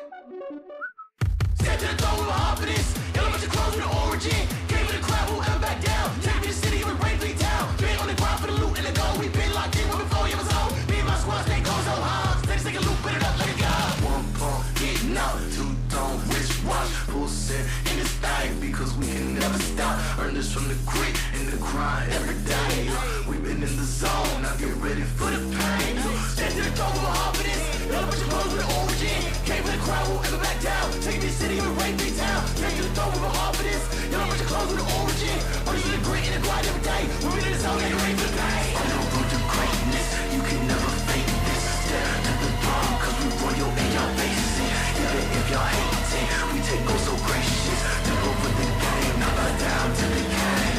Step to the throne with confidence. Yellow bunch of clothes with an origin. Came for the crowd, won't ever back down. Take me to the city, we break me down. Been on the ground for the loot and the gold. We been locked in way before you was old. Me and my squad stay cold so hard. Steady take a loop, put it up like a god. One pump, getting out. Two tone, wrist watch. Full set in this thing because we can never stop. Earn this from the grit and the grind every day. We been in the zone, now get ready for the pain. Step to the throne with confidence. Yellow bunch of clothes with an origin. Came for the crowd, won't ever back down. Take me to the city, we break me down. Take to the throne with confidence. Yellow bunch of clothes with an origin. Earn from the grit and the grind every day. We been in the zone, now get ready for the pain. On the road to greatness, you can never fake this. Step to the throne, cause we royal in your faces. Even if y'all hate it, we take go so gracious. Took over the game, not bow down to the game.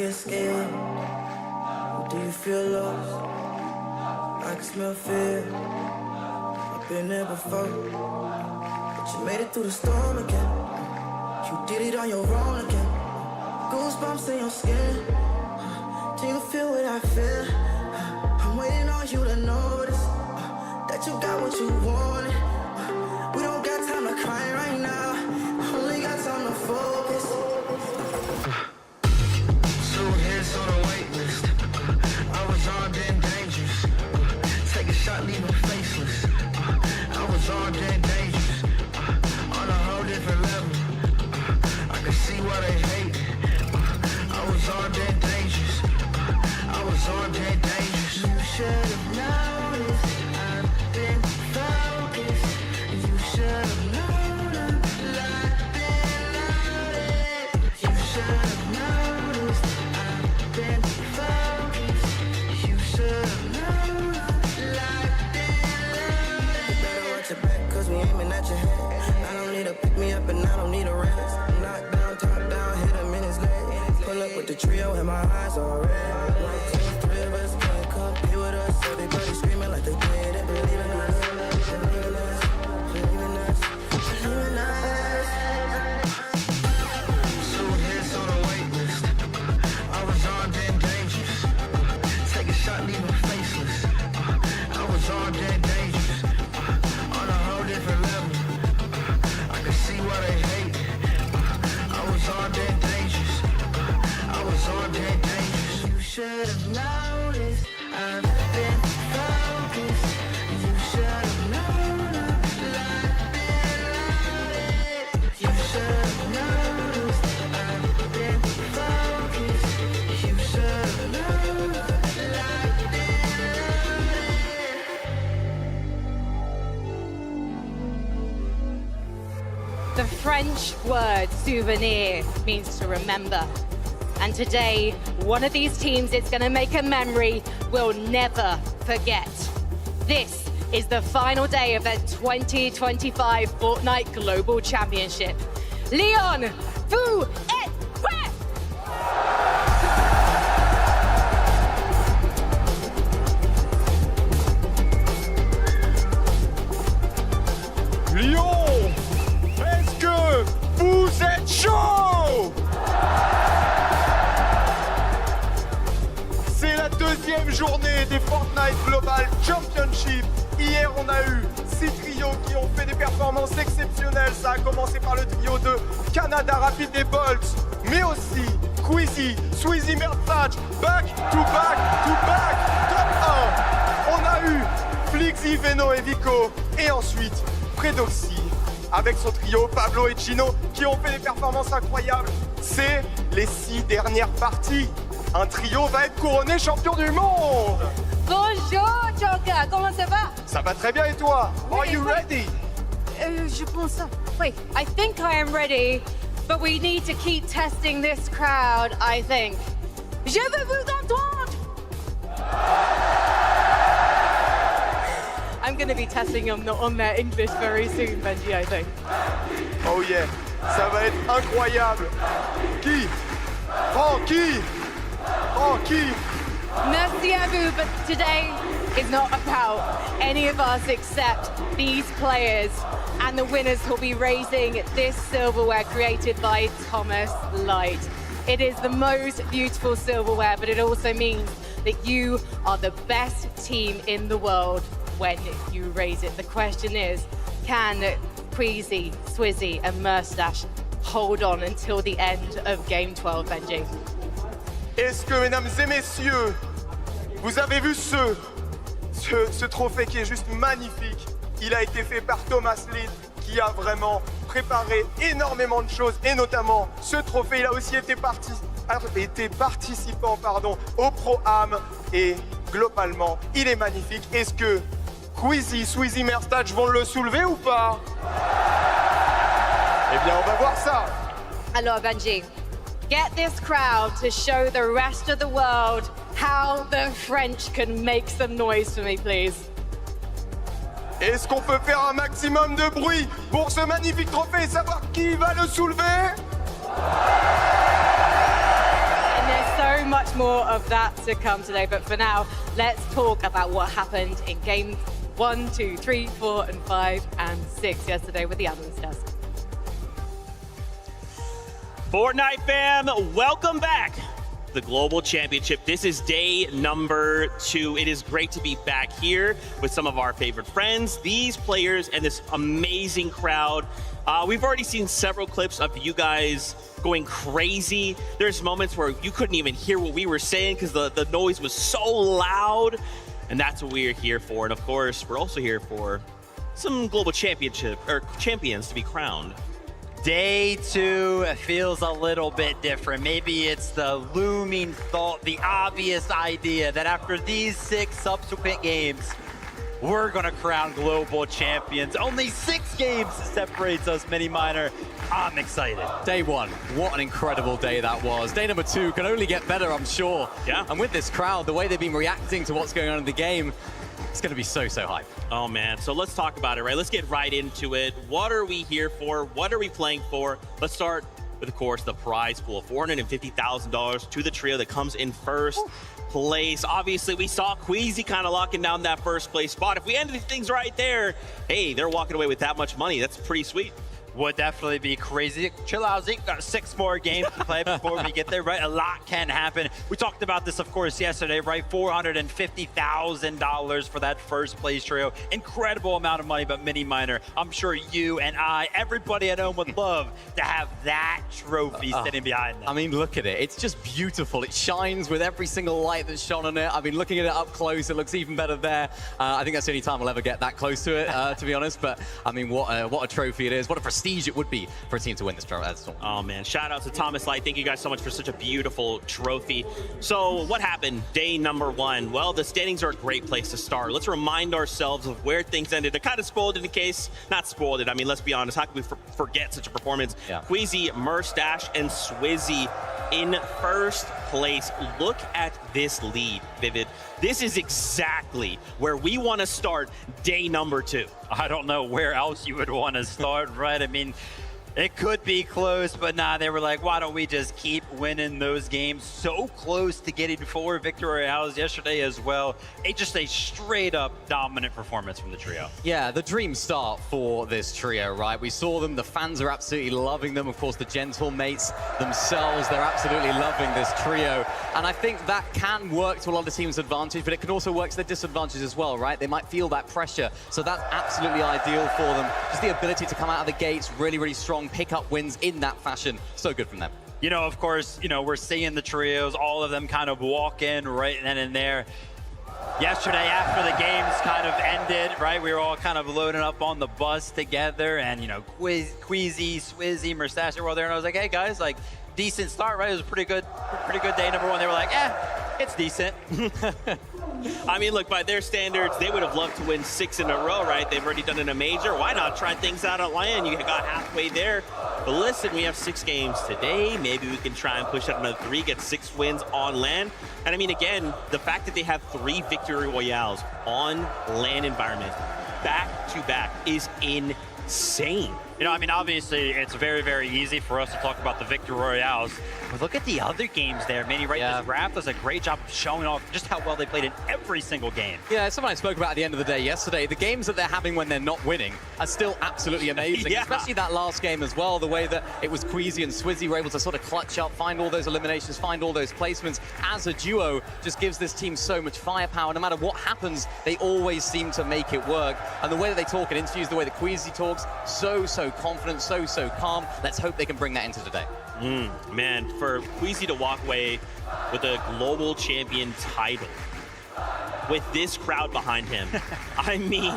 get scared? Do you feel lost? I can smell fear. I've been there before, but you made it through the storm again. You did it on your own again. Goosebumps in your skin. Do you feel what I feel? I'm waiting on you to notice that you got what you wanted. We don't got time to cry right now. Only got time to focus. 2 hits on a wait list. I was armed and dangerous. Take a shot, leave them faceless. I was armed and dangerous. On a whole different level. I can see why they hate. I was armed and dangerous. I was armed and dangerous. You should have noticed. I've been focused. You should have known I'm locked and loaded. You should have noticed. I've been focused. You should have known I'm locked and loaded. Better watch your back, cause we aiming at your head. I don't need to pick me up and I don't need a rest. Knock down, top down, hit him in his leg. Pull up with the trio and my eyes all red. 1, 2, 3 of us can't compete with us. Everybody screaming like they did and believe in us. Believe in us, believe in us, believe in us. 2 hits on a wait list. I was armed and dangerous. Take a shot, leave them faceless. I was armed and dangerous. On a whole different level. I can see why they hate. I was armed and dangerous. I was armed and dangerous. You should have noticed. I've been focused. You should have known I'm locked and loaded. You should have noticed. I've been focused. You should have known I'm locked and loaded. The French word souvenir means to remember. And today, one of these teams is going to make a memory we'll never forget. This is the final day of the 2025 Fortnite Global Championship. LYON, vous êtes prêts? Lyon, est-ce que vous êtes chaud? C'est la 2e journée des Fortnite Global Championship. Hier, on a eu 6 trios qui ont fait des performances exceptionnelles. Ça a commencé par le trio de Canada Rapid et Bolt, mais aussi Quizzy, Sweezy Mertach, back to back to back, top 1. On a eu Flixzy, Veno et Vico, et ensuite Predoxy avec son trio Pablo et Chino qui ont fait des performances incroyables. C'est les 6 dernières parties. Un trio va être couronné champion du monde. Bonjour, Joker, comment ça va? Ça va très bien et toi? Are you ready? Je pense. Wait, I think I am ready, but we need to keep testing this crowd, I think. Je veux vous entendre! I'm going to be testing on their English very soon, Benji, I think. Oh yeah, ça va être incroyable. Qui? Oh, qui? Oh, qui? Merci à vous, but today is not about any of us except these players and the winners who'll be raising this silverware created by Thomas Light. It is the most beautiful silverware, but it also means that you are the best team in the world when you raise it. The question is, can Queasy, Swizzy and Murstache hold on until the end of Game 12, Benji? Est-ce que, mesdames et messieurs, vous avez vu ce trophée qui est juste magnifique? Il a été fait par Thomas Litt, qui a vraiment préparé énormément de choses, et notamment ce trophée. Il a aussi été participant au Pro-Am, et globalement, il est magnifique. Est-ce que Quizzy, Sweezy, Merstach vont le soulever ou pas? Eh bien, on va voir ça. Alors, Benji, get this crowd to show the rest of the world how the French can make some noise for me, please. Est-ce qu'on peut faire un maximum de bruit pour ce magnifique trophée et savoir qui va le soulever? And they're so So much more of that to come today, but for now, let's talk about what happened in games 1, 2, 3, 4, and 5, and 6 yesterday with the analyst desk. Fortnite fam, welcome back to the Global Championship. This is day number 2. It is great to be back here with some of our favorite friends, these players, and this amazing crowd. We've already seen several clips of you guys going crazy. There's moments where you couldn't even hear what we were saying because the noise was so loud. And that's what we're here for. And of course, we're also here for some Global Championship or champions to be crowned. Day 2 feels a little bit different. Maybe it's the looming thought, the obvious idea that after these 6 subsequent games, we're gonna crown global champions. Only 6 games separates us, Mini Miner. I'm excited. Day 1, what an incredible day that was. Day number 2 can only get better, I'm sure. Yeah. And with this crowd, the way they've been reacting to what's going on in the game, it's gonna be so hype. Oh man, so let's talk about it, right? Let's get right into it. What are we here for? What are we playing for? Let's start with, of course, the prize pool. $450,000 to the trio that comes in first place. Obviously, we saw Queasy kind of locking down that first place spot. If we ended things right there, hey, they're walking away with that much money. That's pretty sweet. Would definitely be crazy. Chill out, Zeke. Got 6 more games to play before we get there, right? A lot can happen. We talked about this, of course, yesterday, right? $450,000 for that first place trio. Incredible amount of money, but Mini Miner, I'm sure you and I, everybody at home would love to have that trophy sitting behind them. I mean, look at it. It's just beautiful. It shines with every single light that's shone on it. I've been looking at it up close. It looks even better there. I think that's the only time we'll ever get that close to it, to be honest. But, I mean, what a trophy it is. What a prestige it would be for a team to win this trophy. Oh man, shout out to Thomas Light. Thank you guys so much for such a beautiful trophy. So what happened day number 1? Well, the standings are a great place to start. Let's remind ourselves of where things ended. I kind of spoiled it in case, not spoiled it. I mean, let's be honest. How can we forget such a performance? Yeah. Queasy, Merstash, and Swizzy in first place. Look at this lead, Vivid. This is exactly where we want to start day number 2. I don't know where else you would want to start, right? I mean, it could be close, but nah, they were like, why don't we just keep winning those games? So close to getting 4 victory royales yesterday as well. Just a straight up dominant performance from the trio. Yeah, the dream start for this trio, right? We saw them, the fans are absolutely loving them. Of course, the gentle mates themselves, they're absolutely loving this trio. And I think that can work to a lot of teams' advantage, but it can also work to their disadvantage as well, right? They might feel that pressure, so that's absolutely ideal for them. Just the ability to come out of the gates really strong, pick up wins in that fashion. So good from them. You know, of course, you know, we're seeing the trios, all of them kind of walk in right then and there. Yesterday, after the games kind of ended, right, we were all kind of loading up on the bus together, and, you know, Queasy, Swizzy, Merstash were all there, and I was like, hey, guys, like, decent start, right? It was a pretty good day number 1. They were like, it's decent. I mean, look, by their standards, they would have loved to win 6 in a row, right? They've already done it in a major. Why not try things out at LYON? You got halfway there. But listen, we have 6 games today. Maybe we can try and push out another 3, get 6 wins on LAN. And I mean, again, the fact that they have 3 victory royales on LAN environment back-to-back is insane. You know, I mean, obviously, it's very easy for us to talk about the victory royales. But look at the other games there, Manny, right? Yeah. This graph does a great job of showing off just how well they played in every single game. Yeah, it's something I spoke about at the end of the day yesterday. The games that they're having when they're not winning are still absolutely amazing. Yeah. Especially that last game as well, the way that it was Queasy and Swizzy were able to sort of clutch up, find all those eliminations, find all those placements. As a duo, just gives this team so much firepower. No matter what happens, they always seem to make it work. And the way that they talk in interviews, the way that Queasy talks, so confident, so calm. Let's hope they can bring that into today. Man, for Queasy to walk away with a global champion title with this crowd behind him, I mean,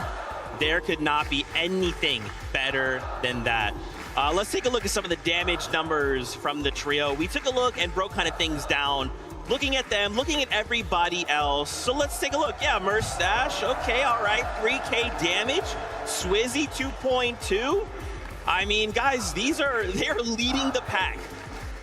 there could not be anything better than that. Let's take a look at some of the damage numbers from the trio. We took a look and broke kind of things down. Looking at them, looking at everybody else. So let's take a look. Yeah, Merstash, okay, all right, 3K damage. Swizzy, 2.2. I mean, guys, they are leading the pack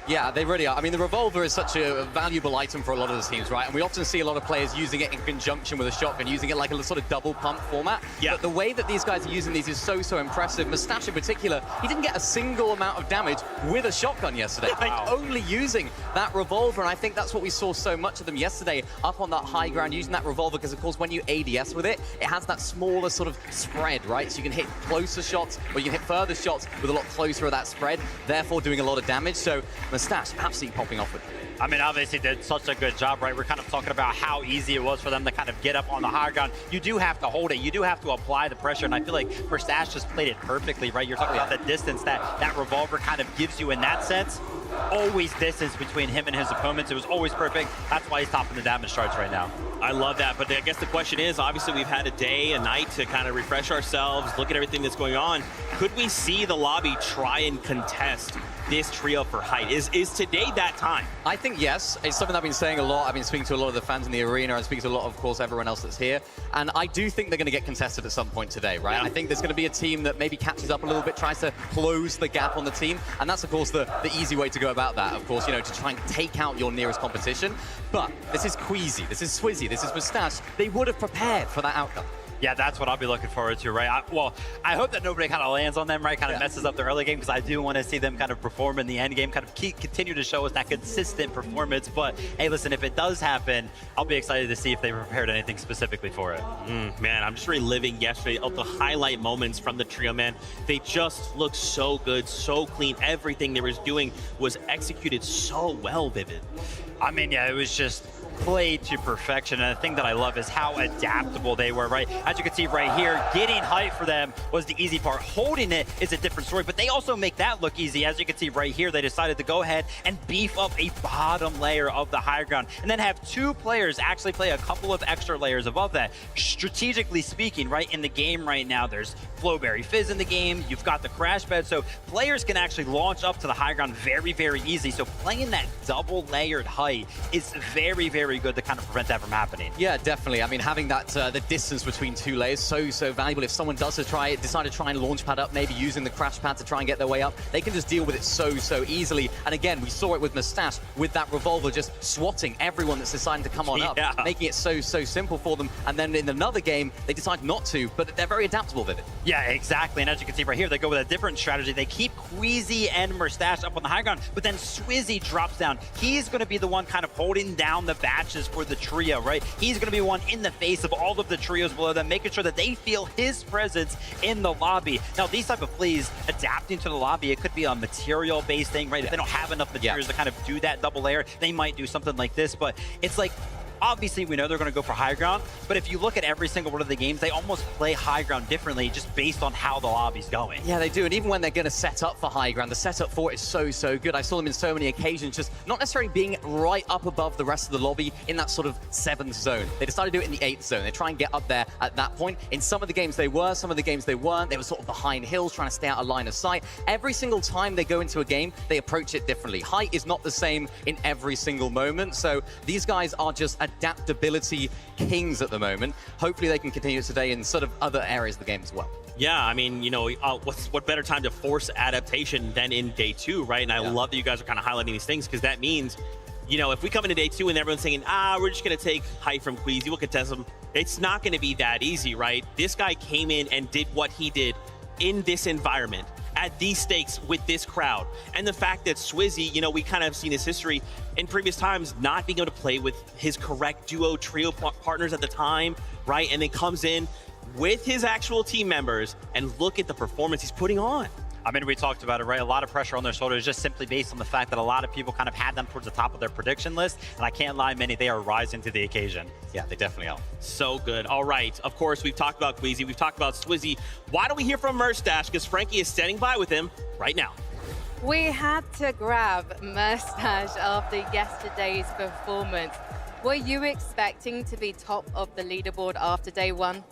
Yeah, they really are. I mean, the revolver is such a valuable item for a lot of the teams, right? And we often see a lot of players using it in conjunction with a shotgun, using it like a sort of double pump format. Yeah. But the way that these guys are using these is so impressive. Mustache in particular, he didn't get a single amount of damage with a shotgun yesterday. Wow. Only using that revolver, and I think that's what we saw so much of them yesterday, up on that high ground, using that revolver, because of course when you ADS with it, it has that smaller sort of spread, right? So you can hit closer shots, or you can hit further shots with a lot closer of that spread, therefore doing a lot of damage. So Mustache absolutely popping off with it. I mean, obviously did such a good job, right? We're kind of talking about how easy it was for them to kind of get up on the high ground. You do have to hold it. You do have to apply the pressure, and I feel like Mustache just played it perfectly, right? You're talking about the distance that revolver kind of gives you in that sense. Always distance between him and his opponents. It was always perfect. That's why he's topping the damage charts right now. I love that, but I guess the question is, obviously we've had a day, a night to kind of refresh ourselves, look at everything that's going on. Could we see the lobby try and contest this trio for height? Is today that time? I think yes. It's something I've been saying a lot. I've been speaking to a lot of the fans in the arena. I'm speaking to a lot, of course, everyone else that's here. And I do think they're going to get contested at some point today, right? Yeah. I think there's going to be a team that maybe catches up a little bit, tries to close the gap on the team. And that's, of course, the easy way to go about that, of course, you know, to try and take out your nearest competition. But this is Queasy, this is Swizzy, this is Mustache. They would have prepared for that outcome. Yeah, that's what I'll be looking forward to, right? I hope that nobody kind of lands on them, right? Kind of messes up the early game, because I do want to see them kind of perform in the end game, kind of continue to show us that consistent performance. But hey, listen, if it does happen, I'll be excited to see if they prepared anything specifically for it. Man, I'm just reliving yesterday of the highlight moments from the trio, man. They just looked so good, so clean. Everything they were doing was executed so well, Vivid. I mean, yeah, it was just played to perfection, and the thing that I love is how adaptable they were, right? As you can see right here, getting height for them was the easy part. Holding it is a different story, but they also make that look easy. As you can see right here, they decided to go ahead and beef up a bottom layer of the high ground, and then have two players actually play a couple of extra layers above that. Strategically speaking, right, in the game right now, there's Flowberry Fizz in the game, you've got the crash bed, so players can actually launch up to the high ground very easy. So playing that double layered height is very good to kind of prevent that from happening. Yeah, definitely. I mean, having that the distance between two layers so valuable. If someone does decide to try and launch pad up, maybe using the crash pad to try and get their way up, they can just deal with it so easily. And again, we saw it with Mustache with that revolver, just swatting everyone that's deciding to come on up, making it so simple for them. And then in another game, they decide not to, but they're very adaptable with it. Yeah, exactly. And as you can see right here, they go with a different strategy. They keep Queasy and Mustache up on the high ground, but then Swizzy drops down. He's going to be the one kind of holding down the batches for the trio, right? He's going to be one in the face of all of the trios below them, making sure that they feel his presence in the lobby. Now, these type of plays, adapting to the lobby, it could be a material-based thing, right? If they don't have enough materials to kind of do that double layer, they might do something like this, but it's like, obviously, we know they're going to go for high ground, but if you look at every single one of the games, they almost play high ground differently just based on how the lobby's going. Yeah, they do, and even when they're going to set up for high ground, the setup for it is so good. I saw them in so many occasions, just not necessarily being right up above the rest of the lobby in that sort of 7th zone. They decided to do it in the 8th zone. They try and get up there at that point. In some of the games they were, some of the games they weren't. They were sort of behind hills, trying to stay out of line of sight. Every single time they go into a game, they approach it differently. Height is not the same in every single moment, so these guys are just adaptability kings at the moment. Hopefully they can continue today in sort of other areas of the game as well. Yeah, I mean, you know, what better time to force adaptation than in day 2, right? And I love that you guys are kind of highlighting these things, because that means, you know, if we come into day 2 and everyone's saying, we're just going to take height from Queasy, we'll contest him, it's not going to be that easy, right? This guy came in and did what he did in this environment, at these stakes with this crowd. And the fact that Swizzy, you know, we kind of seen his history in previous times not being able to play with his correct duo trio partners at the time, right? And then comes in with his actual team members, and look at the performance he's putting on. I mean, we talked about it, right? A lot of pressure on their shoulders, just simply based on the fact that a lot of people kind of had them towards the top of their prediction list. And I can't lie, they are rising to the occasion. Yeah, they definitely are. So good. All right. Of course, we've talked about Queasy. We've talked about Swizzy. Why don't we hear from Mustache? Because Frankie is standing by with him right now. We had to grab Mustache after yesterday's performance. Were you expecting to be top of the leaderboard after day 1?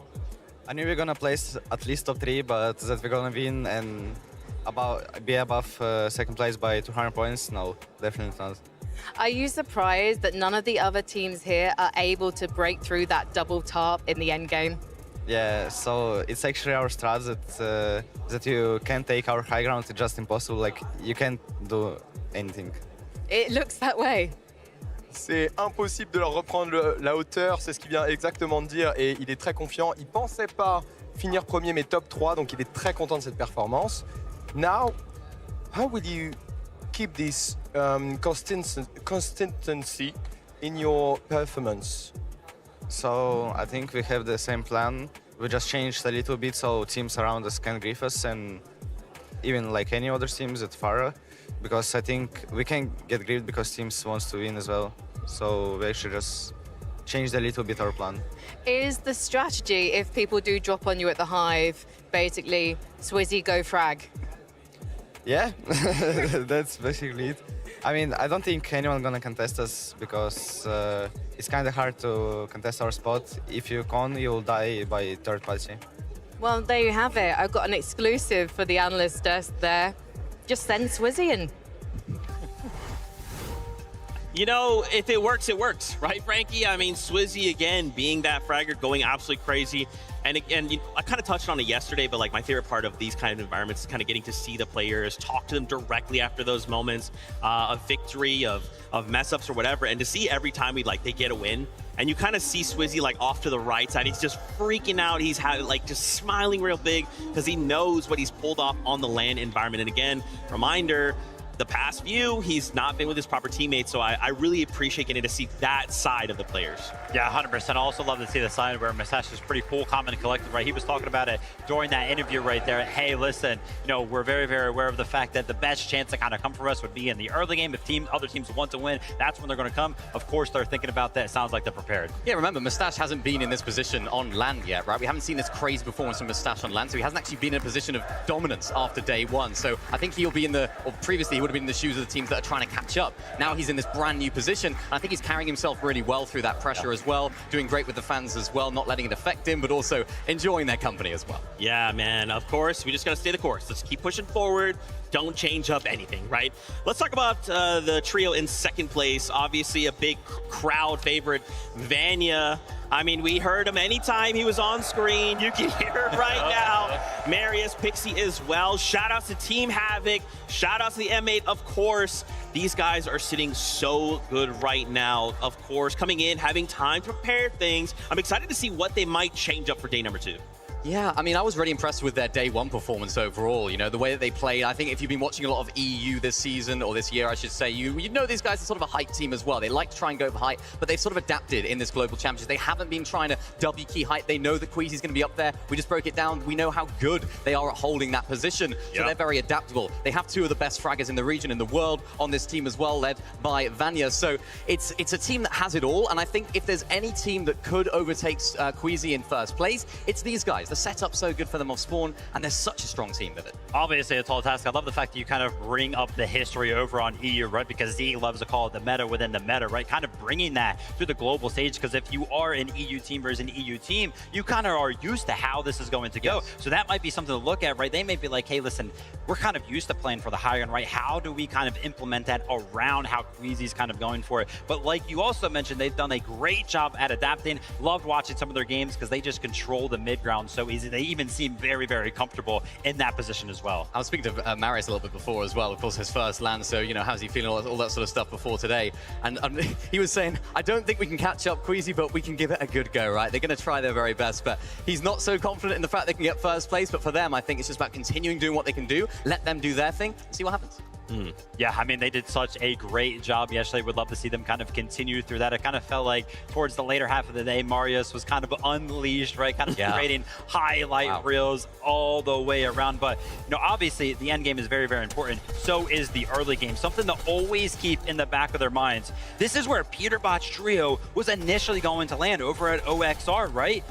I knew we were gonna place at least top 3, but that we're gonna win and be above second place by 200 points? No, definitely not. Are you surprised that none of the other teams here are able to break through that double top in the end game? Yeah, so it's actually our strat that you can't take our high ground. It's just impossible. Like, you can't do anything. It looks that way. C'est impossible de leur reprendre la hauteur, c'est ce qu'il vient exactement de dire, et il est très confiant. Il pensait pas finir premier, mais top 3, donc il est très content de cette performance. Now, how will you keep this consistency in your performance? So I think we have the same plan. We just changed a little bit so teams around us can grief us, and even like any other teams at Farah, because I think we can get griefed because teams wants to win as well. So we actually just changed a little bit our plan. Is the strategy, if people do drop on you at the Hive, basically Swizzy go frag? Yeah, that's basically it. I mean, I don't think anyone gonna contest us because it's kind of hard to contest our spot. If you con, you'll die by third party. Well, there you have it. I've got an exclusive for the analyst desk there. Just send Swizzy in. You know, if it works, right, Frankie? I mean, Swizzy, again, being that fragger, going absolutely crazy. And again, I kind of touched on it yesterday, but like my favorite part of these kind of environments is kind of getting to see the players, talk to them directly after those moments of victory, of mess-ups or whatever, and to see every time they get a win. And you kind of see Swizzy like off to the right side. He's just freaking out. He's like just smiling real big because he knows what he's pulled off on the LAN environment. And again, reminder, the past few, he's not been with his proper teammates, so I really appreciate getting to see that side of the players. Yeah, 100%. I also love to see the side where Mustache is pretty cool, calm, and collected, right? He was talking about it during that interview right there. Hey, listen, we're very, very aware of the fact that the best chance to kind of come for us would be in the early game. If other teams want to win, that's when they're going to come. Of course, they're thinking about that. It sounds like they're prepared. Yeah, remember, Mustache hasn't been in this position on land yet, right? We haven't seen this crazy performance from Mustache on land, so he hasn't actually been in a position of dominance after day one. So I think he'll be previously he would have been in the shoes of the teams that are trying to catch up. Now he's in this brand new position, and I think he's carrying himself really well through that pressure as well, doing great with the fans as well, not letting it affect him, but also enjoying their company as well. Yeah, man, of course, we just gotta stay the course. Let's keep pushing forward. Don't change up anything, right? Let's talk about the trio in second place. Obviously a big crowd favorite, Vanya. I mean, we heard him anytime he was on screen. You can hear it right now. Marius, Pixie as well. Shout outs to Team Havoc. Shout outs to the M8, of course. These guys are sitting so good right now. Of course, coming in, having time to prepare things. I'm excited to see what they might change up for day number 2. Yeah, I mean, I was really impressed with their day one performance overall. The way that they played. I think if you've been watching a lot of EU this season, or this year, I should say, you know these guys are sort of a hype team as well. They like to try and go for hype, but they've sort of adapted in this global championship. They haven't been trying to W key hype. They know that Queasy's going to be up there. We just broke it down. We know how good they are at holding that position. So they're very adaptable. They have 2 of the best fraggers in the region, in the world, on this team as well, led by Vanya. So it's a team that has it all. And I think if there's any team that could overtake Queasy in first place, it's these guys. The setup's so good for them off spawn, and they're such a strong team with it. Obviously a tall task. I love the fact that you kind of bring up the history over on EU, right? Because Z loves to call it the meta within the meta, right? Kind of bringing that to the global stage, because if you are an EU team versus an EU team, you kind of are used to how this is going to go. So that might be something to look at, right? They may be like, hey, listen, we're kind of used to playing for the high end, right? How do we kind of implement that around how Queasy's kind of going for it? But like you also mentioned, they've done a great job at adapting. Loved watching some of their games because they just control the mid ground so easy. They even seem very, very comfortable in that position as well. I was speaking to Marius a little bit before as well, of course, his first LAN, so, how's he feeling, all that sort of stuff before today. And he was saying, I don't think we can catch up Queasy, but we can give it a good go, right? They're going to try their very best, but he's not so confident in the fact they can get first place, but for them, I think it's just about continuing doing what they can do, let them do their thing, and see what happens. Yeah, I mean, they did such a great job yesterday. Would love to see them kind of continue through that. It kind of felt like towards the later half of the day, Marius was kind of unleashed, right? Kind of creating highlight reels all the way around. But, obviously the end game is very, very important. So is the early game. Something to always keep in the back of their minds. This is where Peterbot's trio was initially going to land over at OXR, right?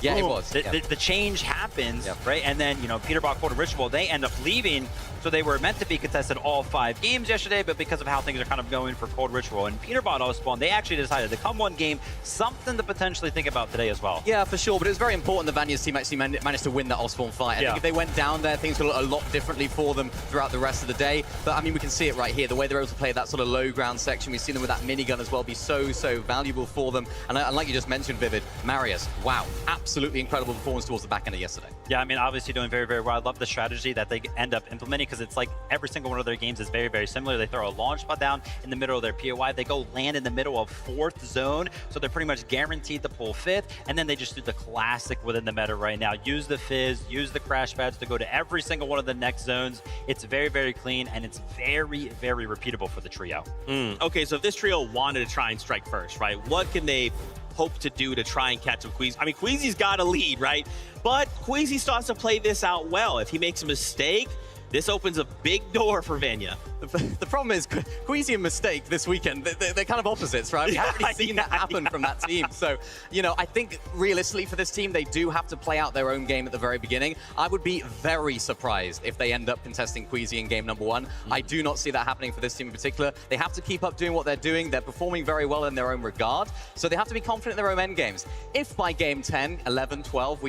Yeah, it was. The change happens, right? And then, Peterbot, Cold Ritual, they end up leaving. So they were meant to be contested all 5 games yesterday, but because of how things are kind of going for Cold Ritual and Peterbot off spawn, they actually decided to come one game, something to potentially think about today as well. Yeah, for sure, but it was very important that Vanya's team actually managed to win that off spawn fight. I think if they went down there, things would look a lot differently for them throughout the rest of the day. But I mean, we can see it right here, the way they're able to play that sort of low ground section. We've seen them with that minigun as well be so valuable for them. And like you just mentioned, Vivid, Marius, wow, absolutely absolutely incredible performance towards the back end of yesterday. Yeah, I mean, obviously doing very, very well. I love the strategy that they end up implementing because it's like every single one of their games is very, very similar. They throw a launch pod down in the middle of their POI. They go land in the middle of 4th zone, so they're pretty much guaranteed to pull 5th, and then they just do the classic within the meta right now. Use the Fizz, use the crash pads to go to every single one of the next zones. It's very, very clean, and it's very, very repeatable for the trio. Okay, so if this trio wanted to try and strike first, right, what can they hope to do to try and catch up Queasy? I mean, Queasy's got a lead, right? But Queasy starts to play this out well. If he makes a mistake, this opens a big door for Vanya. The problem is, Queasy and Mistake this weekend, they're kind of opposites, right? We haven't really seen that happen from that team. So, you know, I think realistically for this team, they do have to play out their own game at the very beginning. I would be very surprised if they end up contesting Queasy in game number 1. I do not see that happening for this team in particular. They have to keep up doing what they're doing. They're performing very well in their own regard. So they have to be confident in their own end games. If by game 10, 11, 12,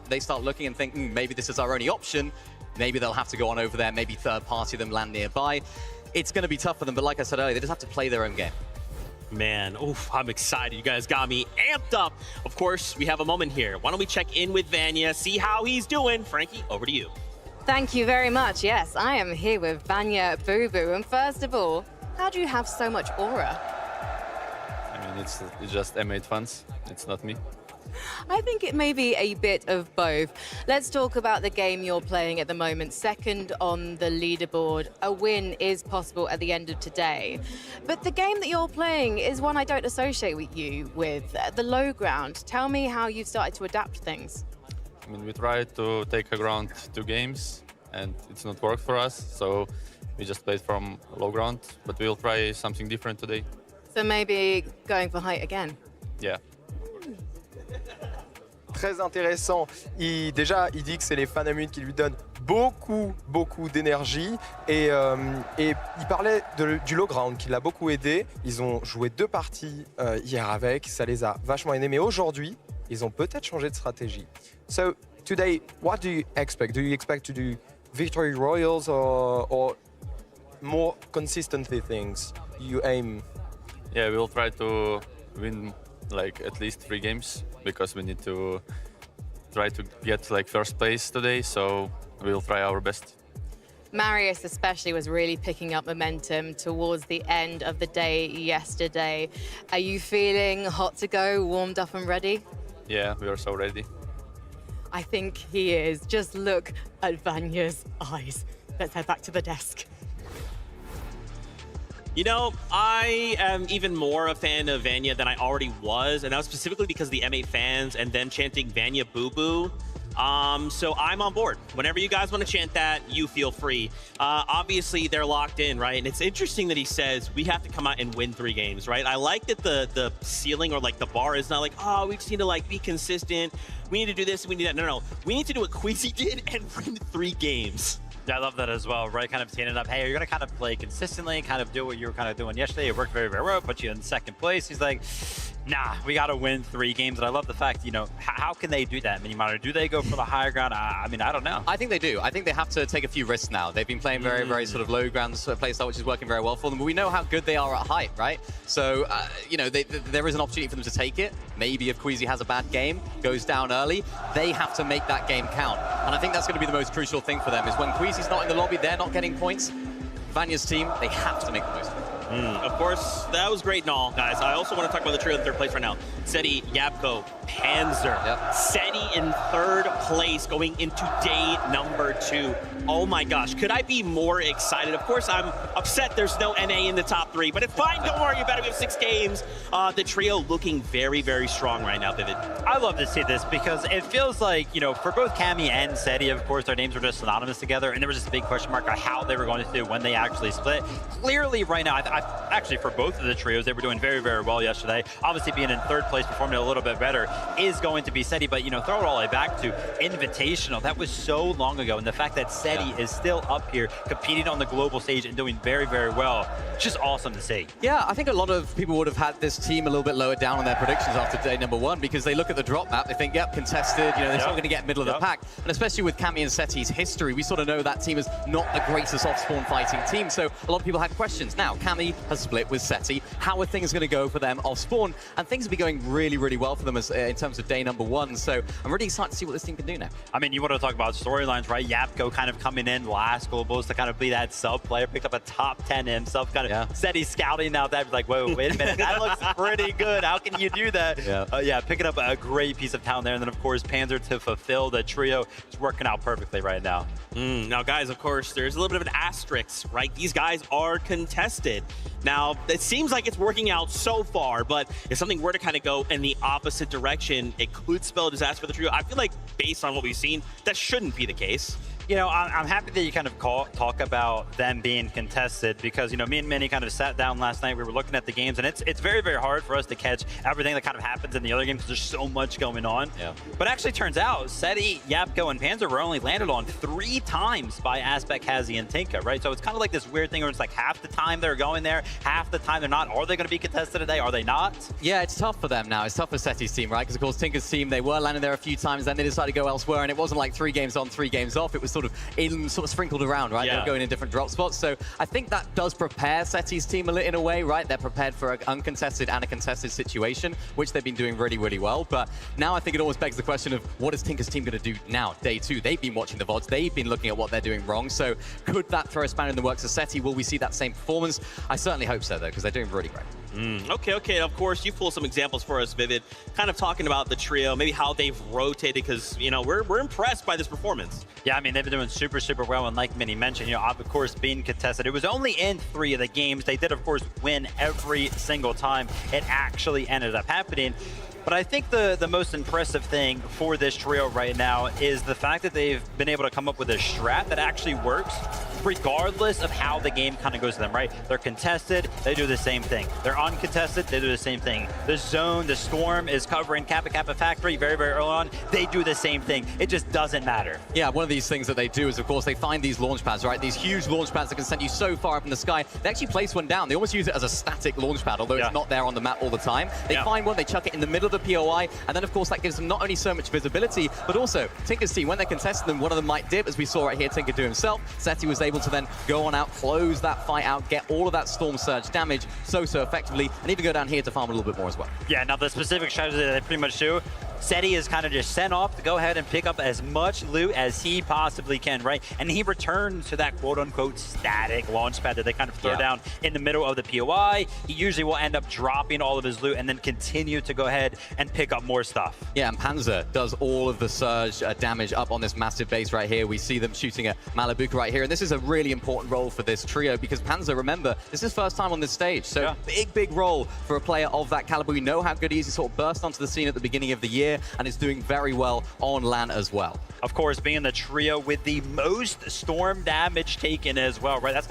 they start looking and think, maybe this is our only option, maybe they'll have to go on over there, maybe third party them land nearby. It's going to be tough for them, but like I said earlier, they just have to play their own game. Man, oof, I'm excited. You guys got me amped up. Of course, we have a moment here. Why don't we check in with Vanya, see how he's doing? Frankie, over to you. Thank you very much. Yes, I am here with Vanya Boo Boo. And first of all, how do you have so much aura? I mean, it's just M8 fans. It's not me. I think it may be a bit of both. Let's talk about the game you're playing at the moment. Second on the leaderboard. A win is possible at the end of today. But the game that you're playing is one I don't associate with you with, the low ground. Tell me how you've started to adapt things. I mean, we tried to take a ground 2 games, and it's not worked for us. So we just played from low ground, but we'll try something different today. So maybe going for height again. Yeah. Très intéressant. Déjà, il dit que c'est les fan amules qui lui donnent beaucoup d'énergie. Et il parlait du low ground qui l'a beaucoup aidé. Ils ont joué 2 parties hier avec. Ça les a vachement aidés. Mais aujourd'hui, ils ont peut-être changé de stratégie. So, today, what do you expect? Do you expect to do victory royals or more consistently things you aim? Yeah, we'll try to win like at least 3 games because we need to try to get like first place today, so we'll try our best. Marius especially was really picking up momentum towards the end of the day yesterday. Are you feeling hot to go, warmed up and ready? Yeah, we are so ready. I think he is. Just look at Vanya's eyes. Let's head back to the desk. You know, I am even more a fan of Vanya than I already was, and that was specifically because of the M8 fans and them chanting Vanya Boo Boo. So I'm on board. Whenever you guys want to chant that, you feel free. Obviously, they're locked in, right? And it's interesting that he says we have to come out and win 3 games, right? I like that the ceiling or like the bar is not like, oh, we just need to like be consistent. We need to do this, we need that. No. We need to do what Queasy did and win 3 games. Yeah, I love that as well, right? Kind of teeing it up. Hey, you're going to kind of play consistently, kind of do what you were kind of doing yesterday. It worked very, very well, put you in 2nd place. He's like, nah, we got to win 3 games. And I love the fact, you know, how can they do that? Mini-Monitor, do they go for the higher ground? I mean, I don't know. I think they do. I think they have to take a few risks now. They've been playing very, very sort of low ground play style, which is working very well for them. But we know how good they are at height, right? So, you know, there is an opportunity for them to take it. Maybe if Queasy has a bad game, goes down early, they have to make that game count. And I think that's going to be the most crucial thing for them is when Queasy's not in the lobby, they're not getting points. Vanya's team, they have to make the most of it. Of course, that was great and all, guys. I also want to talk about the trio in 3rd place right now. Seti, Yabko, Panzer. Yep. Seti in 3rd place going into day number 2. Oh my gosh, could I be more excited? Of course, I'm upset there's no NA in the top 3, but it's fine, don't worry about it. We have 6 games. The trio looking very, very strong right now, Vivid. I love to see this because it feels like, you know, for both Cammy and Seti, of course, their names were just synonymous together, and there was just a big question mark on how they were going to do when they actually split. Clearly, right now, actually, for both of the trios, they were doing very, very well yesterday. Obviously, being in 3rd place, performing a little bit better, is going to be Seti. But, you know, throw it all the way back to Invitational. That was so long ago. And the fact that Seti is still up here, competing on the global stage and doing very, very well, just awesome to see. Yeah, I think a lot of people would have had this team a little bit lower down on their predictions after day number 1 because they look at the drop map, they think, yep, contested, you know, they're still going to get middle of the pack. And especially with Cammy and Seti's history, we sort of know that team is not the greatest off-spawn fighting team. So a lot of people had questions. Now, Cammy Seti has split with Seti. How are things going to go for them off spawn? And things have been going really, really well for them as, in terms of day number 1. So I'm really excited to see what this team can do now. I mean, you want to talk about storylines, right? Yapko kind of coming in last globals to kind of be that sub player, picked up a top 10 himself, kind of Seti scouting out that, like, whoa, wait a minute, that looks pretty good. How can you do that? Yeah, picking up a great piece of talent there. And then, of course, Panzer to fulfill the trio. It's working out perfectly right now. Now, guys, of course, there's a little bit of an asterisk, right? These guys are contested. Now, it seems like it's working out so far, but if something were to kind of go in the opposite direction, it could spell a disaster for the trio. I feel like, based on what we've seen, that shouldn't be the case. You know, I'm happy that you kind of talk about them being contested because, you know, me and Minnie kind of sat down last night. We were looking at the games, and it's very, very hard for us to catch everything that kind of happens in the other games because there's so much going on. But actually turns out Seti, Yapko, and Panzer were only landed on 3 times by Aspect, Kazi, and Tinka, right? So it's kind of like this weird thing where it's like half the time they're going there, half the time they're not. Are they going to be contested today? Are they not? Yeah, it's tough for them now. It's tough for Seti's team, right? Because, of course, Tinker's team, they were landing there a few times, then they decided to go elsewhere, and it wasn't like 3 games on, 3 games off. It was sort of sprinkled around, right? They're going in different drop spots. So I think that does prepare Seti's team in a way, right? They're prepared for an uncontested and a contested situation, which they've been doing really, really well. But now I think it almost begs the question of what is Tinker's team going to do now, day 2? They've been watching the VODs. They've been looking at what they're doing wrong. So could that throw a spanner in the works of Seti? Will we see that same performance? I certainly hope so, though, because they're doing really great. Okay. Of course, you pull some examples for us, Vivid, kind of talking about the trio, maybe how they've rotated, because, you know, we're impressed by this performance. Yeah, I mean, they've been doing super, super well, and like Minnie mentioned, you know, of course, being contested. It was only in 3 of the games. They did, of course, win every single time it actually ended up happening. But I think the most impressive thing for this trio right now is the fact that they've been able to come up with a strat that actually works regardless of how the game kind of goes to them, right? They're contested, they do the same thing. They're uncontested, they do the same thing. The zone, the storm is covering Kappa Kappa Factory very, very early on. They do the same thing. It just doesn't matter. Yeah, one of these things that they do is, of course, they find these launch pads, right? These huge launch pads that can send you so far up in the sky. They actually place one down. They almost use it as a static launch pad, although it's not there on the map all the time. They find one, they chuck it in the middle of the POI, and then, of course, that gives them not only so much visibility, but also Tinker's team, when they're contested them, one of them might dip, as we saw right here, Tinker do himself. Seti was able to then go on out, close that fight out, get all of that storm surge damage so effectively, and even go down here to farm a little bit more as well. Yeah, now the specific strategy that they pretty much do, Seti is kind of just sent off to go ahead and pick up as much loot as he possibly can, right? And he returns to that quote-unquote static launch pad that they kind of throw down in the middle of the POI. He usually will end up dropping all of his loot and then continue to go ahead and pick up more stuff. Yeah, and Panzer does all of the surge damage up on this massive base right here. We see them shooting at Malibuka right here, and this is a really important role for this trio because Panzer, remember, this is his first time on this stage, so big role for a player of that caliber. We know how good he is. He sort of burst onto the scene at the beginning of the year, and is doing very well on LAN as well. Of course, being the trio with the most storm damage taken as well, right? That's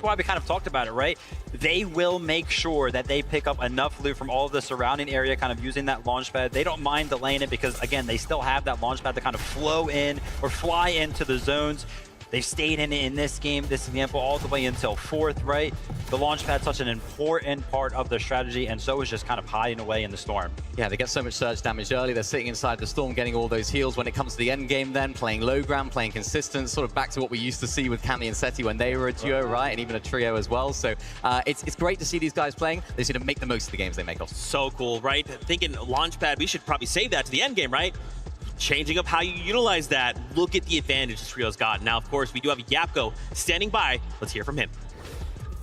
why we kind of talked about it, right? They will make sure that they pick up enough loot from all of the surrounding area, kind of using that launch pad. They don't mind delaying it because, again, they still have that launch pad to kind of flow in or fly into the zones. They've stayed in this game, this example, all the way until 4th, right? The launch pad's such an important part of the strategy, and so is just kind of hiding away in the storm. Yeah, they get so much surge damage early. They're sitting inside the storm, getting all those heals. When it comes to the end game then, playing low ground, playing consistent, sort of back to what we used to see with Cami and Seti when they were a duo, right? And even a trio as well. So it's great to see these guys playing. They seem to make the most of the games they make also. So cool, right? Thinking launch pad, we should probably save that to the end game, right? Changing up how you utilize that. Look at the advantage this trio's got. Now, of course, we do have Yapko standing by. Let's hear from him.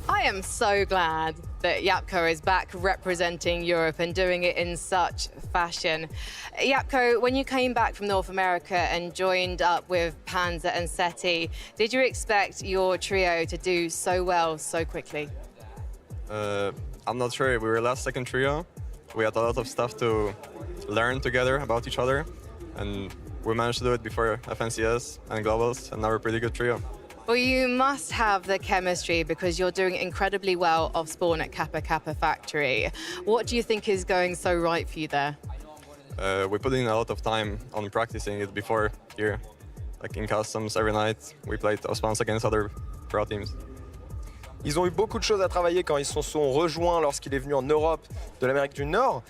I am so glad that Yapko is back representing Europe and doing it in such fashion. Yapko, when you came back from North America and joined up with Panzer and Seti, did you expect your trio to do so well so quickly? I'm not sure. We were last second trio. We had a lot of stuff to learn together about each other, and we managed to do it before FNCS and Globals, and now we're a pretty good trio. Well, you must have the chemistry because you're doing incredibly well off spawn at Kappa Kappa Factory. What do you think is going so right for you there? We put in a lot of time on practicing it before here. Like in customs, every night we played off-spawns against other pro teams. Ils ont eu beaucoup de choses à travailler quand ils se sont rejoints lorsqu'il est venu en Europe de l'Amérique du Nord.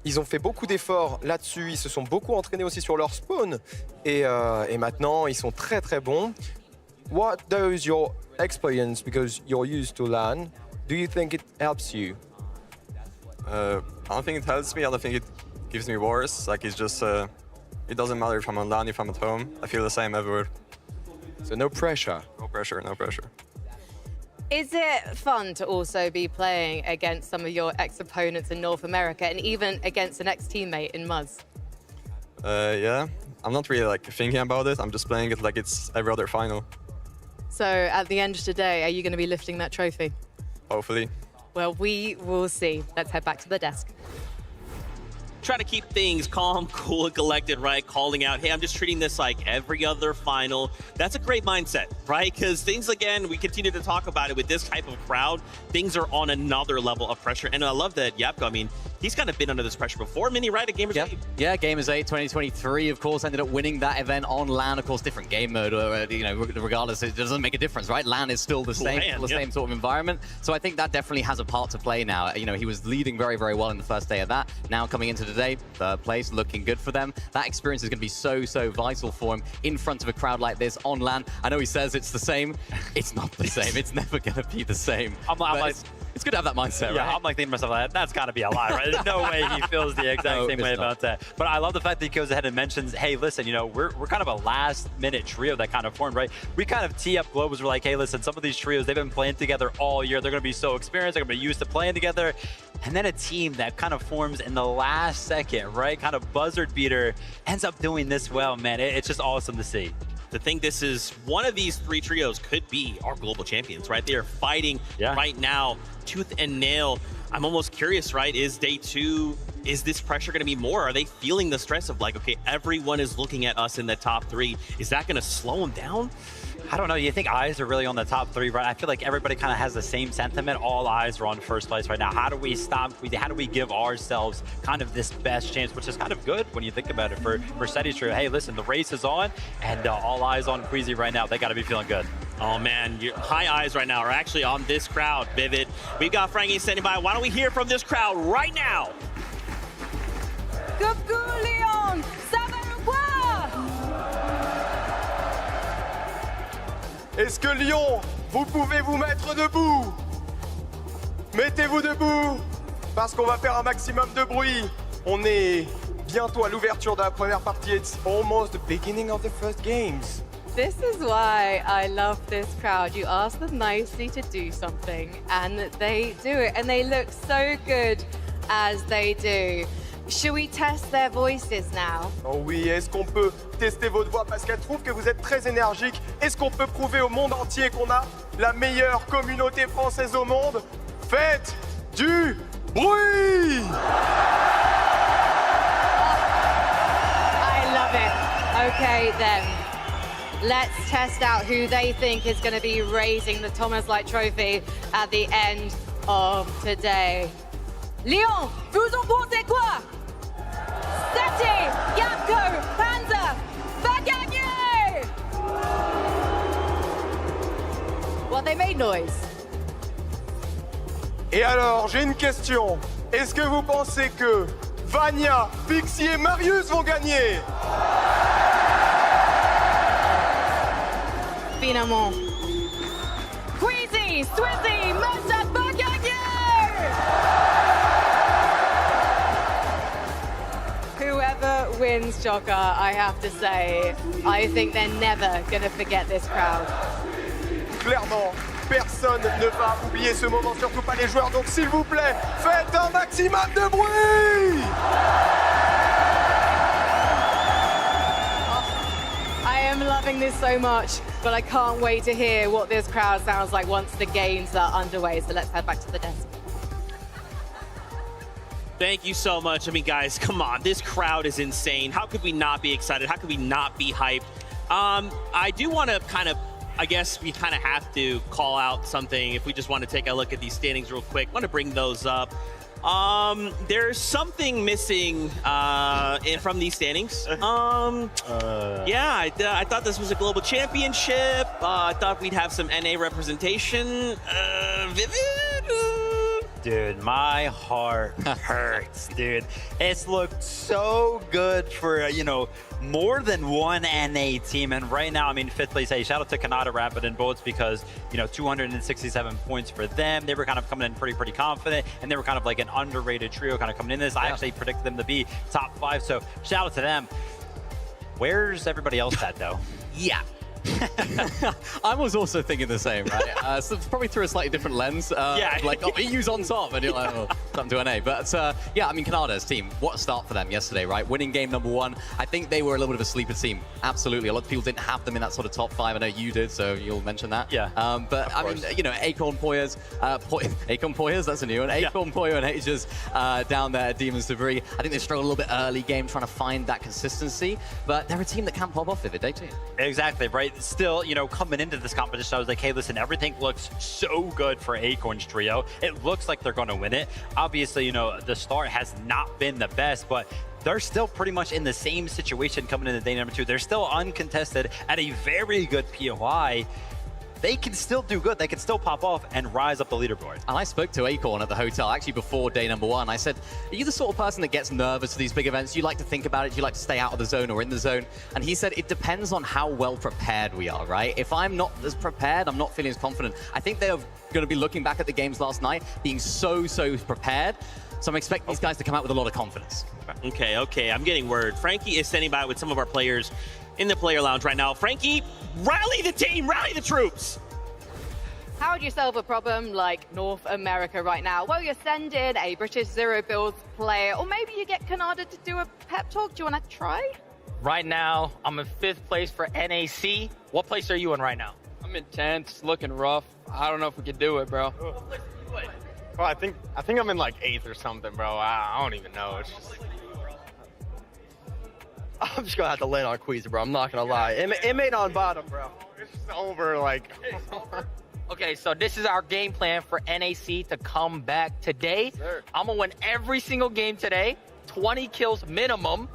Ils ont fait beaucoup d'efforts là-dessus, ils se sont beaucoup entraînés aussi sur leur spawn. Et maintenant, ils sont très très bons. What is your experience, because you're used to LAN, Do you think it helps you? I don't think it helps me. I don't think it gives me worse. Like it's just, it doesn't matter if I'm on LAN, if I'm at home. I feel the same everywhere. So no pressure. No pressure, no pressure. Is it fun to also be playing against some of your ex-opponents in North America and even against an ex-teammate in Muzz? Yeah, I'm not really like thinking about it. I'm just playing it like it's every other final. So at the end of today, are you going to be lifting that trophy? Hopefully. Well, we will see. Let's head back to the desk. Try to keep things calm, cool, and collected, right? Calling out, hey, I'm just treating this like every other final. That's a great mindset, right? Because things, again, we continue to talk about it with this type of crowd. Things are on another level of pressure. And I love that Yapko, I mean, he's kind of been under this pressure before. Mini, right? At Gamers 8. Yeah, Gamers 8 2023, of course, ended up winning that event on LAN. Of course, different game mode, you know, regardless, it doesn't make a difference, right? LAN is still the same, same sort of environment. So I think that definitely has a part to play now. You know, he was leading very, very well in the first day of that. Now coming into today, third place, looking good for them. That experience is going to be so, so vital for him in front of a crowd like this on LAN. I know he says it's the same. It's not the same. It's never going to be the same. I'm like, it's good to have that mindset, yeah, right? I'm like thinking to myself, like, that's got to be a lie, right? There's no way he feels the exact same way about that. But I love the fact that he goes ahead and mentions, hey, listen, you know, we're kind of a last-minute trio that kind of formed, right? We kind of tee up Globals. We're like, hey, listen, some of these trios, they've been playing together all year. They're going to be so experienced. They're going to be used to playing together. And then a team that kind of forms in the last second, right? Kind of buzzard beater ends up doing this well, man. It's just awesome to see. To think this is one of these three trios could be our global champions, right? They are fighting right now, tooth and nail. I'm almost curious, right? Is day two, is this pressure going to be more? Are they feeling the stress of like, okay, everyone is looking at us in the top three. Is that going to slow them down? I don't know. You think eyes are really on the top three, right? I feel like everybody kind of has the same sentiment. All eyes are on first place right now. How do we stop? How do we give ourselves kind of this best chance, which is kind of good when you think about it for Seti's trio. Hey, listen, the race is on, and all eyes on Queasy right now. They got to be feeling good. Oh man, your high eyes right now are actually on this crowd, Vivid. We've got Frankie standing by. Why don't we hear from this crowd right now? Coucou Lyon, ça va ou quoi? Est-ce que Lyon, vous pouvez vous mettre debout? Mettez-vous debout, parce qu'on va faire un maximum de bruit. On est bientôt à l'ouverture de la première partie. It's almost the beginning of the first games. This is why I love this crowd. You ask them nicely to do something, and they do it, and they look so good as they do. Should we test their voices now? Oh oui, est-ce qu'on peut tester votre voix parce qu'elle trouve que vous êtes très énergique? Est-ce qu'on peut prouver au monde entier qu'on a la meilleure communauté française au monde? Faites du bruit! I love it. Okay then, let's test out who they think is going to be raising the Thomas Light Trophy at the end of today. Lyon, vous en pensez quoi? Seti, Yapko, Panzer, va gagner! Well, they made noise. Et alors, j'ai une question. Est-ce que vous pensez que Vania, Pixie et Marius vont gagner? Finalement. Queasy, Swizzy, Massa va gagner! Whoever wins Joker, I have to say, I think they're never gonna forget this crowd. Clairement, personne ne va oublier ce moment, surtout pas les joueurs. Donc s'il vous plaît, faites un maximum de bruit! I am loving this so much, but I can't wait to hear what this crowd sounds like once the games are underway. So let's head back to the desk. Thank you so much. I mean, guys, come on. This crowd is insane. How could we not be excited? How could we not be hyped? I do want to kind of, I guess we kind of have to call out something if we just want to take a look at these standings real quick. I want to bring those up. There's something missing from these standings. Yeah, I thought this was a global championship. I thought we'd have some NA representation. Vivid? Dude, my heart hurts, dude. It's looked so good for, you know, more than one NA team. And right now, I mean, 5th place, hey, shout out to Canada Rapid and Bolts because, you know, 267 points for them. They were kind of coming in pretty confident, and they were kind of like an underrated trio kind of coming in this. I actually predicted them to be top 5, so shout out to them. Where's everybody else at, though? Yeah. I was also thinking the same, right? So it's probably through a slightly different lens. Yeah. Like, oh, EU's on top, and you're like, oh, something to NA. But yeah, I mean, Canada's team, what a start for them yesterday, right? Winning game number 1. I think they were a little bit of a sleeper team. Absolutely. A lot of people didn't have them in that sort of top 5. I know you did, so you'll mention that. Yeah. But I mean, you know, Acorn Poyers, Acorn Poyers, that's a new one. Acorn Poyer and Ages down there at Demons Debris. I think they struggled a little bit early game trying to find that consistency, but they're a team that can pop off if day 2. Exactly, right? Still, you know, coming into this competition, I was like, hey, listen, everything looks so good for Acorn's trio. It looks like they're going to win it. Obviously, you know, the start has not been the best, but they're still pretty much in the same situation coming into day number 2. They're still uncontested at a very good POI. They can still do good. They can still pop off and rise up the leaderboard. And I spoke to Acorn at the hotel, actually before day number 1. I said, are you the sort of person that gets nervous for these big events? Do you like to think about it? Do you like to stay out of the zone or in the zone? And he said, it depends on how well prepared we are, right? If I'm not as prepared, I'm not feeling as confident. I think they're going to be looking back at the games last night, being so prepared. So I'm expecting these guys to come out with a lot of confidence. Okay, I'm getting word. Frankie is standing by with some of our players in the player lounge right now. Frankie, rally the team, rally the troops. How would you solve a problem like North America right now? Well, you're sending a British Zero Builds player, or maybe you get Canada to do a pep talk. Do you want to try? Right now, I'm in 5th place for NAC. What place are you in right now? I'm in 10th. It's looking rough. I don't know if we can do it, bro. Well, I think I'm in like 8th or something, bro. I don't even know. It's just... I'm just gonna have to land on Queezer, bro. I'm not gonna lie. It made on bottom, bro. It's just over, like... Okay, so this is our game plan for NAC to come back today. Sir. I'm gonna win every single game today, 20 kills minimum.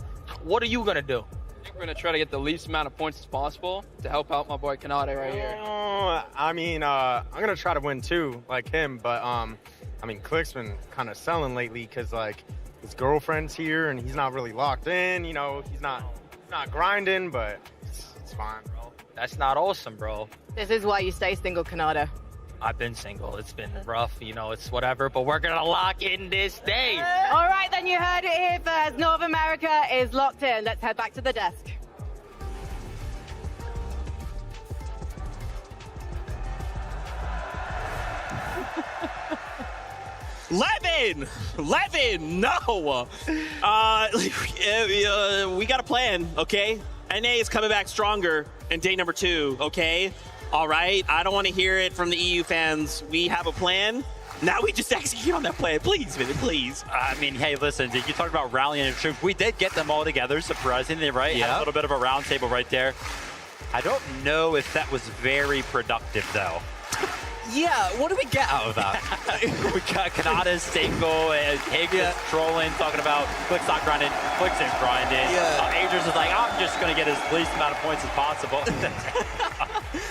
What are you gonna do? I think we're gonna try to get the least amount of points as possible to help out my boy Kanade right here. I mean, I'm gonna try to win too, like him, but I mean, Click's been kind of selling lately because like his girlfriend's here and he's not really locked in. You know, he's not grinding, but it's fine, bro. That's not awesome, bro. This is why you stay single, Canada. I've been single. It's been rough, you know, it's whatever, but we're gonna lock in this day. All right, then you heard it here first. North America is locked in. Let's head back to the desk. Levin, no. We got a plan, okay? NA is coming back stronger in day number 2, okay? All right, I don't want to hear it from the EU fans. We have a plan. Now we just execute on that plan. Please, Vivid, please. I mean, hey, listen, you talked about rallying the troops. We did get them all together, surprisingly, right? Yeah. Had a little bit of a round table right there. I don't know if that was very productive, though. Yeah, what do we get out of that? We got Kanada's single, and Higgs trolling, talking about Click's not grinding, Click's is grinding. Adrian's is like, I'm just going to get as least amount of points as possible.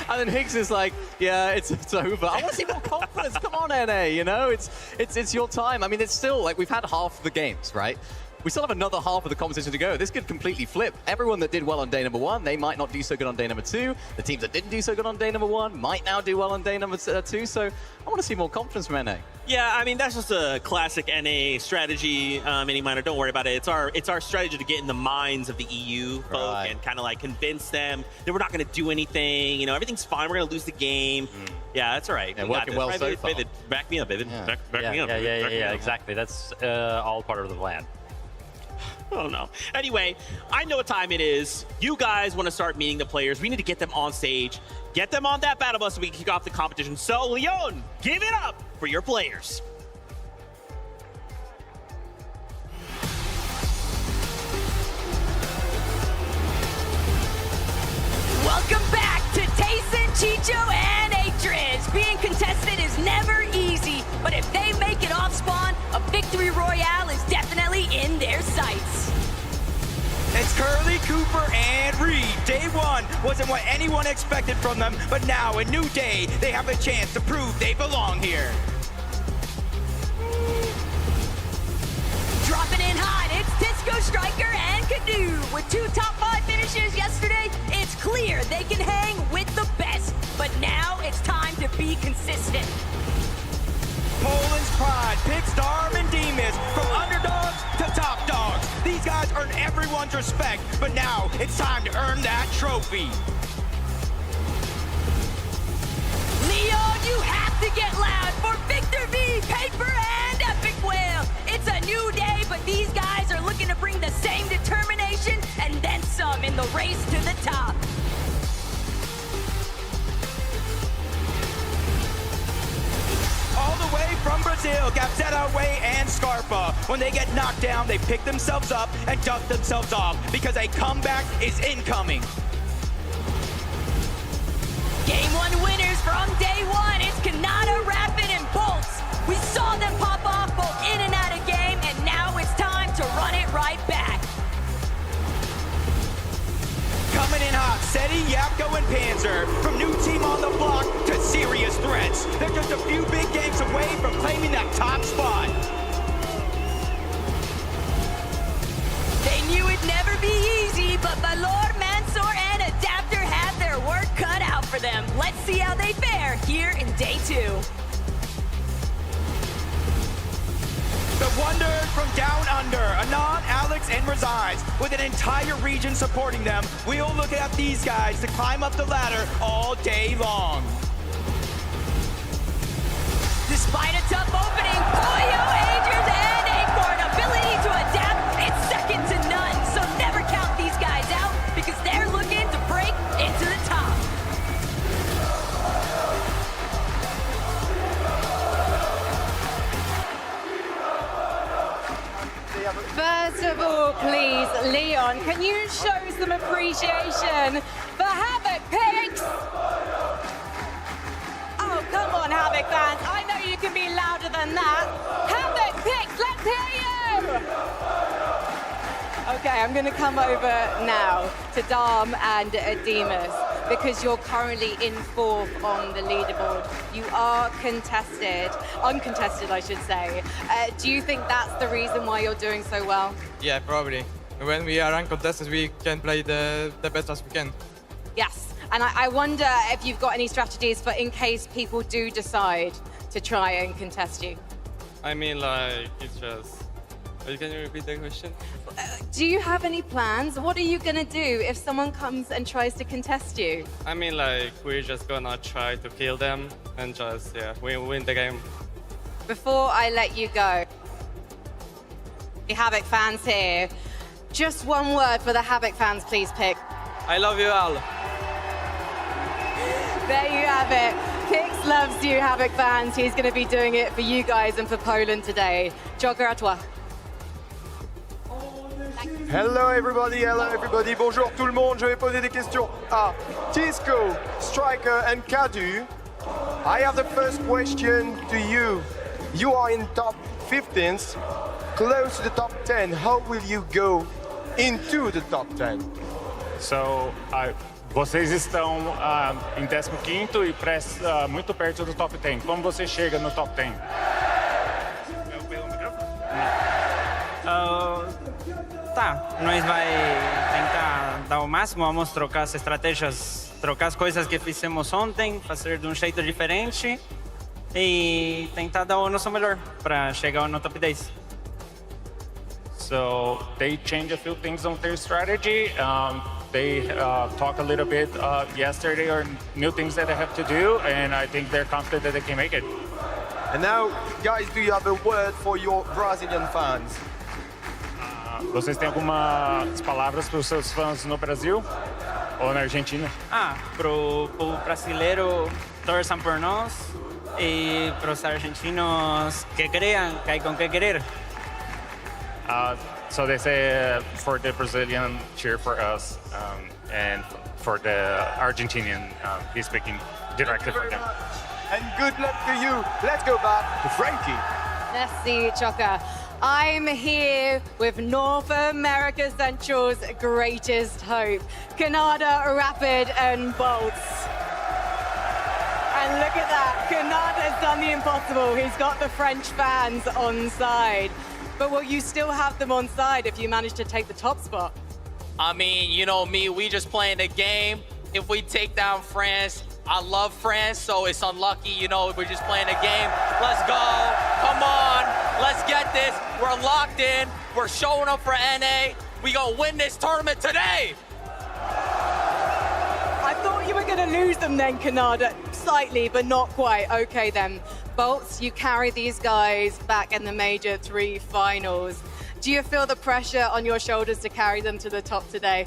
And then Higgs is like, yeah, it's over. I want to see more confidence. Come on, NA, you know? It's your time. I mean, it's still, like, we've had half the games, right? We still have another half of the competition to go. This could completely flip. Everyone that did well on day number 1, they might not do so good on day number 2. The teams that didn't do so good on day number 1 might now do well on day number 2. So I want to see more confidence from NA. Yeah, I mean, that's just a classic NA strategy, Mini Miner. Don't worry about it. It's our strategy to get in the minds of the EU folk and kind of like convince them that we're not going to do anything. You know, everything's fine. We're going to lose the game. Yeah, that's all right. Yeah, working well so far. David, back me up, David. Yeah. Back me up. Yeah, exactly. That's all part of the plan. Oh, no. Anyway, I know what time it is. You guys want to start meeting the players. We need to get them on stage, get them on that battle bus so we can kick off the competition. So, LYON, give it up for your players. Welcome back to Tayson, Chicho, and Atrins. Being contested is never easy, but if they make it off spawn, a victory royale is definitely in their sights. It's Curly, Cooper, and Reed. Day 1 wasn't what anyone expected from them, but now, a new day, they have a chance to prove they belong here. in hot, it's Disco Striker and Canoe. With 2 top 5 finishes yesterday, it's clear they can hang with the best. But now it's time to be consistent. Poland's pride picks Darm and Demas from underdogs to top dogs. These guys earn everyone's respect, but now it's time to earn that trophy. LYON, you have to get loud for Victor V, Paper, and Epic Whale. It's a new day, but these guys are looking to bring the same determination and then some in the race to the top. All the way from Brazil, Gabzetta, Way, and Scarpa. When they get knocked down, they pick themselves up and dust themselves off because a comeback is incoming. Game 1 winners from day 1, it's Canada, Rapid, and Bolts. We saw them pop off both in and out of game, and now it's time to run it right back. Coming in hot, Seti, Yapko, and Panzer. From new team on the block to serious threats. They're just a few big games away from claiming that top spot. They knew it'd never be easy, but Valor, Mansour, and Adapter had their work cut out for them. Let's see how they fare here in day 2. The Wonders from Down Under, Anon, Alex, and Resides. With an entire region supporting them, we'll look at these guys to climb up the ladder all day long. Despite a tough opening, Pollo, Agers, and Acorn ability to adapt, it's second to none. So never count these guys out because they're looking to break into the top. First of all, please, LYON, can you show some appreciation for Havoc Picks? Oh, come on, Havoc fans. I know you can be louder than that. Havoc Picks, let's hear you! Okay, I'm going to come over now to Darm and Demas because you're currently in 4th on the leaderboard. You are uncontested, I should say. Do you think that's the reason why you're doing so well? Yeah, probably. When we are uncontested, we can play the best as we can. Yes, and I wonder if you've got any strategies for in case people do decide to try and contest you. I mean, like, it's just... Can you repeat the question? Do you have any plans? What are you gonna do if someone comes and tries to contest you? I mean, like, we're just gonna try to kill them and just, yeah, win the game. Before I let you go, the Havoc fans here, just one word for the Havoc fans, please pick. I love you all. There you have it. Pix loves you, Havoc fans. He's going to be doing it for you guys and for Poland today. Joker, à toi. Hello everybody, bonjour tout le monde. Je vais poser des questions à Disco, Striker and Cadu. I have the first question to you. You are in top 15th, close to the top 10. How will you go into the top 10? So, vocês estão em 15º e muito perto do top 10. Como você chega no top 10? Nós vai tentar dar o máximo, vamos trocar as estratégias, trocar as coisas que fizemos ontem, fazer de jeito diferente e tentar dar o nosso melhor para chegar no top 10. So, they change a few things on their strategy. They talked a little bit yesterday on new things that they have to do, and I think they're confident that they can make it. And now, guys, do you have a word for your Brazilian fans? Vocês têm algumas palavras para os seus fãs no Brasil ou na Argentina? Pro brasileiro, torçam por nós e para os argentinos que crean que hay con qué querer. So they say for the Brazilian, cheer for us, and for the Argentinian, he's speaking directly for them. And good luck to you. Let's go back to Frankie. Merci, Joker. I'm here with North America Central's greatest hope, Canada, Rapid, and Bolts. And look at that, Canada's done the impossible. He's got the French fans on side. but will you still have them on side if you manage to take the top spot? I mean, you know me, we just playing the game. If we take down France, I love France, so it's unlucky, you know, we're just playing a game. Let's go, come on, let's get this. We're locked in, we're showing up for NA. We gonna win this tournament today. I thought you were gonna lose them then, Canada, slightly, but not quite. Okay then. Bolts, you carry these guys back in the Major 3 finals. Do you feel the pressure on your shoulders to carry them to the top today?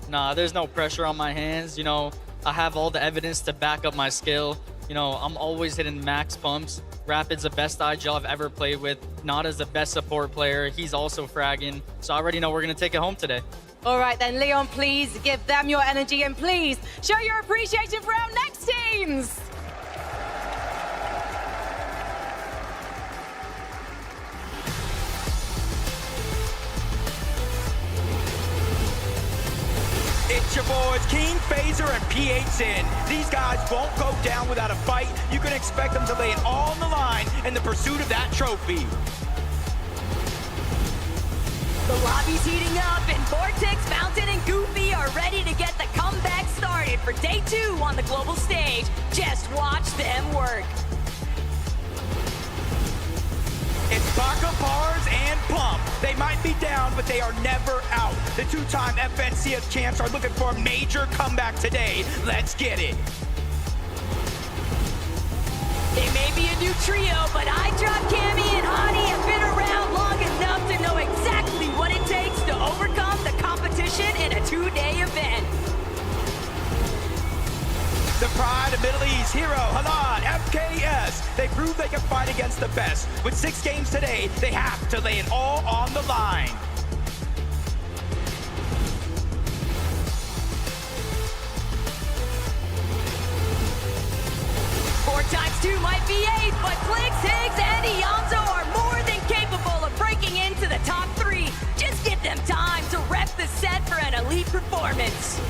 Nah, there's no pressure on my hands. You know, I have all the evidence to back up my skill. You know, I'm always hitting max pumps. Rapid's the best IGL I've ever played with. Nada's the best support player. He's also fragging. So I already know we're going to take it home today. All right then, Leon, please give them your energy and please show your appreciation for our next teams. It's your boys, King, Phaser, and PHN. These guys won't go down without a fight. You can expect them to lay it all on the line in the pursuit of that trophy. The lobby's heating up, and Vortex, Fountain, and Goofy are ready to get the comeback started for day 2 on the global stage. Just watch them work. It's Baka, Bars, and Pump. They might be down, but they are never out. The 2-time FNCS champs are looking for a major comeback today. Let's get it. They may be a new trio, but I Drop, Cammy, and Hottie have been around long enough to know exactly what it takes to overcome the competition in a 2-day event. The pride of Middle East, Hero, Halan, FKS. They prove they can fight against the best. With 6 games today, they have to lay it all on the line. Four times 2 might be 8, but Clicks, Higgs, and Ionzo are more than capable of breaking into the top 3. Just give them time to rep the set for an elite performance.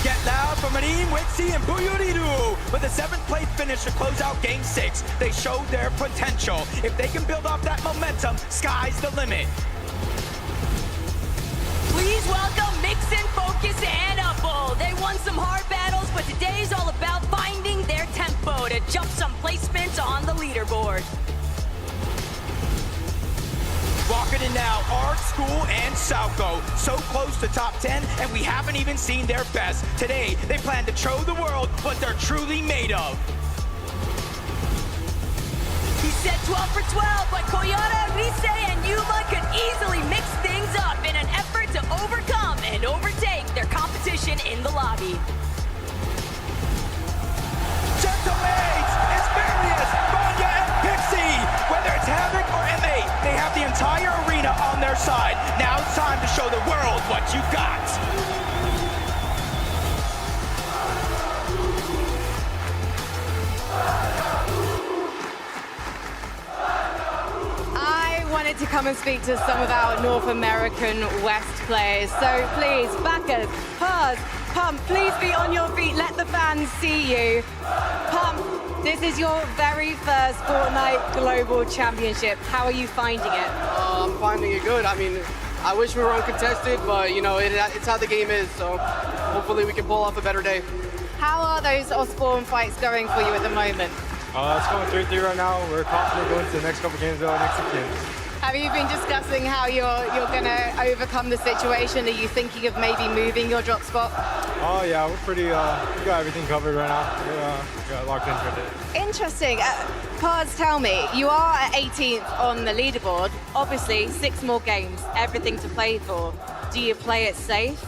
Get loud for Marin, Wixie, and Buyuriru. With a 7th place finish to close out Game 6, they showed their potential. If they can build off that momentum, sky's the limit. Please welcome Mixin, Focus, and Upple. They won some hard battles, but today's all about finding their tempo to jump some placements on the leaderboard. Walking in now, Art, School, and Salco. So close to top 10, and we haven't even seen their best. Today, they plan to show the world what they're truly made of. He said 12 for 12, but Koyata, Rise, and Yuma could easily mix things up in an effort to overcome and overtake their competition in the lobby. Gentlemaids, Asterius, Vanya, and Pixie. Whether it's Havoc or MA, they have the entire arena on their side. Now it's time to show the world what you got. I wanted to come and speak to some of our North American West players. So please, backers, Pars, Pump, please be on your feet. Let the fans see you. Pump, this is your very first Fortnite Global Championship. How are you finding it? I'm finding it good. I mean, I wish we were uncontested, but you know, it's how the game is. So hopefully we can pull off a better day. How are those Osborne fights going for you at the moment? It's going 3-3 right now. We're confident going to the next couple games, next 6 games. Have you been discussing how you're going to overcome the situation? Are you thinking of maybe moving your drop spot? Oh yeah, we're pretty. We got everything covered right now. We got locked in for it. Interesting. Pars, tell me, you are at 18th on the leaderboard. Obviously, 6 more games, everything to play for. Do you play it safe,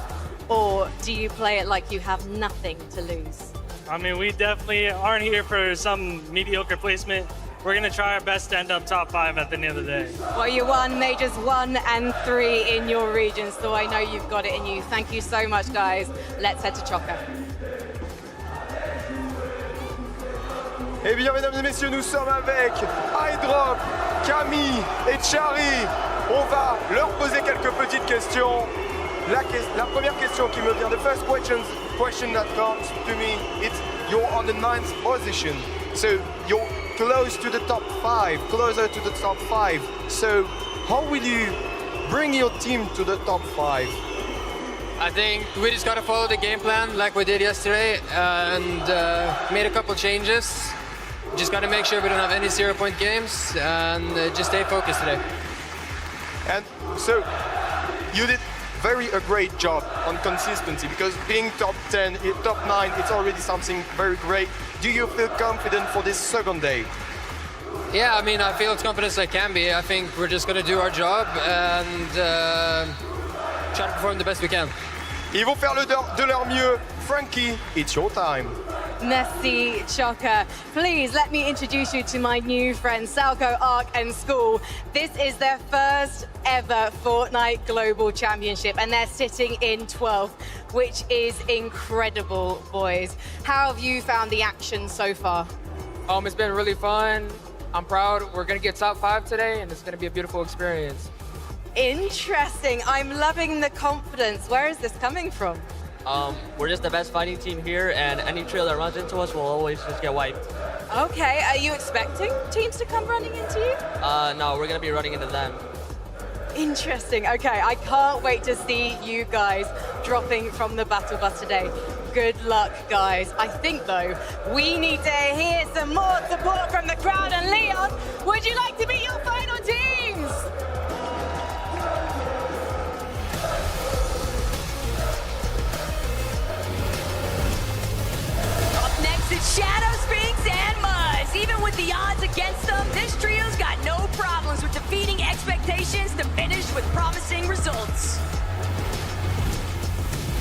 or do you play it like you have nothing to lose? I mean, we definitely aren't here for some mediocre placement. We're going to try our best to end up top 5 at the end of the day. Well, you won Majors 1 and 3 in your region, so I know you've got it in you. Thank you so much, guys. Let's head to Choca. Eh bien, mesdames et messieurs, nous sommes avec iDrop, Camille et Chari. On va leur poser quelques petites questions. La première question qui me vient, the first question that comes to me, it's you're on the 9th position. So you're close to the top 5, closer to the top 5. So how will you bring your team to the top 5? I think we just got to follow the game plan like we did yesterday and made a couple changes. Just got to make sure we don't have any 0-point games and just stay focused today. And so you did a great job on consistency, because being top 10, top 9, it's already something very great. Do you feel confident for this second day? Yeah, I mean, I feel as confident as I can be. I think we're just going to do our job and try to perform the best we can. Ils vont faire de leur mieux. Frankie, it's your time. Merci, Choka. Please let me introduce you to my new friends, Salco, Ark, and School. This is their first ever Fortnite Global Championship, and they're sitting in 12th, which is incredible, boys. How have you found the action so far? It's been really fun. I'm proud. We're going to get top 5 today, and it's going to be a beautiful experience. Interesting. I'm loving the confidence. Where is this coming from? We're just the best fighting team here, and any trio that runs into us will always just get wiped. Okay, are you expecting teams to come running into you? No, we're gonna be running into them. Interesting. Okay, I can't wait to see you guys dropping from the battle bus today. Good luck, guys. I think, though, we need to hear some more support from the crowd. And Leon, would you like to meet your final teams? It's Shadow, Sphinx, and Muzz. Even with the odds against them, this trio's got no problems with defeating expectations to finish with promising results.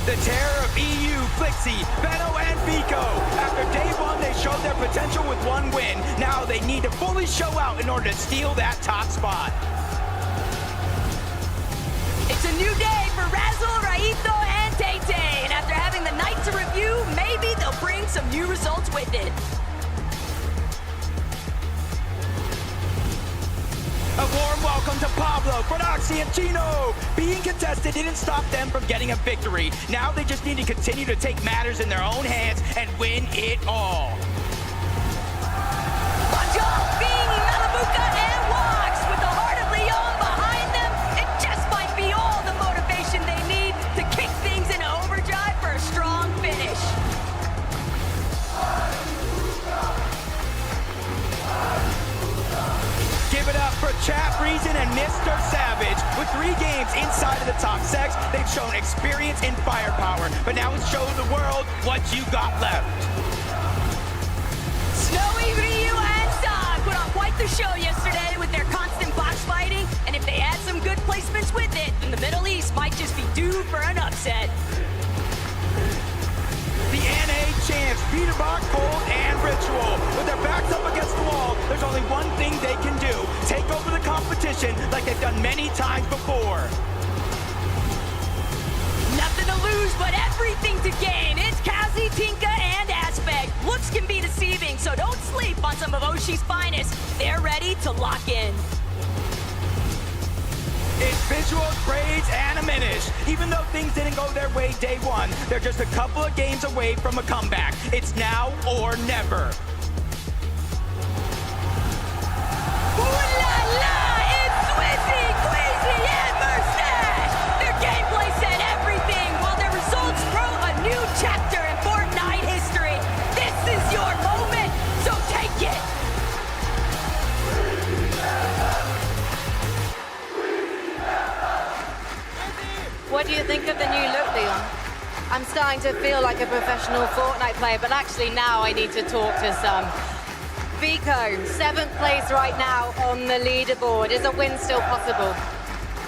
The terror of EU, Flixie, Benno, and Vico. After day 1, they showed their potential with 1 win. Now they need to fully show out in order to steal that top spot. It's a new day for Razzle, Raito, and Tay-Tay. And after having the night to review, maybe they'll bring some new results with it. A warm welcome to Pablo, Brodoxy, and Chino. Being contested didn't stop them from getting a victory. Now they just need to continue to take matters in their own hands and win it all. Banjol, Bing, Nalabuka, and Wax. With the heart of LYON behind them, it just might be all the motivation they need to kick things into overdrive for a strong finish. Give it up for Chap Reason and Mr. Savage. With 3 games inside of the top 6, they've shown experience and firepower. But now it's show the world what you got left. Snowy, Ryu, and Zog put on quite the show yesterday with their constant box fighting. And if they add some good placements with it, then the Middle East might just be due for an upset. The NA champs, Peterbach, Cold, and Ritual. With their backs up against the wall, there's only one thing they can do. Take over the competition like they've done many times before. Nothing to lose, but everything to gain. It's Kazi, Tinka, and Aspect. Looks can be deceiving, so don't sleep on some of Oshi's finest. They're ready to lock in. It's visuals, grades, and a finish. Even though things didn't go their way day 1, they're just a couple of games away from a comeback. It's now or never. Ooh la la! It's Swizzy, Queasy, and Mustache! Their gameplay said everything, while their results wrote a new chapter in Fortnite history. This is your moment, so take it! What do you think of the new look, Leon? I'm starting to feel like a professional Fortnite player, but actually now I need to talk to some. Vico, 7th place right now on the leaderboard. Is a win still possible?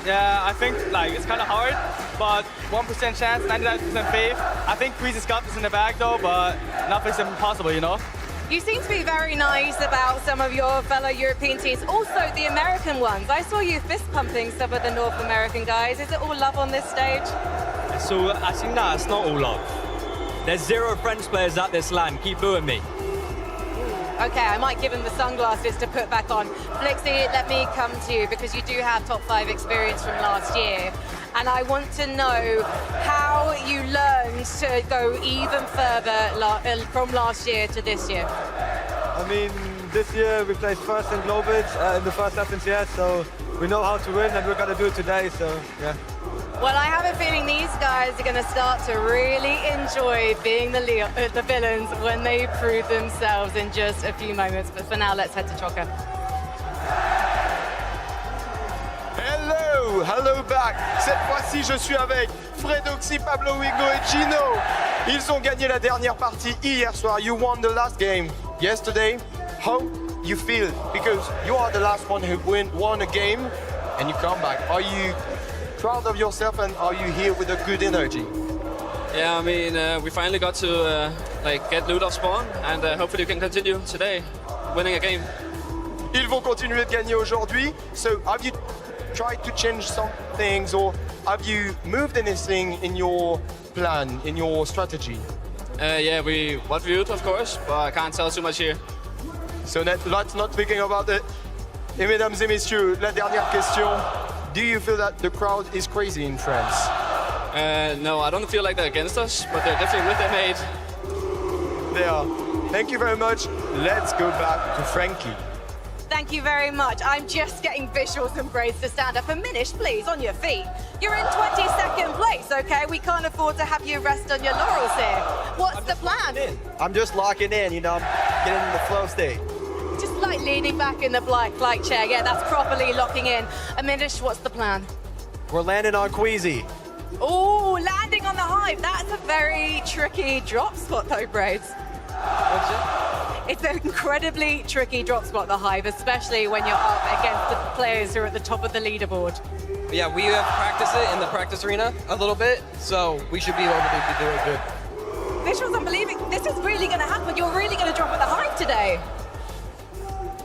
Yeah, I think it's kind of hard, but 1% chance, 99% faith. I think Queasy's got this in the bag though, but nothing's impossible, you know? You seem to be very nice about some of your fellow European teams, also the American ones. I saw you fist pumping some of the North American guys. Is it all love on this stage? So actually, no, it's not all love. There's 0 French players at this LAN. Keep booing me. Okay, I might give him the sunglasses to put back on. Flixie, let me come to you because you do have top 5 experience from last year. and I want to know how you learned to go even further from last year to this year. I mean, this year we placed first in Globals in the first FNCS, so we know how to win, and we're going to do it today, so yeah. Well, I have a feeling these guys are going to start to really enjoy being the villains when they prove themselves in just a few moments. But for now, let's head to Choca. Hello back. Cette fois-ci, je suis avec Fredoxy, Pablo Wigo et Gino. Ils ont gagné la dernière partie hier soir. You won the last game yesterday. How you feel? Because you are the last one who won a game and you come back. Are you proud of yourself, and are you here with a good energy? Yeah, I mean, we finally got to get loot off spawn, and hopefully we can continue today, winning a game. Ils vont continuer de gagner aujourd'hui. So have you tried to change some things, or have you moved anything in your plan, in your strategy? Yeah, we want loot, of course, but I can't tell too much here. So let's not speaking about it. Et mesdames et messieurs, la dernière question. Do you feel that the crowd is crazy in France? No, I don't feel like they're against us, but they're definitely with their mate. They are. Thank you very much. Let's go back to Frankie. Thank you very much. I'm just getting visuals and braids to stand up. And Minish, please, on your feet. You're in 22nd place, okay? We can't afford to have you rest on your laurels here. What's the plan? I'm just locking in, you know, I'm getting in the flow state. Just like leaning back in the flight chair. Yeah, that's properly locking in. Minish, what's the plan? We're landing on Queasy. Oh, landing on the hive. That's a very tricky drop spot, though, Braids. It's an incredibly tricky drop spot, the hive, especially when you're up against the players who are at the top of the leaderboard. Yeah, we have practiced it in the practice arena a little bit, so we should be able to do it good. Visuals unbelievable. This is really going to happen. You're really going to drop at the hive today.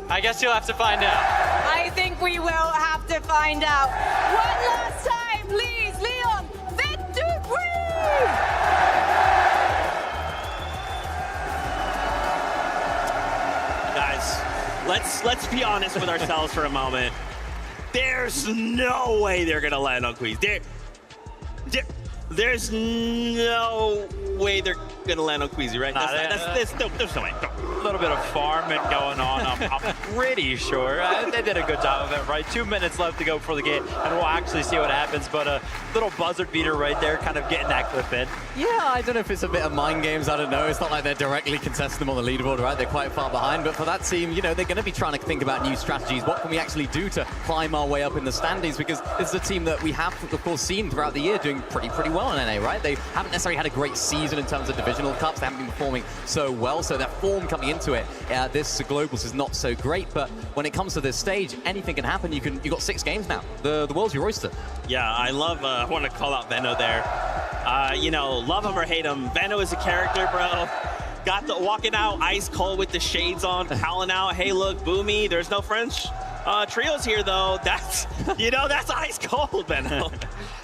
I guess you'll have to find out. I think we will have to find out. One last time, please, Leon. Guys, let's be honest with ourselves for a moment. There's no way they're gonna land on Queens. There's no way they're gonna land on Queasy, right? There's no way. A little bit of farming going on, I'm pretty sure. They did a good job of it, right? 2 minutes left to go for the game, and we'll actually see what happens, but a little buzzard beater right there, kind of getting that clip in. Yeah, I don't know if it's a bit of mind games, I don't know. It's not like they're directly contesting them on the leaderboard, right? They're quite far behind, but for that team, you know, they're going to be trying to think about new strategies. What can we actually do to climb our way up in the standings? Because this is a team that we have, of course, seen throughout the year doing pretty well in NA, right? They haven't necessarily had a great season in terms of divisional cups. They haven't been performing so well, so their form coming into it, this Globals is not so great, but when it comes to this stage, anything can happen. You've got 6 games now. The world's your oyster. Yeah, I love, I want to call out Venno there. You know, love him or hate him, Venno is a character, bro. Got the walking out ice cold with the shades on, howling out, hey look, Boomy, there's no French trios here though. That's, you know, that's ice cold, Venno.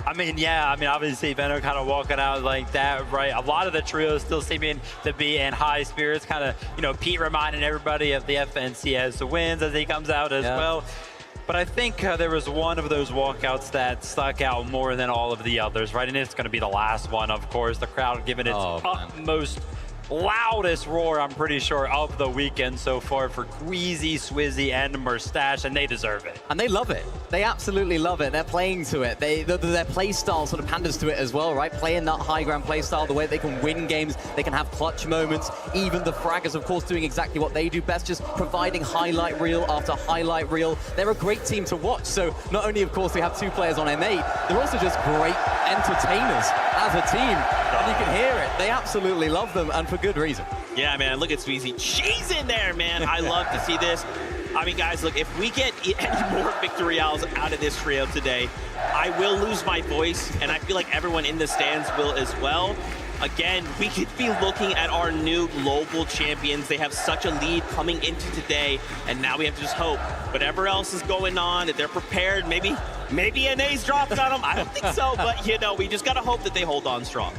I mean, yeah, obviously Venno kind of walking out like that, right? A lot of the trios still seeming to be in high spirits, kind of, you know, Pete reminding everybody of the FNCS wins as he comes out as well. But I think there was one of those walkouts that stuck out more than all of the others, right? And it's going to be the last one, of course. The crowd giving its utmost loudest roar, I'm pretty sure, of the weekend so far for Queasy, Swizzy, and Mustache, and they deserve it. And they love it. They absolutely love it. They're playing to it. Their play style sort of panders to it as well, right? Playing that high ground play style, the way they can win games, they can have clutch moments. Even the fraggers, of course, doing exactly what they do best, just providing highlight reel after highlight reel. They're a great team to watch. So not only, of course, they have 2 players on M8, they're also just great entertainers as a team. And you can hear it. They absolutely love them, and for good reason. Yeah, man, look at Sweezy. She's in there, man. I love to see this. I mean, guys, look, if we get any more victorials out of this trio today, I will lose my voice, and I feel like everyone in the stands will as well. Again, we could be looking at our new global champions. They have such a lead coming into today, and now we have to just hope whatever else is going on, that they're prepared. Maybe an ace drops on them. I don't think so, but, you know, we just got to hope that they hold on strong.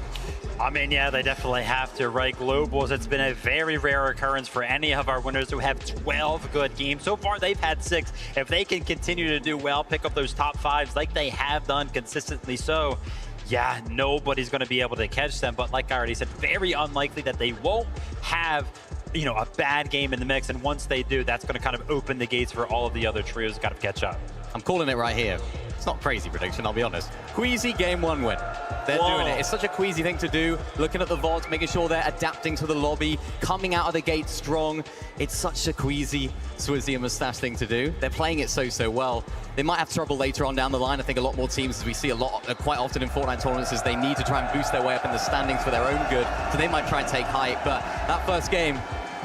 I mean, yeah, they definitely have to, right? Globals, it's been a very rare occurrence for any of our winners who have 12 good games. So far, they've had 6. If they can continue to do well, pick up those top 5s like they have done consistently so, yeah, nobody's going to be able to catch them. But like I already said, very unlikely that they won't have, you know, a bad game in the mix. And once they do, that's going to kind of open the gates for all of the other trios to kind of catch up. I'm calling it right here. It's not a crazy prediction, I'll be honest. Queasy game 1 win. They're doing it. It's such a Queasy thing to do. Looking at the vaults, making sure they're adapting to the lobby, coming out of the gate strong. It's such a Queasy, Swizzy and Mustache thing to do. They're playing it so well. They might have trouble later on down the line. I think a lot more teams, as we see quite often in Fortnite tournaments, is they need to try and boost their way up in the standings for their own good. So they might try and take height. But that first game,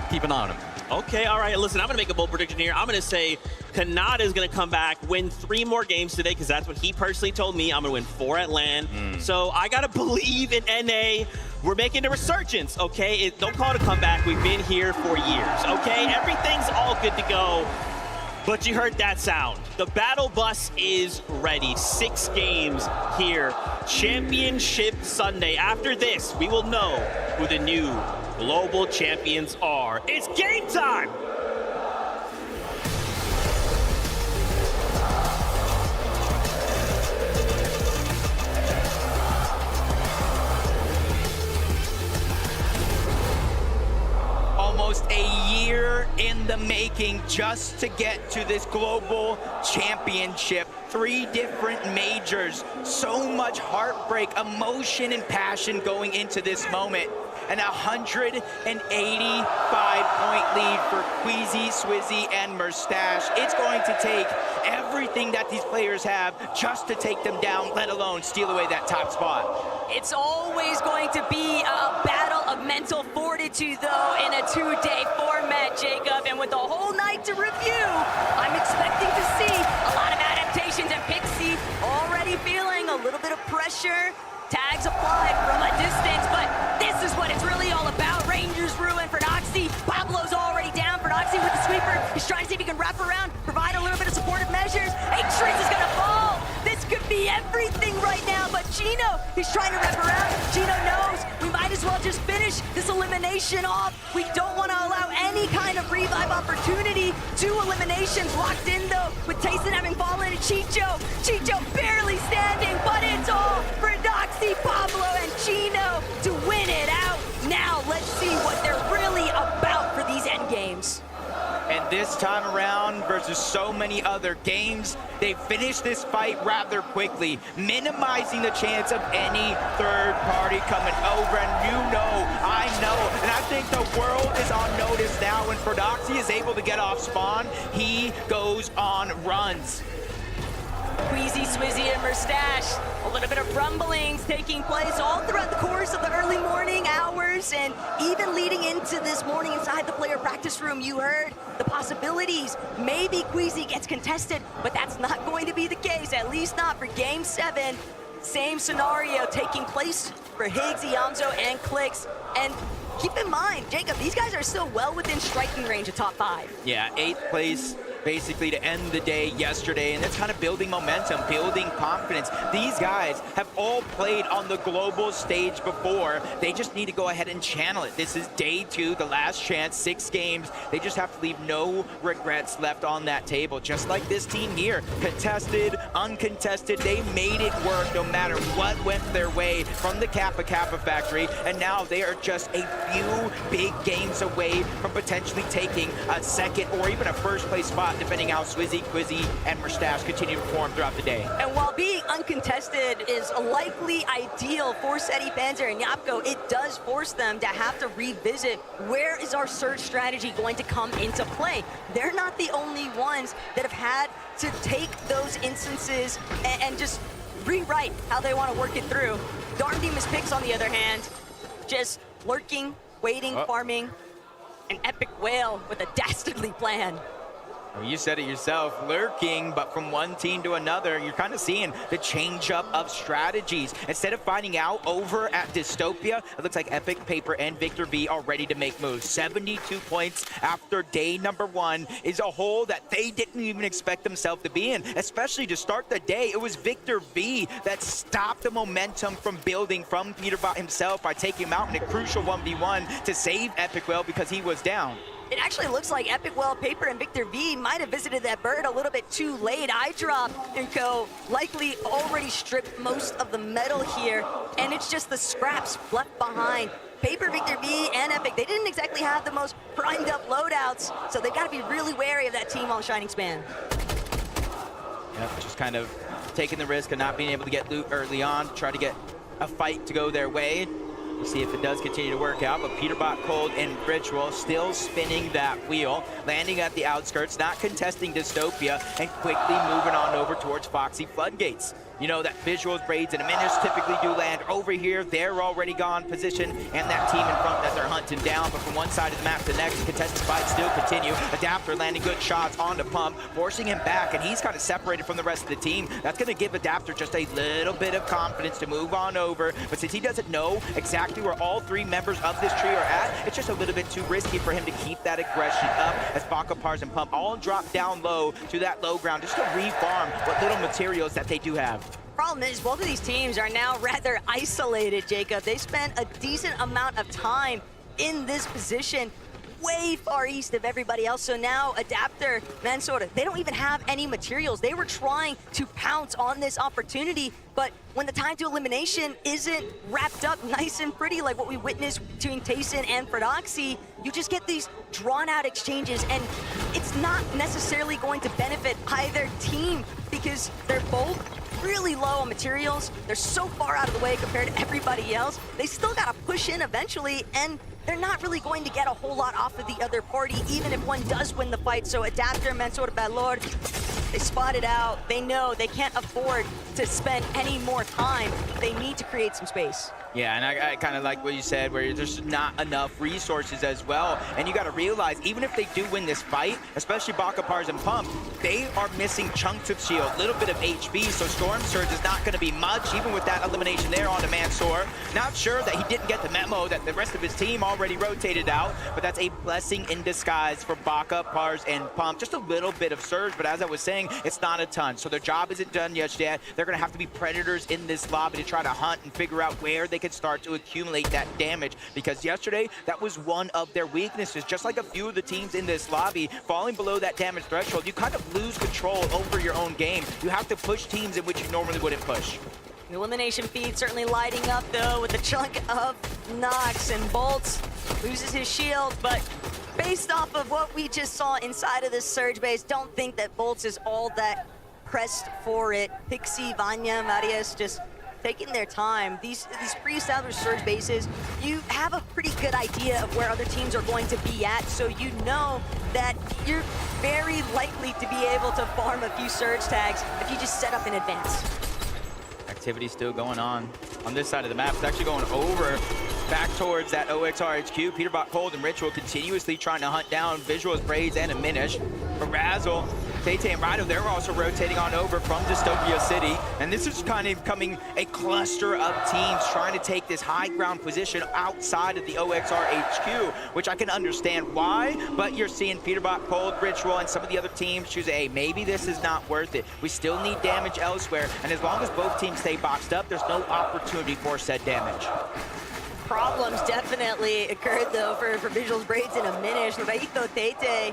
keep an eye on them. Okay, all right, listen, I'm going to make a bold prediction here. I'm going to say Kanata is going to come back, win 3 more games today, because that's what he personally told me. I'm going to win 4 at LAN. So I got to believe in NA. We're making a resurgence, okay? Don't call it a comeback. We've been here for years, okay? Everything's all good to go. But you heard that sound. The battle bus is ready. 6 games here. Championship Sunday. After this, we will know who the new global champions are. It's game time! Almost a year in the making just to get to this global championship. 3 different majors. So much heartbreak, emotion, and passion going into this moment. An 185-point lead for Queasy, Swizzy, and Mustache. It's going to take everything that these players have just to take them down, let alone steal away that top spot. It's always going to be a battle of mental fortitude, though, in a 2-day format, Jacob. And with a whole night to review, I'm expecting to see a lot of adaptations. And Pixie already feeling a little bit of pressure. Tags applied from a distance, but this is what it's really all about. Rangers ruin for Noxy. Pablo's already down for Noxy with the sweeper. He's trying to see if he can wrap around, provide a little bit of supportive measures. Atris is gonna fall. This could be everything right now, but Chino, he's trying to wrap around. Chino knows we might as well just finish this elimination off. We don't want to allow any kind of revive opportunity. 2 eliminations locked in, though, with Tayson having fallen to Chicho. Chicho barely standing, but it's all for Noxy, Pablo, and Chino to win it out. Now, let's see what they're really about for these end games. And this time around, versus so many other games, they finished this fight rather quickly, minimizing the chance of any third party coming over. And you know, I know, and I think the world is on notice now. When Prodoxy is able to get off spawn, he goes on runs. Queasy, Swizzy, and Mustache. A little bit of rumblings taking place all throughout the course of the early morning hours, and even leading into this morning inside the player practice room. You heard the possibilities. Maybe Queasy gets contested, but that's not going to be the case, at least not for Game 7. Same scenario taking place for Higgs, Iamzo, and Clicks. And keep in mind, Jacob, these guys are still well within striking range of top 5. Yeah, 8th place basically to end the day yesterday, and that's kind of building momentum, building confidence. These guys have all played on the global stage before. They just need to go ahead and channel it. This is day 2, the last chance, 6 games. They just have to leave no regrets left on that table, just like this team here. Contested, uncontested, they made it work no matter what went their way from the Kappa factory, and now they are just a few big games away from potentially taking a 2nd or even a 1st place spot, depending how Swizzy, Quizzy, and Mustache continue to perform throughout the day. And while being uncontested is likely ideal for Seti Panzer and Yapko, it does force them to have to revisit where is our search strategy going to come into play. They're not the only ones that have had to take those instances and just rewrite how they want to work it through. Darm Demon's Picks, on the other hand, just lurking, waiting, farming, an epic whale with a dastardly plan. You said it yourself, lurking, but from one team to another, you're kind of seeing the change up of strategies. Instead of finding out over at Dystopia, it looks like Epic, Paper, and Victor V are ready to make moves. 72 points after day number 1 is a hole that they didn't even expect themselves to be in, especially to start the day. It was Victor V that stopped the momentum from building from Peterbot himself by taking him out in a crucial 1v1 to save Epic Well because he was down. It actually looks like Epic Well, Paper, and Victor V might have visited that bird a little bit too late. iDrop and co likely already stripped most of the metal here, and it's just the scraps left behind. Paper, Victor V, and Epic, they didn't exactly have the most primed up loadouts, so they've got to be really wary of that team on Shining Span. Yep, just kind of taking the risk of not being able to get loot early on, try to get a fight to go their way. We'll see if it does continue to work out, but Peterbot, Cold, and Ritual still spinning that wheel, landing at the outskirts, not contesting Dystopia, and quickly moving on over towards Foxy Floodgates. You know that Visuals, Braids, and Aminus typically do land over here. They're already gone position, and that team in front that they're hunting down. But from one side of the map to the next, contested fights still continue. Adapter landing good shots onto Pump, forcing him back, and he's kind of separated from the rest of the team. That's going to give Adapter just a little bit of confidence to move on over. But since he doesn't know exactly where all 3 members of this trio are at, it's just a little bit too risky for him to keep that aggression up as Baka, Pars, and Pump all drop down low to that low ground just to refarm what little materials that they do have. Problem is, both of these teams are now rather isolated, Jacob. They spent a decent amount of time in this position, way far east of everybody else. So now Adapter, Mansour, they don't even have any materials. They were trying to pounce on this opportunity, but when the time to elimination isn't wrapped up nice and pretty like what we witnessed between Tayson and Fredoxy, you just get these drawn-out exchanges, and it's not necessarily going to benefit either team because they're both really low on materials. They're so far out of the way compared to everybody else. They still gotta push in eventually, and they're not really going to get a whole lot off of the other party, even if one does win the fight. So Adapter, Mansour, Balor, they spot it out. They know they can't afford to spend any more time. They need to create some space. Yeah, and I kind of like what you said, where there's not enough resources as well. And you got to realize, even if they do win this fight, especially Baka, Pars, and Pump, they are missing chunks of shield, a little bit of HP, so Storm Surge is not going to be much, even with that elimination there on the Mansour. Not sure that he didn't get the memo that the rest of his team already rotated out, but that's a blessing in disguise for Baka, Pars, and Pump. Just a little bit of Surge, but as I was saying, it's not a ton. So their job isn't done yet. They're going to have to be predators in this lobby to try to hunt and figure out where they can start to accumulate that damage, because yesterday that was one of their weaknesses. Just like a few of the teams in this lobby, falling below that damage threshold, you kind of lose control over your own game. You have to push teams in which you normally wouldn't push. The elimination feed certainly lighting up though with a chunk of Nox, and Bolts loses his shield, but based off of what we just saw inside of this Surge base, don't think that Bolts is all that pressed for it. Pixie, Vanya, Marius just taking their time. These pre-established Surge bases, you have a pretty good idea of where other teams are going to be at, so you know that you're very likely to be able to farm a few Surge tags if you just set up in advance. Activity still going on this side of the map. It's actually going over back towards that OXR HQ. Peterbot, Cold, and Ritual continuously trying to hunt down Visuals, Braids, and Aminish. But Razzle, Tay-Tay, and Rido, they're also rotating on over from Dystopia City. And this is kind of becoming a cluster of teams trying to take this high ground position outside of the OXR HQ, which I can understand why, but you're seeing Peterbot, Cold, Ritual, and some of the other teams choose, hey, maybe this is not worth it. We still need damage elsewhere, and as long as both teams stay boxed up, there's no opportunity for said damage. Problems definitely occurred though for Visuals, Braids, and Aminish. Raito, Tay-Tay,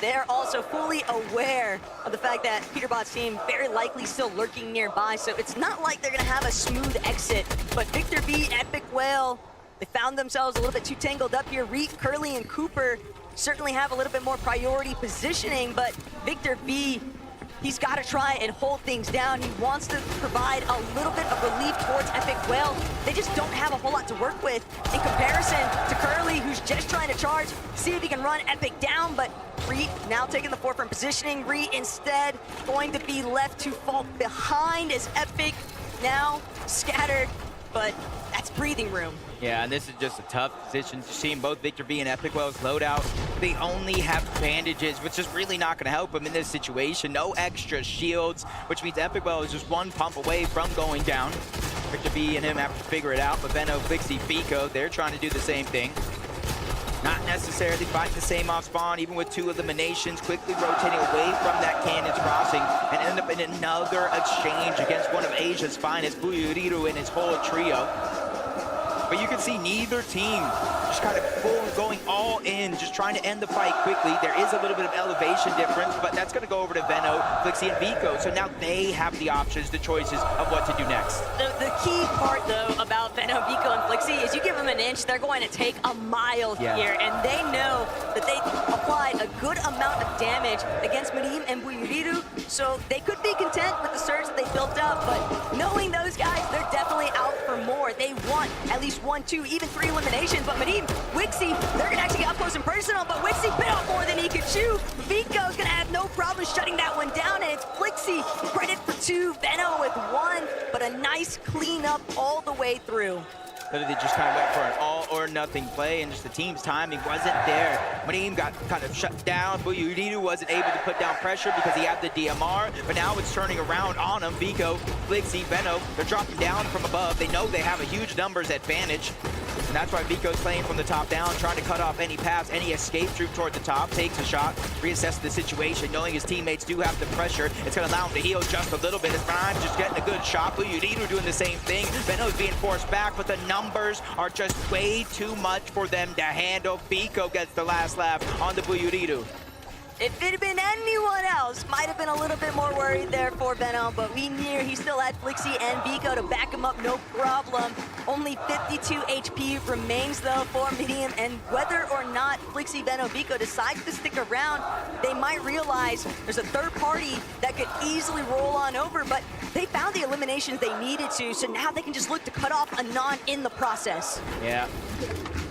they're also fully aware of the fact that Peterbot's team very likely still lurking nearby, so it's not like they're gonna have a smooth exit. But Victor V, Epic Whale, they found themselves a little bit too tangled up here. Reek, Curly, and Cooper certainly have a little bit more priority positioning, but Victor V, he's got to try and hold things down. He wants to provide a little bit of relief towards Epic Whale. They just don't have a whole lot to work with in comparison to Curly, who's just trying to charge, see if he can run Epic down, but Reet now taking the forefront positioning. Reet instead going to be left to fall behind as Epic now scattered but that's breathing room. Yeah, and this is just a tough position. Seeing both Victor V and Epic Well's loadout, they only have bandages, which is really not going to help them in this situation. No extra shields, which means Epic Well is just one pump away from going down. Victor V and him have to figure it out, but Veno, Flixie, Vico, they're trying to do the same thing. Not necessarily fighting the same off spawn, even with 2 eliminations, quickly rotating away from that cannon's crossing and end up in another exchange against one of Asia's finest, Buyuriru and his whole trio. But you can see neither team just kind of going all in, just trying to end the fight quickly. There is a little bit of elevation difference, but that's going to go over to Veno, Flixie, and Vico. So now they have the options, the choices of what to do next. The key part, though, about Veno, Vico, and Flixie is you give them an inch, they're going to take a mile here. And they know that they applied a good amount of damage against Marim and Buyuriru, so they could be content with the surge that they built up. But knowing those guys, they're definitely out for more. They want at least 1, 2, even 3 eliminations. But Marim, Wixie, they're going to actually get up close and personal, but Wixie bit off more than he could chew. Vico's going to have no problem shutting that one down, and it's Flixie credit for 2, Veno with 1, but a nice cleanup all the way through. They just kind of went for an all-or-nothing play, and just the team's timing wasn't there. Marim got kind of shut down. Buyuriru wasn't able to put down pressure because he had the DMR, but now it's turning around on him. Vico, Flixie, Veno, they're dropping down from above. They know they have a huge numbers advantage, and that's why Vico's playing from the top down, trying to cut off any paths, any escape through toward the top, takes a shot, reassesses the situation, knowing his teammates do have the pressure. It's going to allow him to heal just a little bit. As Brian's just getting a good shot. Buyuriru doing the same thing. Veno's being forced back, but the numbers are just way too much for them to handle. Vico gets the last laugh on the Buyuriru. If it had been anyone else, might have been a little bit more worried there for Veno, but we knew he still had Flixie and Vico to back him up, no problem. Only 52 HP remains though for Medium, and whether or not Flixie, Veno, Vico decides to stick around, they might realize there's a third party that could easily roll on over, but they found the eliminations they needed to, so now they can just look to cut off Anon in the process. Yeah.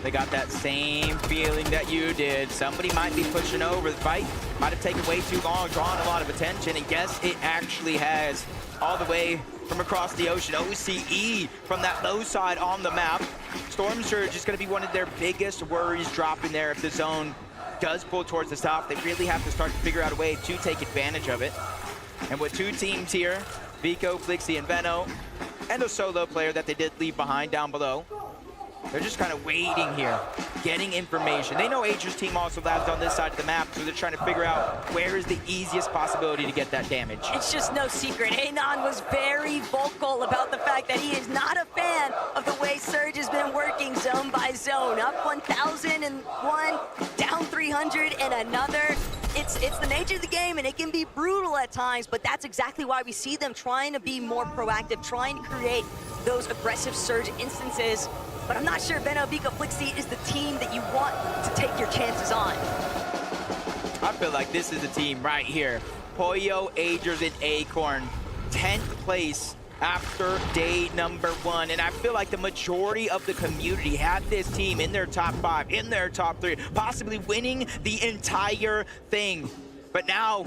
They got that same feeling that you did. Somebody might be pushing over. The fight might have taken way too long, drawn a lot of attention, and yes, it actually has. All the way from across the ocean, OCE from that low side on the map. Storm Surge is going to be one of their biggest worries dropping there if the zone does pull towards the top. They really have to start to figure out a way to take advantage of it. And with 2 teams here, Vico, Flixie, and Veno, and a solo player that they did leave behind down below, they're just kind of waiting here, getting information. They know Asia's team also labs on this side of the map, so they're trying to figure out where is the easiest possibility to get that damage. It's just no secret. Anon was very vocal about the fact that he is not a fan of the way Surge has been working zone by zone. Up 1,001, down 300 and another. It's the nature of the game, and it can be brutal at times, but that's exactly why we see them trying to be more proactive, trying to create those aggressive Surge instances. But I'm not sure Veno, Vico, Flixie is the team that you want to take your chances on. I feel like this is the team right here. Pollo, Agers, and Acorn, 10th place after day number 1. And I feel like the majority of the community had this team in their top 5, in their top 3, possibly winning the entire thing. But now,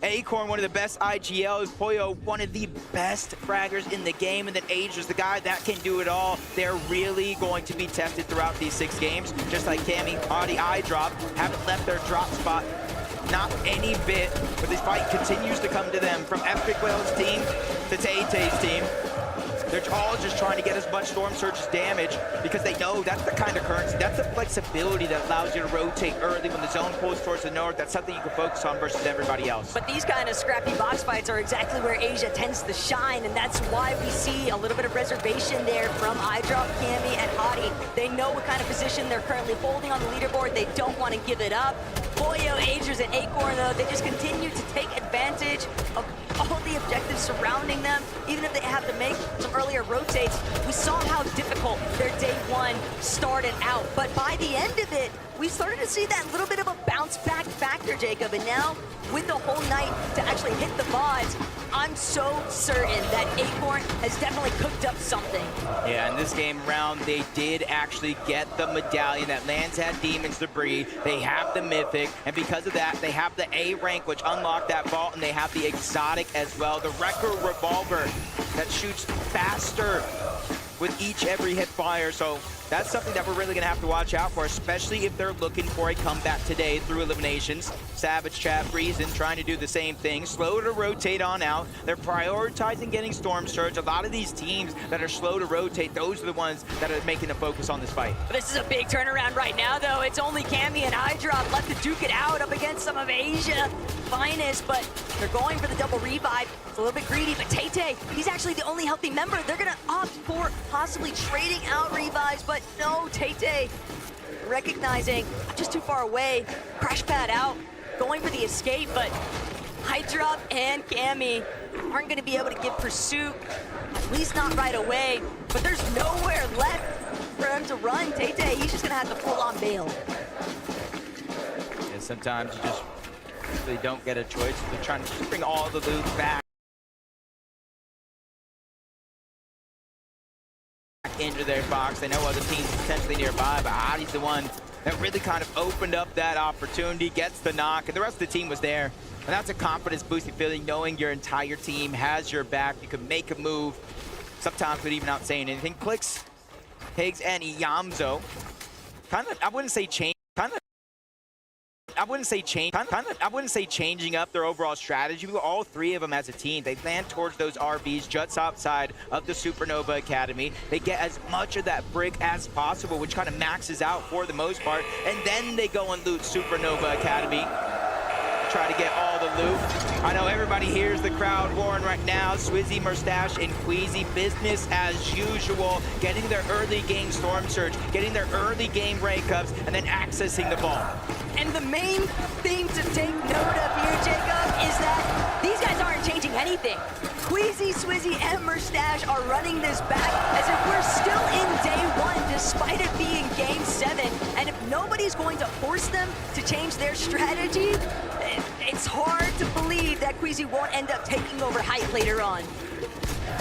Acorn, one of the best IGLs, Pollo, one of the best fraggers in the game, and then Agers, the guy that can do it all. They're really going to be tested throughout these 6 games, just like Cammy, Audi, iDrop, haven't left their drop spot, not any bit, but this fight continues to come to them, from Epic Whale's team to Tay-Tay's team. They're all just trying to get as much Storm Surge's damage because they know that's the kind of currency, that's the flexibility that allows you to rotate early when the zone pulls towards the north. That's something you can focus on versus everybody else. But these kind of scrappy box fights are exactly where Asia tends to shine, and that's why we see a little bit of reservation there from iDrop, Cammy, and Hottie. They know what kind of position they're currently holding on the leaderboard. They don't want to give it up. Pollo, Agers, and Acorn, though, they just continue to take advantage of all the objectives surrounding them, even if they have to make some earlier rotates. We saw how difficult their day 1 started out, but by the end of it, we started to see that little bit of a bounce back factor, Jacob, and now with the whole night to actually hit the VODs, I'm so certain that Acorn has definitely cooked up something. Yeah, in this game round, they did actually get the medallion that lands at Demon's Debris. They have the Mythic, and because of that, they have the A rank, which unlocked that vault, and they have the exotic as well, the Wrecker Revolver that shoots faster with every hip fire. So that's something that we're really going to have to watch out for, especially if they're looking for a comeback today through eliminations. Savage, Chat, Reason trying to do the same thing. Slow to rotate on out. They're prioritizing getting Storm Surge. A lot of these teams that are slow to rotate, those are the ones that are making the focus on this fight. But this is a big turnaround right now, though. It's only Cammy and iDrop left to duke it out up against some of Asia finest, but they're going for the double revive. It's a little bit greedy, but Tay, he's actually the only healthy member. They're gonna opt for possibly trading out revives, but no, Tay recognizing just too far away, crash pad out, going for the escape, but iDrop and Cammy aren't gonna be able to give pursuit, at least not right away, but there's nowhere left for him to run. Tay, he's just gonna have to full-on bail. And sometimes you just really don't get a choice. They're trying to just bring all the loot back into their box. They know other teams potentially nearby, but Adi's the one that really kind of opened up that opportunity, gets the knock, and the rest of the team was there. And that's a confidence-boosting feeling, knowing your entire team has your back. You can make a move, sometimes without even out saying anything. Clicks, Higgs, and Yamzo. Kind of, I wouldn't say changing up their overall strategy, but all three of them as a team, they land towards those RVs just outside of the Supernova Academy. They get as much of that brick as possible, which kind of maxes out for the most part, and then they go and loot Supernova Academy. Try to get all the loot. I know everybody hears the crowd roaring right now. Swizzy, Mustache, and Queasy, business as usual, getting their early game Storm Surge, getting their early game breakups, and then accessing the ball. And the main thing to take note of here, Jacob, is that these guys aren't changing anything. Queasy, Swizzy, and Mustache are running this back as if we're still in day one, despite it being game 7. And if nobody's going to force them to change their strategy, it's hard to believe that Queasy won't end up taking over height later on.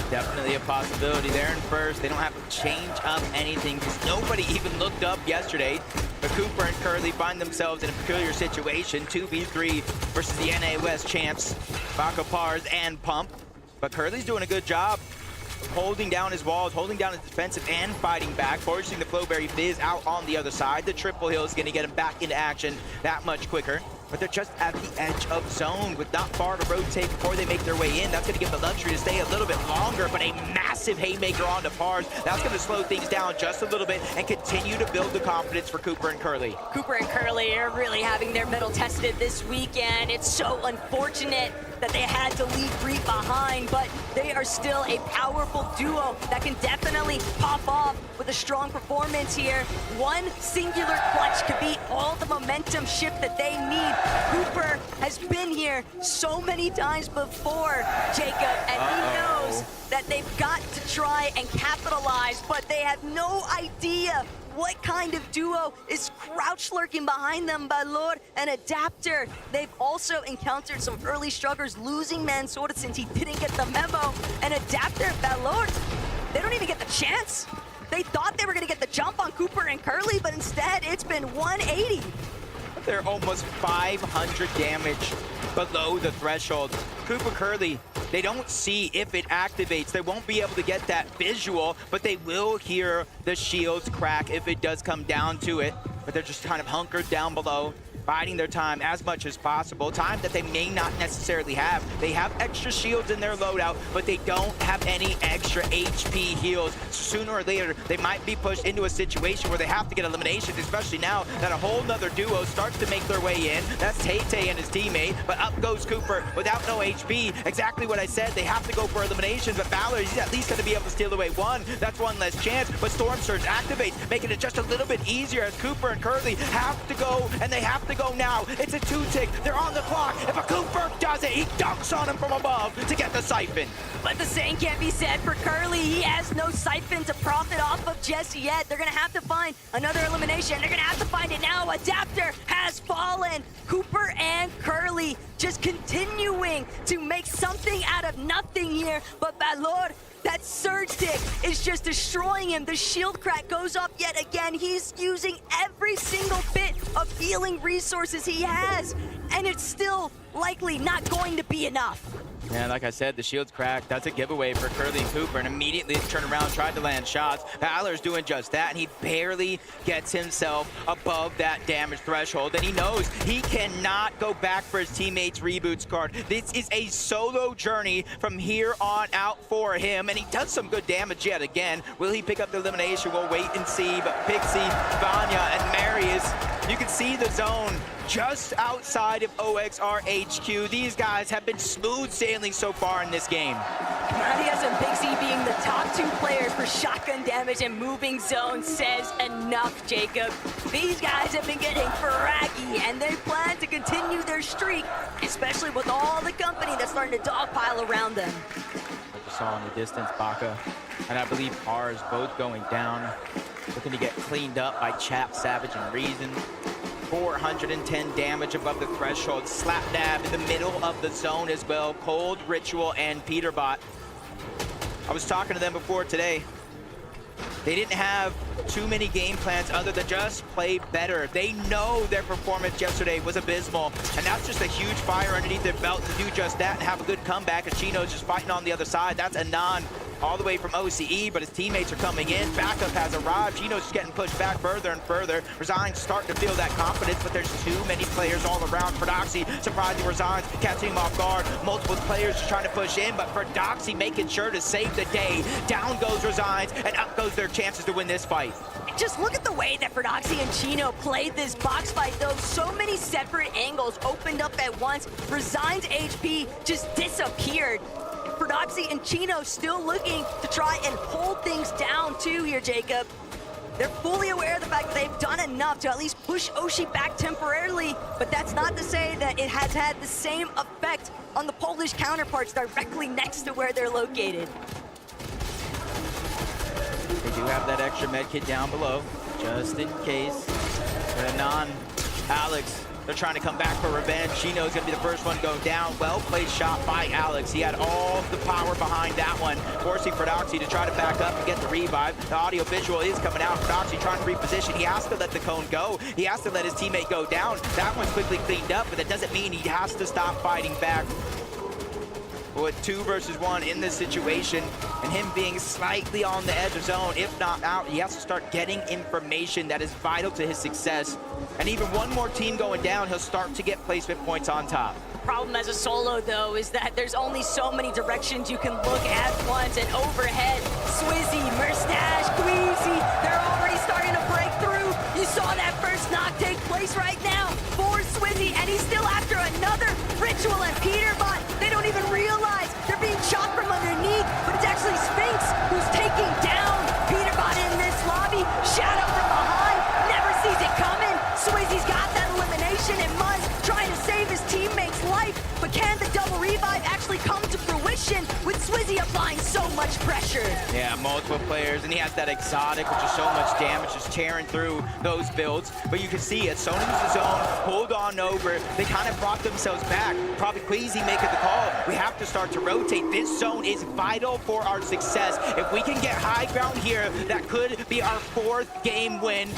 Definitely a possibility there in first. They don't have to change up anything because nobody even looked up yesterday. But Cooper and Curly find themselves in a peculiar situation. 2v3 versus the NA West champs, Baka Pars and Pump. But Curly's doing a good job holding down his walls, holding down his defensive and fighting back, forcing the Flowberry Fizz out on the other side. The triple hill is going to get him back into action that much quicker. But they're just at the edge of zone with not far to rotate before they make their way in. That's going to give them the luxury to stay a little bit longer, but a massive haymaker onto Pars. That's going to slow things down just a little bit and continue to build the confidence for Cooper and Curly. Cooper and Curly are really having their mettle tested this weekend. It's so unfortunate that they had to leave Reap behind, but they are still a powerful duo that can definitely pop off with a strong performance here. One singular clutch could be all the momentum shift that they need. Cooper has been here so many times before, Jacob, and he knows that they've got to try and capitalize, but they have no idea what kind of duo is crouch lurking behind them. Balor and Adapter. They've also encountered some early struggles, losing Mansoda since he didn't get the memo. And Adapter and Balor, they don't even get the chance. They thought they were gonna get the jump on Cooper and Curly, but instead it's been 180. They're almost 500 damage below the threshold. Cooper Curly, they don't see if it activates. They won't be able to get that visual, but they will hear the shields crack if it does come down to it. But they're just kind of hunkered down below, biding their time as much as possible. Time that they may not necessarily have. They have extra shields in their loadout, but they don't have any extra HP heals. Sooner or later, they might be pushed into a situation where they have to get eliminations, especially now that a whole nother duo starts to make their way in. That's Tay and his teammate, but up goes Cooper without no HP. Exactly what I said, they have to go for eliminations, but Valor, he's at least gonna be able to steal away one. That's one less chance, but Storm Surge activates, making it just a little bit easier as Cooper and Curly have to go, and they have to go now. It's a 2-tick, they're on the clock. If a Cooper does it, he dunks on him from above to get the siphon. But the same can't be said for Curly. He has no siphon to profit off of just yet. They're gonna have to find another elimination. They're gonna have to find it now. Adapter has fallen. Cooper and Curly just continuing to make something out of nothing here. But Balor, that surge tick is just destroying him. The shield crack goes up yet again. He's using every single bit of healing resources he has, and it's still likely not going to be enough. Yeah, like I said, the shield's cracked. That's a giveaway for Curly and Cooper, and immediately turned around, tried to land shots. Balor's doing just that, and he barely gets himself above that damage threshold, and he knows he cannot go back for his teammates' reboots card. This is a solo journey from here on out for him, and he does some good damage yet again. Will he pick up the elimination? We'll wait and see, but Pixie, Vanya, and Marius, you can see the zone just outside of OXR HQ. These guys have been smooth sailing so far in this game. Marius and Pixie being the top 2 players for shotgun damage and moving zone says enough, Jacob. These guys have been getting fraggy, and they plan to continue their streak, especially with all the company that's starting to dogpile around them. Like you saw in the distance, Baka and I believe R's both going down, looking to get cleaned up by Chap, Savage, and Reason. 410 damage above the threshold. Slap dab in the middle of the zone as well. Cold, Ritual, and Peterbot. I was talking to them before today. They didn't have too many game plans other than just play better. They know their performance yesterday was abysmal, and that's just a huge fire underneath their belt to do just that and have a good comeback. And Chino's just fighting on the other side. That's Anon all the way from OCE, but his teammates are coming in. Backup has arrived. Chino's just getting pushed back further and further. Resign's starting to feel that confidence, but there's too many players all around. For Doxy, surprising Resign's catching him off guard. Multiple players just trying to push in, but for Doxy making sure to save the day. Down goes Resign's, and up goes their chances to win this fight. Just look at the way that Ferdoxy and Chino played this box fight, though. So many separate angles opened up at once. Resign's HP just disappeared. Ferdoxy and Chino still looking to try and hold things down too here, Jacob. They're fully aware of the fact that they've done enough to at least push Oshi back temporarily, but that's not to say that it has had the same effect on the Polish counterparts directly next to where they're located. They do have that extra med kit down below, just in case. Anon, Alex, they're trying to come back for revenge. Chino's gonna be the first one to go down. Well-placed shot by Alex. He had all the power behind that one, forcing Ferdoxy to try to back up and get the revive. The audio visual is coming out. Ferdoxy trying to reposition. He has to let the cone go. He has to let his teammate go down. That one's quickly cleaned up, but that doesn't mean he has to stop fighting back. With 2 versus 1 in this situation, and him being slightly on the edge of zone, if not out, he has to start getting information that is vital to his success. And even one more team going down, he'll start to get placement points on top. Problem as a solo, though, is that there's only so many directions you can look at once, and overhead, Swizzy, Merstash, Queasy, they're already starting to break through. You saw that first knock take place right now for Swizzy, and he's still after another Ritual and Peterbot. They don't even realize they're being shot from underneath, but it's actually Sphinx who's taking down Peterbot in this lobby. Shadow from behind, never sees it coming. Swizzy's got that elimination, and Muzz trying to save his teammate's life, but can the double revive actually come to fruition with Swizzy applying so much pressure? Yeah, multiple players, and he has that exotic, which is so much damage, just tearing through those builds. But you can see as Sony uses zone, hold on over, they kind of brought themselves back. Probably Queasy making the call. We have to start to rotate. This zone is vital for our success. If we can get high ground here, that could be our 4th game win.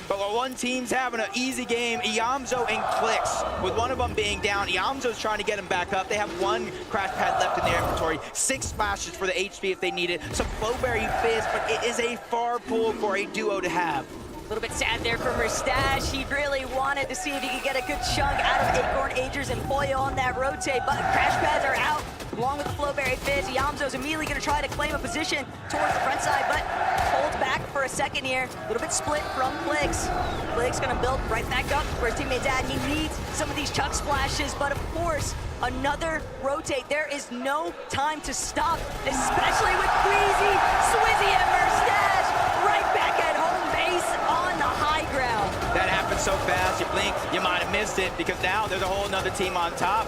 But while one team's having an easy game, Iamzo and Clicks, with one of them being down, Iamzo's trying to get him back up. They have 1 crash pad left in their inventory, 6 splashes for the HP if they need it, some Flowberry Fizz, but it is a far pull for a duo to have. A little bit sad there for Merstash. He really wanted to see if he could get a good chunk out of Acorn, Agers, and Foyo on that rotate, but crash pads are out, along with the Flowberry Fizz. Iamzo's immediately going to try to claim a position towards the front side, but holds back for a second here. A little bit split from Clicks. Clicks going to build right back up where his teammate's at. He needs some of these chuck splashes, but of course, another rotate. There is no time to stop, especially with Queasy, Swizzy, and Merstash right back at home base on the high ground. That happened so fast, you blink, you might have missed it, because now there's a whole nother team on top.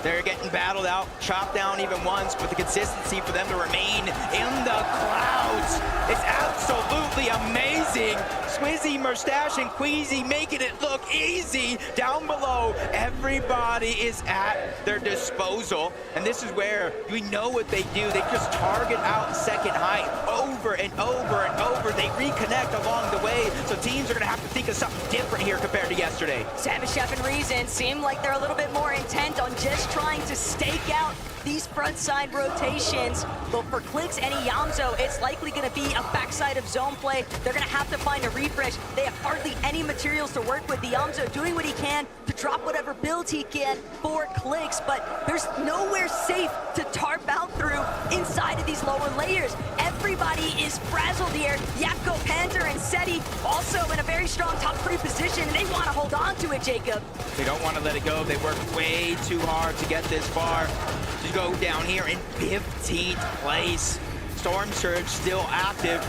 They're getting battled out, chopped down even once, but the consistency for them to remain in the clouds is absolutely amazing. Swizzy, Merstash, and Queasy making it look easy down below. Every Everybody is at their disposal, and this is where we know what they do. They just target out second height over and over and over. They reconnect along the way, so teams are going to have to think of something different here compared to yesterday. Savage Chef and Reason seem like they're a little bit more intent on just trying to stake out these front side rotations. But for Clix and Yamzo, it's likely going to be a backside of zone play. They're going to have to find a refresh. They have hardly any materials to work with. Yamzo doing what he can to drop whatever builds he can for Clix, but there's nowhere safe to tarp out through inside of these lower layers. Everybody is frazzled here. Yapko, Panther, and Seti also in a very strong top 3 position, and they want to hold on to it, Jacob. They don't want to let it go. They worked way too hard to get this far. To go down here in 15th place. Storm Surge still active,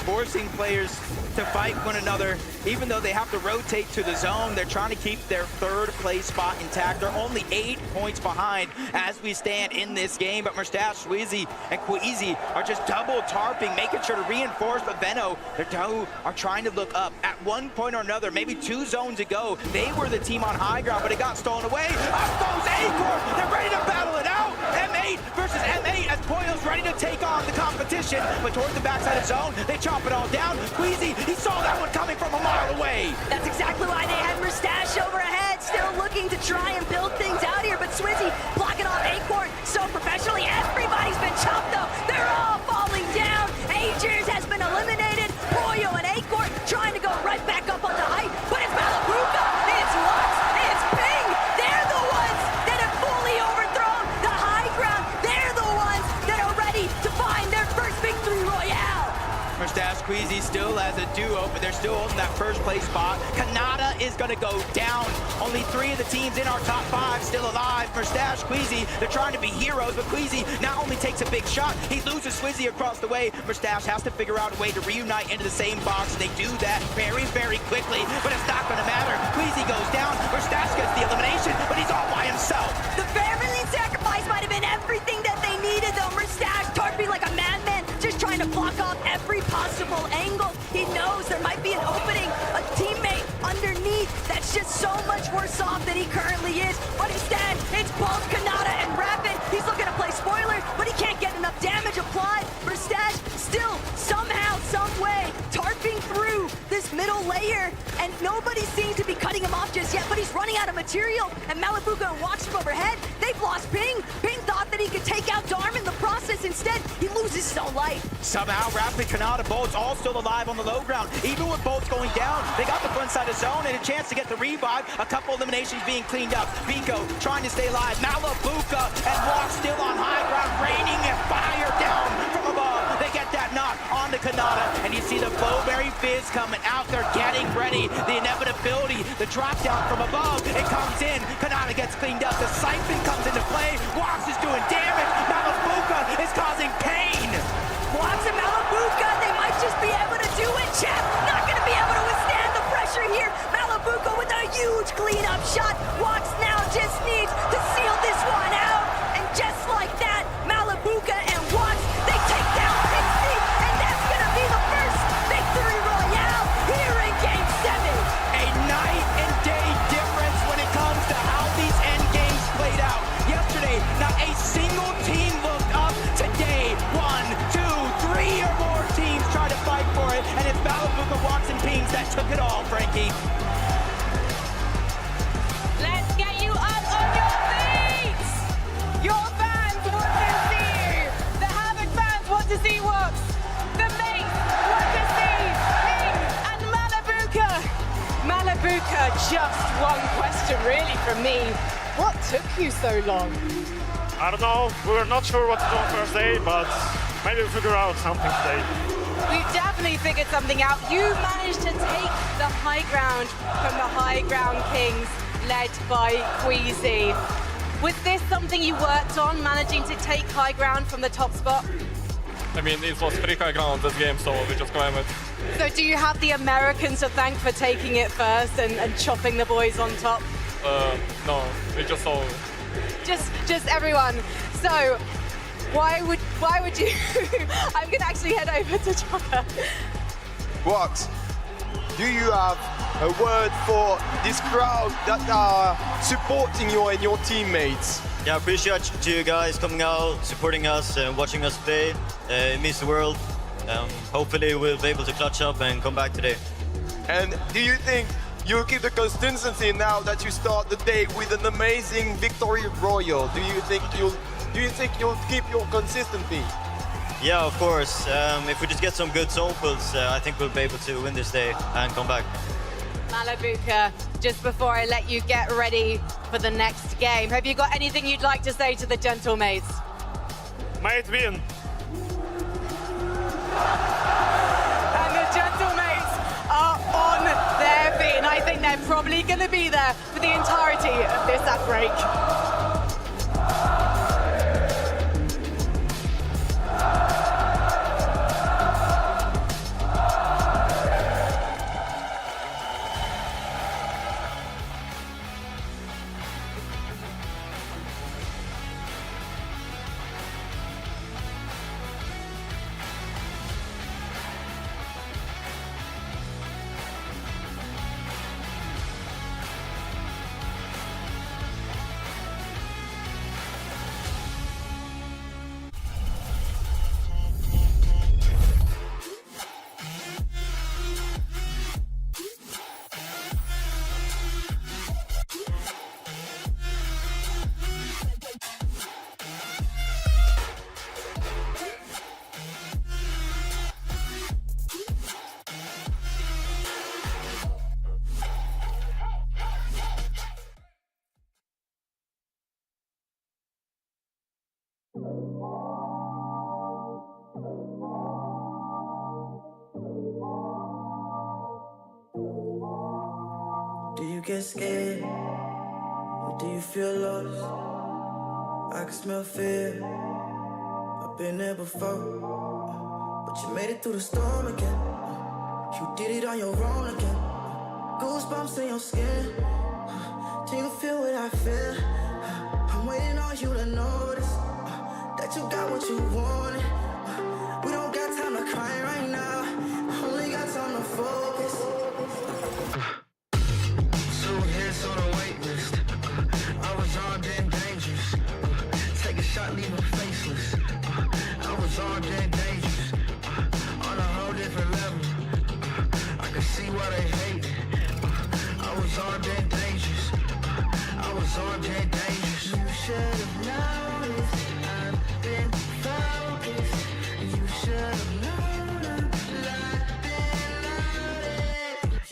forcing players to fight one another. Even though they have to rotate to the zone, they're trying to keep their 3rd place spot intact. They're only 8 points behind as we stand in this game, but Mustache, Swizzy, and Queasy are just double tarping, making sure to reinforce, but Venno, their two are trying to look up. At one point or another, maybe 2 zones ago, they were the team on high ground, but it got stolen away. Astos Acorn, they're ready to battle it out. M8 versus M8 as Poyo's ready to take on the competition, but towards the backside of zone, they chop it all down. Queasy, he saw that one coming from a mile away. That's exactly why they had Mustache over ahead, still looking to try and build things out here, but Swizzy blocking off Acorn so professionally. Everybody's been chopped though. They're all falling down. Agers has been eliminated. Poyo and Acorn trying to go right back up on the height, but it's Malabuka, it's Lux, it's Ping. They're the ones that have fully overthrown the high ground. They're the ones that are ready to find their first victory royale. Mustache Queasy still as a duo, but they're still holding that 1st place spot. Kanata is going to go down. Only 3 of the teams in our top 5 still alive. Mustache, Queasy, they're trying to be heroes, but Queasy not only takes a big shot, he loses Swizzy across the way. Mustache has to figure out a way to reunite into the same box. They do that very, very quickly, but it's not going to matter. Queasy goes down. Mustache gets the elimination, but he's all by himself. The family sacrifice might have been everything that they needed, though. Mustache tarping like a madman, just trying to block off every possible angle. He knows there might be an opening, a teammate underneath that's just so much worse off than he currently is. But instead, it's both Kanata and Rapid. He's looking to play spoilers, but he can't get enough damage applied. Mustache still somehow, some way, tarping through this middle layer, and nobody seems to be cutting him off just yet, but he's running out of material, and Malabuka walks from overhead. They've lost Ping. Ping thought that he could take out Darm in the process. Instead, he loses his own life. Somehow, Rapid, Kanata, Bolts all still alive on the low ground. Even with Bolts going down, they got the front side of zone and a chance to get the revive. A couple eliminations being cleaned up. Biko trying to stay alive. Malabuka and Walk still on high ground, raining fire down from above. They get that knock onto Kanata, and you see the Flowberry Fizz coming out. They're getting ready. The inevitability, the drop down from above, it comes in. Kanata gets cleaned up. The Siphon comes into play. Walks is doing damage. Malabuka is causing pain. Walks and Malabuka, they might just be able to do it, Chef. Not going to be able to withstand the pressure here. Malabuka with a huge cleanup shot. Walks now just needs to seal this one out. And just like that, Malabuka and Walks, they take down Pixie, and that's going to be the first victory royale here in Game 7. A night and day difference when it comes to how these end games played out. Yesterday, not a single team looked up. Today, 1, 2, 3 or more teams try to fight for it, and it's Malabuka, Walks, and Pings that took it all, Frankie. Let's get you up on your feet! Your fans want to see! The Havoc fans want to see Walks! The mates want to see Ping and Malabuka! Malabuka, just one question really from me. What took you so long? I don't know. We were not sure what to do on first day, but maybe we'll figure out something today. You definitely figured something out. You managed to take the high ground from the high ground kings, led by Queasy. Was this something you worked on, managing to take high ground from the top spot? I mean, it was pretty high ground this game, so we just climbed it. So do you have the Americans to thank for taking it first and chopping the boys on top? No, we just saw. Just everyone. So why would you? I'm gonna actually head over to Chopper. Walks. do you have a word for this crowd that are supporting you and your teammates? Yeah, appreciate to you guys coming out, supporting us, and watching us play. It means the world. Hopefully we'll be able to clutch up and come back today. And do you think you'll keep the consistency now that you start the day with an amazing victory royal? Do you think you'll keep your consistency? Yeah, of course. If we just get some good soulfuls, I think we'll be able to win this day and come back. Malabuka, just before I let you get ready for the next game, have you got anything you'd like to say to the gentlemates? Might win. And the gentlemates are on their feet, and I think they're probably going to be there for the entirety of this ad break. Do you get scared? Or do you feel lost? I can smell fear. I've been there before. But you made it through the storm again. You did it on your own again. Goosebumps in your skin. Do you feel what I feel? I'm waiting on you to notice that you got what you wanted. We don't got time to cry right now. Only got time to focus. On a wait list, I was armed and dangerous. Take a shot, leave them faceless. I was armed and dangerous. On a whole different level. I can see why they hate it. I was armed and dangerous. I was armed and dangerous. You should have noticed. I've been focused. You should have known. Locked and loaded.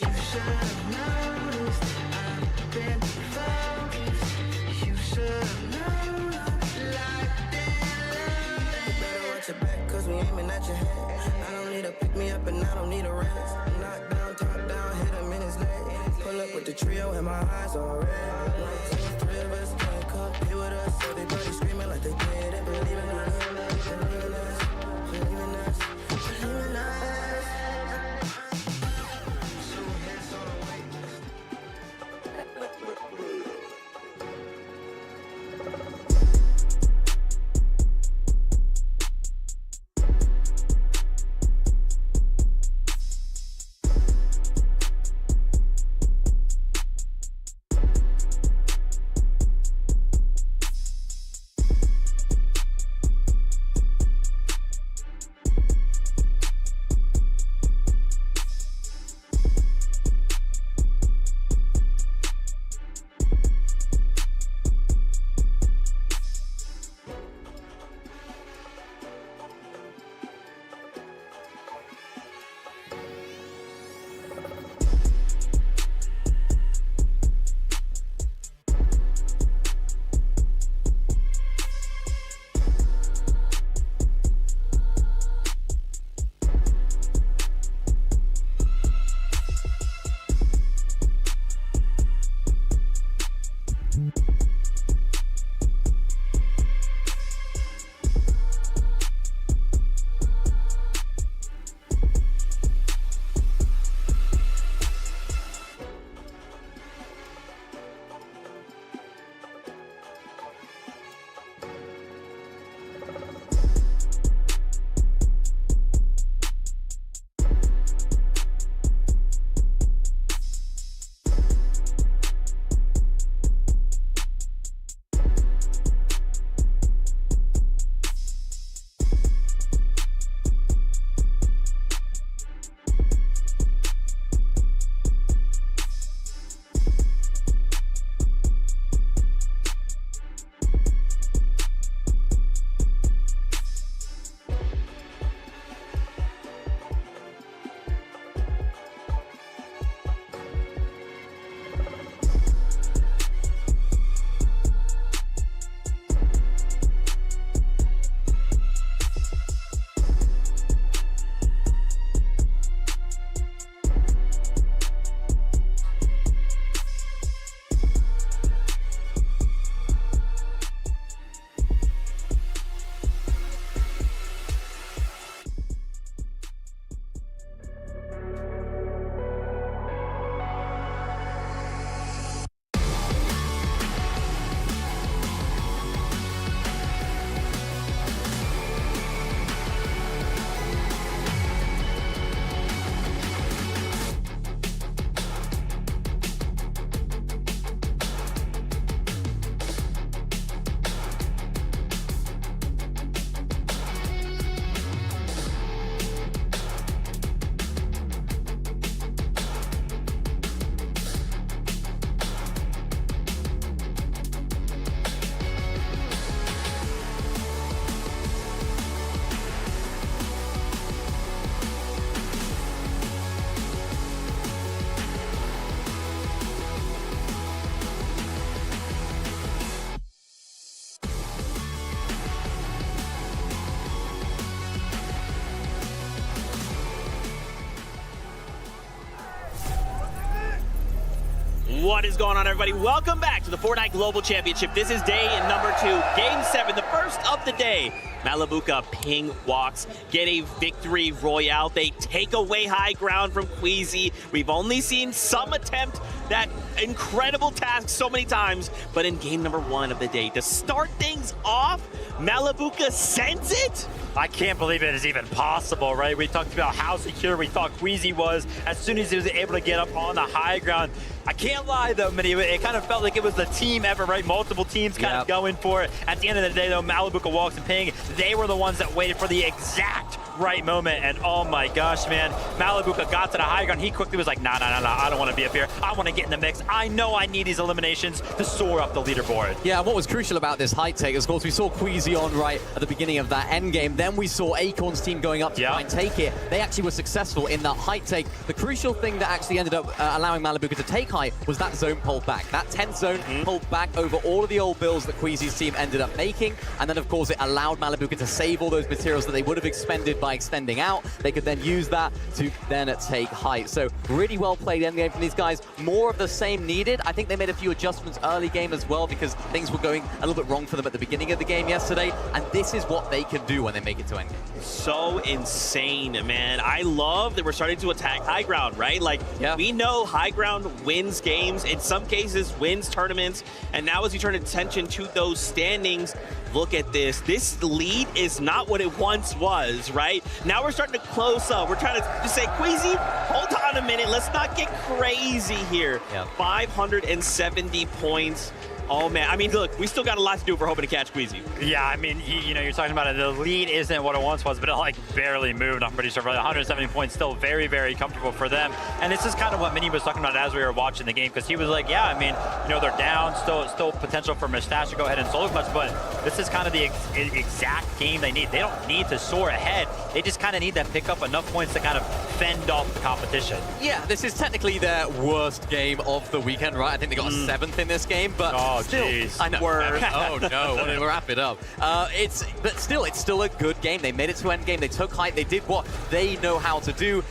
You should have noticed. Been focused. You should have known. Locked and loaded. You better watch your back, cause we aiming at your head. I don't need a pick me up and I don't need a rest. Knock down, top down, hit him in his leg. Pull up with the trio and my eyes all red. 1, 2, 3 of us can't compete with us. Everybody screaming like they did and believe in us. Believe in us, believe in us, believe in us. So heads on the wait list. What is going on, everybody? Welcome back to the Fortnite Global Championship. This is day number 2, Game 7, the first of the day. Malabuka Ping Walks get a victory royale. They take away high ground from Queasy. We've only seen some attempt that incredible task so many times, but in game number 1 of the day, to start things off, Malabuka sends it? I can't believe it is even possible, right? We talked about how secure we thought Queasy was as soon as he was able to get up on the high ground. I can't lie, though, Minnie, it kind of felt like it was the team effort, right? Multiple teams kind of going for it. At the end of the day, though, Malabuka Walks and Ping, they were the ones that waited for the exact right moment. And oh my gosh, man, Malabuka got to the high ground. He quickly was like, nah, I don't want to be up here. I want to get in the mix. I know I need these eliminations to soar up the leaderboard. Yeah, what was crucial about this height take is, of course, we saw Queasy on right at the beginning of that end game. Then we saw Acorn's team going up to try and take it. They actually were successful in that height take. The crucial thing that actually ended up allowing Malabuka to take height was that zone pulled back. That 10th zone pulled back over all of the old builds that Queasy's team ended up making. And then, of course, it allowed Malabuka to save all those materials that they would have expended by extending out. They could then use that to then take height. So really well played end game from these guys. More of the same needed. I think they made a few adjustments early game as well because things were going a little bit wrong for them at the beginning of the game yesterday. And this is what they can do when they make it to end game. So insane, man. I love that we're starting to attack high ground, right? Like, we know high ground wins games, in some cases wins tournaments, and now as you turn attention to those standings, look at this. This lead is not what it once was, right? Now we're starting to close up. We're trying to just say, Queasy, hold on a minute. Let's not get crazy here. 570 points. Oh, man. I mean, look, we still got a lot to do if we're hoping to catch Queasy. Yeah, I mean, you're talking about it. The lead isn't what it once was, but it, like, barely moved. I'm pretty sure. 170 points, still very, very comfortable for them. And this is kind of what Minnie was talking about as we were watching the game, because he was like, yeah, I mean, they're down. Still potential for Mustache to go ahead and solo clutch, but this is kind of the exact game they need. They don't need to soar ahead. They just kind of need to pick up enough points to kind of fend off the competition. Yeah, this is technically their worst game of the weekend, right? I think they got a 7th in this game, but still, I know. Oh no, we'll wrap it up. But still, it's still a good game. They made it to end game. They took height. They did what they know how to do.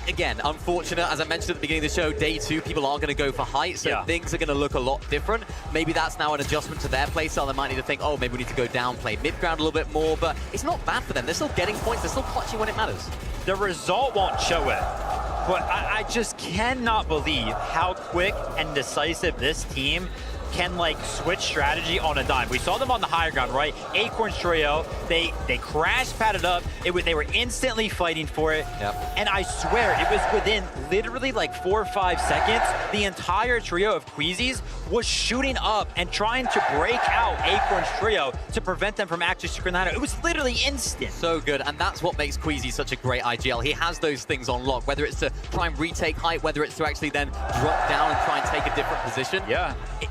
Again, unfortunate, as I mentioned at the beginning of the show, day 2, people are going to go for height, so things are going to look a lot different. Maybe that's now an adjustment to their play style. They might need to think, oh, maybe we need to go down, play mid-ground a little bit more, but it's not bad for them. They're still getting points. They're still clutching when it matters. The result won't show it, but I just cannot believe how quick and decisive this team can like switch strategy on a dime. We saw them on the higher ground, right? Acorn's trio, they crash padded up. They were instantly fighting for it. And I swear, it was within literally like 4 or 5 seconds, the entire trio of Queasy's was shooting up and trying to break out Acorn's trio to prevent them from actually securing the hideout. It was literally instant. So good, and that's what makes Queasy such a great IGL. He has those things on lock, whether it's to try and retake height, whether it's to actually then drop down and try and take a different position.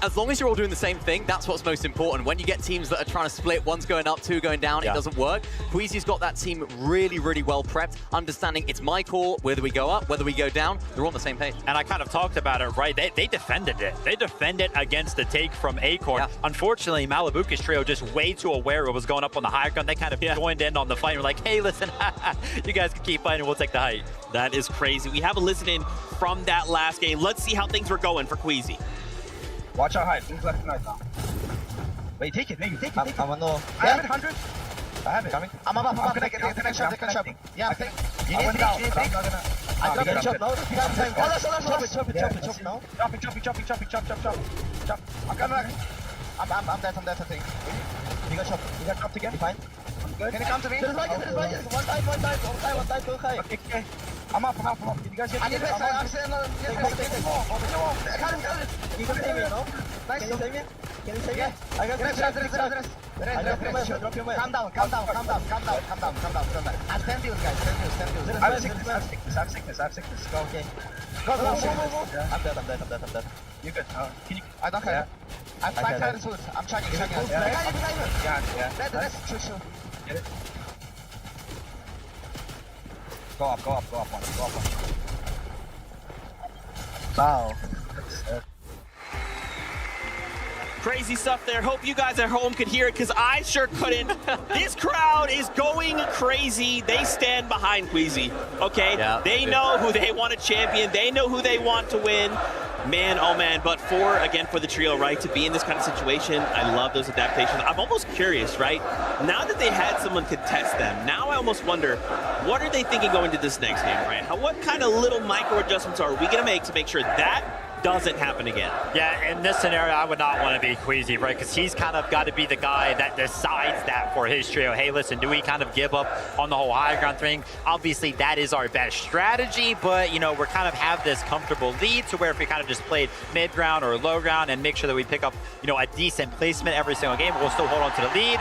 As long as you're all doing the same thing, that's what's most important. When you get teams that are trying to split, one's going up, 2 going down, it doesn't work. Queasy's got that team really, really well prepped, understanding it's my call, whether we go up, whether we go down, they're on the same page. And I kind of talked about it, right? They defended it. They defended against the take from Acorn. Unfortunately, Malabuka's trio just way too aware of what was going up on the higher ground. They kind of joined in on the fight and were like, hey, listen, you guys can keep fighting, we'll take the height. That is crazy. We have a listen in from that last game. Let's see how things were going for Queasy. Watch out high. Things left and right now. Wait, take it. Maybe take it. I'm on the. I have it. 100. I have it. Coming. I'm gonna get shot. Yeah, I think. You need to. I'm gonna chop now. Chop it now. Chop. I'm coming. I'm dead. I think. You got chopped again. Fine. Good. Can you come to me? One die. Okay. I'm up. Did you guys get me? I'm sitting on You can save me, no? Nice. Can you save me? I got rest. Drop your way. Calm down. I'll stand you, guys. I have sickness. Go, okay. Go. I'm dead. You good? Can you? I don't care. I'm trying to shoot. I'm trying. Yeah. Let's shoot. Get it. Go up one. Wow. Crazy stuff there. Hope you guys at home could hear it, because I sure couldn't. This crowd is going crazy. They stand behind Queasy, okay? They know who they want to champion. They know who they want to win. Man, oh man, but for the trio, right, to be in this kind of situation, I love those adaptations. I'm almost curious, right? Now that they had someone contest them, now I almost wonder, what are they thinking going into this next game, right? What kind of little micro adjustments are we going to make sure that doesn't happen again? Yeah, in this scenario, I would not want to be Queasy, right? Because he's kind of got to be the guy that decides that for his trio. Hey, listen, do we kind of give up on the whole high ground thing? Obviously, that is our best strategy, but, you know, we're kind of have this comfortable lead to where if we kind of just played mid ground or low ground and make sure that we pick up, you know, a decent placement every single game, we'll still hold on to the lead,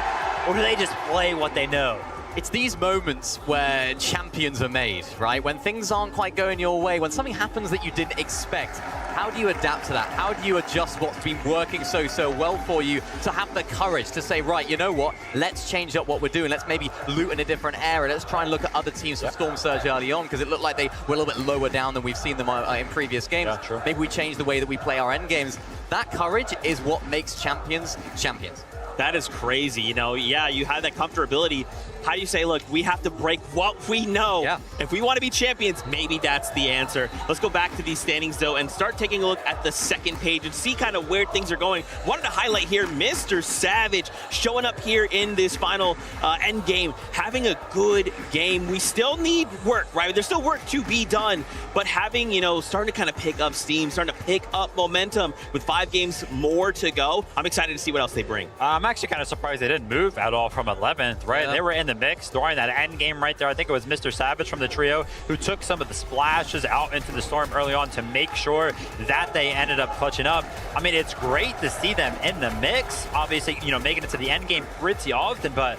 or do they just play what they know? It's these moments where champions are made, right? When things aren't quite going your way, when something happens that you didn't expect, how do you adapt to that? How do you adjust what's been working so well for you to have the courage to say, right, you know what? Let's change up what we're doing. Let's maybe loot in a different area. Let's try and look at other teams for Storm Surge early on, because it looked like they were a little bit lower down than we've seen them in previous games. Yeah, true. Maybe we change the way that we play our end games. That courage is what makes champions champions. That is crazy. You know, yeah, you have that comfortability. How do you say, look, we have to break what we know? Yeah. If we want to be champions, maybe that's the answer. Let's go back to these standings, though, and start taking a look at the second page and see kind of where things are going. Wanted to highlight here Mr. Savage showing up here in this final end game, having a good game. We still need work, right? There's still work to be done, but having, you know, starting to kind of pick up steam, starting to pick up momentum with 5 games more to go. I'm excited to see what else they bring. I'm actually kind of surprised they didn't move at all from 11th, right? Yeah. They were in the mix during that end game right there. I think it was Mr. Savage from the trio who took some of the splashes out into the storm early on to make sure that they ended up clutching up. I mean, it's great to see them in the mix. Obviously, you know, making it to the end game pretty often, but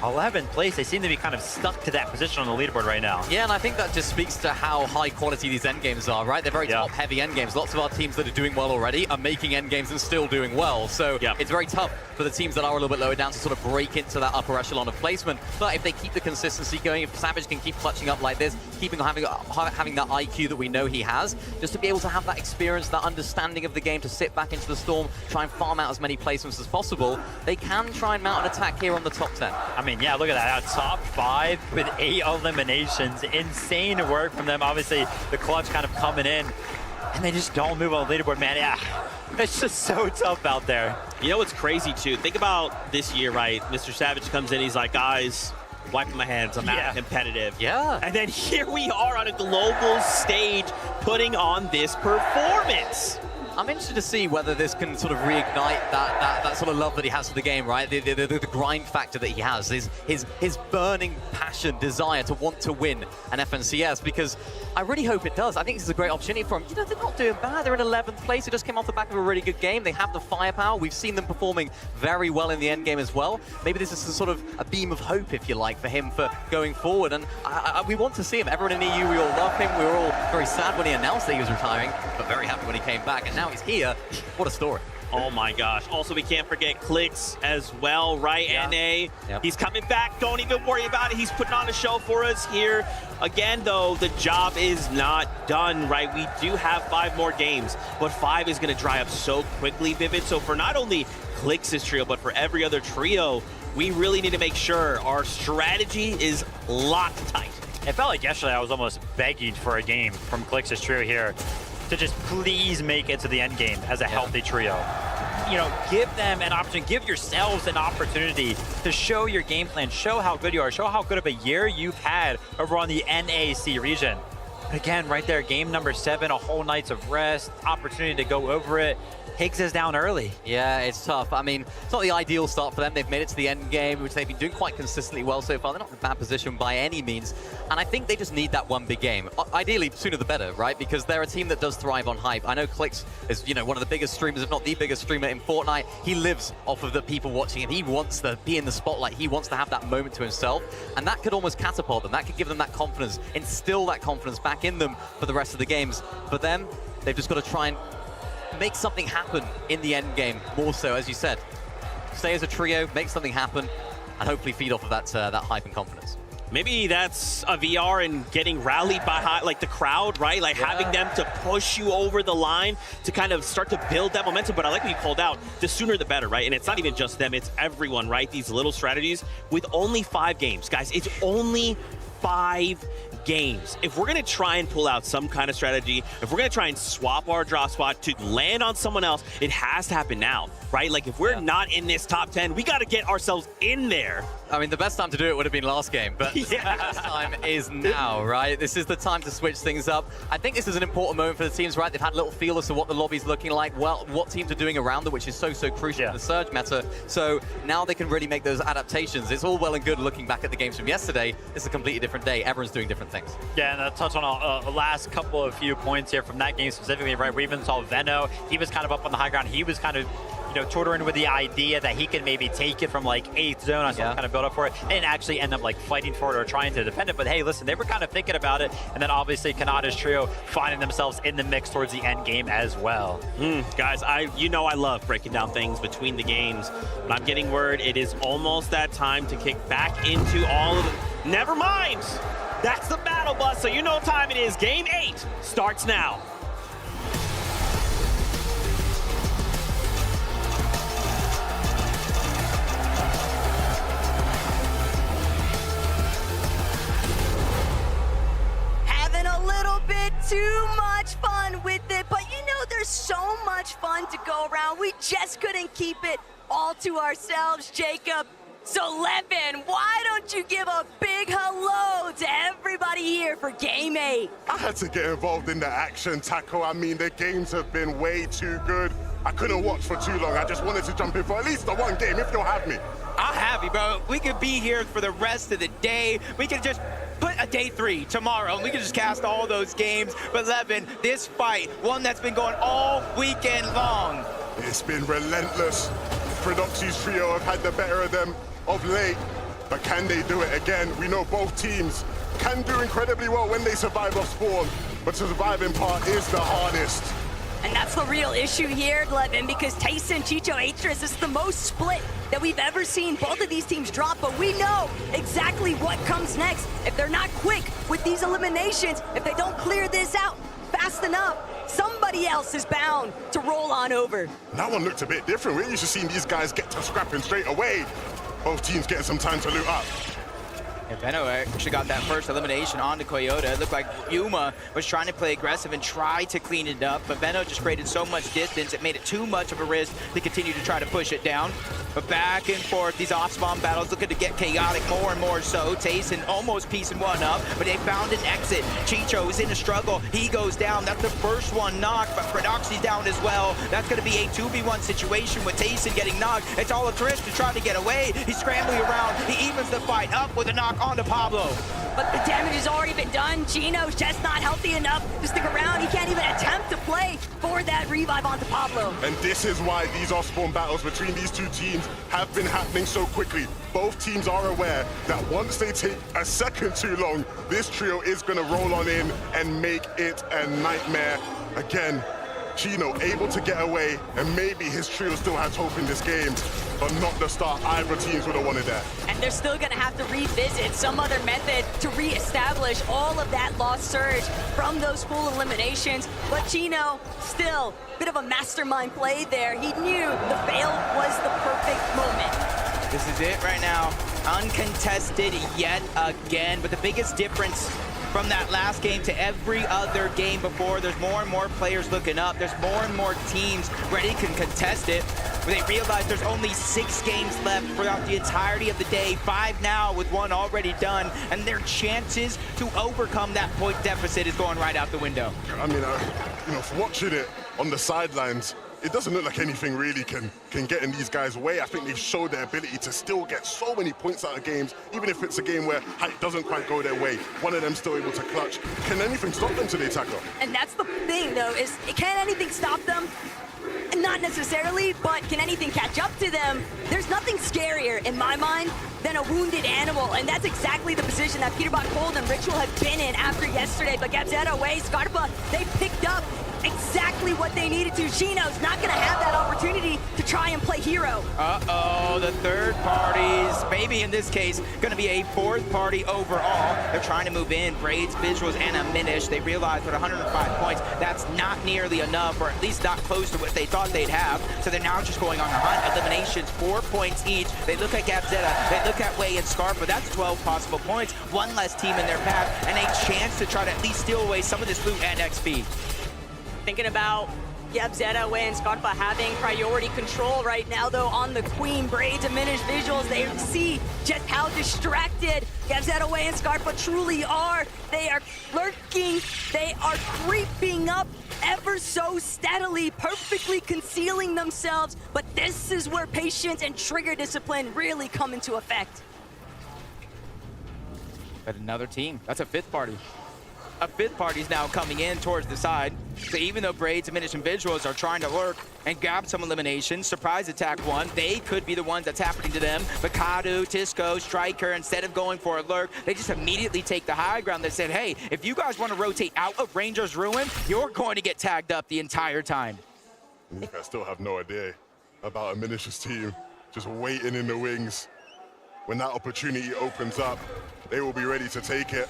11th place, they seem to be kind of stuck to that position on the leaderboard right now. Yeah, and I think that just speaks to how high quality these end games are, right? They're very top-heavy end games. Lots of our teams that are doing well already are making end games and still doing well. So it's very tough for the teams that are a little bit lower down to sort of break into that upper echelon of placement. But if they keep the consistency going, if Savage can keep clutching up like this, having that IQ that we know he has, just to be able to have that experience, that understanding of the game, to sit back into the storm, try and farm out as many placements as possible, they can try and mount an attack here on the top 10. I mean, yeah, look at that. Top 5 with 8 eliminations. Insane work from them. Obviously, the clutch kind of coming in, and they just don't move on the leaderboard, man. Yeah, it's just so tough out there. You know what's crazy, too? Think about this year, right? Mr. Savage comes in, he's like, guys, wiping my hands, I'm not competitive. Yeah. And then here we are on a global stage putting on this performance. I'm interested to see whether this can sort of reignite that sort of love that he has for the game, right? The grind factor that he has, his burning passion, desire to want to win an FNCS, because I really hope it does. I think this is a great opportunity for him. You know, they're not doing bad. They're in 11th place. They just came off the back of a really good game. They have the firepower. We've seen them performing very well in the end game as well. Maybe this is a sort of a beam of hope, if you like, for him for going forward. And we want to see him. Everyone in EU, we all love him. We were all very sad when he announced that he was retiring, but very happy when he came back. And now he's here. What a story. Oh my gosh. Also, we can't forget Clicks as well, right? NA. He's coming back. Don't even worry about it. He's putting on a show for us here. Again, though, the job is not done, right? We do have 5 more games, but 5 is going to dry up so quickly, Vivid. So for not only Clicks' trio, but for every other trio, we really need to make sure our strategy is locked tight. It felt like yesterday I was almost begging for a game from Clicks' trio here to just please make it to the end game as a healthy trio. You know, give them an opportunity, give yourselves an opportunity to show your game plan, show how good you are, show how good of a year you've had over on the NAC region. But again, right there, game number 7, a whole night's of rest, opportunity to go over it. Higgs is down early. Yeah, it's tough. I mean, it's not the ideal start for them. They've made it to the end game, which they've been doing quite consistently well so far. They're not in a bad position by any means. And I think they just need that one big game. Ideally, sooner the better, right? Because they're a team that does thrive on hype. I know Clicks is, you know, one of the biggest streamers, if not the biggest streamer in Fortnite. He lives off of the people watching him. He wants to be in the spotlight. He wants to have that moment to himself. And that could almost catapult them. That could give them that confidence, instill that confidence back in them for the rest of the games. For them, they've just got to try and make something happen in the end game, more so, as you said. Stay as a trio, make something happen, and hopefully feed off of that hype and confidence. Maybe that's a VR and getting rallied by like the crowd, right? Like having them to push you over the line to kind of start to build that momentum. But I like what you called out, the sooner the better, right? And it's not even just them, it's everyone, right? These little strategies with only 5 games. Guys, it's only 5 games. If we're going to try and pull out some kind of strategy, if we're going to try and swap our drop spot to land on someone else, it has to happen now, right? Like, if we're not in this top 10, we got to get ourselves in there. I mean, the best time to do it would have been last game, but the best time is now, right? This is the time to switch things up. I think this is an important moment for the teams, right? They've had a little feel as to what the lobby's looking like, well, what teams are doing around them, which is so crucial in the Surge meta. So now they can really make those adaptations. It's all well and good looking back at the games from yesterday. It's a completely different day. Everyone's doing different things. Yeah, and I'll touch on a last couple of few points here from that game specifically, right? We even saw Venno. He was kind of up on the high ground. He was kind of, you know, tutoring with the idea that he could maybe take it from like 8th zone on some kind of build up for it and actually end up like fighting for it or trying to defend it. But hey, listen, they were kind of thinking about it. And then obviously Kanada's trio finding themselves in the mix towards the end game as well. Guys, you know I love breaking down things between the games, but I'm getting word it is almost that time to kick back into all of it. Never mind. That's the battle bus, so you know what time it is. Game 8 starts now. Too much fun with it, but you know there's so much fun to go around. We just couldn't keep it all to ourselves, Jacob. So Levin, why don't you give a big hello to everybody here for Game 8? I had to get involved in the action, Taco. I mean, the games have been way too good. I couldn't watch for too long. I just wanted to jump in for at least the one game, if you'll have me. I'll have you, bro. We could be here for the rest of the day. We could just put a day 3 tomorrow, and we can just cast all those games. But Levin, this fight, one that's been going all weekend long. It's been relentless. Predoxi's trio have had the better of them of late, but can they do it again? We know both teams can do incredibly well when they survive off spawn, but the surviving part is the hardest. And that's the real issue here, Levin, because Tyson, Chicho, Atris is the most split that we've ever seen both of these teams drop, but we know exactly what comes next. If they're not quick with these eliminations, if they don't clear this out fast enough, somebody else is bound to roll on over. That one looked a bit different. We're used to seeing these guys get to scrapping straight away. Both teams getting some time to loot up. Venno actually got that first elimination onto Coyote. It looked like Yuma was trying to play aggressive and try to clean it up, but Venno just created so much distance, it made it too much of a risk to continue to try to push it down. But back and forth, these off-spawn battles looking to get chaotic more and more so. Tayson almost piecing one up, but they found an exit. Chicho is in a struggle. He goes down. That's the first one knocked, but Predoxi's down as well. That's going to be a 2v1 situation with Tayson getting knocked. It's all a Trish to try to get away. He's scrambling around. He evens the fight up with a knock onto Pablo. But the damage has already been done. Gino's just not healthy enough to stick around. He can't even attempt to play for that revive onto Pablo. And this is why these off-spawn battles between these two teams have been happening so quickly. Both teams are aware that once they take a second too long, this trio is going to roll on in and make it a nightmare. Again, Gino able to get away, and maybe his trio still has hope in this game, but not the start either teams would have wanted that. And they're still gonna have to revisit some other method to reestablish all of that lost surge from those full eliminations. But Gino, still, a bit of a mastermind play there. He knew the fail was the perfect moment. This is it right now. Uncontested yet again, but the biggest difference from that last game to every other game before, there's more and more players looking up. There's more and more teams ready to contest it. They realize there's only 6 games left throughout the entirety of the day. 5 now with 1 already done, and their chances to overcome that point deficit is going right out the window. I mean, you know, for watching it on the sidelines, it doesn't look like anything really can get in these guys' way. I think they've showed their ability to still get so many points out of games, even if it's a game where height doesn't quite go their way. One of them still able to clutch. Can anything stop them today, Taco? And that's the thing, though, is can anything stop them? Not necessarily, but can anything catch up to them? There's nothing scarier, in my mind, than a wounded animal, and that's exactly the position that Peterbot Cold and Ritual have been in after yesterday. But Gabzetta away, Scarpa, they picked up exactly what they needed to. Chino's not going to have that opportunity to try and play hero. Uh-oh, the third parties, maybe in this case, going to be a fourth party overall. They're trying to move in. Braids, Visuals, and a Minish. They realize with 105 points, that's not nearly enough, or at least not close to what they thought they'd have. So they're now just going on the hunt. Eliminations, 4 points each. They look at Gabzetta, they look at Wei and Scarpa. That's 12 possible points. One less team in their path, and a chance to try to at least steal away some of this loot and XP. Thinking about Gabzetta, Wei, and Scarpa having priority control right now, though, on the Queen. Braids and Minish Visuals, they see just how distracted Gabzetta, Wei, and Scarpa truly are. They are lurking, they are creeping up ever so steadily, perfectly concealing themselves, but this is where patience and trigger discipline really come into effect. But another team, that's a fifth party. A fifth party's now coming in towards the side. So even though Braids, Minish, and Visuals are trying to lurk and grab some eliminations, surprise attack one, they could be the ones that's happening to them. But Kadu, Tisco, Striker, instead of going for a lurk, they just immediately take the high ground. They said, hey, if you guys want to rotate out of Ranger's Ruin, you're going to get tagged up the entire time. You guys still have no idea about a Minish's team just waiting in the wings. When that opportunity opens up, they will be ready to take it.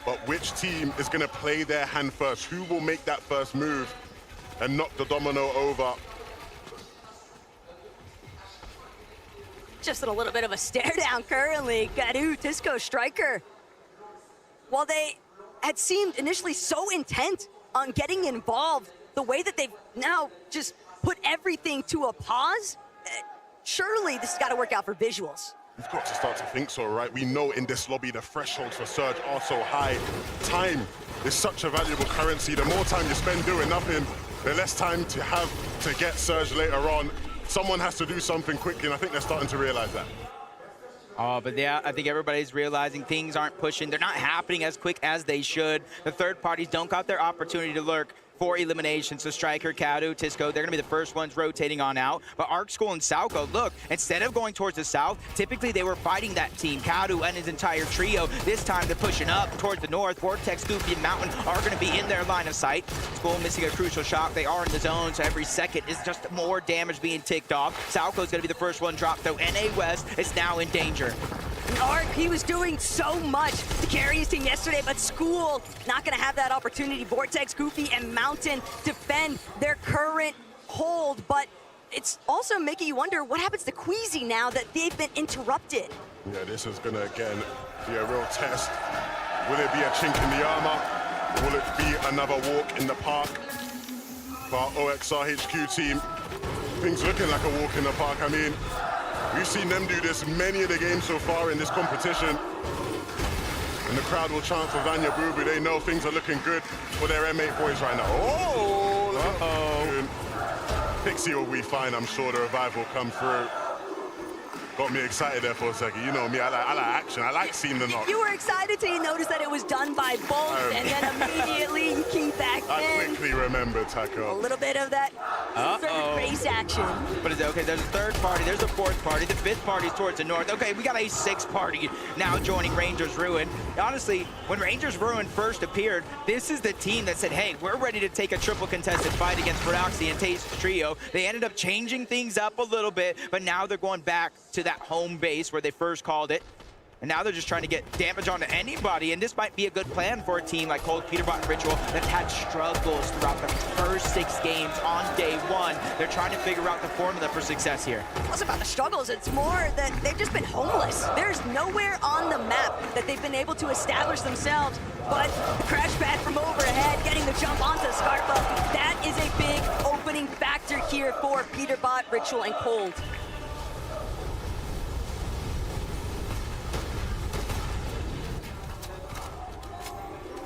But which team is going to play their hand first? Who will make that first move and knock the domino over? Just in a little bit of a stare down currently. Kadu, Tisco, Striker. While they had seemed initially so intent on getting involved, the way that they've now just put everything to a pause, surely this has got to work out for Visuals. We've got to start to think so, right? We know in this lobby the thresholds for Surge are so high. Time is such a valuable currency. The more time you spend doing nothing, the less time to have to get Surge later on. Someone has to do something quickly, and I think they're starting to realize that. Oh, but yeah, I think everybody's realizing things aren't pushing. They're not happening as quick as they should. The third parties don't got their opportunity to lurk for elimination. So Striker, Kadu, Tisco, they're gonna be the first ones rotating on out. But Arc School and Sauco, look, instead of going towards the south, typically they were fighting that team, Kadu and his entire trio. This time they're pushing up towards the north. Vortex, Goofy, and Mountain are gonna be in their line of sight. School missing a crucial shot. They are in the zone, so every second is just more damage being ticked off. Sauco's gonna be the first one dropped, though NA West is now in danger. Arc, he was doing so much to carry his team yesterday, but School not going to have that opportunity. Vortex, Goofy, and Mountain defend their current hold, but it's also making you wonder what happens to Queasy now that they've been interrupted. Yeah, this is going to, again, be a real test. Will it be a chink in the armor? Will it be another walk in the park for our OXR HQ team? Things looking like a walk in the park. I mean, we've seen them do this many of the games so far in this competition. And the crowd will chant for Vanya Bubu. They know things are looking good for their M8 boys right now. Oh! Uh-oh. Pixie will be fine, I'm sure. The revive will come through. Got me excited there for a second. You know me, I like action. I like seeing the knock. You were excited till you noticed that it was done by both, and then immediately you came back in. I quickly remembered, Taco. A little bit of that third base action. But it's okay, there's a third party, there's a fourth party, the fifth party's towards the north. Okay, we got a sixth party now joining Ranger's Ruin. Honestly, when Ranger's Ruin first appeared, this is the team that said, hey, we're ready to take a triple contested fight against Prodoxy and Taste Trio. They ended up changing things up a little bit, but now they're going back to that home base where they first called it. And now they're just trying to get damage onto anybody, and this might be a good plan for a team like Cold, Peterbot, and Ritual that's had struggles throughout the first 6 games on day 1. They're trying to figure out the formula for success here. It's about the struggles. It's more that they've just been homeless. There's nowhere on the map that they've been able to establish themselves, but the crash pad from overhead, getting the jump onto Scarpa, that is a big opening factor here for Peterbot, Ritual, and Cold.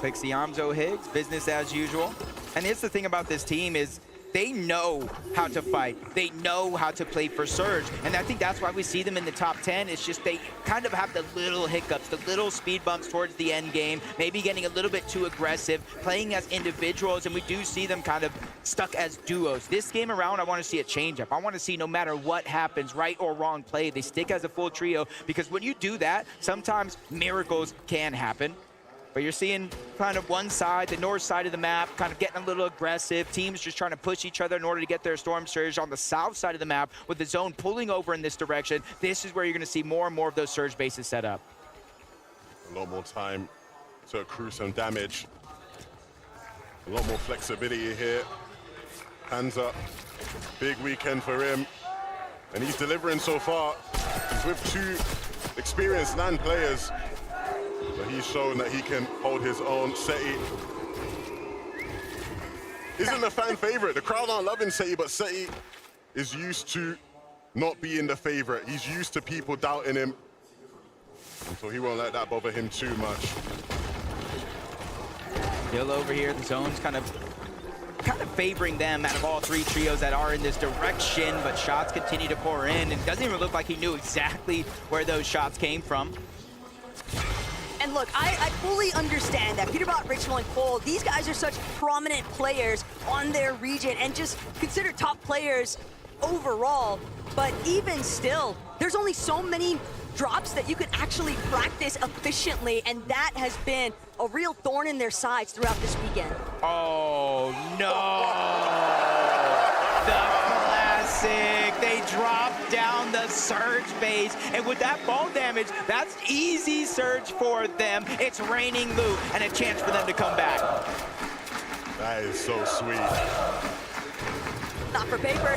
Pixie Amzo Higgs, business as usual. And it's the thing about this team is they know how to fight. They know how to play for Surge. And I think that's why we see them in the top 10. It's just they kind of have the little hiccups, the little speed bumps towards the end game, maybe getting a little bit too aggressive, playing as individuals, and we do see them kind of stuck as duos. This game around, I want to see a change up. I want to see no matter what happens, right or wrong play, they stick as a full trio, because when you do that, sometimes miracles can happen. But you're seeing kind of one side, the north side of the map, kind of getting a little aggressive. Teams just trying to push each other in order to get their Storm Surge. On the south side of the map, with the zone pulling over in this direction, this is where you're going to see more and more of those Surge bases set up. A lot more time to accrue some damage. A lot more flexibility here. Hands up. Big weekend for him. And he's delivering so far. He's with 2 experienced LAN players. But he's shown that he can hold his own. Seti isn't a fan favorite. The crowd aren't loving Seti, but Seti is used to not being the favorite. He's used to people doubting him. And so he won't let that bother him too much. Still over here, the zone's kind of favoring them out of all 3 trios that are in this direction, but shots continue to pour in. And it doesn't even look like he knew exactly where those shots came from. And look, I fully understand that Peterbot, Richmond, and Cole, these guys are such prominent players on their region and just considered top players overall. But even still, there's only so many drops that you can actually practice efficiently, and that has been a real thorn in their sides throughout this weekend. Oh, no! The classic! They dropped down the Surge base, and with that ball damage, that's easy Surge for them. It's raining loot, and a chance for them to come back. That is so sweet. Not for paper.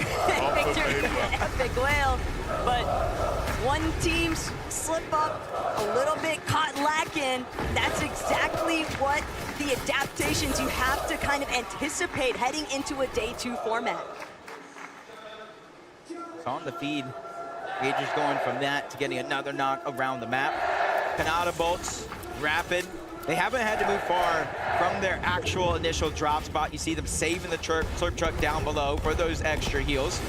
Victory, Epic Whale. But one team's slip up, a little bit caught lacking. That's exactly what the adaptations you have to kind of anticipate heading into a day 2 format. It's on the feed. Gagers going from that to getting another knock around the map. Canada bolts, rapid. They haven't had to move far from their actual initial drop spot. You see them saving the slurp truck down below for those extra heals.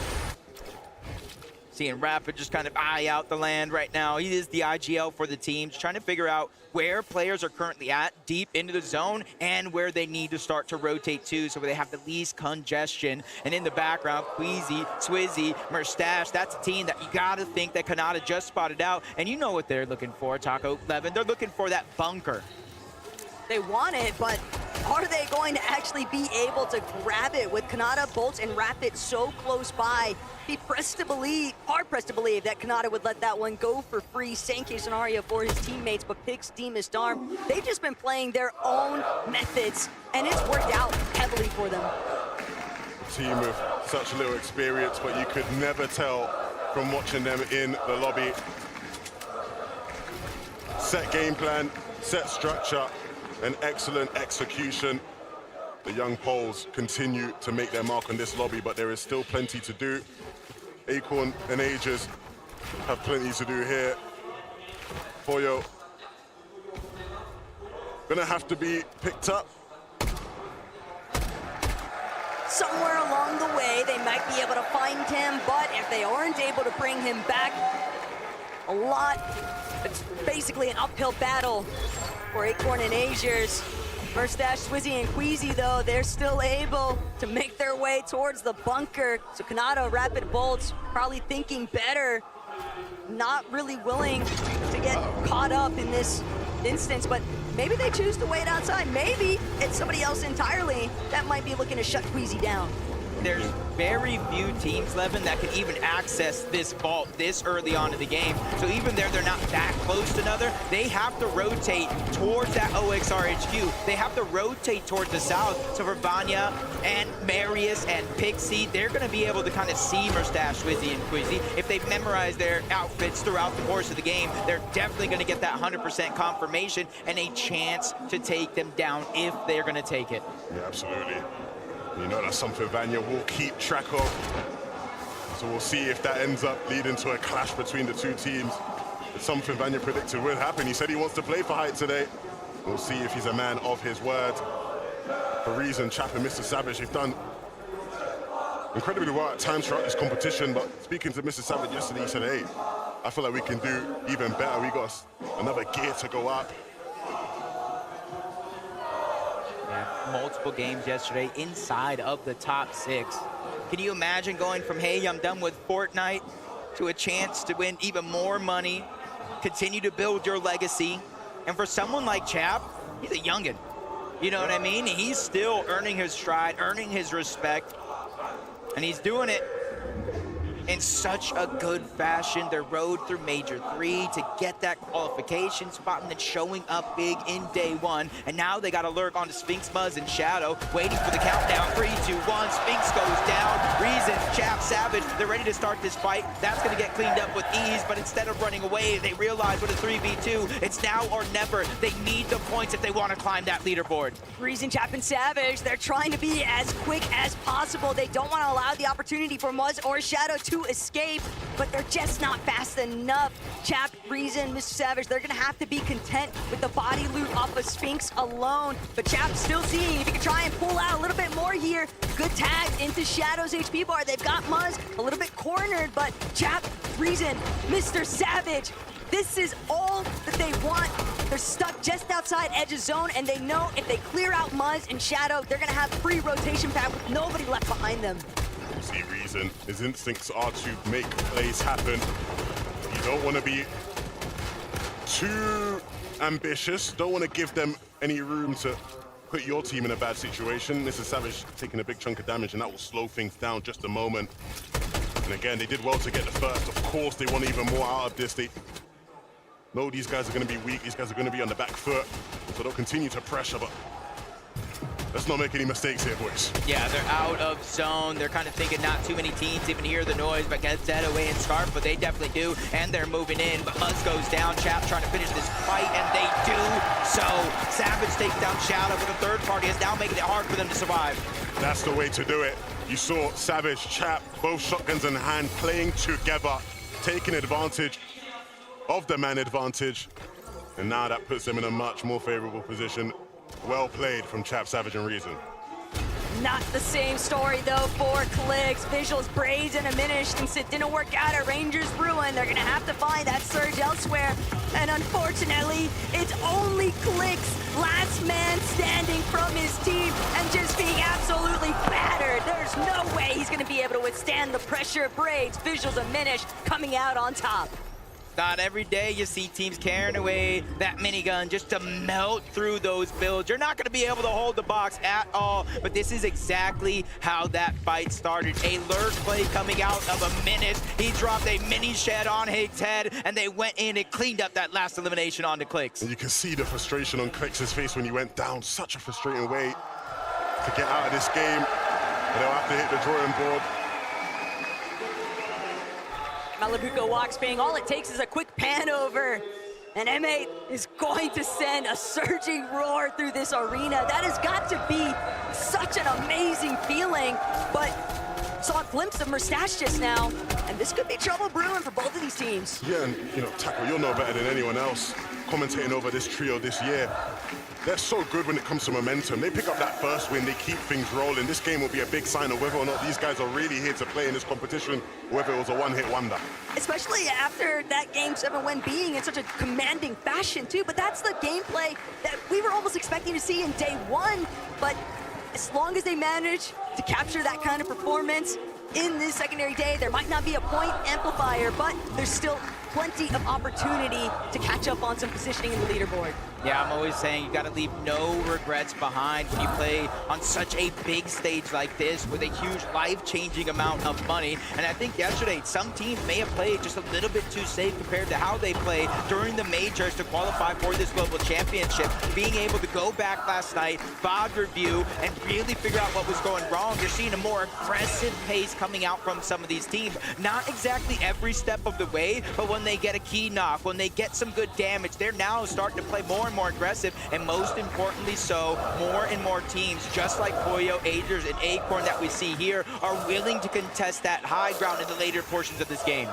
Seeing Rapid just kind of eye out the land right now. He is the IGL for the team, just trying to figure out where players are currently at, deep into the zone, and where they need to start to rotate to so they have the least congestion. And in the background, Queasy, Swizzy, Merstash, that's a team that you gotta think that Kanata just spotted out. And you know what they're looking for, Taco Levin. They're looking for that bunker. They want it, but are they going to actually be able to grab it with Kanata, Bolts, and Rapid so close by? Be pressed to believe, hard pressed to believe that Kanata would let that one go for free. Same case scenario for his teammates, but picks Demon's Arm. They've just been playing their own methods, and it's worked out heavily for them. Team with such little experience, but you could never tell from watching them in the lobby. Set game plan, set structure, and excellent execution. The young Poles continue to make their mark on this lobby, but there is still plenty to do. Acorn and Aegis have plenty to do here. Foyo gonna have to be picked up. Somewhere along the way, they might be able to find him, but if they aren't able to bring him back, it's basically an uphill battle for Acorn and Aegis. Merstash, Swizzy, and Queasy, though, they're still able to make their way towards the bunker. So Kanata, Rapid, Bolts, probably thinking better, not really willing to get caught up in this instance, but maybe they choose to wait outside. Maybe it's somebody else entirely that might be looking to shut Queasy down. There's very few teams, Levin, that can even access this vault this early on in the game. So even there, they're not that close to another. They have to rotate towards that OXR HQ. They have to rotate towards the south. So for Vanya and Marius and Pixie, they're going to be able to kind of see Merstash, Swizzy, and Quizzy. If they've memorized their outfits throughout the course of the game, they're definitely going to get that 100% confirmation and a chance to take them down if they're going to take it. Yeah, absolutely. You know, that's something Vanya will keep track of. So we'll see if that ends up leading to a clash between the two teams. It's something Vanya predicted would happen. He said he wants to play for Height today. We'll see if he's a man of his word. For reason, Chap and Mr. Savage have done incredibly well at times throughout this competition, but speaking to Mr. Savage yesterday, he said, hey, I feel like we can do even better. We got another gear to go up. Multiple games yesterday inside of the top 6. Can you imagine going from, hey, I'm done with Fortnite, to a chance to win even more money, continue to build your legacy? And for someone like Chap, he's a youngin'. You know what I mean? He's still earning his stride, earning his respect, and he's doing it in such a good fashion. Their road through Major 3 to get that qualification spot and then showing up big in day 1. And now they got to lurk onto Sphinx, Muzz, and Shadow, waiting for the countdown. 3, 2, 1, Sphinx goes down. Reason, Chap, Savage, they're ready to start this fight. That's going to get cleaned up with ease, but instead of running away, they realize with a 3v2, it's now or never. They need the points if they want to climb that leaderboard. Reason, Chap, and Savage, they're trying to be as quick as possible. They don't want to allow the opportunity for Muzz or Shadow to escape, but they're just not fast enough. Chap, Reason, Mr. Savage, they're gonna have to be content with the body loot off of Sphinx alone. But Chap's still seeing if he can try and pull out a little bit more here. Good tag into Shadow's HP bar. They've got Muzz a little bit cornered, but Chap, Reason, Mr. Savage, this is all that they want. They're stuck just outside edge of zone, and they know if they clear out Muzz and Shadow, they're gonna have free rotation path with nobody left behind them. See Reason, his instincts are to make plays happen. You don't want to be too ambitious, don't want to give them any room to put your team in a bad situation. Mr. Savage taking a big chunk of damage, and that will slow things down just a moment. And again, they did well to get the first. Of course, they want even more out of this. They know these guys are going to be weak, these guys are going to be on the back foot, so they'll continue to pressure, but let's not make any mistakes here, boys. Yeah, they're out of zone. They're kind of thinking not too many teams even hear the noise, but get Zed away and Scarf, but they definitely do, and they're moving in, but Muzz goes down. Chap trying to finish this fight, and they do so. Savage takes down Shadow, but the third party is now making it hard for them to survive. That's the way to do it. You saw Savage, Chap, both shotguns in hand, playing together, taking advantage of the man advantage, and now that puts them in a much more favorable position. Well played from Chap, Savage, and Reason. Not the same story, though, for Clicks. Visuals brazen and diminished, since it didn't work out at Rangers Ruin. They're gonna have to find that surge elsewhere. And unfortunately, it's only Clicks, last man standing from his team, and just being absolutely battered. There's no way he's gonna be able to withstand the pressure of Braids. Visuals diminished, coming out on top. Not every day you see teams carrying away that minigun just to melt through those builds. You're not going to be able to hold the box at all, but this is exactly how that fight started. A lurk play coming out of a minute. He dropped a mini shed on Higgs' head, and they went in and cleaned up that last elimination onto Clicks. And you can see the frustration on Clicks' face when he went down. Such a frustrating way to get out of this game. But they'll have to hit the drawing board. Malabuko walks being all it takes is a quick pan over, and M8 is going to send a surging roar through this arena. That has got to be such an amazing feeling, but saw a glimpse of Mustache just now, and this could be trouble brewing for both of these teams. Yeah, and you know, Tackle, you'll know better than anyone else, commentating over this trio this year. They're so good when it comes to momentum. They pick up that first win, they keep things rolling. This game will be a big sign of whether or not these guys are really here to play in this competition, or whether it was a one-hit wonder. Especially after that Game 7 win being in such a commanding fashion too, but that's the gameplay that we were almost expecting to see in day 1, but as long as they manage to capture that kind of performance in this secondary day, there might not be a point amplifier, but there's still plenty of opportunity to catch up on some positioning in the leaderboard. Yeah, I'm always saying you got to leave no regrets behind when you play on such a big stage like this with a huge life-changing amount of money. And I think yesterday some teams may have played just a little bit too safe compared to how they played during the majors to qualify for this global championship. Being able to go back last night, VOD review, and really figure out what was going wrong. You're seeing a more aggressive pace coming out from some of these teams. Not exactly every step of the way, but when they get a key knock, when they get some good damage, they're now starting to play more and more aggressive, and most importantly so, more and more teams, just like Poyo, Agers, and Acorn that we see here, are willing to contest that high ground in the later portions of this game.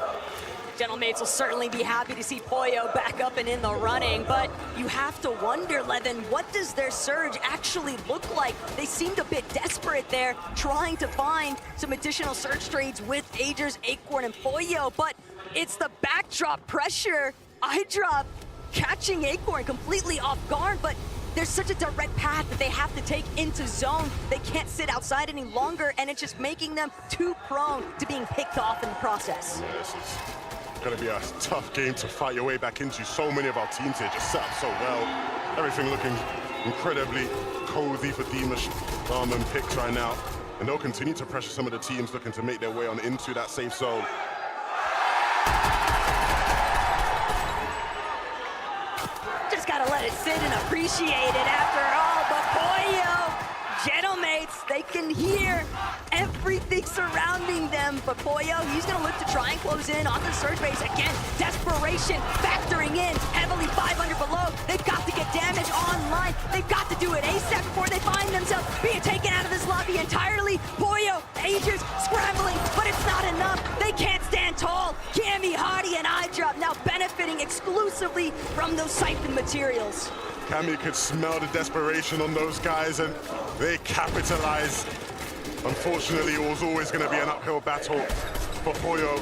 Gentlemates will certainly be happy to see Poyo back up and in the running, but you have to wonder, Levin, what does their surge actually look like? They seemed a bit desperate there, trying to find some additional surge trades with Agers, Acorn, and Poyo, but it's the backdrop pressure. iDrop catching Acorn completely off guard, but there's such a direct path that they have to take into zone. They can't sit outside any longer, and it's just making them too prone to being picked off in the process. Yeah, this is going to be a tough game to fight your way back into. So many of our teams here just set up so well. Everything looking incredibly cozy for Dimash and picks right now. And they'll continue to pressure some of the teams looking to make their way on into that safe zone. Just gotta let it sit and appreciate it after all. But Pollo, Gentlemates, they can hear everything surrounding them. But Pollo, he's gonna look to try and close in on the surge base. Again, desperation factoring in, heavily 500 below. They've got to get damage online. They've got to do it ASAP before they find themselves being taken out of this lobby entirely. Pollo, Aegis, scrambling, but it's not enough. They can't stand tall. Cammy, Hardy, and iDrop now benefiting exclusively from those siphon materials. Cammy could smell the desperation on those guys, and they capitalized. Unfortunately, it was always going to be an uphill battle for Pollo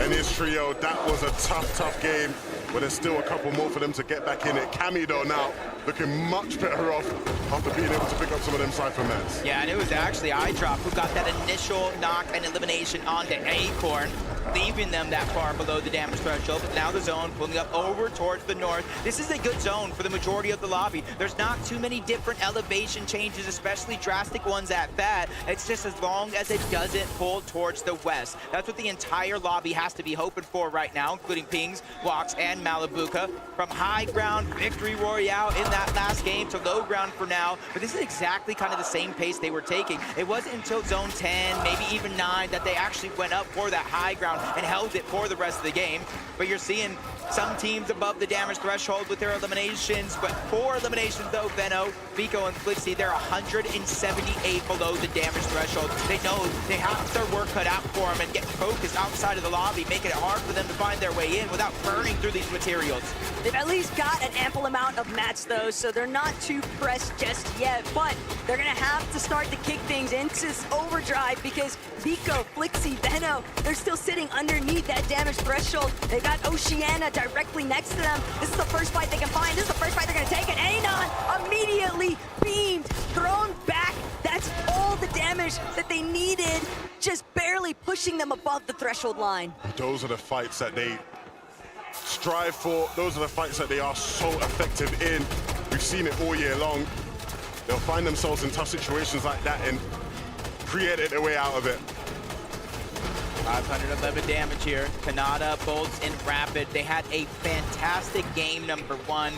and his trio. That was a tough game, but there's still a couple more for them to get back in it. Cammy, though, now looking much better off after being able to pick up some of them Cypher mats. Yeah, and it was actually iDrop who got that initial knock and elimination onto Acorn, leaving them that far below the damage threshold. But now the zone pulling up over towards the north. This is a good zone for the majority of the lobby. There's not too many different elevation changes, especially drastic ones at that. It's just as long as it doesn't pull towards the west. That's what the entire lobby has to be hoping for right now, including Pings, Walks, and Malibuca. From high ground victory royale in that last game to low ground for now. But this is exactly kind of the same pace they were taking. It wasn't until zone 10, maybe even 9, that they actually went up for that high ground and held it for the rest of the game. But you're seeing some teams above the damage threshold with their eliminations, but 4 eliminations though, Veno, Vico, and Flixie, they're 178 below the damage threshold. They know they have their work cut out for them and get focused outside of the lobby, making it hard for them to find their way in without burning through these materials. They've at least got an ample amount of mats though, so they're not too pressed just yet, but they're gonna have to start to kick things into overdrive because Vico, Flixie, Veno, they're still sitting underneath that damage threshold. They've got Oceana directly next to them. This is the first fight they can find. This is the first fight they're gonna take, and Anon immediately beamed, thrown back. That's all the damage that they needed, just barely pushing them above the threshold line. Those are the fights that they strive for. Those are the fights that they are so effective in. We've seen it all year long. They'll find themselves in tough situations like that and create their way out of it. 511 damage here. Kanata, Bolts, and Rapid. They had a fantastic game number 1.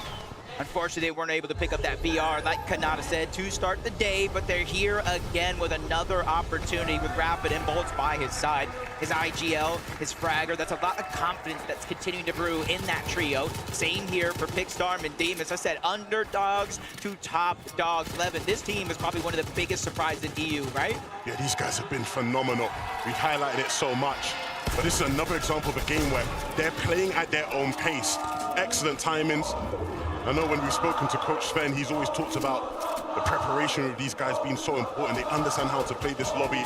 Unfortunately, they weren't able to pick up that VR, like Kanata said, to start the day, but they're here again with another opportunity with Rapid and Bolts by his side. His IGL, his Fragger, that's a lot of confidence that's continuing to brew in that trio. Same here for Pickstorm and Demas. I said underdogs to top dogs. Levin, this team is probably one of the biggest surprises in EU, right? Yeah, these guys have been phenomenal. We've highlighted it so much. But this is another example of a game where they're playing at their own pace. Excellent timings. I know when we've spoken to Coach Sven, he's always talked about the preparation of these guys being so important. They understand how to play this lobby.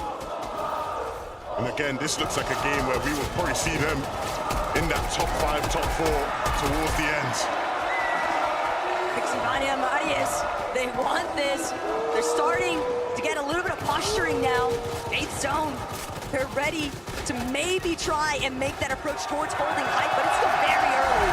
And again, this looks like a game where we will probably see them in that top 5, top 4 towards the end. Pixivania Marius, they want this. They're starting to get a little bit of posturing now. 8th zone. They're ready to maybe try and make that approach towards holding height, but it's still very early.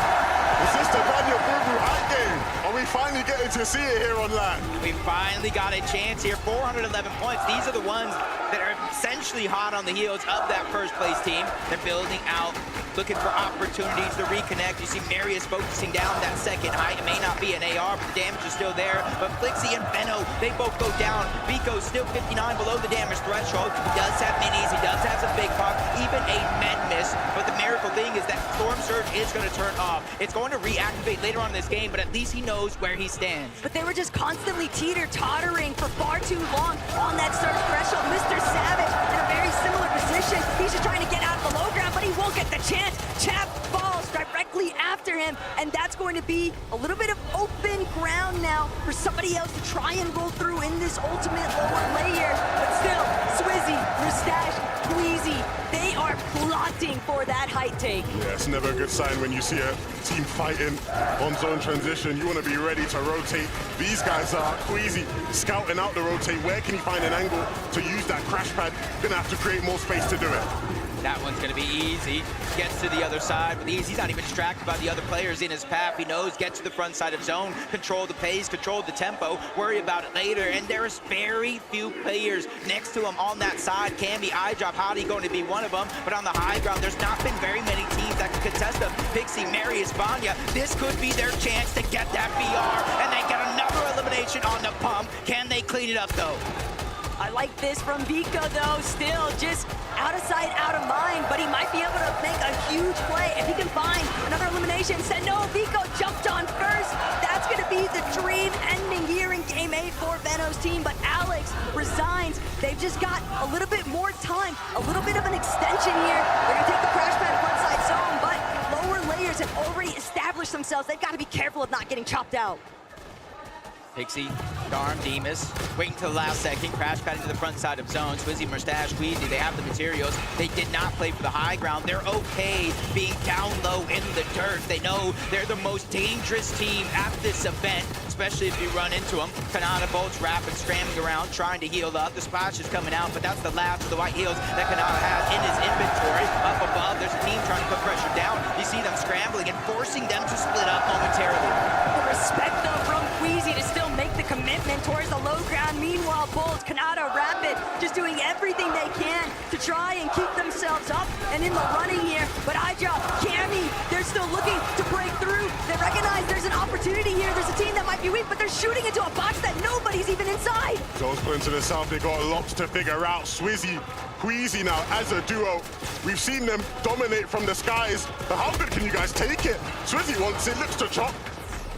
Is this the Vanya Boo height game? Are we finally getting to see it here on land? We finally got a chance here. 411 points. These are the ones that are essentially hot on the heels of that first place team. They're building out, looking for opportunities to reconnect. You see Marius focusing down that second height. It may not be an AR, but the damage is still there. But Flixie and Veno, they both go down. Vico's still 59 below the damage threshold. He does have minis, he does have some big pop, even a med miss. But the miracle thing is that Storm Surge is going to turn off. It's going to reactivate later on in this game, but at least he knows where he stands. But they were just constantly teeter-tottering for far too long on that surge threshold. Mr. Savage in a very similar position. He's just trying to get out of the low ground, but he won't get the chance. Chap falls directly after him, and that's going to be a little bit of open ground now for somebody else to try and roll through in this ultimate lower layer. But still, Swizzy, Mustache, Queasy, they are plotting for that height take. Yeah, it's never a good sign when you see a team fighting on zone transition. You want to be ready to rotate. These guys are Queasy scouting out the rotate. Where can he find an angle to use that crash pad? Gonna have to create more space to do it. That one's going to be easy. Gets to the other side with ease. He's not even distracted by the other players in his path. He knows, get to the front side of zone, control the pace, control the tempo, worry about it later. And there's very few players next to him on that side. Cammy, iDrop, Hottie going to be one of them. But on the high ground, there's not been very many teams that can contest them. Pixie, Marius, Vanya, this could be their chance to get that BR. And they get another elimination on the pump. Can they clean it up, though? I like this from Vico, though. Still just out of sight, out of mind, but he might be able to make a huge play if he can find another elimination. Said no, Vico jumped on first. That's going to be the dream ending here in Game 8 for Veno's team, but Alex resigns. They've just got a little bit more time, a little bit of an extension here. They're going to take the crash pad front side zone, but lower layers have already established themselves. They've got to be careful of not getting chopped out. Pixie, Darm, Demas, waiting till the last second, crash pad into the front side of zone. Swizzy, Mustache, Queasy, they have the materials. They did not play for the high ground. They're okay being down low in the dirt. They know they're the most dangerous team at this event, especially if you run into them. Kanata bolts, rapid, scrambling around, trying to heal up. The splash is coming out, but that's the last of the white heals that Kanata has in his inventory. Up above, there's a team trying to put pressure down. You see them scrambling and forcing them to split up momentarily. The respect, though, from Queasy to still make the commitment towards the low ground. Meanwhile, Bolts, Kanata, Rapid, just doing everything they can to try and keep themselves up and in the running here. But iDrop, Cammy, they're still looking to break through. They recognize there's an opportunity here. There's a team that might be weak, but they're shooting into a box that nobody's even inside. Zone's put into the south. They got lots to figure out. Swizzy, Queasy now as a duo. We've seen them dominate from the skies, but how good can you guys take it? Swizzy wants it, looks to chop.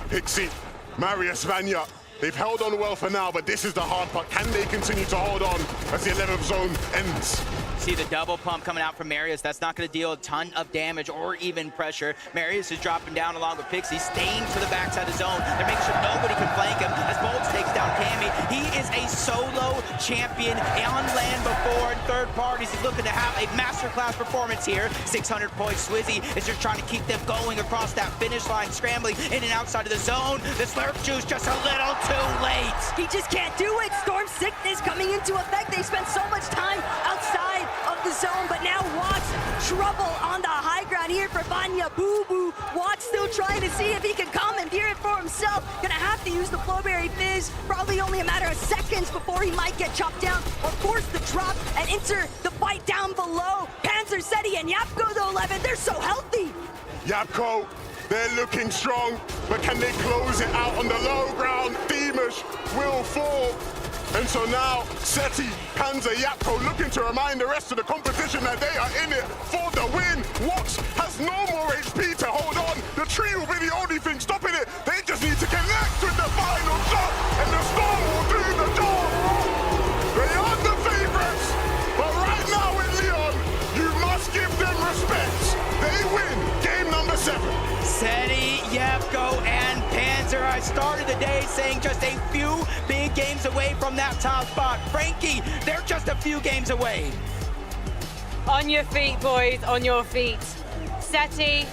Pixie, Marius, Vanya, they've held on well for now, but this is the hard part. Can they continue to hold on as the 11th zone ends? See the double pump coming out from Marius. That's not going to deal a ton of damage or even pressure. Marius is dropping down along with Pixie, staying to the backside of zone. They're making sure nobody can flank him as Bolts takes down Cammy. He is a solo champion on land before in third parties. He's looking to have a masterclass performance here. 600 points. Swizzy is just trying to keep them going across that finish line, scrambling in and outside of the zone. The slurp juice just a little too late. He just can't do it. Storm sickness coming into effect. They spent so much time outside of the zone, but now Watts trouble on the high ground here for Vanya. Boo Boo. Watts still trying to see if he can commandeer it for himself. Gonna have to use the Flowberry Fizz. Probably only a matter of seconds before he might get chopped down or force the drop and enter the fight down below. Panzer, Seti, and Yapko, though, 11, they're so healthy. Yapko, they're looking strong, but can they close it out on the low ground? Demas will fall. And so now, Seti, Panzer, Yapko looking to remind the rest of the competition that they are in it for the win. Watts has no more HP to hold on. The tree will be the only thing stopping it. They just need to connect with the final shot, and the Storm will do the job. They are the favorites, but right now with LYON, you must give them respect. They win game number 7. Seti, Yapko, and Panzer. I started the day saying just a few big games away from that top spot. Frankie, they're just a few games away. On your feet, boys, on your feet. Seti,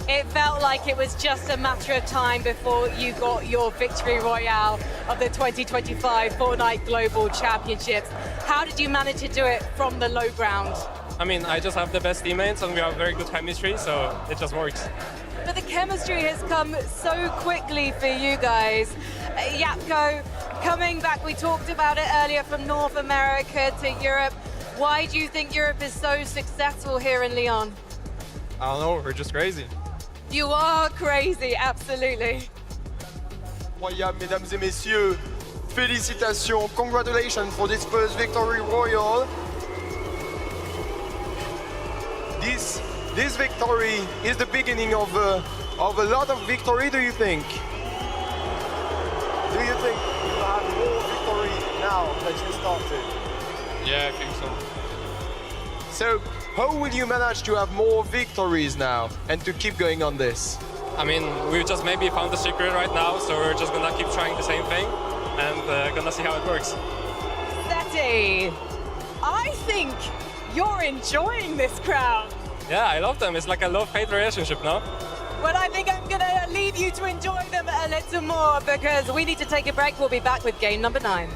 it felt like it was just a matter of time before you got your victory royale of the 2025 Fortnite Global Championships. How did you manage to do it from the low ground? I mean, I just have the best teammates and we have very good chemistry, so it just works. But the chemistry has come so quickly for you guys. Yapko, coming back, we talked about it earlier, from North America to Europe. Why do you think Europe is so successful here in LYON? I don't know, we're just crazy. You are crazy, absolutely. Incroyable, mesdames et messieurs. Félicitations, congratulations for this first victory royal. This victory is the beginning of a lot of victory, do you think? Do you think you have more victory now that you started? Yeah, I think so. So, how will you manage to have more victories now and to keep going on this? I mean, we just maybe found the secret right now, so we're just gonna keep trying the same thing and gonna see how it works. Seti, I think you're enjoying this crowd. Yeah, I love them. It's like a love-hate relationship, no? Well, I think I'm gonna leave you to enjoy them a little more because we need to take a break. We'll be back with game number 9.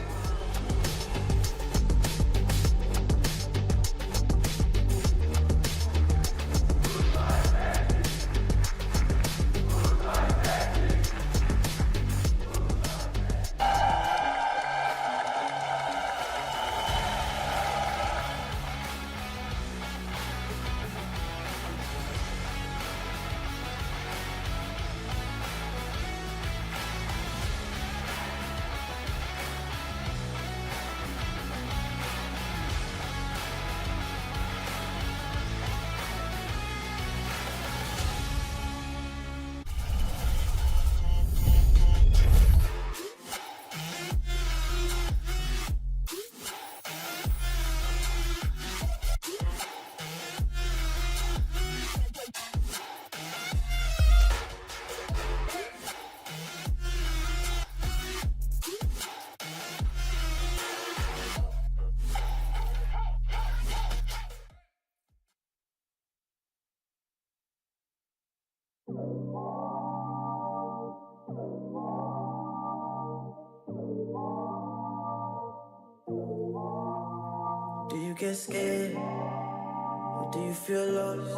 Do you get scared? Or do you feel lost?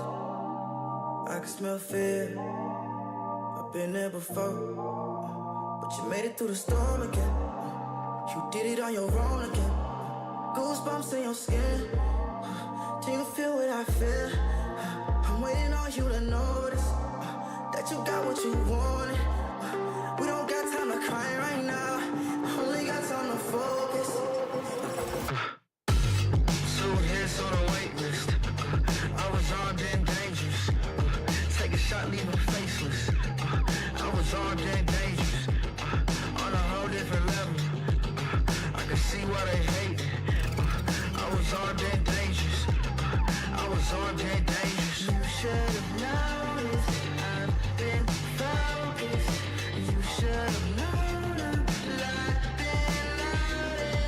I can smell fear. I've been there before. But you made it through the storm again. You did it on your own again. Goosebumps in your skin. Do you feel what I feel? I'm waiting on you to notice that you got what you wanted. We don't got time to cry right now. Only got time to focus. 2 hits on a wait list. I was armed and dangerous. Take a shot, leave him faceless. I was armed and dangerous. On a whole different level. I can see why they hate it. I was armed and dangerous. I was armed and dangerous. You should have noticed. I've been focused. You should have known I'm locked and loaded.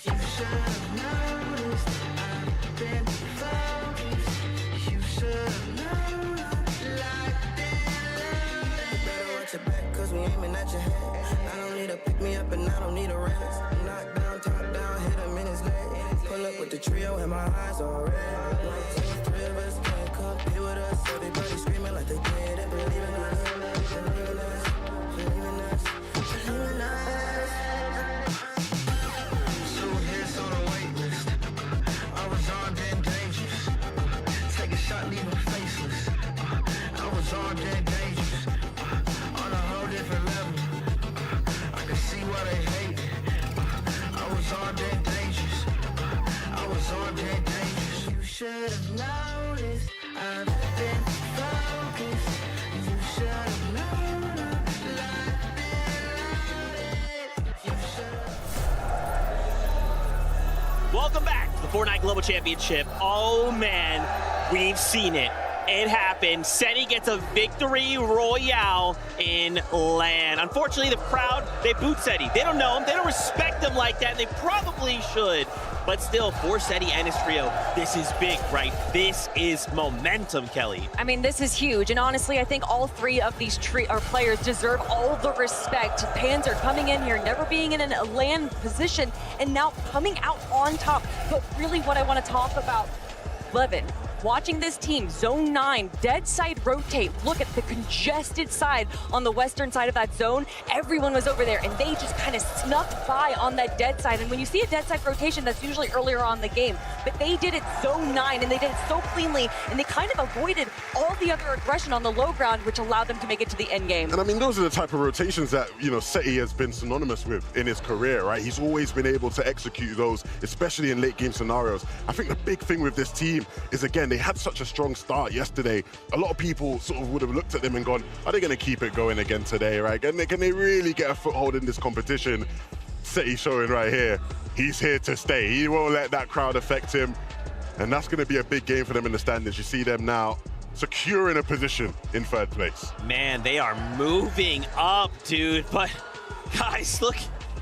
You should have noticed. I've been focused. You should have known I'm locked and loaded. Better watch your back, cause we aiming at your head. I don't need to pick me up and I don't need a rest. Knock down, top down, hit him in his leg. Pull up with the trio and my eyes all red. 3 of us can't compete with us. Everybody screaming like they did and believe in us. Believe in us, believe in us, believe in us. 2 hits on a wait list. I was armed and dangerous. Take a shot, leave him faceless. I was armed and dangerous. On a whole different level. I can see why they hate it. I was armed and dangerous. I was armed and dangerous. You should have noticed. I've been focused. You should have known I'm locked and loaded. You should. Welcome back to the Fortnite Global Championship. Oh man, we've seen it. It happened. Seti gets a victory royale in LAN. Unfortunately, the crowd, they boot Seti. They don't know him. They don't respect him like that. They probably should. But still, for Seti and his trio, this is big, right? This is momentum, Kelly. I mean, this is huge. And honestly, I think all 3 of these players deserve all the respect. Panzer coming in here, never being in a LAN position, and now coming out on top. But really what I want to talk about, Levin, watching this team, zone 9, dead side rotate. Look at the congested side on the western side of that zone. Everyone was over there, and they just kind of snuck by on that dead side. And when you see a dead side rotation, that's usually earlier on in the game. But they did it zone 9, and they did it so cleanly, and they kind of avoided all the other aggression on the low ground, which allowed them to make it to the end game. And I mean, those are the type of rotations that, you know, Seti has been synonymous with in his career, right? He's always been able to execute those, especially in late game scenarios. I think the big thing with this team is, again, they had such a strong start yesterday. A lot of people sort of would have looked at them and gone, are they going to keep it going again today, right? Can they really get a foothold in this competition? Seti showing right here, he's here to stay. He won't let that crowd affect him. And that's going to be a big game for them in the standings. You see them now securing a position in 3rd place. Man, they are moving up, dude. But guys, look.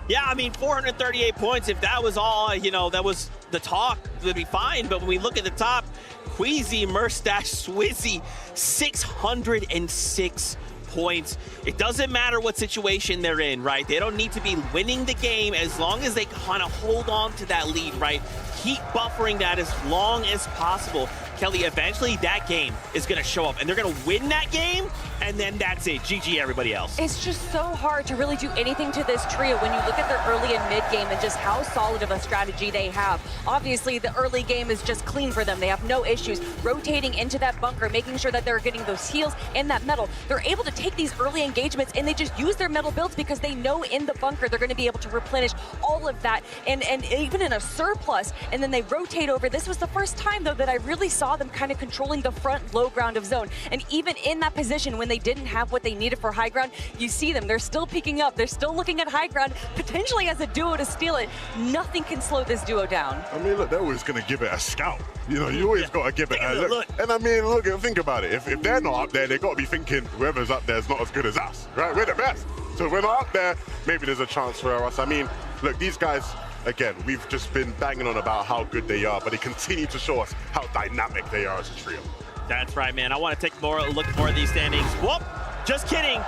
Yeah, I mean, 438 points. If that was all, you know, that was the talk, it would be fine. But when we look at the top, Queasy, Murstache, Swizzy, 606 points. It doesn't matter what situation they're in, right? They don't need to be winning the game as long as they kind of hold on to that lead, right? Keep buffering that as long as possible. Kelly, eventually that game is going to show up, and they're going to win that game, and then that's it. GG, everybody else. It's just so hard to really do anything to this trio when you look at their early and mid game and just how solid of a strategy they have. Obviously, the early game is just clean for them. They have no issues rotating into that bunker, making sure that they're getting those heals and that metal. They're able to take these early engagements, and they just use their metal builds because they know in the bunker they're going to be able to replenish all of that, and even in a surplus, and then they rotate over. This was the first time, though, that I really saw them kind of controlling the front low ground of zone. And even in that position, when they didn't have what they needed for high ground, you see them. They're still peeking up. They're still looking at high ground, potentially as a duo to steal it. Nothing can slow this duo down. I mean, look, they're always going to give it a scout. You know, you always got to give it a look. And I mean, look, think about it. If they're not up there, they've got to be thinking whoever's up there is not as good as us, right? We're the best. So if we're not up there, maybe there's a chance for us. I mean, look, these guys, again, we've just been banging on about how good they are, but they continue to show us how dynamic they are as a trio. That's right, man. I want to take a look at more of these standings. Whoop! Just kidding.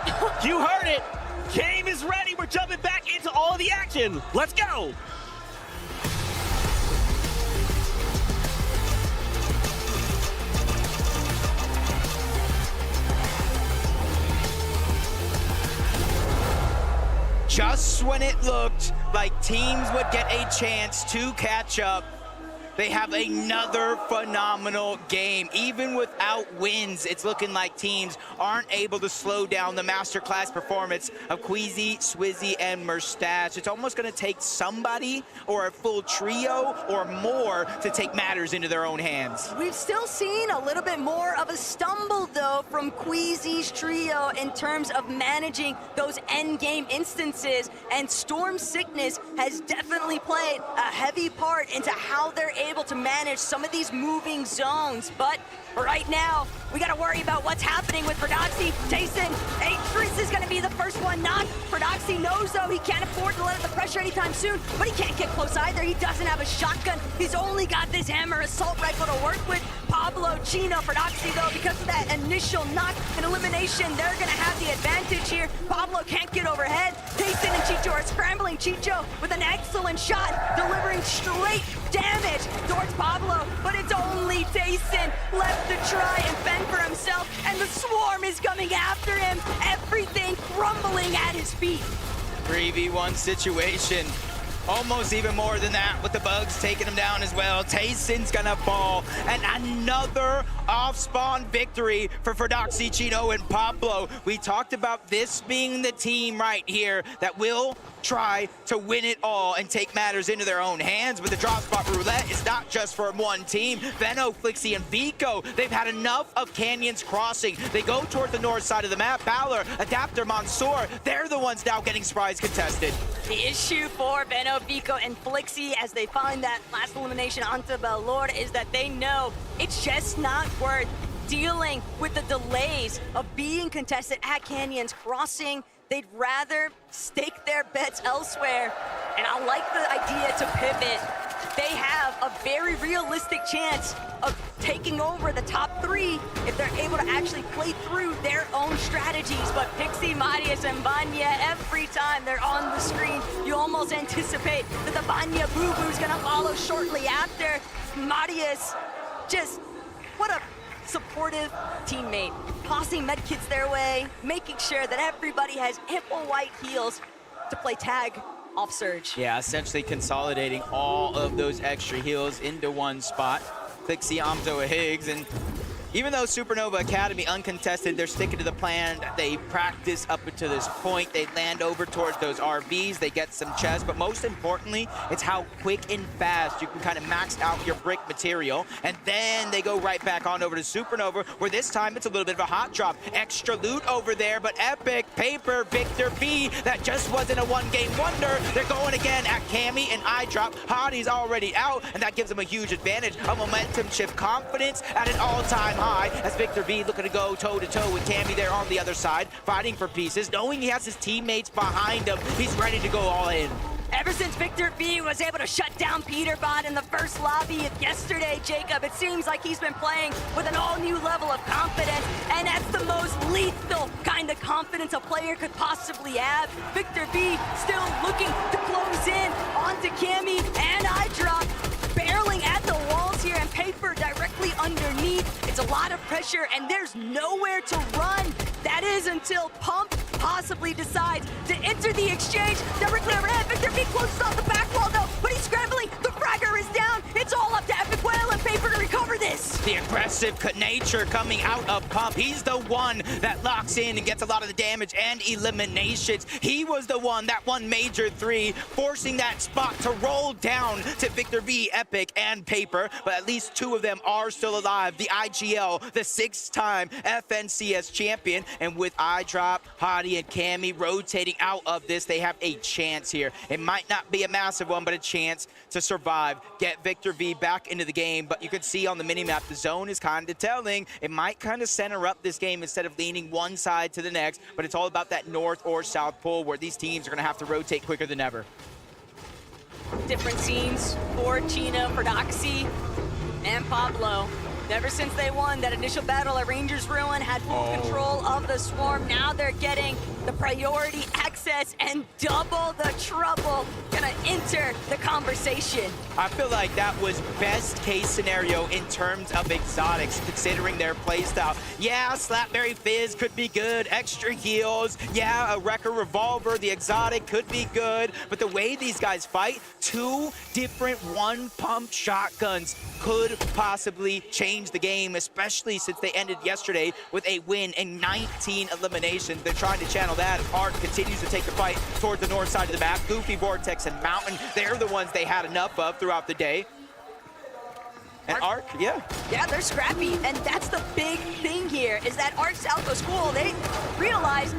You heard it. Game is ready. We're jumping back into all of the action. Let's go. Just when it looked like teams would get a chance to catch up, they have another phenomenal game. Even without wins, it's looking like teams aren't able to slow down the masterclass performance of Queasy, Swizzy, and Mustache. It's almost going to take somebody or a full trio or more to take matters into their own hands. We've still seen a little bit more of a stumble, though, from Queasy's trio in terms of managing those end-game instances, and Storm Sickness has definitely played a heavy part into how they're able to manage some of these moving zones. But right now, we got to worry about what's happening with Prodoxy. Tayson, Atris is going to be the first one knocked. Prodoxy knows, though, he can't afford to let up the pressure anytime soon, but he can't get close either. He doesn't have a shotgun. He's only got this hammer assault rifle to work with. Pablo, Chino, Prodoxy, though, because of that initial knock and elimination, they're going to have the advantage here. Pablo can't get overhead. Tayson and Chicho are scrambling. Chicho with an excellent shot, delivering straight damage towards Pablo, but it's only Tayson left to try and fend for himself, and the swarm is coming after him. Everything crumbling at his feet. 3v1 situation. Almost even more than that, with the bugs taking him down as well. Tayson's gonna fall, and another off-spawn victory for Prodoxy, Chino, and Pablo. We talked about this being the team right here that will try to win it all and take matters into their own hands, but the drop spot roulette is not just for one team. Veno, Flixie, and Vico, they've had enough of Canyons Crossing. They go toward the north side of the map. Balor, Adapter, Mansoor, they're the ones now getting surprise contested. The issue for Veno, Vico, and Flixie as they find that last elimination onto Belord is that they know it's just not worth dealing with the delays of being contested at Canyons Crossing. They'd rather stake their bets elsewhere, and I like the idea to pivot. They have a very realistic chance of taking over the top three if they're able to actually play through their own strategies. But Pixie, Marius, and Vanya, every time they're on the screen, you almost anticipate that the Vanya Boo-Boo's gonna follow shortly after. Marius, just what a supportive teammate, tossing medkits their way, making sure that everybody has ample white heals to play tag off Surge. Yeah, essentially consolidating all of those extra heals into one spot. Flixie, Amzo, Higgs, and even though Supernova Academy uncontested, they're sticking to the plan. They practice up until this point. They land over towards those RVs. They get some chests, but most importantly, it's how quick and fast you can kind of max out your brick material. And then they go right back on over to Supernova, where this time it's a little bit of a hot drop. Extra loot over there, but Epic, Paper, Victor B, that just wasn't a one-game wonder. They're going again at Cammy and iDrop. Hottie's already out, and that gives them a huge advantage. A momentum shift, confidence at an all-time high, as Victor B looking to go toe-to-toe with Cammy there on the other side, fighting for pieces, knowing he has his teammates behind him. He's ready to go all in. Ever since Victor B was able to shut down Peterbot in the first lobby of yesterday, Jacob, it seems like he's been playing with an all-new level of confidence, and that's the most lethal kind of confidence a player could possibly have. Victor B still looking to close in onto Cammy and iDrop, barreling at the walls here, and Paper directly underneath. It's a lot of pressure, and there's nowhere to run. That is until Pump possibly decides to enter the exchange directly overhead. Victor B closes off the back wall, though, but he's scrambling. The fragger is down. It's all up to Epic Whale and Paper to recover this. The aggressive nature coming out of Pump. He's the one that locks in and gets a lot of the damage and eliminations. He was the one, that one major three, forcing that spot to roll down to Victor V, Epic, and Paper, but at least two of them are still alive. The IGL, the 6-time FNCS champion, and with iDrop, Hottie, and Cammy rotating out of this, they have a chance here. It might not be a massive one, but a chance to survive, get Victor V back into the game. But you can see on the minimap, the zone is kind of telling. It might kind of center up this game instead of leaning one side to the next, but it's all about that north or south pole where these teams are going to have to rotate quicker than ever. Different scenes for Chino, Prodoxy, and Pablo. Ever since they won that initial battle at Rangers Ruin, had full control of the Swarm. Now they're getting the priority access and double the trouble. Gonna enter the conversation. I feel like that was best case scenario in terms of exotics, considering their playstyle. Yeah, Slapberry Fizz could be good, extra heals. Yeah, a Wrecker Revolver, the exotic could be good. But the way these guys fight, 2 different one-pump shotguns could possibly change the game, especially since they ended yesterday with a win and 19 eliminations. They're trying to channel that as Art continues to take the fight towards the north side of the map. Goofy, Vortex, and Mountain, they're the ones they had enough of throughout the day. And Arc, yeah. Yeah, they're scrappy, and that's the big thing here, is that Arc Salco School, they realize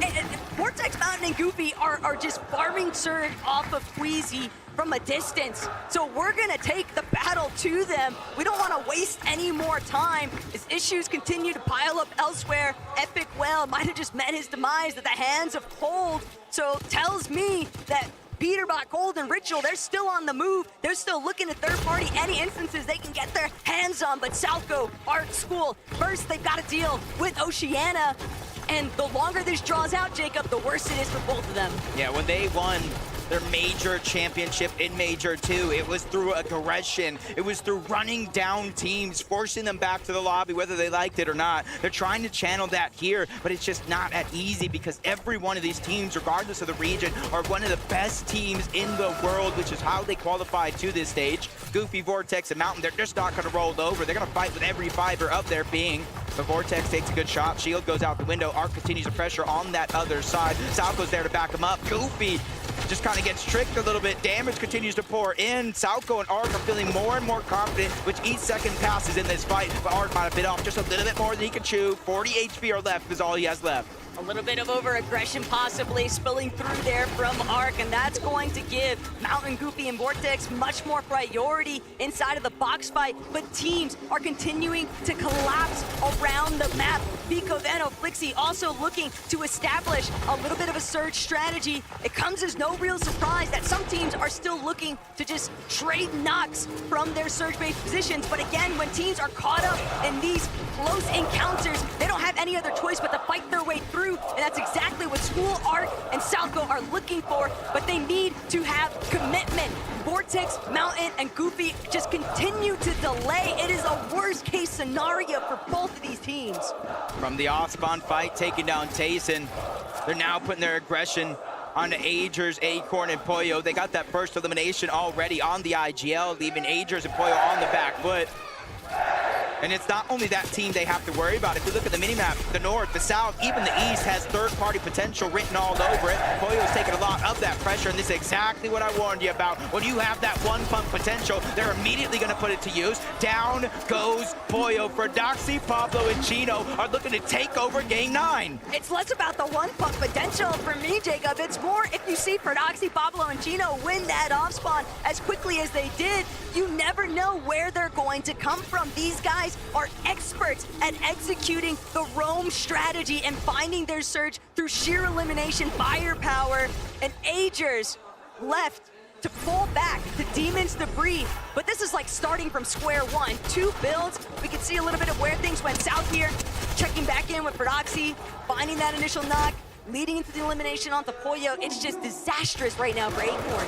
Vortex, Mountain, and Goofy are just farming Surge off of Queasy from a distance. So we're gonna take the battle to them. We don't wanna waste any more time as issues continue to pile up elsewhere. Epic Whale might have just met his demise at the hands of Cold. So tells me that Peterbot, Cold, and Ritual, they're still on the move. They're still looking at third party, any instances they can get their hands on. But Salco, Art School, first they've got to deal with Oceania. And the longer this draws out, Jacob, the worse it is for both of them. Yeah, when they won their major championship in Major 2, it was through aggression. It was through running down teams, forcing them back to the lobby, whether they liked it or not. They're trying to channel that here, but it's just not that easy because every one of these teams, regardless of the region, are one of the best teams in the world, which is how they qualified to this stage. Goofy, Vortex, and Mountain, they're just not going to roll over. They're going to fight with every fiber of their being. The Vortex takes a good shot. Shield goes out the window. Arc continues the pressure on that other side. Salco's there to back him up. Goofy just kind of gets tricked a little bit. Damage continues to pour in. Salco and Arc are feeling more and more confident with each second passes in this fight. But Arc might have bit off just a little bit more than he could chew. 40 HP are left is all he has left. A little bit of over-aggression possibly spilling through there from Arc, and that's going to give Mountain, Goofy, and Vortex much more priority inside of the box fight, but teams are continuing to collapse around the map. Pico, Veno, Flixie also looking to establish a little bit of a surge strategy. It comes as no real surprise that some teams are still looking to just trade knocks from their surge-based positions, but again, when teams are caught up in these close encounters, they don't have any other choice but to fight their way through. And that's exactly what School, Arc, and Salco are looking for, but they need to have commitment. Vortex, Mountain, and Goofy just continue to delay. It is a worst-case scenario for both of these teams. From the off-spawn fight, taking down Tayson, they're now putting their aggression on the Agers, Acorn, and Pollo. They got that first elimination already on the IGL, leaving Agers and Pollo on the back foot. And it's not only that team they have to worry about. If you look at the minimap, the north, the south, even the east has third-party potential written all over it. Pollo's taking a lot of that pressure, and this is exactly what I warned you about. When you have that one-pump potential, they're immediately going to put it to use. Down goes Pollo. Doxy, Pablo, and Chino are looking to take over Game 9. It's less about the one-pump potential for me, Jacob. It's more if you see Doxy, Pablo, and Chino win that off-spawn as quickly as they did, you never know where they're going to come from. These guys are experts at executing the roam strategy and finding their surge through sheer elimination firepower. And Agers left to pull back the Demon's debris. But this is like starting from square one. 2 builds. We can see a little bit of where things went south here. Checking back in with Prodoxy, finding that initial knock, leading into the elimination onto Pollo. It's just disastrous right now for Acorn.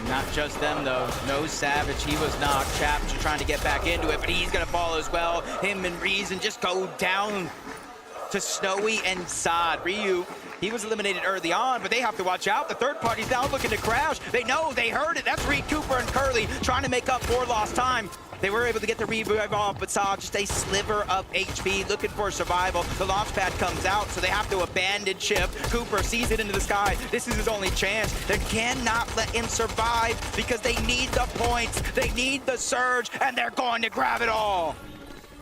Not just them, though. No Savage, he was knocked. Chap's trying to get back into it, but he's going to fall as well. Him and Reason just go down to Snowy and Sod. Ryu, he was eliminated early on, but they have to watch out. The third party's now looking to crash. They know, they heard it. That's Reed Cooper and Curly trying to make up for lost time. They were able to get the revive off, but saw just a sliver of HP, looking for survival. The launch pad comes out, so they have to abandon ship. Cooper sees it into the sky. This is his only chance. They cannot let him survive because they need the points. They need the surge, and they're going to grab it all.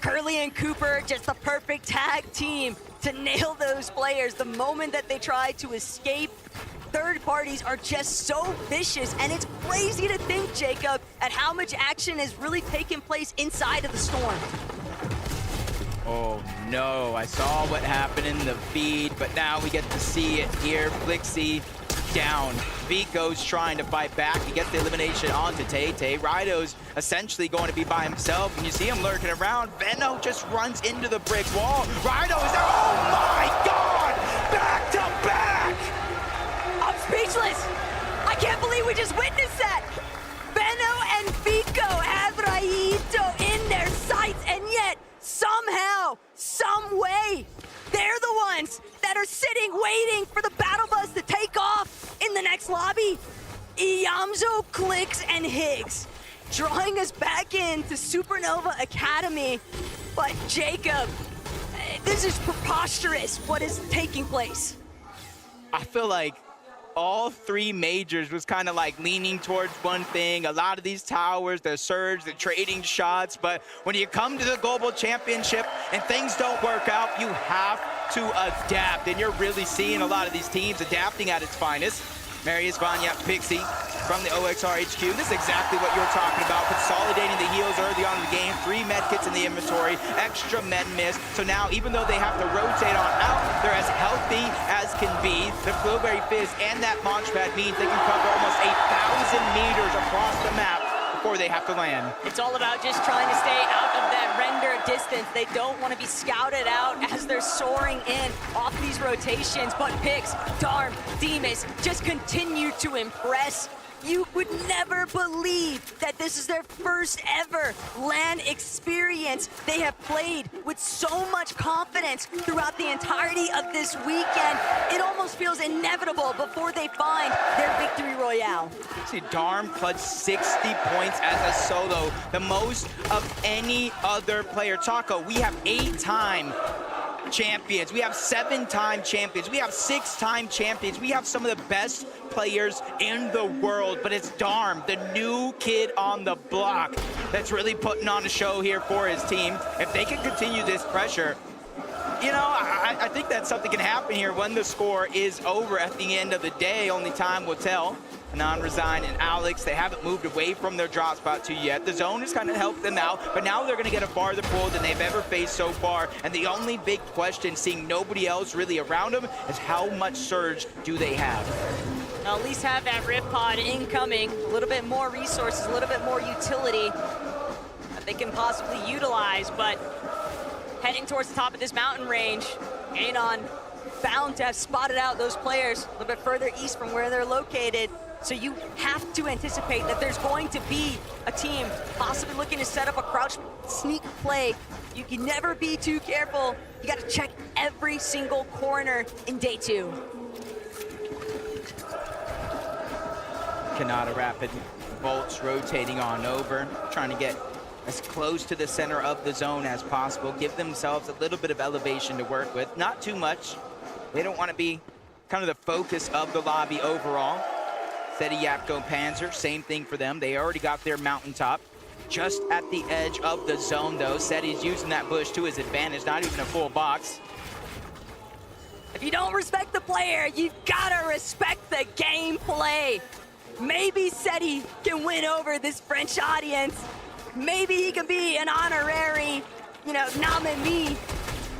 Curly and Cooper, just the perfect tag team to nail those players. The moment that they try to escape, third parties are just so vicious, and it's crazy to think, Jacob, at how much action has really taken place inside of the Storm. Oh no, I saw what happened in the feed, but now we get to see it here. Flixie down. Vico's trying to fight back. He gets the elimination onto Tay. Rido's essentially going to be by himself, and you see him lurking around. Venno just runs into the brick wall. Rido is there. Oh my God! Back to back! I'm speechless. I can't believe we just witnessed that. Venno and Vico have Raito in their sights, and yet somehow, some way, they're the ones that are sitting waiting for the battle bus to take off in the next lobby. Iyamzo, Clicks, and Higgs drawing us back into Supernova Academy. But Jacob, this is preposterous what is taking place. I feel like all three majors was kind of like leaning towards one thing. A lot of these towers, the surge, the trading shots, but when you come to the global championship and things don't work out, you have to adapt, and you're really seeing a lot of these teams adapting at its finest. Marius, Vanya, Pixie from the OXR HQ. This is exactly what you're talking about, consolidating the heals early on in the game, 3 med kits in the inventory, extra med miss. So now, even though they have to rotate on out, they're as healthy as can be. The Blueberry Fizz and that launch pad means they can cover almost 8,000 meters across the map before they have to land. It's all about just trying to stay out of that render distance. They don't want to be scouted out as they're soaring in off these rotations, but Pix, Darm, Demas just continue to impress. You would never believe that this is their first ever LAN experience. They have played with so much confidence throughout the entirety of this weekend. It almost feels inevitable before they find their victory royale. See, Darm clutched 60 points as a solo, the most of any other player. Taco, we have 8-time champions. We have 7-time champions. We have 6-time champions. We have some of the best players in the world, but it's Darm, the new kid on the block, that's really putting on a show here for his team. If they can continue this pressure, you know, I think that something can happen here when the score is over at the end of the day. Only time will tell. Anon, Resign, and Alex, they haven't moved away from their drop spot 2 yet. The zone has kind of helped them out, but now they're going to get a farther pull than they've ever faced so far. And the only big question, seeing nobody else really around them, is how much surge do they have? They'll at least have that Rift Pod incoming, a little bit more resources, a little bit more utility that they can possibly utilize, but heading towards the top of this mountain range, Anon bound to have spotted out those players a little bit further east from where they're located. So you have to anticipate that there's going to be a team possibly looking to set up a crouch sneak play. You can never be too careful. You got to check every single corner in day 2. Kanata Rapid Bolts rotating on over, trying to get as close to the center of the zone as possible, give themselves a little bit of elevation to work with, not too much. They don't want to be kind of the focus of the lobby overall. Seti, Yapko, Panzer, same thing for them. They already got their mountaintop. Just at the edge of the zone, though. Seti's using that bush to his advantage, not even a full box. If you don't respect the player, you've got to respect the gameplay. Maybe Seti can win over this French audience. Maybe he can be an honorary, nominee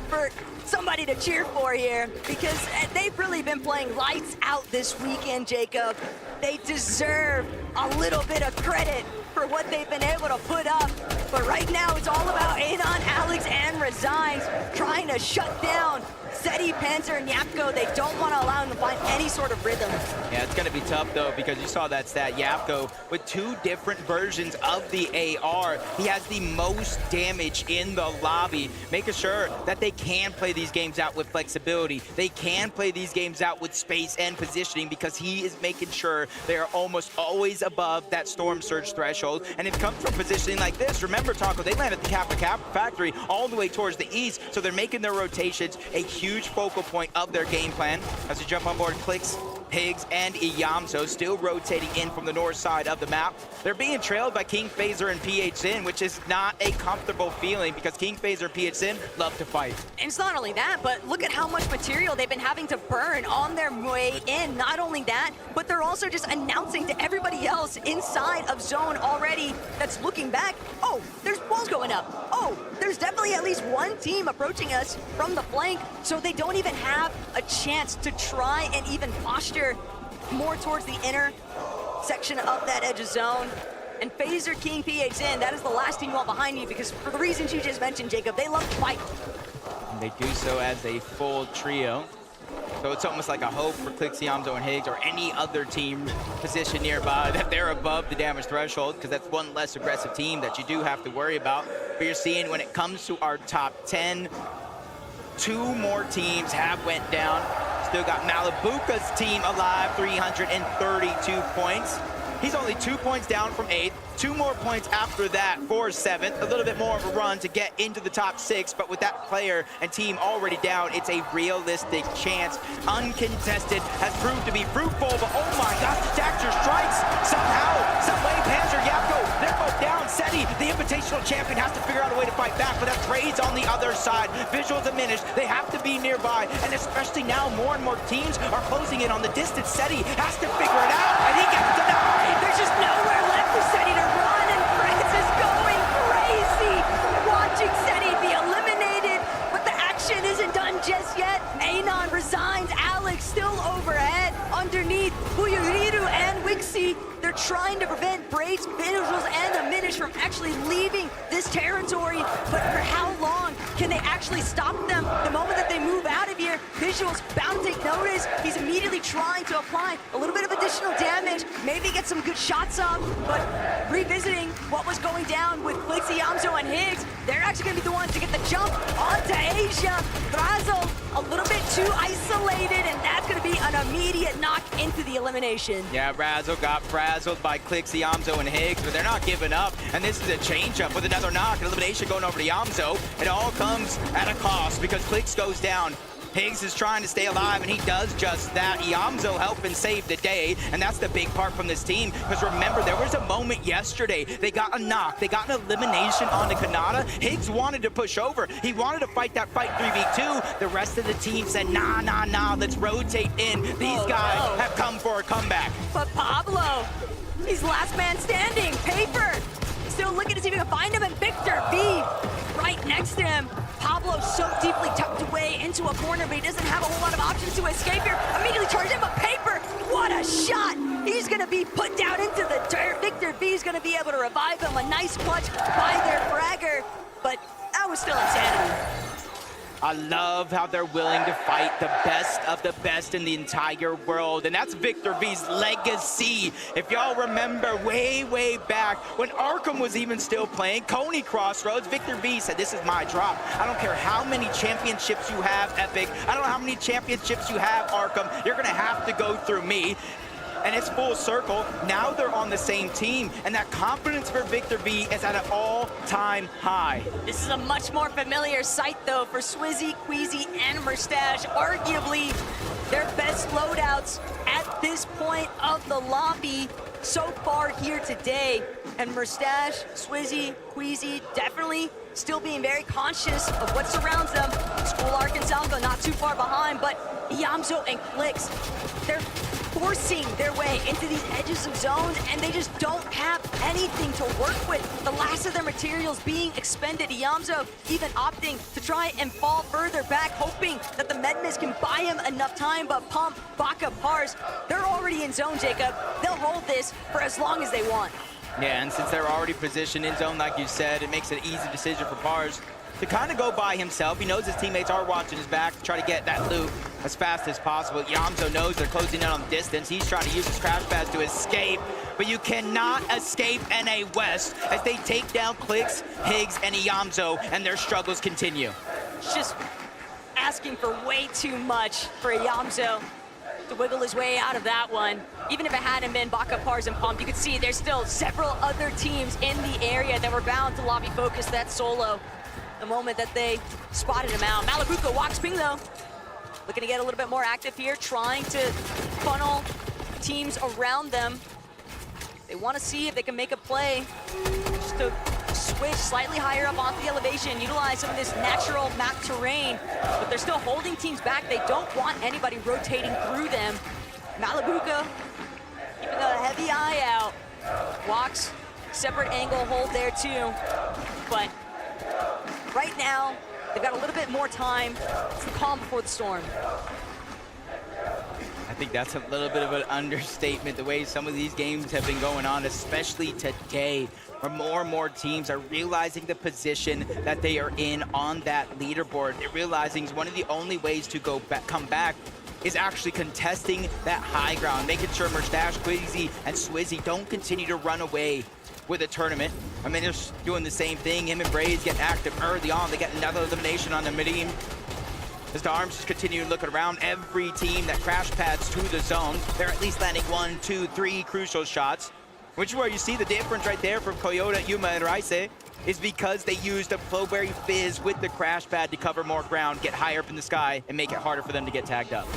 for somebody to cheer for here, because they've really been playing lights out this weekend, Jacob. They deserve a little bit of credit for what they've been able to put up. But right now, it's all about Anon, Alex, and Resigns trying to shut down Seti, Panzer, and Yapko. They don't want to allow him to find any sort of rhythm. Yeah, it's going to be tough, though, because you saw that stat. Yapko, with 2 different versions of the AR, he has the most damage in the lobby, making sure that they can play these games out with flexibility. They can play these games out with space and positioning, because he is making sure they are almost always above that Storm Surge threshold. And it comes from positioning like this. Remember, Taco, they land at the Kappa factory all the way towards the east, so they're making their rotations a huge focal point of their game plan. As we jump on board, Clicks, Higgs, and Iyamso still rotating in from the north side of the map. They're being trailed by King Phaser and PHSIN, which is not a comfortable feeling, because King Phaser and PHSIN love to fight. And it's not only that, but look at how much material they've been having to burn on their way in. Not only that, but they're also just announcing to everybody else inside of zone already that's looking back, oh, there's walls going up. Oh, there's definitely at least one team approaching us from the flank, so they don't even have a chance to try and even posture more towards the inner section of that edge of zone. And Phaser King PH in, that is the last team you want behind you because for the reasons you just mentioned, Jacob, they love to fight. And they do so as a full trio. So it's almost like a hope for Clix, Yamzo, and Higgs or any other team positioned nearby that they're above the damage threshold, because that's one less aggressive team that you do have to worry about. But you're seeing when it comes to our top 10, 2 more teams have went down. Still got Malibuca's team alive, 332 points. He's only 2 points down from 8th. 2 more points after that for 7th. A little bit more of a run to get into the top 6, but with that player and team already down, it's a realistic chance. Uncontested has proved to be fruitful, but oh my gosh, the Dexter strikes somehow, some way. Panzer, Yapko, they're both down. Seti, the invitational champion, has to figure out a way to fight back, but that Trade's on the other side. Visual diminished, they have to be nearby, and especially now more and more teams are closing in on the distance. Seti has to figure it out, and he gets denied. There's just nowhere left for Seti to run, and Prince is going crazy. Watching Seti be eliminated, but the action isn't done just yet. Anon resigns, Alex still overhead. Underneath, Buyuriru and Wixie, they're trying to prevent Braves, Visuals, and the Minish from actually leaving this territory, but for how long can they actually stop them? The moment that they move out of here, Visuals bound to take notice. He's immediately trying to apply a little bit of additional damage, maybe get some good shots up, but revisiting what was going down with Flixie, Yamzo, and Higgs, they're actually gonna be the ones to get the jump onto Asia. Brazel, a little bit too isolated, and that's gonna be an immediate knock into the elimination. Yeah, Razzle got frazzled by Clix, Yamzo, and Higgs, but they're not giving up. And this is a change-up with another knock, an elimination going over to Yamzo. It all comes at a cost because Clix goes down. Higgs is trying to stay alive, and he does just that. Yamzo helping save the day, and that's the big part from this team. Because remember, there was a moment yesterday. They got a knock. They got an elimination on the Kanata. Higgs wanted to push over. He wanted to fight that fight 3v2. The rest of the team said, nah, nah, nah, let's rotate in. These guys have come for a comeback. But Pablo, he's last man standing. Paper, still looking to see if he can find him, and Victor V right next to him. Pablo so deeply tucked away into a corner, but he doesn't have a whole lot of options to escape here. Immediately charged in, but Paper, what a shot! He's gonna be put down into the dirt. Victor V is gonna be able to revive him. A nice clutch by their fragger, but that was still insanity. I love how they're willing to fight the best of the best in the entire world, and that's Victor V's legacy. If y'all remember way, way back when Arkham was even still playing, Coney Crossroads, Victor V said, this is my drop. I don't care how many championships you have, Epic. I don't know how many championships you have, Arkham. You're gonna have to go through me. And it's full circle. Now they're on the same team, and that confidence for Victor V is at an all-time high. This is a much more familiar sight, though, for Swizzy, Queasy, and Mustache. Arguably their best loadouts at this point of the lobby so far here today. And Mustache, Swizzy, Queasy definitely still being very conscious of what surrounds them. School Arc and Salgo not too far behind, but Yamzo and Clix, they're forcing their way into these edges of zones, and they just don't have anything to work with. The last of their materials being expended. Yamzo even opting to try and fall further back, hoping that the Medmis can buy him enough time, but Pump, Baka, Pars, they're already in zone, Jacob. They'll hold this for as long as they want. Yeah, and since they're already positioned in zone, like you said, it makes it an easy decision for Pars to kind of go by himself. He knows his teammates are watching his back to try to get that loot as fast as possible. Yamzo knows they're closing in on the distance. He's trying to use his crash pads to escape, but you cannot escape NA West as they take down Clix, Higgs, and Yamzo, and their struggles continue. It's just asking for way too much for Yamzo to wiggle his way out of that one. Even if it hadn't been Baka, Pars, and Pump, you could see there's still several other teams in the area that were bound to lobby focus that solo the moment that they spotted him out. Malibuca walks ping, though. Looking to get a little bit more active here, trying to funnel teams around them. They want to see if they can make a play just to switch slightly higher up onto the elevation, utilize some of this natural map terrain, but they're still holding teams back. They don't want anybody rotating through them. Malibuca keeping a heavy eye out. Walks, separate angle hold there too, but right now, they've got a little bit more time to calm before the storm. I think that's a little bit of an understatement, the way some of these games have been going on, especially today, where more and more teams are realizing the position that they are in on that leaderboard. They're realizing one of the only ways to come back is actually contesting that high ground, making sure Mustache, Quizzy, and Swizzy don't continue to run away with a tournament. I mean, they're doing the same thing. Him and Braze get active early on. They get another elimination on the mid-team. As the Arms just continue looking around, every team that crash pads to the zone, they're at least landing 1, 2, 3 crucial shots, which is where you see the difference right there from Coyote, Yuma, and Raise, is because they used a Flowberry Fizz with the crash pad to cover more ground, get higher up in the sky, and make it harder for them to get tagged up.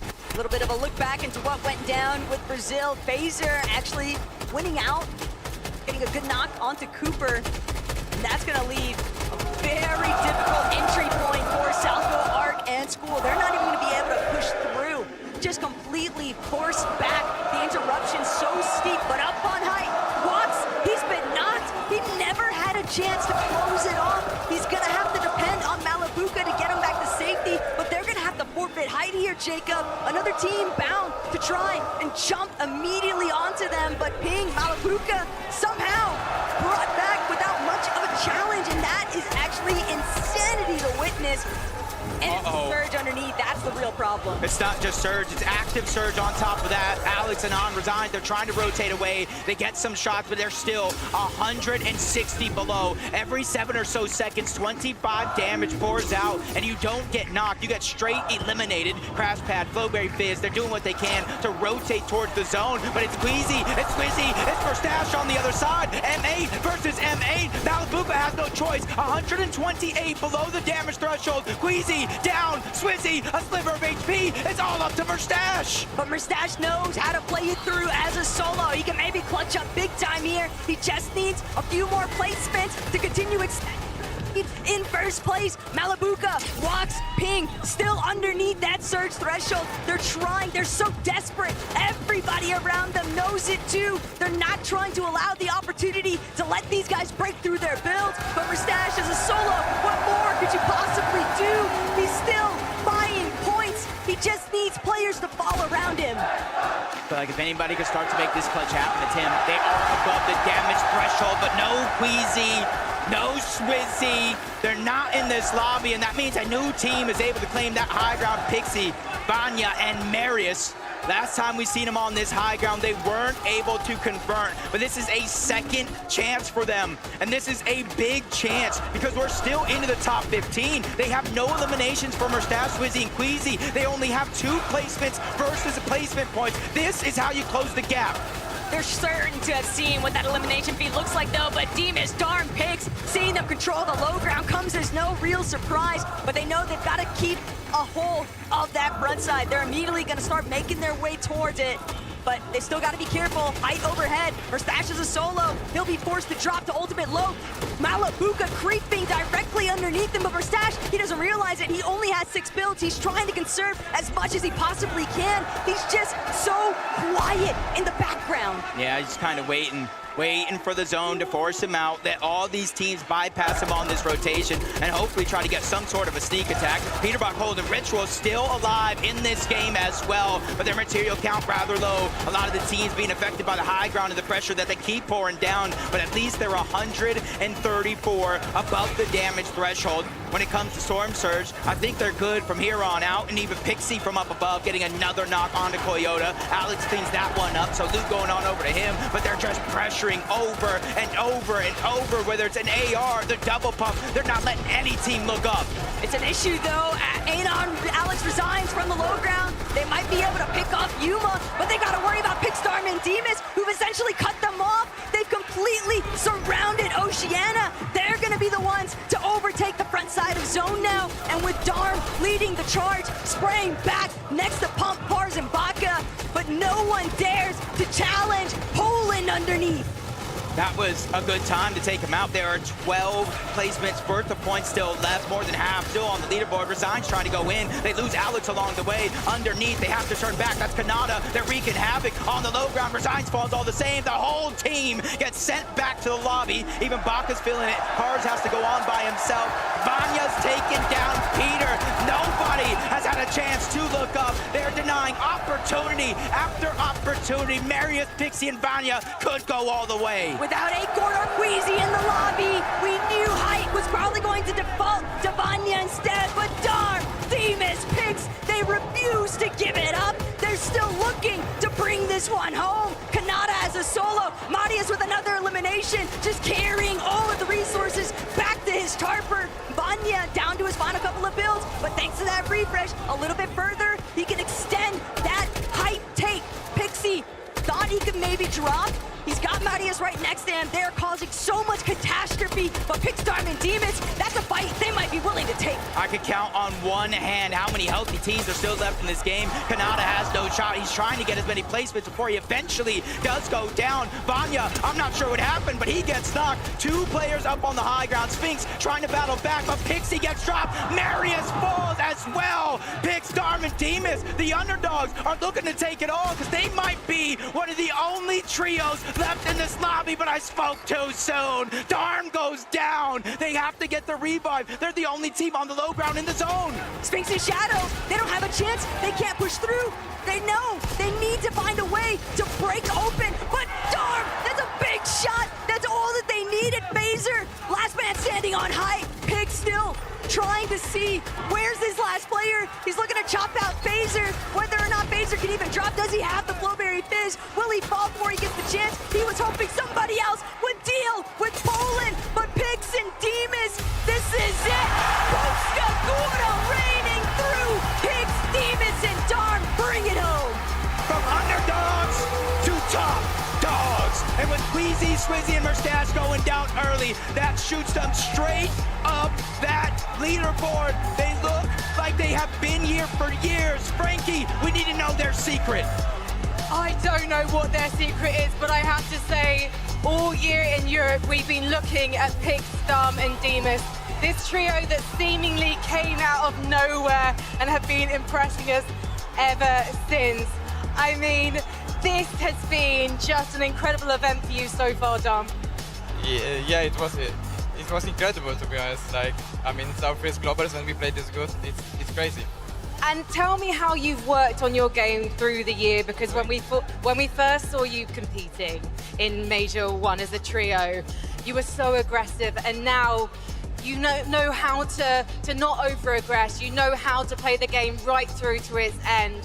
A little bit of a look back into what went down with Brazil. Phaser actually winning out, getting a good knock onto Cooper. And that's going to leave a very difficult entry point for Southville Arc and School. They're not even going to be able to push through. Just completely forced back. The interruption so steep, but up on height. Watts, he's been knocked. He never had a chance to close it off. He's going to have to depend on Malabuka to get him back to safety, but they're going to have to forfeit height here, Jacob. Another team bound to try and jump immediately onto them, but Ping, Malabuka, somehow brought back without much of a challenge, and that is actually insanity to witness. And Surge underneath, that's the real problem. It's not just Surge, it's active Surge on top of that. Alex and On resigned, they're trying to rotate away. They get some shots, but they're still 160 below. Every 7 or so seconds, 25 damage pours out, and you don't get knocked. You get straight eliminated. Crash Pad, Flowberry Fizz, they're doing what they can to rotate towards the zone, but it's Queasy, it's Swizzy, it's Mustache on the other side. M8 versus M8. Malabuka has no choice. 128 below the damage threshold. Queasy down, Swizzy, a sliver of HP. It's all up to Mustache. But Mustache knows how to play it through as a solo. He can maybe clutch up big time here. He just needs a few more placements to continue in first place. Malabuka walks, Ping still underneath that Surge threshold. They're trying, they're so desperate. Everybody around them knows it too. They're not trying to allow the opportunity to let these guys break through their builds. But Mustache as a solo, what more could you possibly do? He's still buying points. He just needs players to fall around him. I feel like if anybody could start to make this clutch happen, it's him. They are above the damage threshold, but no Queasy, no Swizzy. They're not in this lobby, and that means a new team is able to claim that high ground. Pixie, Vanya, and Marius. Last time we seen them on this high ground, they weren't able to convert, but this is a second chance for them. And this is a big chance because we're still into the top 15. They have no eliminations for Mustache, Swizzy, and Queasy. They only have 2 placements versus placement points. This is how you close the gap. They're certain to have seen what that elimination feed looks like though, but Demas, Darn, Pigs, seeing them control the low ground comes as no real surprise, but they know they've got to keep a hold of that front side. They're immediately going to start making their way towards it, but they still got to be careful. Height overhead, Mustache is a solo. He'll be forced to drop to ultimate low. Malabuka creeping directly underneath him, but Mustache, he doesn't realize it. He only has 6 builds. He's trying to conserve as much as he possibly can. He's just so quiet in the background. Yeah, he's kind of waiting for the zone to force him out, let all these teams bypass him on this rotation, and hopefully try to get some sort of a sneak attack. Peterbach holding Ritual still alive in this game as well, but their material count rather low. A lot of the teams being affected by the high ground and the pressure that they keep pouring down, but at least they're 134 above the damage threshold. When it comes to Storm Surge, I think they're good from here on out, and even Pixie from up above getting another knock onto Coyote. Alex cleans that one up, so Luke going on over to him, but they're just pressuring over and over and over, whether it's an AR, the double pump, they're not letting any team look up. It's an issue though. Anon, Alex resigns from the low ground. They might be able to pick off Yuma, but they gotta worry about Pixstar and Demas, who've essentially cut them off. They've completely surrounded Oceania. They're gonna be the ones to overtake the front side of zone now, and with Darm leading the charge, spraying back next to Pump, Pars, and Baca, but no one dares to challenge Poland underneath. That was a good time to take him out. There are 12 placements worth of points still left, more than half still on the leaderboard. Resigns trying to go in. They lose Alex along the way. Underneath, they have to turn back. That's Kanata. They're wreaking havoc on the low ground. Resigns falls all the same. The whole team gets sent back to the lobby. Even Baca's feeling it. Pars has to go on by himself. Vanya's taking down Peter. Nobody has had a chance to look up. They're denying opportunity after opportunity. Marius, Pixie, and Vanya could go all the way. Without Acorn or Queasy in the lobby, we knew Height was probably going to default to Vanya instead, but darn, Themis, Pix, they refuse to give it up. They're still looking to bring this one home. Kanata has a solo, Marius with another elimination, just carrying all of the resources back to his Tarper. Vanya down to his final couple of builds, but thanks to that refresh, a little bit further, he can extend that Height take. Pixie thought he could maybe drop. He's got Marius right next to him. They're causing so much catastrophe, but Pixstar and Demas, that's a fight they might be willing to take. I could count on one hand how many healthy teams are still left in this game. Kanata has no shot. He's trying to get as many placements before he eventually does go down. Vanya, I'm not sure what happened, but he gets knocked. 2 players up on the high ground. Sphinx trying to battle back, but Pixie gets dropped. Marius falls as well. Pixstar and Demas, the underdogs, are looking to take it all because they might be one of the only trios left in this lobby, but I spoke too soon. Darm goes down. They have to get the revive. They're the only team on the low ground in the zone. Sphinx and Shadow, they don't have a chance. They can't push through. They know they need to find a way to break open, but Darm, that's a big shot. That's all that they needed. Phaser, last man standing on Height. Pig still trying to see where's this last player. He's looking to chop out Phaser. Whether or not Phaser can even drop, does he have the Flowberry Fizz? Will he fall before he gets the chance? He was hoping somebody else would deal with Poland, but Pix and Demas, this is it. Poskagura reigning through. Pix, Demas, and Darm bring it home. From underdogs to top dogs. And with Queasy, Swizzy, and Mustache going down early, that shoots them straight up that leaderboard. They look like they have been here for years. Frankie, we need to know their secret. I don't know what their secret is, but I have to say, all year in Europe, we've been looking at Pix, Darm, and Demas. This trio that seemingly came out of nowhere and have been impressing us ever since. I mean, this has been just an incredible event for you so far, Dom. Yeah, it was incredible, to be honest. Like, I mean, Southwest Globals, when we played this good, it's crazy. And tell me how you've worked on your game through the year, because when we first saw you competing in Major 1 as a trio, you were so aggressive, and now you know how to not over-aggress. You know how to play the game right through to its end.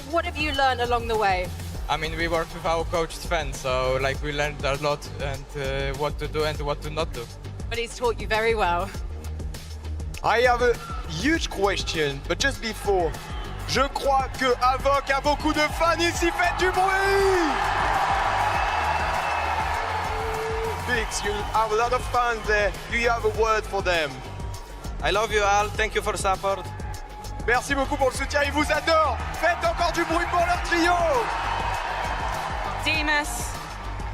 What have you learned along the way? I mean, we worked with our coach Sven, so like we learned a lot and what to do and what to not do. But he's taught you very well. I have a huge question, but just before, je crois que Avoc a beaucoup de fans ici, faites du bruit! Pix, you have a lot of fans there. Do you have a word for them? I love you all, thank you for support. Merci beaucoup pour le soutien, ils vous adorent! Faites encore du bruit pour leur trio! Demas,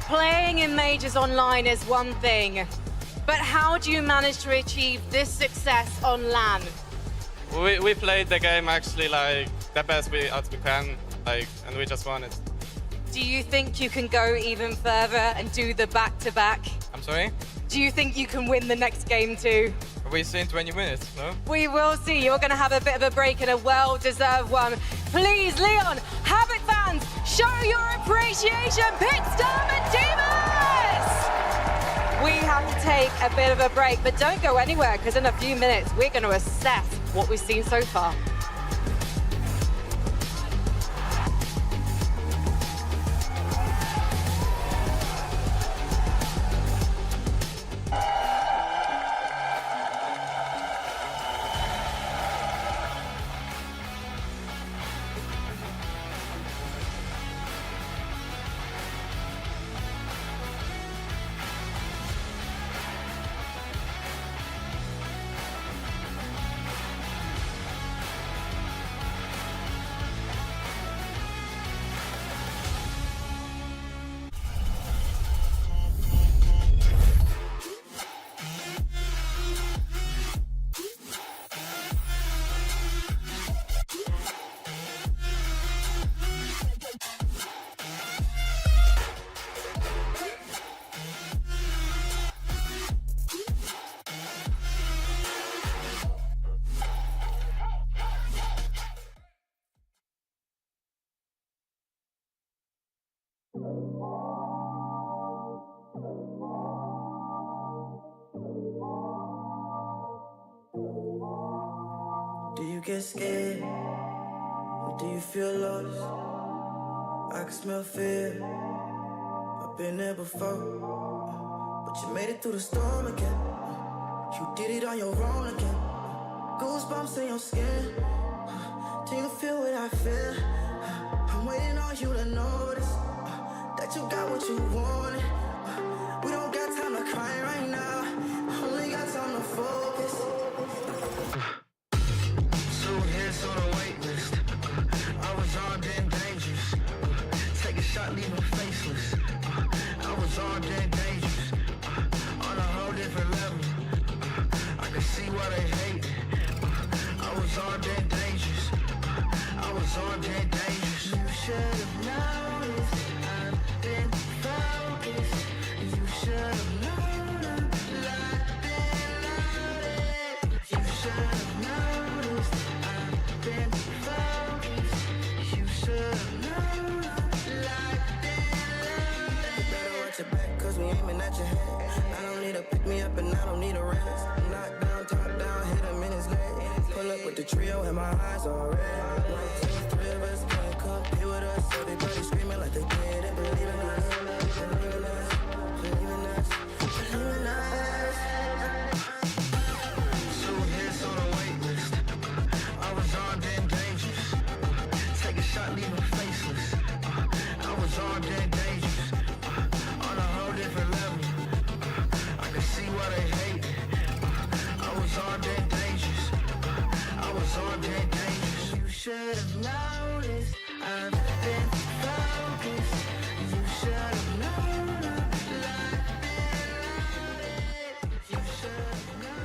playing in Majors online is one thing, but how do you manage to achieve this success on LAN? We played the game actually like the best we can, like, and we just won it. Do you think you can go even further and do the back-to-back? I'm sorry? Do you think you can win the next game too? We see in 20 minutes, no? We will see. You're going to have a bit of a break and a well-deserved one. Please, Leon, Havoc fans, show your appreciation. Pitstorm and Demas! We have to take a bit of a break, but don't go anywhere, because in a few minutes, we're going to assess what we've seen so far. Do you get scared? Do you feel lost? I can smell fear. I've been there before, but you made it through the storm again. You did it on your own again. Goosebumps in your skin. Do you feel what I feel? I'm waiting on you to notice that you got what you wanted. We don't got time to cry right now. Only got time to focus. 2 hits on a wait list. I was armed and dangerous. Take a shot, leave him faceless. I was armed and dangerous. On a whole different level. I can see why they hate. I was armed and dangerous. I was armed and dangerous. You should have noticed. I've been focused. You should have known I'm locked and loaded. You should have noticed. I've been focused. You should have known I'm locked and loaded. Better watch your back, cause we aiming at your head. I don't need to pick me up and I don't need a rest. Knock down, top down, hit him in his leg. Pull up with the trio and my eyes all red. 1, 2, 3 of us can't compete with us. Everybody screaming like they did and believe in us. Believe in us, believe in us, believe in us. 2 hits on a wait list. I was armed and dangerous. Take a shot, leave him faceless. I was armed and dangerous. On a whole different level. I can see why they hate. I was armed and dangerous. I was armed and dangerous. You should have noticed. I've been focused. You should have known I'm locked and loaded. You should have known.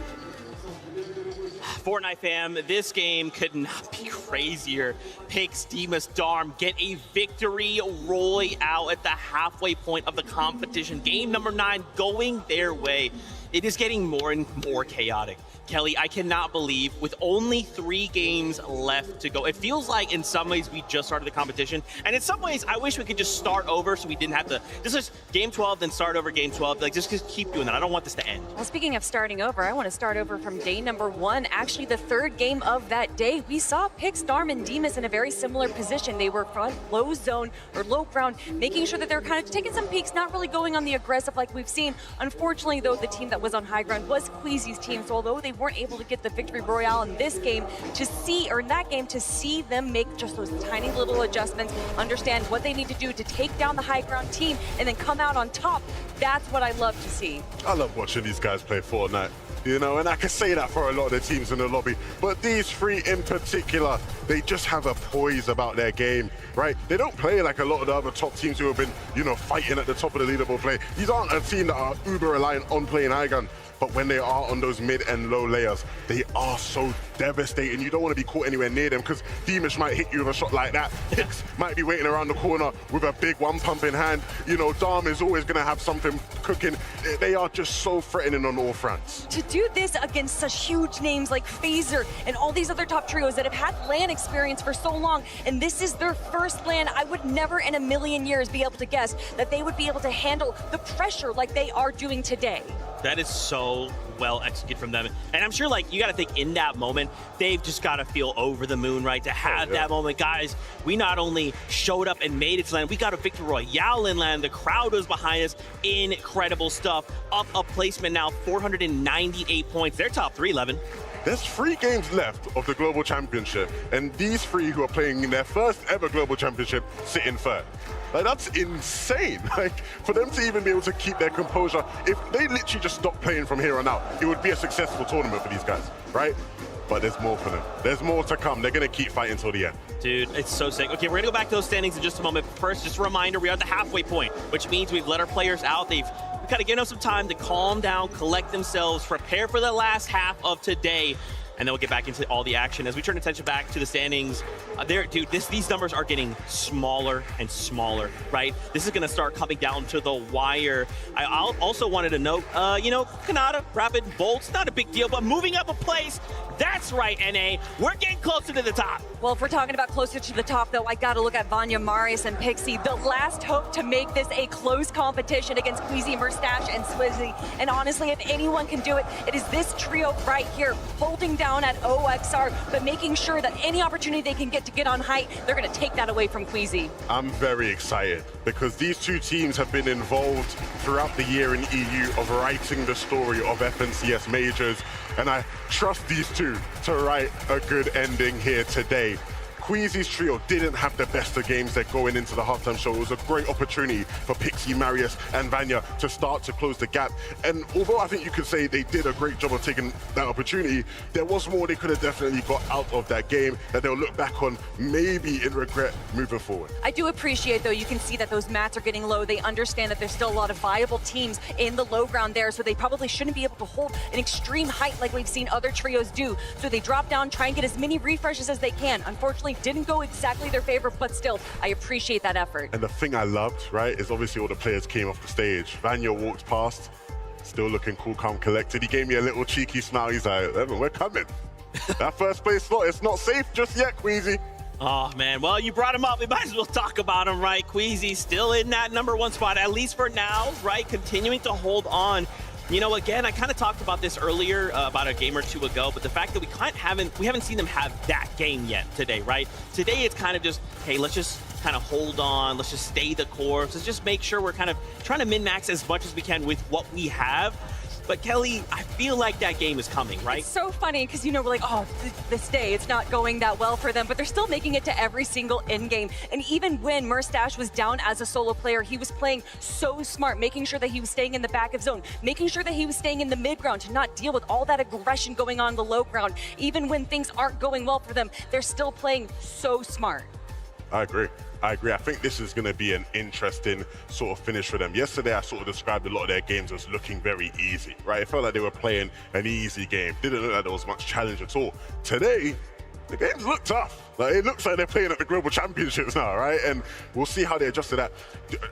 Fortnite fam, this game could not be crazier. Pix, Demas, Darm get a victory royale at the halfway point of the competition. Game number 9 going their way. It is getting more and more chaotic. Kelly, I cannot believe with only 3 games left to go. It feels like in some ways we just started the competition. And in some ways, I wish we could just start over so we didn't have to, this is game 12, then start over game 12. Like just keep doing that. I don't want this to end. Well, speaking of starting over, I want to start over from day number 1. Actually, the 3rd game of that day, we saw Pix, Darm, and Demas in a very similar position. They were front low zone or low ground, making sure that they're kind of taking some peeks, not really going on the aggressive like we've seen. Unfortunately, though, the team that was on high ground was Queasy's team. So although they weren't able to get the victory royale in this game, to see them make just those tiny little adjustments, understand what they need to do to take down the high ground team, and then come out on top, that's what I love to see. I love watching these guys play Fortnite. You know, and I can say that for a lot of the teams in the lobby, but these 3 in particular, they just have a poise about their game, right? They don't play like a lot of the other top teams who have been, you know, fighting at the top of the leaderboard play. These aren't a team that are uber reliant on playing high gun, but when they are on those mid and low layers, they are so devastating. You don't want to be caught anywhere near them because Demas might hit you with a shot like that. Pix might be waiting around the corner with a big 1 pump in hand. You know, Darm is always going to have something cooking. They are just so threatening on all fronts. To do this against such huge names like Phaser and all these other top trios that have had LAN experience for so long, and this is their first LAN, I would never in a million years be able to guess that they would be able to handle the pressure like they are doing today. That is so well executed from them. And I'm sure, like, you got to think in that moment, they've just got to feel over the moon, right? To have that moment, guys, we not only showed up and made it to land, we got a victory royale in land. The crowd was behind us. Incredible stuff. Up a placement now, 498 points. They're top 3, Levin. There's 3 games left of the Global Championship, and these 3 who are playing in their first ever Global Championship sit in 3rd. Like, that's insane. Like, for them to even be able to keep their composure, if they literally just stopped playing from here on out, it would be a successful tournament for these guys, right? But there's more for them. There's more to come. They're going to keep fighting till the end. Dude, it's so sick. Okay, we're going to go back to those standings in just a moment. First, just a reminder, we are at the halfway point, which means we've let our players out. We've got to give them some time to calm down, collect themselves, prepare for the last half of today. and then we'll get back into all the action. As we turn attention back to the standings, these numbers are getting smaller and smaller, right? This is going to start coming down to the wire. I also wanted to note, Canada, Rapid, Bolts, not a big deal, but moving up a place, that's right, NA. We're getting closer to the top. Well, if we're talking about closer to the top, though, I got to look at Vanya, Marius, and Pixie. The last hope to make this a close competition against Queasy, Mustache, and Swizzy. And honestly, if anyone can do it, it is this trio right here, holding down at OXR, but making sure that any opportunity they can get on height, they're going to take that away from Queasy. I'm very excited because these two teams have been involved throughout the year in EU of writing the story of FNCS majors, and I trust these two to write a good ending here today. Queasy's trio didn't have the best of games there going into the halftime show. It was a great opportunity for Pixie, Marius, and Vanya to start to close the gap. And although I think you could say they did a great job of taking that opportunity, there was more they could have definitely got out of that game that they'll look back on maybe in regret moving forward. I do appreciate, though, you can see that those mats are getting low. They understand that there's still a lot of viable teams in the low ground there, so they probably shouldn't be able to hold an extreme height like we've seen other trios do. So they drop down, try and get as many refreshes as they can. Unfortunately, didn't go exactly their favor, but still, I appreciate that effort. And the thing I loved, right, is obviously all the players came off the stage. Vanya walked past, still looking cool, calm, collected. He gave me a little cheeky smile. He's like, Evan, we're coming. That first place slot, it's not safe just yet, Queasy. Oh, man. Well, you brought him up. We might as well talk about him, right? Queasy still in that #1 spot, at least for now, right? Continuing to hold on. You know, again, I kind of talked about this earlier, about a game or two ago, but the fact that we haven't seen them have that game yet today, right? Today it's kind of just, hey, let's just kind of hold on, let's just stay the course, let's just make sure we're kind of trying to min-max as much as we can with what we have. But Kelly, I feel like that game is coming, right? It's so funny because, we're like, oh, this day, it's not going that well for them, but they're still making it to every single end game. And even when Mustache was down as a solo player, he was playing so smart, making sure that he was staying in the back of zone, making sure that he was staying in the mid ground to not deal with all that aggression going on in the low ground. Even when things aren't going well for them, they're still playing so smart. I agree. I think this is going to be an interesting sort of finish for them. Yesterday, I sort of described a lot of their games as looking very easy, right? It felt like they were playing an easy game. Didn't look like there was much challenge at all. Today, the games look tough. Like, it looks like they're playing at the Global Championships now, right? And we'll see how they adjust to that.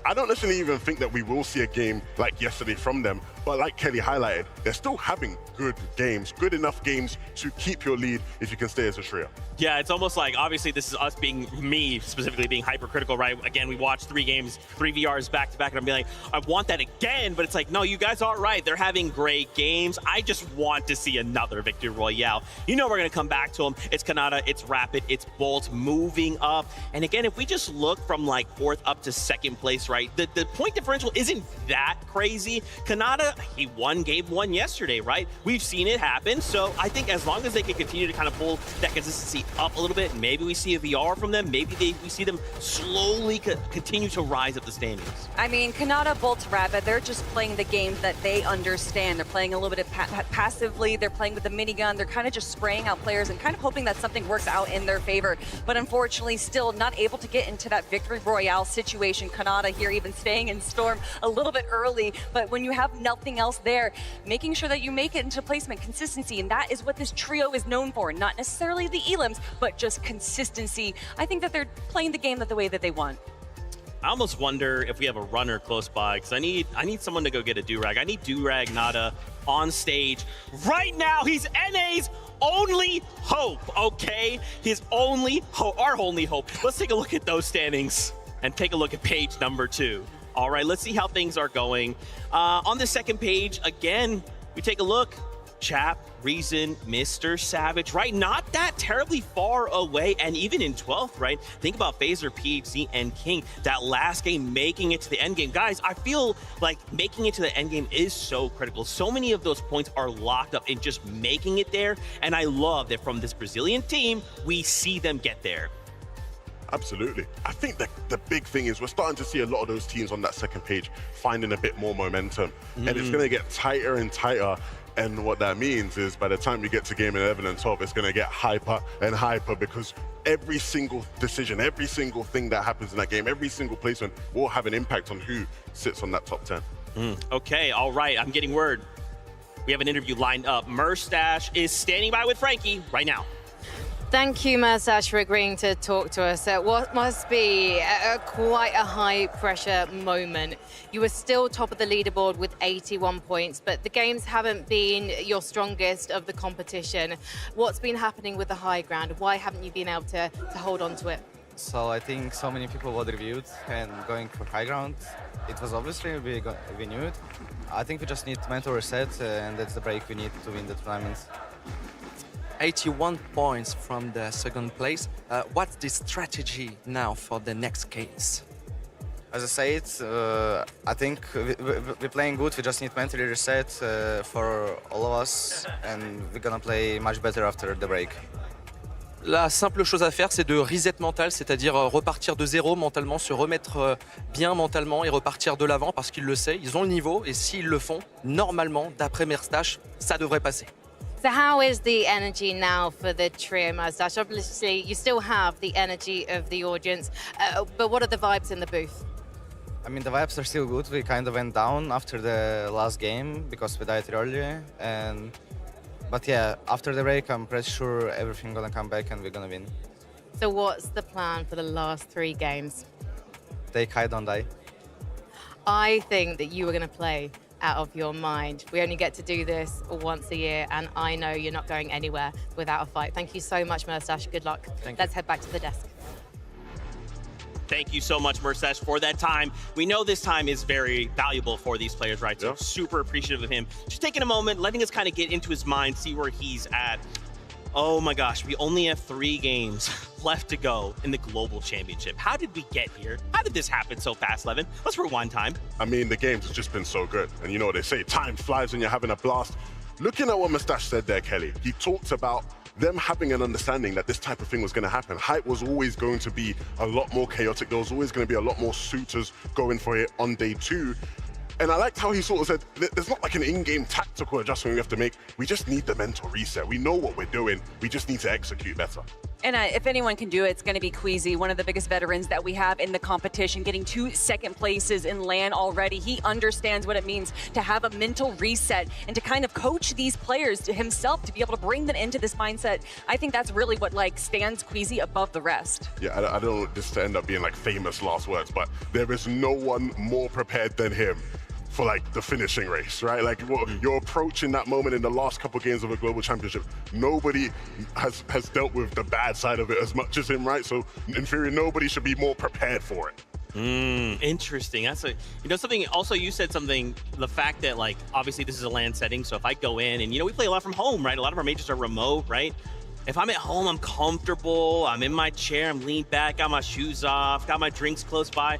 I don't necessarily even think that we will see a game like yesterday from them, but like Kelly highlighted, they're still having good games, good enough games to keep your lead if you can stay as a trio. Yeah, it's almost like, obviously, this is us me specifically being hypercritical, right? Again, we watched 3 games, 3 VRs back-to-back, and I'm being like, I want that again, but it's like, no, you guys are right. They're having great games. I just want to see another Victory Royale. We're going to come back to them. It's Canada, it's Rapid, it's Bolts moving up. And again, if we just look from like 4th up to 2nd place, right, the point differential isn't that crazy. Canada, he won game 1 yesterday, right? We've seen it happen. So I think as long as they can continue to kind of pull that consistency up a little bit, maybe we see a VR from them, maybe we see them slowly continue to rise up the standings. I mean, Canada, Bolts, Rapid, they're just playing the games that they understand. They're playing a little bit passively, they're playing with the minigun, they're kind of just spraying out players and kind of hoping that something works out in their favor. But unfortunately, still not able to get into that Victory Royale situation. Canada here even staying in Storm a little bit early, but when you have nothing else there, making sure that you make it into placement, consistency, and that is what this trio is known for. Not necessarily the elims, but just consistency. I think that they're playing the game the way that they want. I almost wonder if we have a runner close by, because I need someone to go get a Durag. I need Durag Nada on stage right now. He's NA's only hope, okay? His only hope, our only hope. Let's take a look at those standings and take a look at page #2. All right, let's see how things are going. On the 2nd page, again, we take a look. Chap, Reason, Mr. Savage, right? Not that terribly far away, and even in 12th, right? Think about Phaser, PHZ, and King. That last game, making it to the end game. Guys, I feel like making it to the end game is so critical. So many of those points are locked up in just making it there, and I love that from this Brazilian team, we see them get there. Absolutely. I think that the big thing is we're starting to see a lot of those teams on that 2nd page finding a bit more momentum, and it's going to get tighter and tighter. And what that means is by the time we get to game 11 and 12, it's going to get hyper and hyper, because every single decision, every single thing that happens in that game, every single placement will have an impact on who sits on that top 10. Okay, all right, I'm getting word. We have an interview lined up. Merstash is standing by with Frankie right now. Thank you, Mersash, for agreeing to talk to us at what must be quite a high-pressure moment. You were still top of the leaderboard with 81 points, but the games haven't been your strongest of the competition. What's been happening with the high ground? Why haven't you been able to hold on to it? So I think so many people were reviewed and going for high ground. It was obviously we knew it. I think we just need mental reset, and that's the break we need to win the tournament. 81 points from the second place. What's the strategy now for the next games? As I said, I think we're playing good. We just need mentally reset for all of us, and we're gonna play much better after the break. La simple chose à faire, c'est de reset mental, c'est-à-dire repartir de zéro mentalement, se remettre bien mentalement et repartir de l'avant parce qu'ils le savent, ils ont le niveau et s'ils le font, normalement, d'après Merstash, ça devrait passer. So how is the energy now for the trio, Mersash? Obviously, you still have the energy of the audience, but what are the vibes in the booth? I mean, the vibes are still good. We kind of went down after the last game because we died earlier, but yeah, after the break, I'm pretty sure everything's gonna come back and we're gonna win. So what's the plan for the last 3 games? Take high, don't die. I think that you were going to play out of your mind. We only get to do this once a year, and I know you're not going anywhere without a fight. Thank you so much, Mersash. Good luck. Let's head back to the desk. Thank you so much, Mersash, for that time. We know this time is very valuable for these players, right? So super appreciative of him. Just taking a moment, letting us kind of get into his mind, see where he's at. Oh my gosh, we only have 3 games left to go in the Global Championship. How did we get here? How did this happen so fast, Levin? Let's rewind time. I mean, the games have just been so good. And you know what they say, time flies when you're having a blast. Looking at what Merstash said there, Kelly, he talked about them having an understanding that this type of thing was going to happen. Hype was always going to be a lot more chaotic. There was always going to be a lot more suitors going for it on day 2. And I liked how he sort of said, there's not like an in-game tactical adjustment we have to make. We just need the mental reset. We know what we're doing. We just need to execute better. And if anyone can do it, it's going to be Queasy, one of the biggest veterans that we have in the competition, getting 2 second places in LAN already. He understands what it means to have a mental reset and to kind of coach these players to himself to be able to bring them into this mindset. I think that's really what stands Queasy above the rest. Yeah, I don't want this to end up being like famous last words, but there is no one more prepared than him for like the finishing race, right? Like you're approaching that moment in the last couple of games of a global championship. Nobody has dealt with the bad side of it as much as him, right? So in theory, nobody should be more prepared for it. Interesting. That's something. Also, you said something. The fact that obviously this is a LAN setting, so if I go in and we play a lot from home, right? A lot of our majors are remote, right? If I'm at home, I'm comfortable. I'm in my chair. I'm leaned back. Got my shoes off. Got my drinks close by.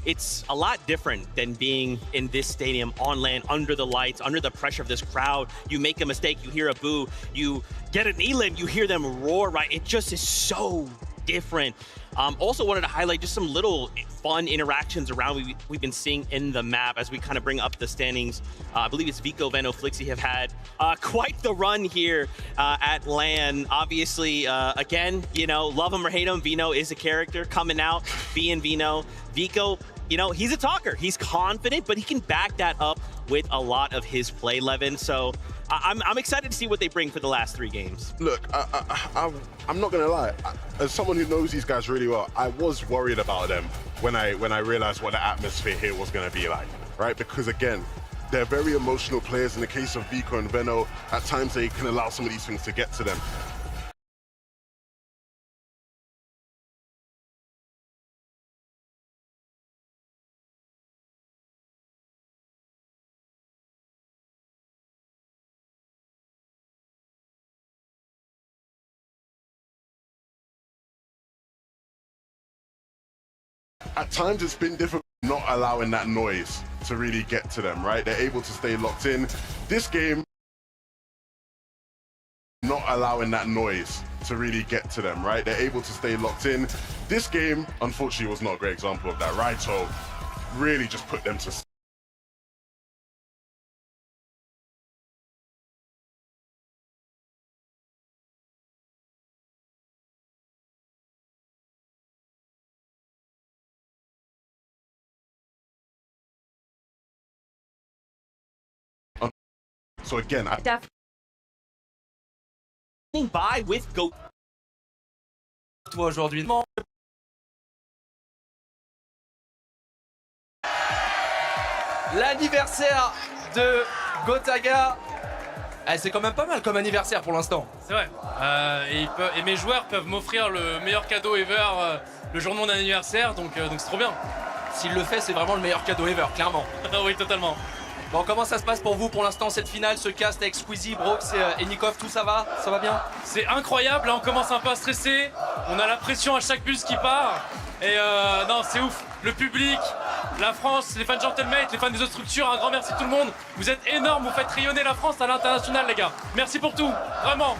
It's a lot different than being in this stadium on LAN, under the lights, under the pressure of this crowd. You make a mistake, you hear a boo. You get an elim, you hear them roar, right? It just is so different. Also wanted to highlight just some little fun interactions around we've been seeing in the map as we kind of bring up the standings. I believe it's Vico, Veno, Flixie have had quite the run here at LAN. Obviously, again, love him or hate him, Veno is a character coming out, being Veno. Vico, he's a talker. He's confident, but he can back that up with a lot of his play, Levin. So I'm excited to see what they bring for the last 3 games. Look, I'm not gonna lie. As someone who knows these guys really well, I was worried about them when I realized what the atmosphere here was gonna be like, right? Because again, they're very emotional players. In the case of Vico and Veno, at times they can allow some of these things to get to them. At times it's been difficult not allowing that noise to really get to them, right? They're able to stay locked in. This game, not allowing that noise to really get to them, right? They're able to stay locked in. This game, unfortunately, was not a great example of that, right? So really just put them to sleep. So again, by with Go. Toi aujourd'hui. L'anniversaire de Gotaga. C'est quand même pas mal comme anniversaire pour l'instant. C'est vrai. Et mes joueurs peuvent m'offrir le meilleur cadeau ever le jour de mon anniversaire, donc c'est trop bien. S'il le fait, c'est vraiment le meilleur cadeau ever, clairement. Oui, totalement. Bon, comment ça se passe pour vous pour l'instant, cette finale, ce cast avec Squeezie, Brox et Nikov, tout ça va? Ça va bien? C'est incroyable, là on commence un peu à stresser, on a la pression à chaque bus qui part, et non, c'est ouf. Le public, la France, les fans de Gentlemates, les fans des autres structures, un grand merci à tout le monde. Vous êtes énormes, vous faites rayonner la France à l'international, les gars. Merci pour tout, vraiment.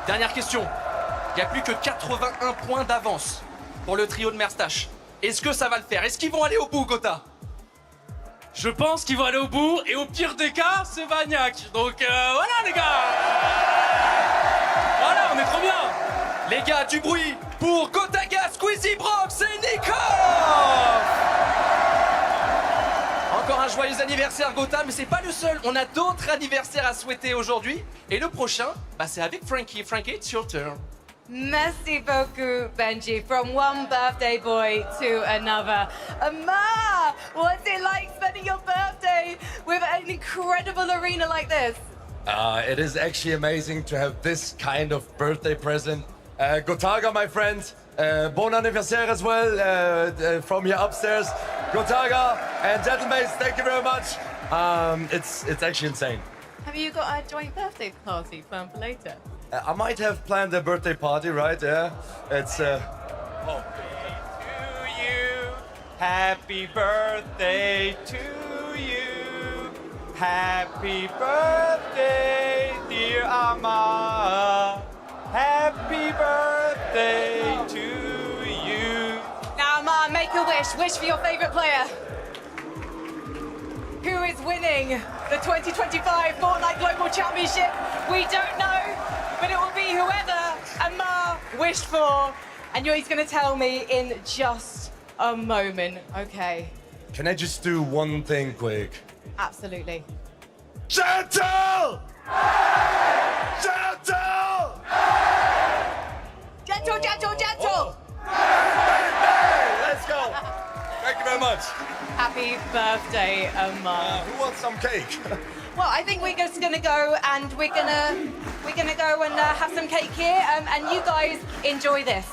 Dernière question. Il n'y a plus que 81 points d'avance pour le trio de Merstache. Est-ce que ça va le faire? Est-ce qu'ils vont aller au bout, Gotha? Je pense qu'ils vont aller au bout, et au pire des cas, c'est Vagnac. Donc voilà, les gars. Voilà, on est trop bien. Les gars, du bruit pour Gotaga, Squeezie, Brox et Nikov. Encore un joyeux anniversaire, Gotha, mais c'est pas le seul. On a d'autres anniversaires à souhaiter aujourd'hui. Et le prochain, c'est avec Frankie. Frankie, it's your turn. Merci beaucoup, Benji. From one birthday boy to another. Amar, what's it like spending your birthday with an incredible arena like this? It is actually amazing to have this kind of birthday present. Gotaga, my friend, bon anniversaire as well from here upstairs. Gotaga and gentlemen, thank you very much. It's actually insane. Have you got a joint birthday party planned for later? I might have planned a birthday party, right? Yeah, it's. Happy birthday to you. Happy birthday, dear Amma. Happy birthday to you. Now, Amar, make a wish. Wish for your favorite player. Who is winning the 2025 Fortnite Global Championship? We don't know, but it will be whoever Amar wished for. And he's going to tell me in just a moment. Okay. Can I just do one thing quick? Absolutely. Gentle! Gentle! Gentle, gentle, gentle! Let's go! Thank you very much. Happy birthday, Amar. Who wants some cake? Well, I think we're just gonna go and we're gonna go and have some cake here, and you guys enjoy this.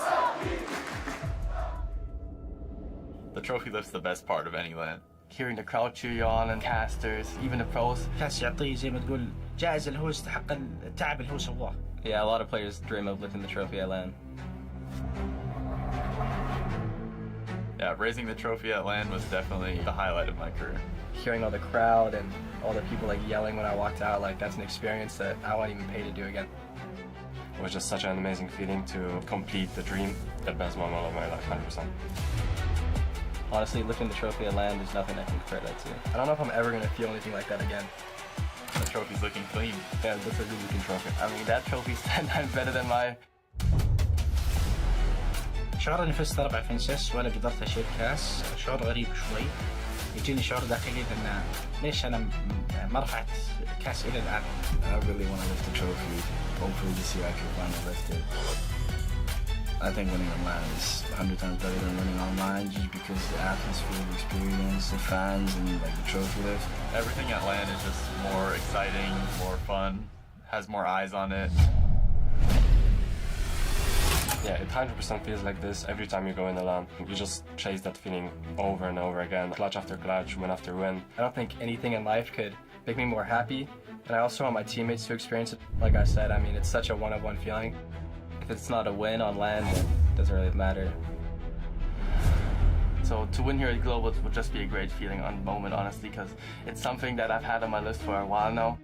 The trophy lift's the best part of any LAN. Hearing the crowd cheer you on and casters, even the pros. كاس يعطيه زي ما تقول جائزة اللي هو يستحق التعب اللي هو سواه. Yeah, a lot of players dream of lifting the trophy at LAN. Yeah, raising the trophy at LAN was definitely the highlight of my career. Hearing all the crowd and all the people yelling when I walked out, that's an experience that I won't even pay to do again. It was just such an amazing feeling to complete the dream. The best moment of my life, 100%. Honestly, lifting the trophy at LAN, there's nothing I can compare that to. I don't know if I'm ever going to feel anything like that again. The trophy's looking clean. Yeah, that's a really looking trophy. I mean, that trophy's 10 times better than my... شعور اني فزت 4 فنسس ولا قدرت اشيل كاس شعور غريب شوي. يجيني شعور داخلي ان ليش انا ما رفعت كاس الى الان. I really want to lift the trophy. Hopefully this year I can finally lift it. I think winning online is 100 times better than winning online just because the atmosphere, the experience, the fans, and the trophy lift. Everything at LAN is just more exciting, more fun, has more eyes on it. Yeah, it 100% feels like this every time you go in the LAN. You just chase that feeling over and over again, clutch after clutch, win after win. I don't think anything in life could make me more happy, and I also want my teammates to experience it. Like I said, I mean, it's such a one-of-one feeling. If it's not a win on LAN, then it doesn't really matter. So to win here at Global would just be a great feeling on the moment, honestly, because it's something that I've had on my list for a while now.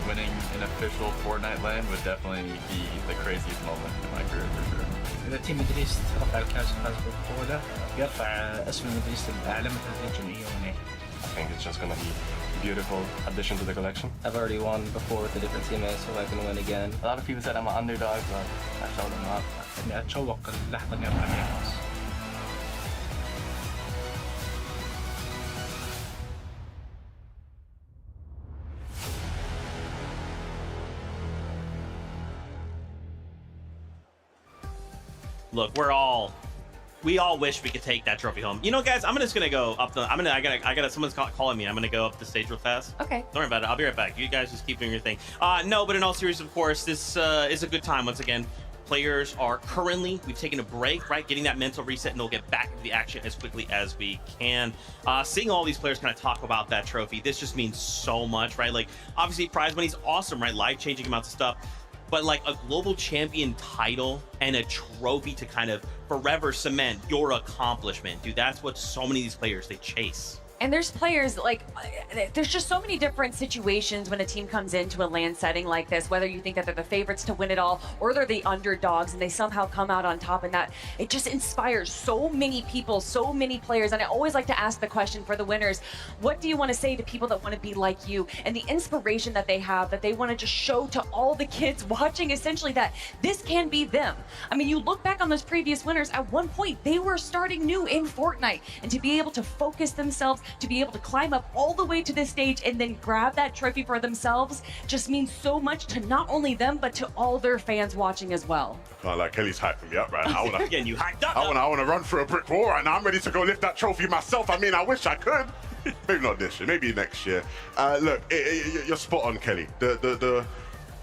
Winning an official Fortnite LAN would definitely be the craziest moment in my career for sure. إذا تيم مدريس رفع الكاس وفاز بالبطولة بيرفع اسم مدريس الأعلى مثل الجمعية هناك. I think it's just gonna be a beautiful addition to the collection. I've already won before with a different teammate, so I can win again. A lot of people said I'm an underdog, but I showed them up. إني أتشوق اللحظة إني أرفع فيها الكاس. Look, we all wish we could take that trophy home. You know, guys, I'm just gonna go up the. I gotta. Someone's calling me. I'm gonna go up the stage real fast. Okay. Don't worry about it. I'll be right back. You guys just keep doing your thing. No, but in all seriousness, of course, this is a good time once again. Players are currently, we've taken a break, right? Getting that mental reset, and they'll get back into the action as quickly as we can. Seeing all these players kind of talk about that trophy, this just means so much, right? Like, obviously, prize money's awesome, right? Life-changing amounts of stuff. But like a global champion title and a trophy to kind of forever cement your accomplishment, dude, that's what so many of these players, they chase. And there's players, like, there's just so many different situations when a team comes into a LAN setting like this, whether you think that they're the favorites to win it all or they're the underdogs and they somehow come out on top, and that it just inspires so many people, so many players. And I always like to ask the question for the winners, what do you want to say to people that want to be like you, and the inspiration that they have, that they want to just show to all the kids watching, essentially, that this can be them. I mean, you look back on those previous winners, at one point they were starting new in Fortnite, and to be able to focus themselves, to be able to climb up all the way to this stage and then grab that trophy for themselves just means so much to not only them, but to all their fans watching as well. Oh, like Kelly's hyping me up right now. Again, you hyped up. I want to run through a brick wall right now. I'm ready to go lift that trophy myself. I mean, I wish I could. Maybe not this year, maybe next year. Look, you're spot on, Kelly. The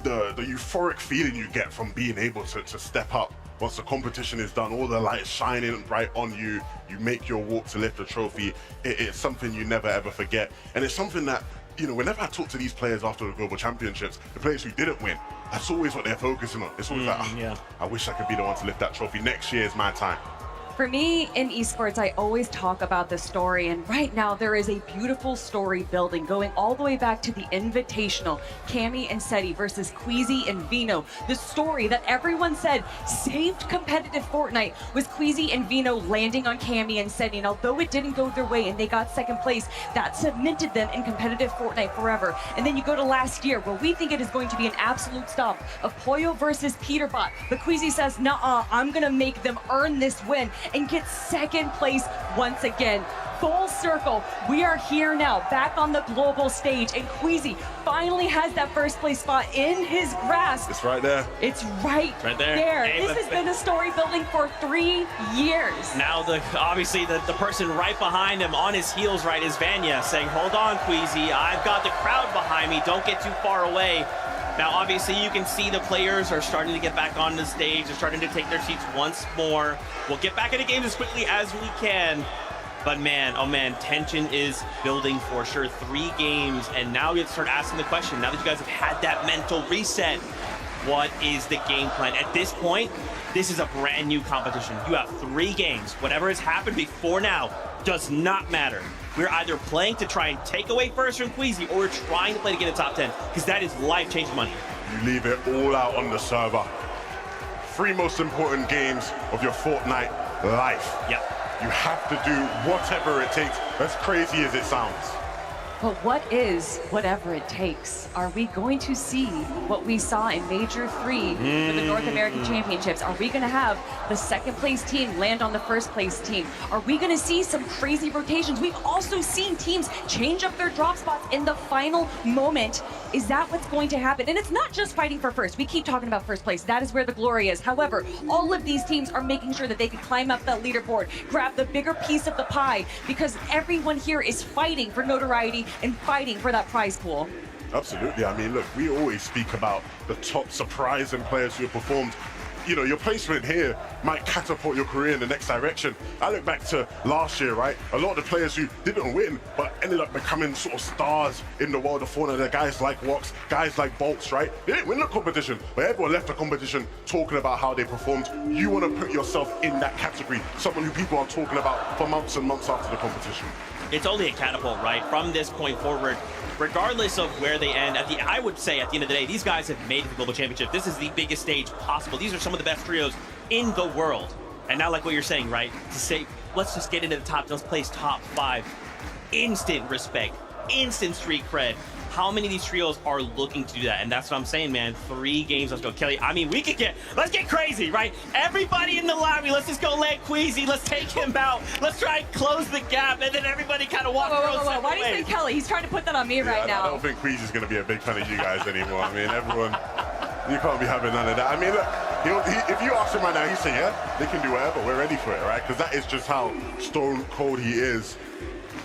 euphoric feeling you get from being able to step up once the competition is done, all the lights shining right on you, you make your walk to lift the trophy. It's something you never ever forget. And it's something that, you know, whenever I talk to these players after the Global Championships, the players who didn't win, that's always what they're focusing on. It's always I wish I could be the one to lift that trophy. Next year is my time. For me, in esports, I always talk about the story, and right now there is a beautiful story building, going all the way back to the Invitational, Cammy and Seti versus Queasy and Vino. The story that everyone said saved competitive Fortnite was Queasy and Vino landing on Cammy and Seti, and although it didn't go their way and they got second place, that cemented them in competitive Fortnite forever. And then you go to last year, where we think it is going to be an absolute stomp of Pollo versus Peterbot, but Queasy says, nah, I'm gonna make them earn this win and get second place once again. Full circle, we are here now, back on the global stage, and Queasy finally has that first place spot in his grasp. It's right there. It's right there. Hey, this has been a story building for 3 years. Now, obviously, the person right behind him, on his heels, right, is Vanya, saying, hold on, Queasy, I've got the crowd behind me, don't get too far away. Now, obviously, you can see the players are starting to get back on the stage. They're starting to take their seats once more. We'll get back into games as quickly as we can. But man, oh man, tension is building for sure. 3 games, and now you have to start asking the question, now that you guys have had that mental reset, what is the game plan? At this point, this is a brand new competition. You have 3 games. Whatever has happened before now does not matter. We're either playing to try and take away first from Queasy, or we're trying to play to get a top 10, because that is life-changing money. You leave it all out on the server. 3 most important games of your Fortnite life. Yep. You have to do whatever it takes, as crazy as it sounds. But what is whatever it takes? Are we going to see what we saw in Major 3 for the North American Championships? Are we going to have the second place team land on the first place team? Are we going to see some crazy rotations? We've also seen teams change up their drop spots in the final moment. Is that what's going to happen? And it's not just fighting for first. We keep talking about first place. That is where the glory is. However, all of these teams are making sure that they can climb up that leaderboard, grab the bigger piece of the pie, because everyone here is fighting for notoriety and fighting for that prize pool. Absolutely. I mean, look, we always speak about the top surprising players who have performed. You know, your placement here might catapult your career in the next direction. I look back to last year, right? A lot of the players who didn't win, but ended up becoming sort of stars in the world of Fortnite. There are guys like Wox, guys like Bolts, right? They didn't win the competition, but everyone left the competition talking about how they performed. You want to put yourself in that category, someone who people are talking about for months and months after the competition. It's only a catapult, right? From this point forward, regardless of where they end, I would say at the end of the day, these guys have made the Global Championship. This is the biggest stage possible. These are some of the best trios in the world. And now, like what you're saying, right? To say, let's just get into the top, let's place top 5. Instant respect, instant street cred. How many of these trios are looking to do that? And that's what I'm saying, man. 3 games, let's go. Kelly, I mean, let's get crazy, right? Everybody in the lobby, let's just go land Queasy. Let's take him out. Let's try and close the gap, and then everybody kind of walk around. Why do you say Kelly? He's trying to put that on me right now. I don't think Queasy's going to be a big fan of you guys anymore. I mean, everyone, you can't be having none of that. I mean, look, If you ask him right now, he'd say, yeah, they can do whatever. We're ready for it, right? Because that is just how stone cold he is.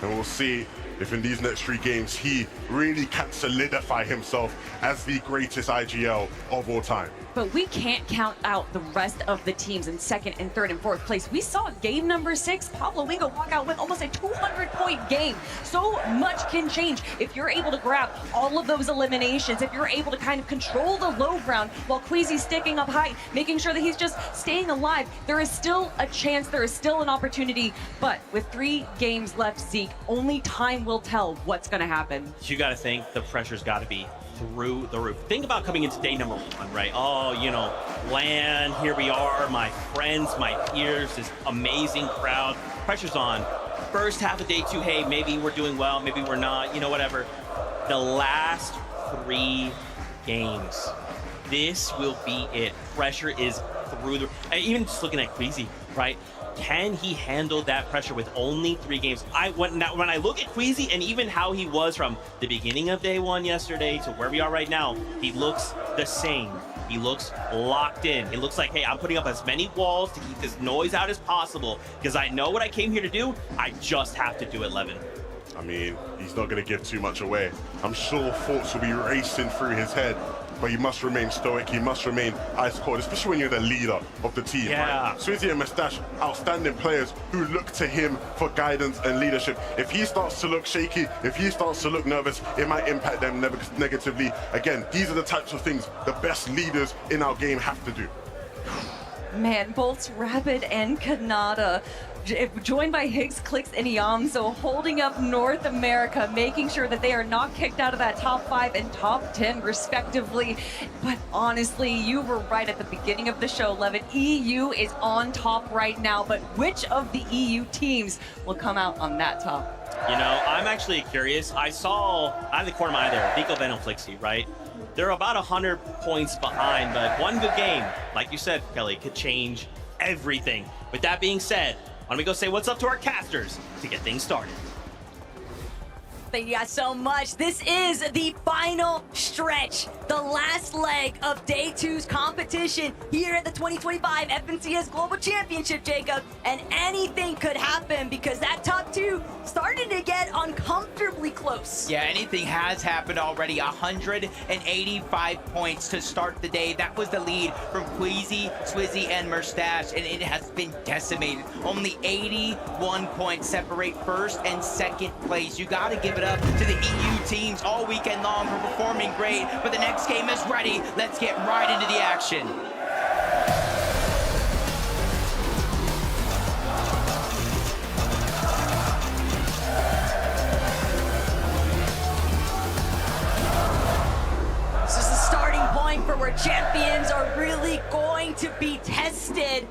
And we'll see if in these next 3 games he really can solidify himself as the greatest IGL of all time. But we can't count out the rest of the teams in 2nd and 3rd and 4th place. We saw game number 6, Pablo Wingo walk out with almost a 200-point game. So much can change if you're able to grab all of those eliminations, if you're able to kind of control the low ground while Queasy's sticking up high, making sure that he's just staying alive. There is still a chance, there is still an opportunity, but with 3 games left, Zeke, only time will tell what's gonna happen. You gotta think the pressure's gotta be through the roof. Think about coming into day number 1, right? Oh, you know, LAN, here we are, my friends, my peers, this amazing crowd. Pressure's on. First half of day 2, hey, maybe we're doing well, maybe we're not, you know, whatever. The last 3 games, this will be it. Pressure is through the, even just looking at Queasy, right? Can he handle that pressure with only 3 games? When I look at Queasy and even how he was from the beginning of day 1 yesterday to where we are right now, he looks the same. He looks locked in. It looks like, hey, I'm putting up as many walls to keep this noise out as possible because I know what I came here to do. I just have to do it, Levin. I mean, he's not going to give too much away. I'm sure thoughts will be racing through his head, but he must remain stoic. He must remain ice cold, especially when you're the leader of the team. Yeah. Right? Swizzy and Mustache, outstanding players who look to him for guidance and leadership. If he starts to look shaky, if he starts to look nervous, it might impact them negatively. Again, these are the types of things the best leaders in our game have to do. Man, both Rapid and Kanata, joined by Higgs, Clicks, and Iamzo, holding up North America, making sure that they are not kicked out of that top 5 and top 10 respectively. But honestly, you were right at the beginning of the show, Levin. EU is on top right now, but which of the EU teams will come out on that top? You know, I'm actually curious. I saw out of the corner of my eye there, Vico, Ben, and Flixie, right? They're about 100 points behind, but one good game, like you said, Kelly, could change everything. With that being said, why don't we go say what's up to our casters to get things started? Thank you guys so much. This is the final stretch, the last leg of day 2's competition here at the 2025 FNCS Global Championship, Jacob. And anything could happen because that top 2 started to get uncomfortably close. Yeah, anything has happened already. 185 points to start the day. That was the lead from Queasy, Swizzy, and Mustache, and it has been decimated. Only 81 points separate 1st and 2nd place. You got to give it up to the EU teams all weekend long for performing great, but the next game is ready. Let's get right into the action. This is the starting point for where champions are really going to be tested.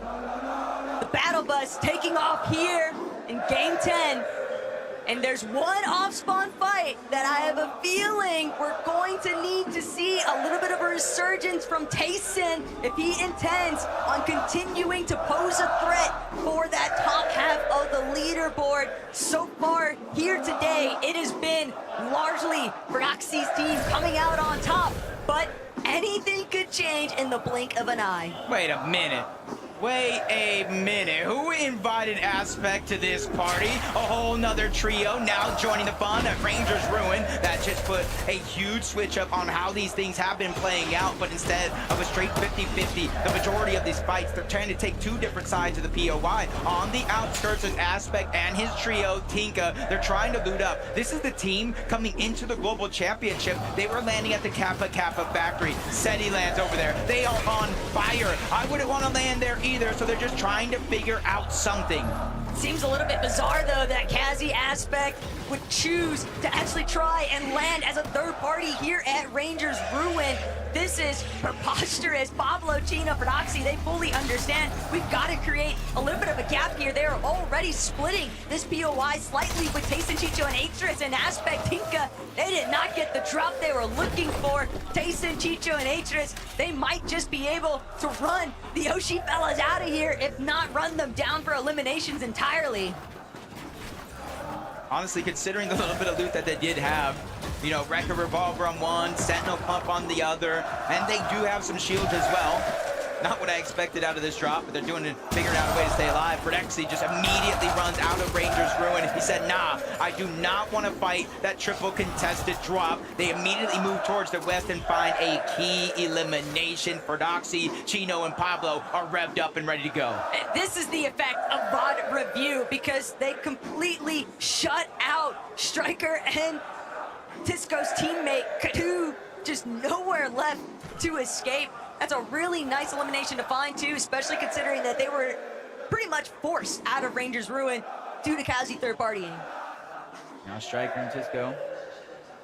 The battle bus taking off here in game 10. And there's one off-spawn fight that I have a feeling we're going to need to see a little bit of a resurgence from Tayson if he intends on continuing to pose a threat for that top half of the leaderboard. So far here today, it has been largely Proxy's team coming out on top, but anything could change in the blink of an eye. Wait a minute. Wait a minute, who invited Aspect to this party? A whole nother trio now joining the fun at Rangers Ruin. That just put a huge switch up on how these things have been playing out, but instead of a straight 50-50, the majority of these fights, they're trying to take 2 different sides of the POI. On the outskirts is Aspect and his trio, Tinka. They're trying to loot up. This is the team coming into the Global Championship. They were landing at the Kappa Kappa factory. SETI lands over there. They are on fire. I wouldn't want to land there either, so they're just trying to figure out something. Seems a little bit bizarre, though, that Kazi Aspect would choose to actually try and land as a third party here at Rangers Ruin. This is preposterous. Pablo, Chino, Proxy, they fully understand. We've got to create a little bit of a gap here. They're already splitting this POI slightly with Tayson, Chicho, and Atris, and Aspect Tinka. They did not get the drop they were looking for. Tayson, Chicho, and Atris, they might just be able to run the Oshi fellas out of here, if not run them down for eliminations entirely. Honestly, considering the little bit of loot that they did have, you know, Wrecker Revolver on one, Sentinel Pump on the other, and they do have some shields as well. not what I expected out of this drop, but they're figuring out a way to stay alive. Bredexi just immediately runs out of Rangers Ruin. He said, nah, I do not want to fight that triple contested drop. They immediately move towards the west and find a key elimination. Ferdoxy, Chino, and Pablo are revved up and ready to go. This is the effect of VOD Review because they completely shut out Striker and Tisco's teammate, Kadu, just nowhere left to escape. That's a really nice elimination to find too, especially considering that they were pretty much forced out of Rangers Ruin due to Kazi third partying. Now Striker and Tisco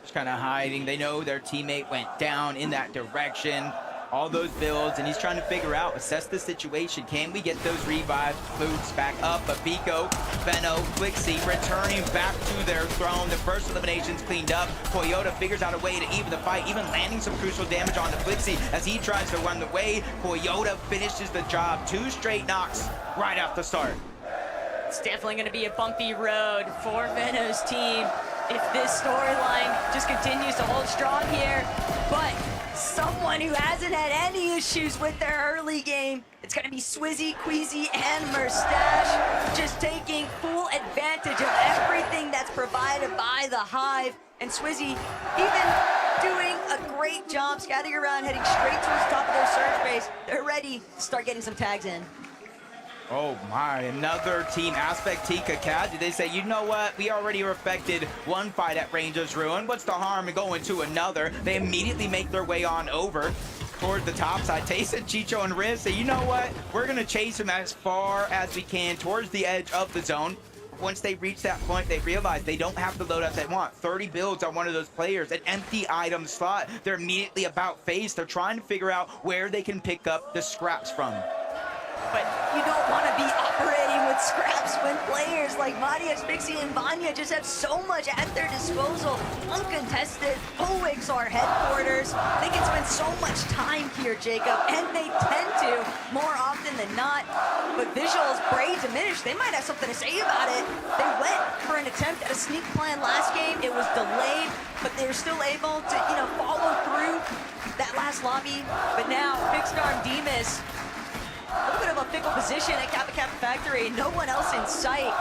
just kind of hiding. They know their teammate went down in that direction. All those builds, and he's trying to figure out, assess the situation. Can we get those revives, boots back up? But Pico, Benno, Flixie returning back to their throne. The first elimination's cleaned up. Toyota figures out a way to even the fight, even landing some crucial damage on the Flixie as he tries to run the way. Toyota finishes the job. 2 straight knocks right off the start. It's definitely going to be a bumpy road for Benno's team if this storyline just continues to hold strong here. But someone who hasn't had any issues with their early game, it's going to be Swizzy, Queasy, and Murstache just taking full advantage of everything that's provided by the Hive. And Swizzy even doing a great job scouting around, heading straight towards the top of their surge base. They're ready to start getting some tags in. Oh my, another team, Aspect, Tika, Kazi. They say, you know what? We already affected one fight at Rangers Ruin. What's the harm in going to another? They immediately make their way on over toward the top side. Tayson, Chicho, and Riz say, you know what? We're going to chase him as far as we can towards the edge of the zone. Once they reach that point, they realize they don't have the loadouts they want. 30 builds on one of those players, an empty item slot. They're immediately about face. They're trying to figure out where they can pick up the scraps from. But you don't want to be operating with scraps when players like Marius, Pixie, and Vanya just have so much at their disposal. Uncontested, Poix are headquarters. They can spend so much time here, Jacob, and they tend to more often than not. But Visuals, Bray, Diminish, they might have something to say about it. They went for an attempt at a sneak plan last game. It was delayed, but they were still able to, follow through that last lobby. But now, Bixstar and Demas, a little bit of a fickle position at Kappa Kappa Factory, no one else in sight.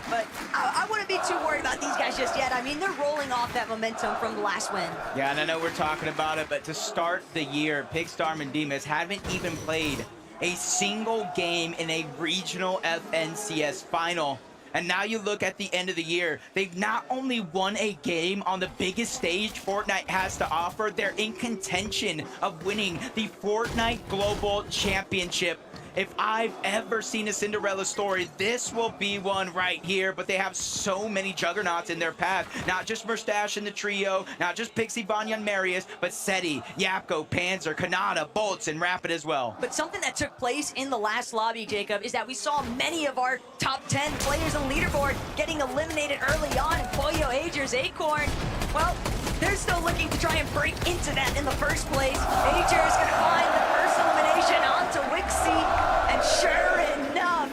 But I wouldn't be too worried about these guys just yet. I mean, they're rolling off that momentum from the last win. Yeah, and I know we're talking about it, but to start the year, Pigstorm and Demas haven't even played a single game in a regional FNCS final. And now you look at the end of the year, they've not only won a game on the biggest stage Fortnite has to offer, they're in contention of winning the Fortnite Global Championship. If I've ever seen a Cinderella story, this will be one right here. But they have so many juggernauts in their path. Not just Murstache in the trio, not just Pixie, Vanya, and Marius, but Seti, Yapko, Panzer, Kanata, Bolts, and Rapid as well. But something that took place in the last lobby, Jacob, is that we saw many of our top 10 players on the leaderboard getting eliminated early on. And Pollo, Agers, Acorn, well, they're still looking to try and break into that in the first place. Ager is going to find the first elimination onto Wixie. And sure enough,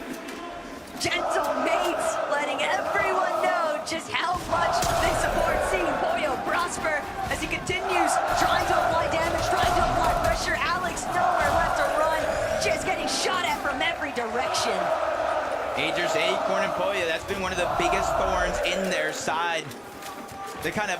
Gentle Mates letting everyone know just how much they support seeing Pollo prosper as he continues trying to apply damage, trying to apply pressure. Alex nowhere left to run, just getting shot at from every direction. Agers, Acorn, and Pollo, that's been one of the biggest thorns in their side. They kind of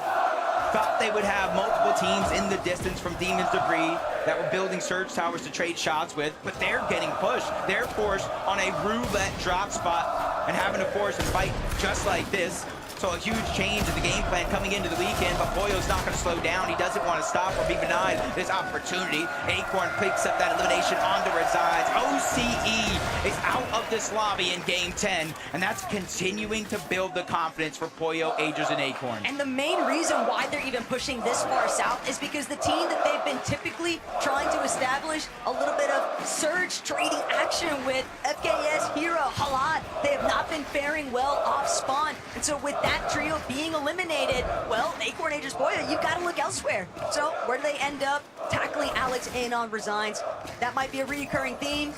thought they would have multiple teams in the distance from Demon's Debris that were building surge towers to trade shots with, but they're getting pushed. They're forced on a roulette drop spot and having to force a fight just like this. So a huge change in the game plan coming into the weekend, but Pollo's not going to slow down. He doesn't want to stop or be denied this opportunity. Acorn picks up that elimination onto Resides. OCE is out of this lobby in game 10, and that's continuing to build the confidence for Pollo, Agers, and Acorn. And the main reason why they're even pushing this far south is because the team that they've been typically trying to establish a little bit of surge trading action with, FKS, Hero, Halad, they have not been faring well off spawn. And so with that trio being eliminated, well, Acorn, Agers, Pollo, you've got to look elsewhere. So where do they end up? Tackling Alex in on Resigns. That might be a recurring theme.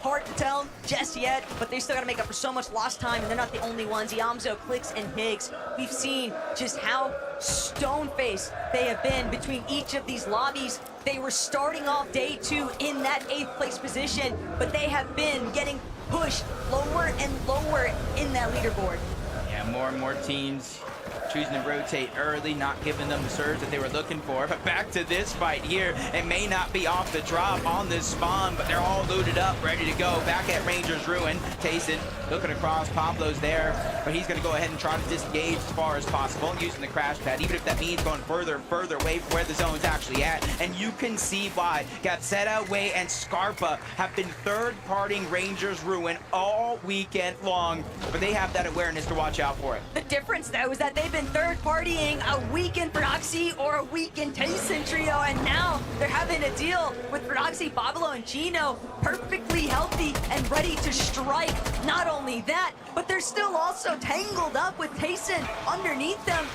hard to tell just yet, but they still got to make up for so much lost time, and they're not the only ones. Yamzo, Clicks, and Higgs. We've seen just how stone-faced they have been between each of these lobbies. They were starting off day 2 in that 8th place position, but they have been getting pushed lower and lower in that leaderboard. Yeah, more and more teams choosing to rotate early, not giving them the surge that they were looking for. But back to this fight here, it may not be off the drop on this spawn, but they're all looted up, ready to go. Back at Ranger's Ruin, Tayson looking across, Pablo's there, but he's gonna go ahead and try to disengage as far as possible using the crash pad, even if that means going further and further away from where the zone's actually at. And you can see why Gapseta, Way, and Scarpa have been third-partying Ranger's Ruin all weekend long, but they have that awareness to watch out for it. The difference, though, is that they've been third-partying a weekend Proxy or a weekend Tayson trio, and now they're having to deal with Proxy, Pablo, and Chino perfectly healthy and ready to strike. Not only that, but they're still also tangled up with Tayson underneath them.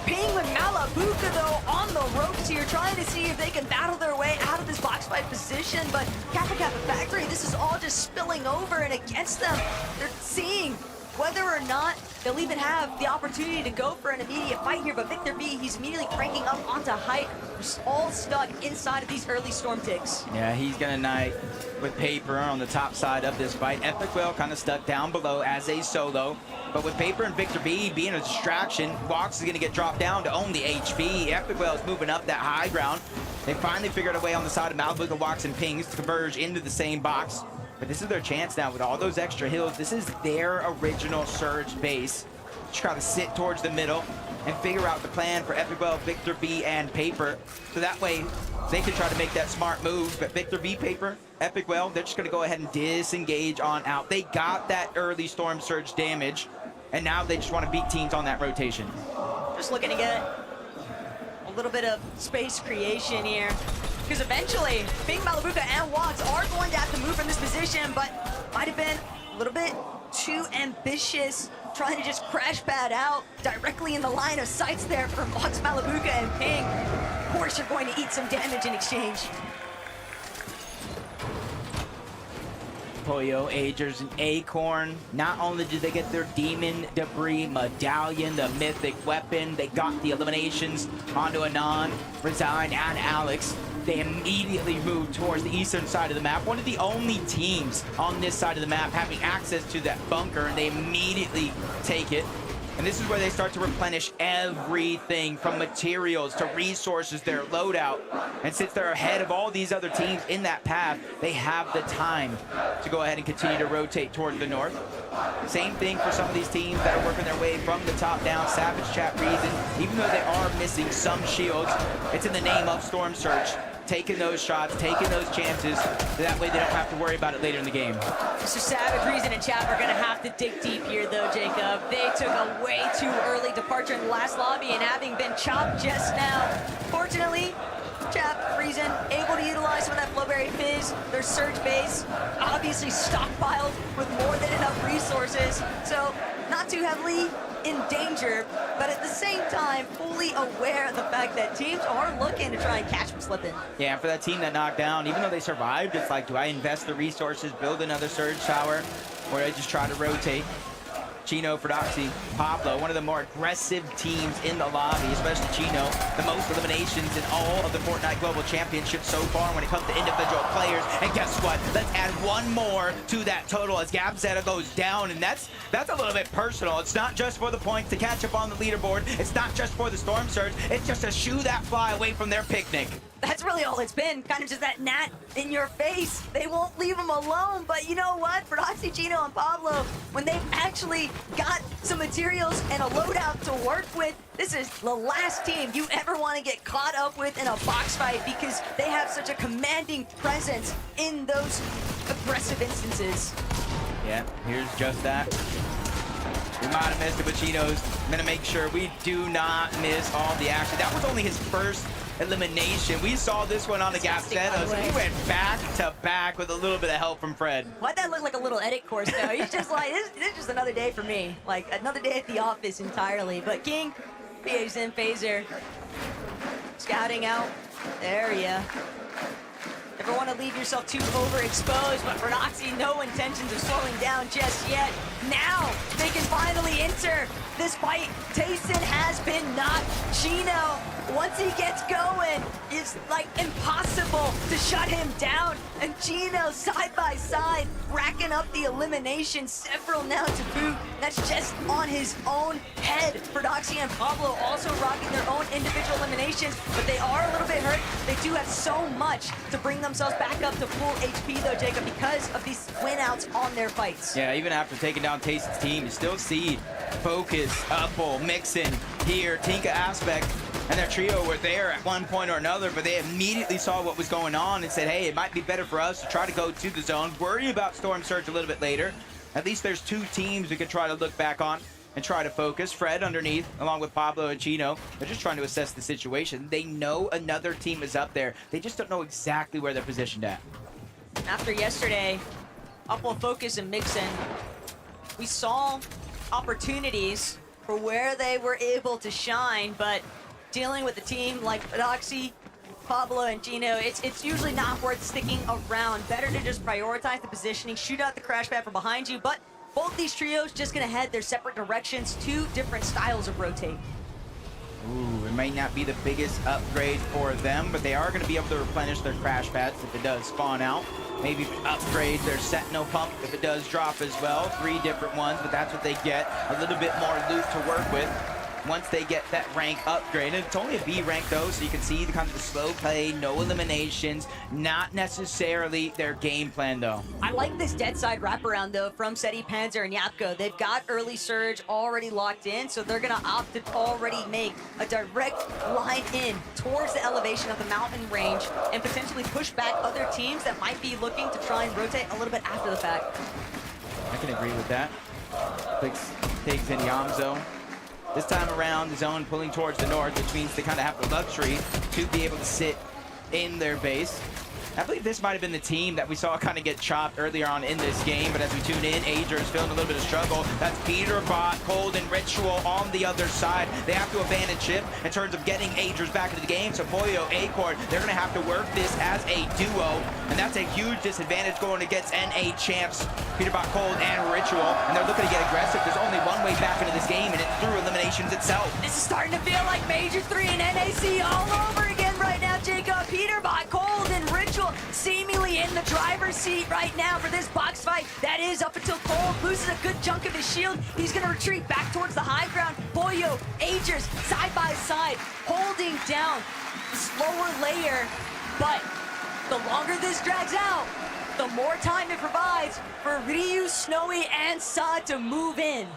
Ping with Malabuka, though, on the ropes here, trying to see if they can battle their way out of this box fight position, but Kappa Kappa Factory, this is all just spilling over and against them. They're seeing whether or not they'll even have the opportunity to go for an immediate fight here, but Victor B, he's immediately cranking up onto height, just all stuck inside of these early storm ticks. Yeah, he's gonna knight with Paper on the top side of this fight. Epic Whale kind of stuck down below as a solo, but with Paper and Victor B being a distraction, Walks is gonna get dropped down to only HP. Epic Whale is moving up that high ground. They finally figured a way on the side of Malabuka, Walks, and Pings to converge into the same box. But this is their chance now with all those extra hills. This is their original Surge base. Just try to sit towards the middle and figure out the plan for Epic Whale, Victor B, and Paper. So that way they can try to make that smart move. But Victor B, Paper, Epic Whale, they're just gonna go ahead and disengage on out. They got that early Storm Surge damage, and now they just want to beat teams on that rotation. Just looking to get a little bit of space creation here. Because eventually, Ping, Malabuka, and Watts are going to have to move from this position, but might have been a little bit too ambitious, trying to just crash pad out directly in the line of sights there from Watts, Malabuka, and Ping. Of course, you're going to eat some damage in exchange. Poyo, Agers, and Acorn. Not only did they get their Demon Debris Medallion, the mythic weapon, they got the eliminations onto Anon, Resign, and Alex. They immediately moved towards the eastern side of the map. One of the only teams on this side of the map having access to that bunker, and they immediately take it. And this is where they start to replenish everything from materials to resources, their loadout. And since they're ahead of all these other teams in that path, they have the time to go ahead and continue to rotate towards the north. Same thing for some of these teams that are working their way from the top down. Savage Chat Reason, even though they are missing some shields, it's in the name of Storm Surge. Taking those shots, taking those chances, so that way they don't have to worry about it later in the game. So Savage, Reason, and Chap are going to have to dig deep here, though, Jacob. They took a way too early departure in the last lobby, and having been chopped just now. Fortunately, Chap, Reason, able to utilize some of that Flowberry Fizz, their Surge base, obviously stockpiled with more than enough resources, so not too heavily in danger, but at the same time, fully aware of the fact that teams are looking to try and catch them slipping. Yeah, for that team that knocked down, even though they survived, it's like, do I invest the resources, build another Surge tower, or do I just try to rotate? Chino, Prodoxy, Pablo, one of the more aggressive teams in the lobby, especially Chino. The most eliminations in all of the Fortnite Global Championship so far when it comes to individual players. And guess what? Let's add one more to that total as Gapseta goes down, and that's a little bit personal. It's not just for the points to catch up on the leaderboard. It's not just for the Storm Surge. It's just to shoo that fly away from their picnic. That's really all it's been, kind of just that gnat in your face. They won't leave them alone, but you know what? For Prodoxy, Chino, and Pablo, when they've actually got some materials and a loadout to work with, this is the last team you ever want to get caught up with in a box fight because they have such a commanding presence in those aggressive instances. Yeah, here's just that. We might have missed it, but Chino's gonna make sure we do not miss all the action. That was only his first elimination. We saw this one on the Gapseta. He went back to back with a little bit of help from Fred. Why'd that look like a little edit course, though? He's just like, this is just another day for me. Like, another day at the office entirely. But King, PA's in Phaser, scouting out the area. Never want to leave yourself too overexposed, but for Noxy, no intentions of slowing down just yet. Now, they can finally enter this fight. Tayson has been knocked. Chino, once he gets going, it's like impossible to shut him down. And Chino, side by side, racking up the eliminations, several now to boot. That's just on his own head. Noxy and Pablo also rocking their own individual eliminations, but they are a little bit hurt. They do have so much to bring themselves back up to full HP though, Jacob, because of these win outs on their fights. Yeah, even after taking down Tayson's team, you still see Focus, Upple, Mixon, here, Tinka Aspect, and their trio were there at one point or another, but they immediately saw what was going on and said, hey, it might be better for us to try to go to the zone, worry about Storm Surge a little bit later. At least there's two teams we could try to look back on and try to focus. Fred underneath, along with Pablo and Chino. They're just trying to assess the situation. They know another team is up there. They just don't know exactly where they're positioned at. After yesterday, Upple, Focus, and Mixon, we saw opportunities for where they were able to shine, but dealing with a team like Noxy, Pablo, and Chino, it's usually not worth sticking around. Better to just prioritize the positioning, shoot out the crash pad from behind you, but both these trios just gonna head their separate directions, two different styles of rotate. Ooh, it might not be the biggest upgrade for them, but they are going to be able to replenish their crash pads if it does spawn out. Maybe upgrade their Sentinel pump if it does drop as well. 3 different ones, but that's what they get. A little bit more loot to work with once they get that rank upgrade. And it's only a B rank though, so you can see the kind of the slow play, no eliminations, not necessarily their game plan though. I like this dead side wraparound though from Seti, Panzer, and Yapko. They've got early surge already locked in, so they're gonna opt to already make a direct line in towards the elevation of the mountain range and potentially push back other teams that might be looking to try and rotate a little bit after the fact. I can agree with that. Takes in Yamzo. This time around, the zone pulling towards the north, which means they kind of have the luxury to be able to sit in their base. I believe this might have been the team that we saw kind of get chopped earlier on in this game, but as we tune in, Ager is feeling a little bit of struggle. That's Peterbot, Cold, and Ritual on the other side. They have to abandon ship in terms of getting Agers back into the game, so Pollo, Acorn, they're going to have to work this as a duo, and that's a huge disadvantage going against NA champs, Peterbot, Cold, and Ritual, and they're looking to get aggressive. There's only one way back into this game, and it's through eliminations itself. This is starting to feel like Major 3 and NAC all over again right now, Jacob. Peterbot, Cold, and Ritual seemingly in the driver's seat right now for this box fight. That is up until Cold loses a good chunk of his shield. He's going to retreat back towards the high ground. Pollo, Agers, side by side, holding down the slower layer. But the longer this drags out, the more time it provides for Ryu, Snowy, and Saad to move in.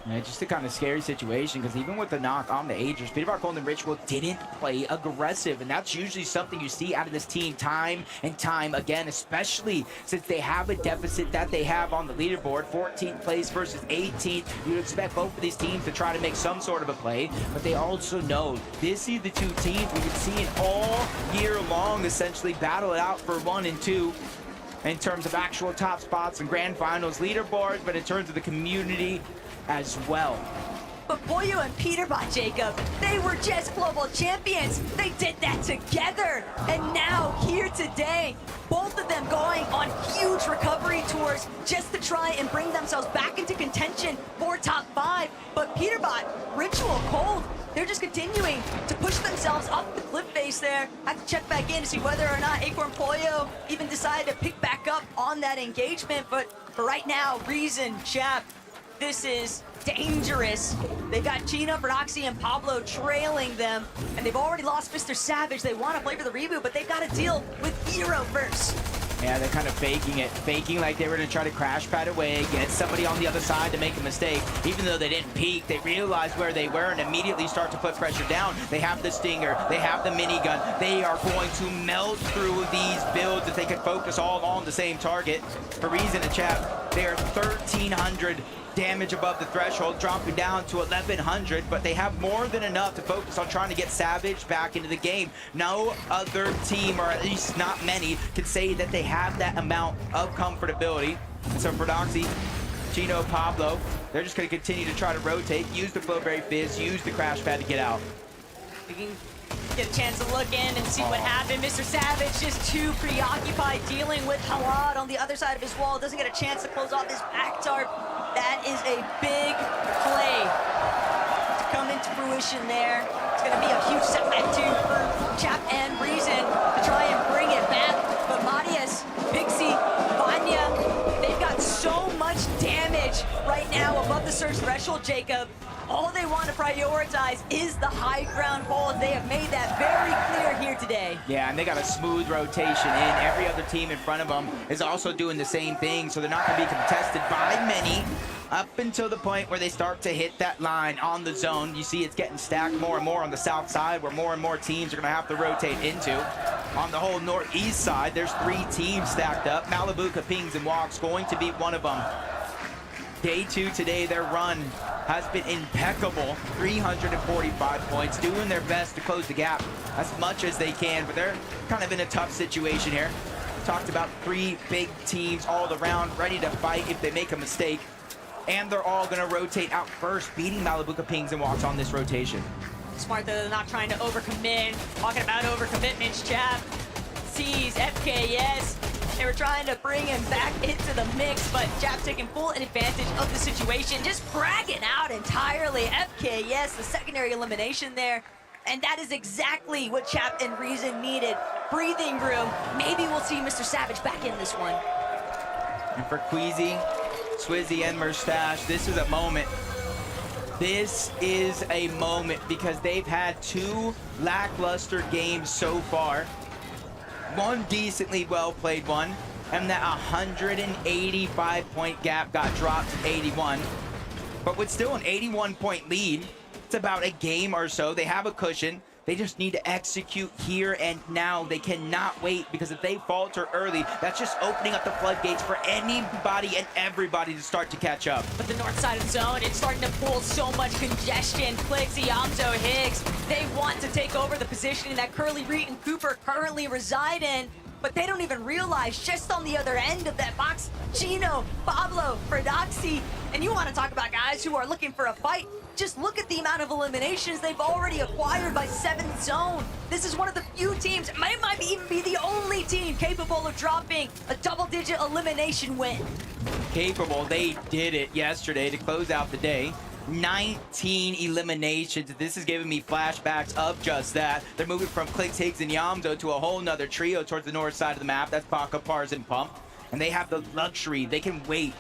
Yeah, just a kind of scary situation, because even with the knock on the Agers, Peterbot, Cold, and Ritual didn't play aggressive, and that's usually something you see out of this team time and time again, especially since they have a deficit that they have on the leaderboard, 14th place versus 18th. You'd expect both of these teams to try to make some sort of a play, but they also know this is the two teams we can see it all year long, essentially battle it out for 1 and 2. In terms of actual top spots and grand finals leaderboards, but in terms of the community as well. But Pollo and Peterbot, Jacob, they were just global champions. They did that together. And now, here today, both of them going on huge recovery tours just to try and bring themselves back into contention for top 5. But Peterbot, Ritual, Cold, they're just continuing to push themselves up the cliff face there. I have to check back in to see whether or not Acorn Pollo even decided to pick back up on that engagement. But for right now, Reason, Chap, this is dangerous. They've got Chino, Noxy, and Pablo trailing them, and they've already lost Mr. Savage. They want to play for the reboot, but they've got to deal with Hero first. Yeah, they're kind of faking it. Faking like they were going to try to crash pad away, get somebody on the other side to make a mistake. Even though they didn't peek, they realized where they were and immediately start to put pressure down. They have the Stinger. They have the minigun. They are going to melt through these builds if they can focus all on the same target. For Reason and Chap, they are 1,300 damage above the threshold, dropping down to 1,100, but they have more than enough to focus on trying to get Savage back into the game. No other team, or at least not many, can say that they have that amount of comfortability. And so for Noxy, Chino, Pablo, they're just going to continue to try to rotate, use the Flowberry Fizz, use the crash pad to get out. We can Get a chance to look in and see what happened. Mr. Savage just too preoccupied dealing with Halad on the other side of his wall. Doesn't get a chance to close off his back tarp. That is a big play to come into fruition there. It's going to be a huge setback too for Chap and Reason to try and bring it back. But Marius, Pixie, Vanya, they've got so much damage right now above the surge threshold, Jacob. All they want to prioritize is the high ground ball. They have made that very clear here today. Yeah, and they got a smooth rotation in. Every other team in front of them is also doing the same thing, so they're not going to be contested by many up until the point where they start to hit that line on the zone. You see it's getting stacked more and more on the south side, where more and more teams are going to have to rotate into. On the whole northeast side, there's 3 teams stacked up. Malibu, Pings, and Walks going to be one of them. Day 2 today, their run has been impeccable. 345 points, doing their best to close the gap as much as they can, but they're kind of in a tough situation here. Talked about 3 big teams all around, ready to fight if they make a mistake. And they're all going to rotate out first, beating Malibu, Pings, and Walks on this rotation. Smart that they're not trying to overcommit. Talking about overcommitments, Chap sees FKS. They were trying to bring him back into the mix, but Chap taking full advantage of the situation, just bragging out entirely. FKS, the secondary elimination there. And that is exactly what Chap and Reason needed. Breathing room. Maybe we'll see Mr. Savage back in this one. And for Queasy, Swizzy, and Mustache, this is a moment. This is a moment because they've had 2 lackluster games so far. One decently well-played one, and that 185-point gap got dropped to 81. But with still an 81-point lead, it's about a game or so. They have a cushion. They just need to execute here and now. They cannot wait, because if they falter early, that's just opening up the floodgates for anybody and everybody to start to catch up. But the north side of the zone, it's starting to pull so much congestion. Clicks, Iamzo, Higgs, they want to take over the position that Curly, Reed, and Cooper currently reside in. But they don't even realize just on the other end of that box, Chino, Pablo, Fredoxy, and you want to talk about guys who are looking for a fight. Just look at the amount of eliminations they've already acquired by 7th zone. This is one of the few teams, it might even be the only team capable of dropping a double-digit elimination win. Capable, they did it yesterday to close out the day. 19 eliminations. This is giving me flashbacks of just that. They're moving from Clicks, Higgs, and Yamzo to a whole nother trio towards the north side of the map. That's Paca, Pars, and Pump. And they have the luxury. They can wait.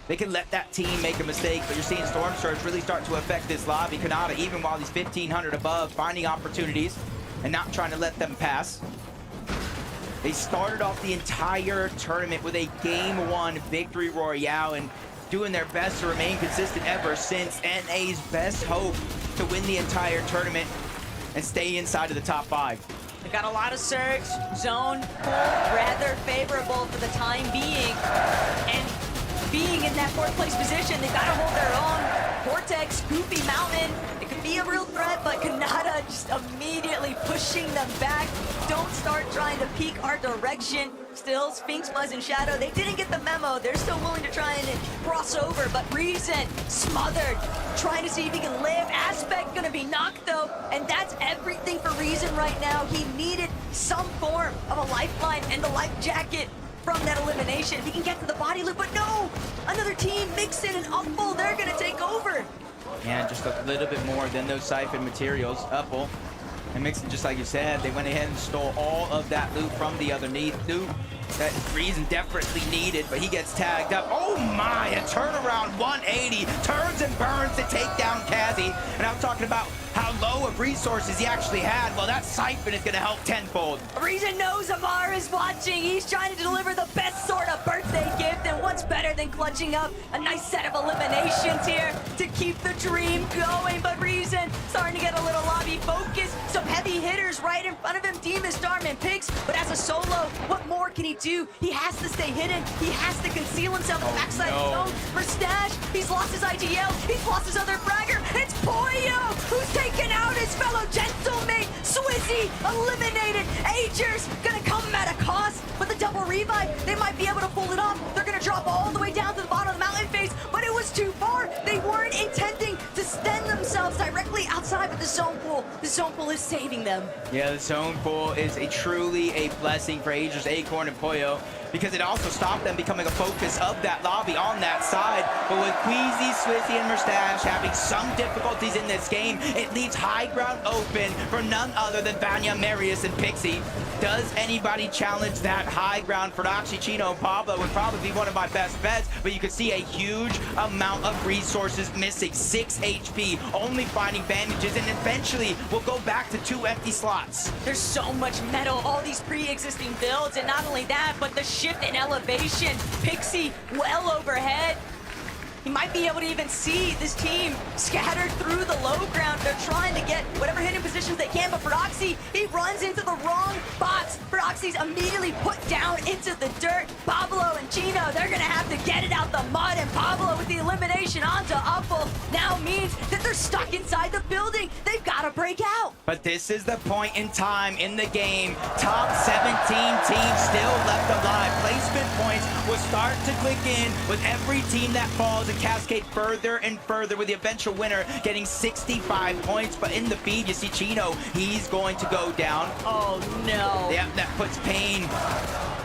They can let that team make a mistake, but you're seeing Storm Surge really start to affect this lobby. Kanata, even while he's 1,500 above, finding opportunities and not trying to let them pass. They started off the entire tournament with a Game 1 victory royale and doing their best to remain consistent ever since. NA's best hope to win the entire tournament and stay inside of the top 5. They've got a lot of surge, zone, pull, rather favorable for the time being. And being in that 4th place position, they gotta hold their own. Vortex, Goofy Mountain, it could be a real threat, but Kanata just immediately pushing them back. Don't start trying to peek our direction. Still, Sphinx, Buzz, and Shadow, they didn't get the memo. They're still willing to try and cross over, but Reason smothered, trying to see if he can live. Aspect gonna be knocked though, and that's everything for Reason right now. He needed some form of a lifeline and the life jacket from that elimination. If he can get to the body loop, but no! Another team, Mixin and Upple, they're gonna take over. Yeah, just a little bit more than those siphon materials. Upple and Mixin, just like you said, they went ahead and stole all of that loot from the other loot that Reason desperately needed, but he gets tagged up. Oh my, a turnaround 180, turns and burns to take down Kazi. And I'm talking about how low of resources he actually had. Well, that siphon is gonna help tenfold. Reason knows Amar is watching. He's trying to deliver the best sort of birthday gift, and what's better than clutching up a nice set of eliminations here to keep the dream going. But Reason starting to get a little lobby focus. Some heavy hitters right in front of him, Demus, Starman, Pix. But as a solo, what more can he do? He has to stay hidden. He has to conceal himself in the backside of the zone. For Stash, he's lost his IGL. He's lost his other fragger. It's Poyo who's taken out his fellow gentlemate. Swizzy eliminated. Agers gonna come at a cost. With the double revive, they might be able to pull it off. They're gonna drop all the way down to the bottom of the mountain face, but it was too far. They weren't intending to extend themselves themselves directly outside with the zone pool. The zone pool is saving them. Yeah, the zone pool is truly a blessing for Aegis, Acorn, and Pollo, because it also stopped them becoming a focus of that lobby on that side. But with Queasy, Swizzy, and Mustache having some difficulties in this game, it leaves high ground open for none other than Vanya, Marius, and Pixie. Does anybody challenge that high ground? Frodoxy, Chino, and Pablo would probably be one of my best bets, but you can see a huge amount of resources missing. 6 HP, only finding bandages, and eventually we'll go back to 2 empty slots. There's so much metal, all these pre-existing builds, and not only that, but the shift in elevation. Pixie well overhead. He might be able to even see this team scattered through the low ground. They're trying to get whatever hidden positions they can, but Frodoxy, he runs into the wrong box. Frodoxy's immediately put down into the dirt. Pablo and Chino, they're gonna have to get it out the mud, and Pablo with the elimination onto Uppel now means that they're stuck inside the building. They've gotta break out. But this is the point in time in the game. Top 17 teams still left alive. Placement points will start to click in with every team that falls and cascade further and further, with the eventual winner getting 65 points. But in the feed, you see Chino, he's going to go down. Oh no. Yeah, that puts pain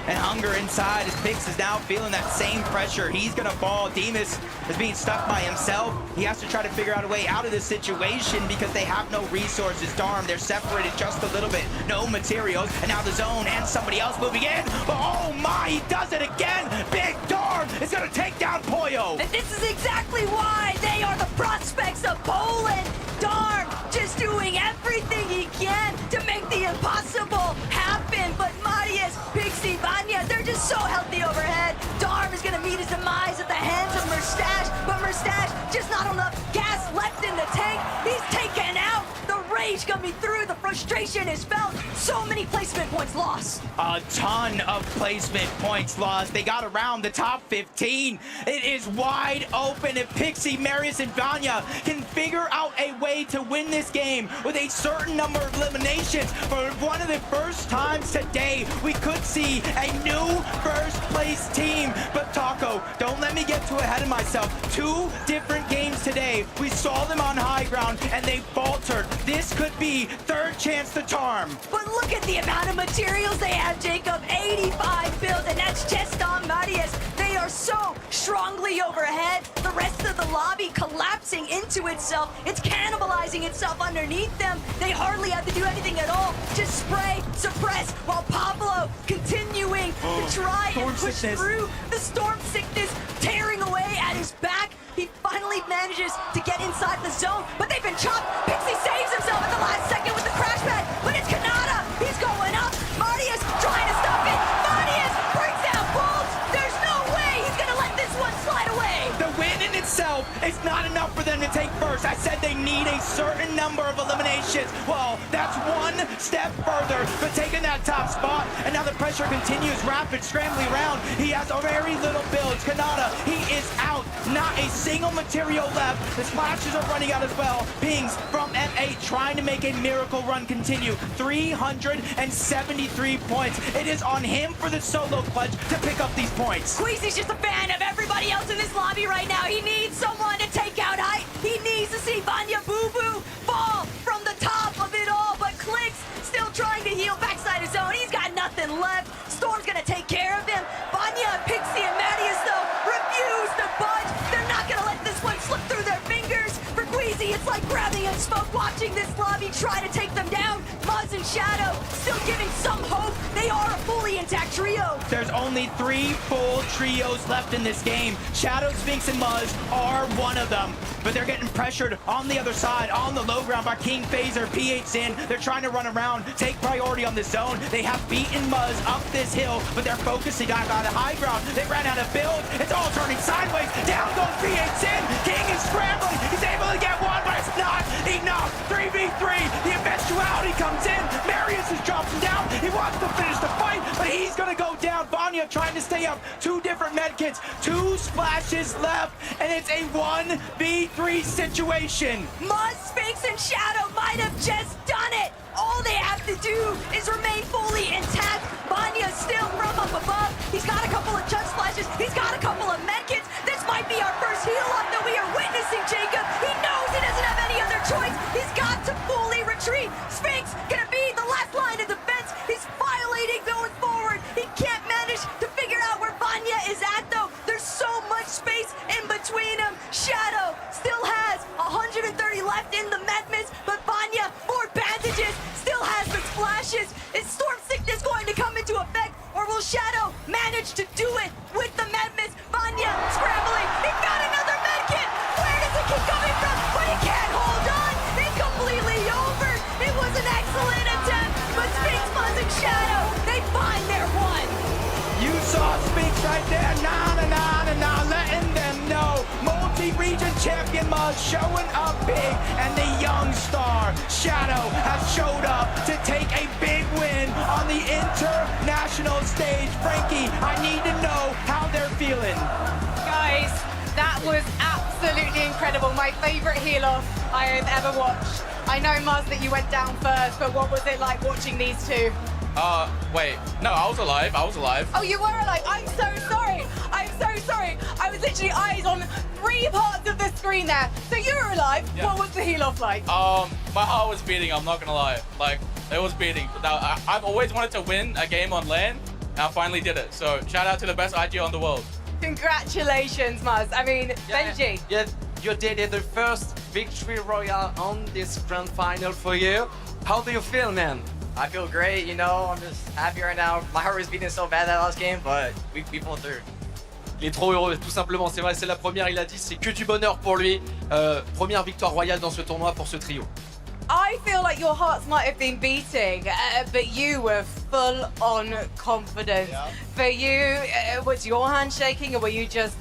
and hunger inside as Pix is now feeling that same pressure. He's gonna fall. Demas is being stuck by himself. He has to try to figure out a way out of this situation because they have no resources. Darn, they're separated just a little bit. No materials, and now the zone and somebody else moving in. But oh my, he does it again. Big Darn is gonna take down Pollo. And this is exactly why they are the prospects of Poland. Darn just doing everything he can to make the impossible happen. But Marius, Pixie, Vanya, they're just so healthy overhead. Darm is gonna meet his demise at the hands of Mustache, but Mustache just not enough gas left in the tank. He's taken out. The rage coming through, the frustration is felt. So many placement points lost. A ton of placement points lost. They got around the top 15. It is wide open if Pixie, Marius, and Vanya can figure out a way to win this game with a certain number of eliminations. For one of the first times today, we could see a new first place team. But Taco, don't let me get too ahead of myself. 2 different games today. We saw them on high ground and they faltered. This could be third chance to Tarm. But look at the amount of materials they have, Jacob. 85 builds, and that's just on Marius. They are so strongly overhead. The rest of the lobby collapsing into itself. It's cannibalizing itself underneath them. They hardly have to do anything at all. Just spray, suppress, while Pablo continuing to try and push through the storm sickness, tearing away at his back. He finally manages to get inside the zone, but they've been chopped. Pixie saves himself at the last second with the crash pad, but it's Kanata. He's going up. Marius trying to stop it. Marius brings down Bolts. There's no way he's going to let this one slide away. The win in itself is not enough for them to take first. I said they need a certain number of eliminations. Well, that's one step further for taking that top spot. And now the pressure continues. Rapid scrambling around. He has very little builds. Kanata, he is out. Not a single material left. The splashes are running out as well. Pings from M8 trying to make a miracle run continue. 373 points. It is on him for the solo clutch to pick up these points. Queasy's just a fan of everybody else in this lobby right now. He needs someone to take out height. He needs to see Vanya Boo Boo fall from the top of it all. But Clicks still trying to heal backside his own. He's got nothing left. Storm's gonna take care of him. Vanya, Pixie, and Marius, though, refuse to budge. They're not gonna let this one slip through their fingers. For Queasy, it's like grabbing a smoke, watching this lobby try to take them down. Muzz and Shadow still giving some hope. They are a fully intact trio. There's only 3 full trios left in this game. Shadow, Sphinx, and Muzz are one of them. But they're getting pressured on the other side, on the low ground by King Phaser, PH in. They're trying to run around, take priority on this zone. They have beaten Muzz up this hill, but they're focusing on the high ground. They ran out of build. It's all turning sideways. Down goes PH in. King is scrambling. He's able to get one, but it's not enough. 3v3. The eventuality comes in. Marius is dropping down. He wants to finish the fight, but he's going to go down. Vanya trying to stay up. 2 different medkits. 2 splashes left, and it's a 1v3 situation. Muzz, Sphinx, and Shadow might have just done it. All they have to do is remain fully intact. Vanya still from up above. He's got a couple of chug splashes. He's got a couple of medkits. This might be our first heal up that we are witnessing, Jacob. He knows he doesn't have any other choice. champion Muzz showing up big, and the young star Shadow has showed up to take a big win on the international stage. Frankie, I need to know how they're feeling. Guys, that was absolutely incredible. My favorite heel off I have ever watched. I know, Muzz, that you went down first, but what was it like watching these two? Wait, no, I was alive. Oh, you were alive. I'm so sorry. I was literally eyes on 3 parts of the screen there. So you were alive. Yeah. What was the heel off like? My heart was beating, I'm not gonna lie. Like, it was beating. Now, I've always wanted to win a game on LAN, and I finally did it. So, shout out to the best IG on the world. Congratulations, Muzz. I mean, Benji. Yeah, you did it, the first victory royale on this grand final for you. How do you feel, man? I feel great, you know, I'm just happy right now. My heart was beating so bad that last game, but we pulled through. Il est trop heureux, tout simplement. C'est vrai, c'est la première, il a dit, c'est que du bonheur pour lui. Première victoire royale dans ce tournoi pour ce trio. I feel like your hearts might have been beating, but you were full on confidence. Yeah. For you, was your hand shaking, or were you just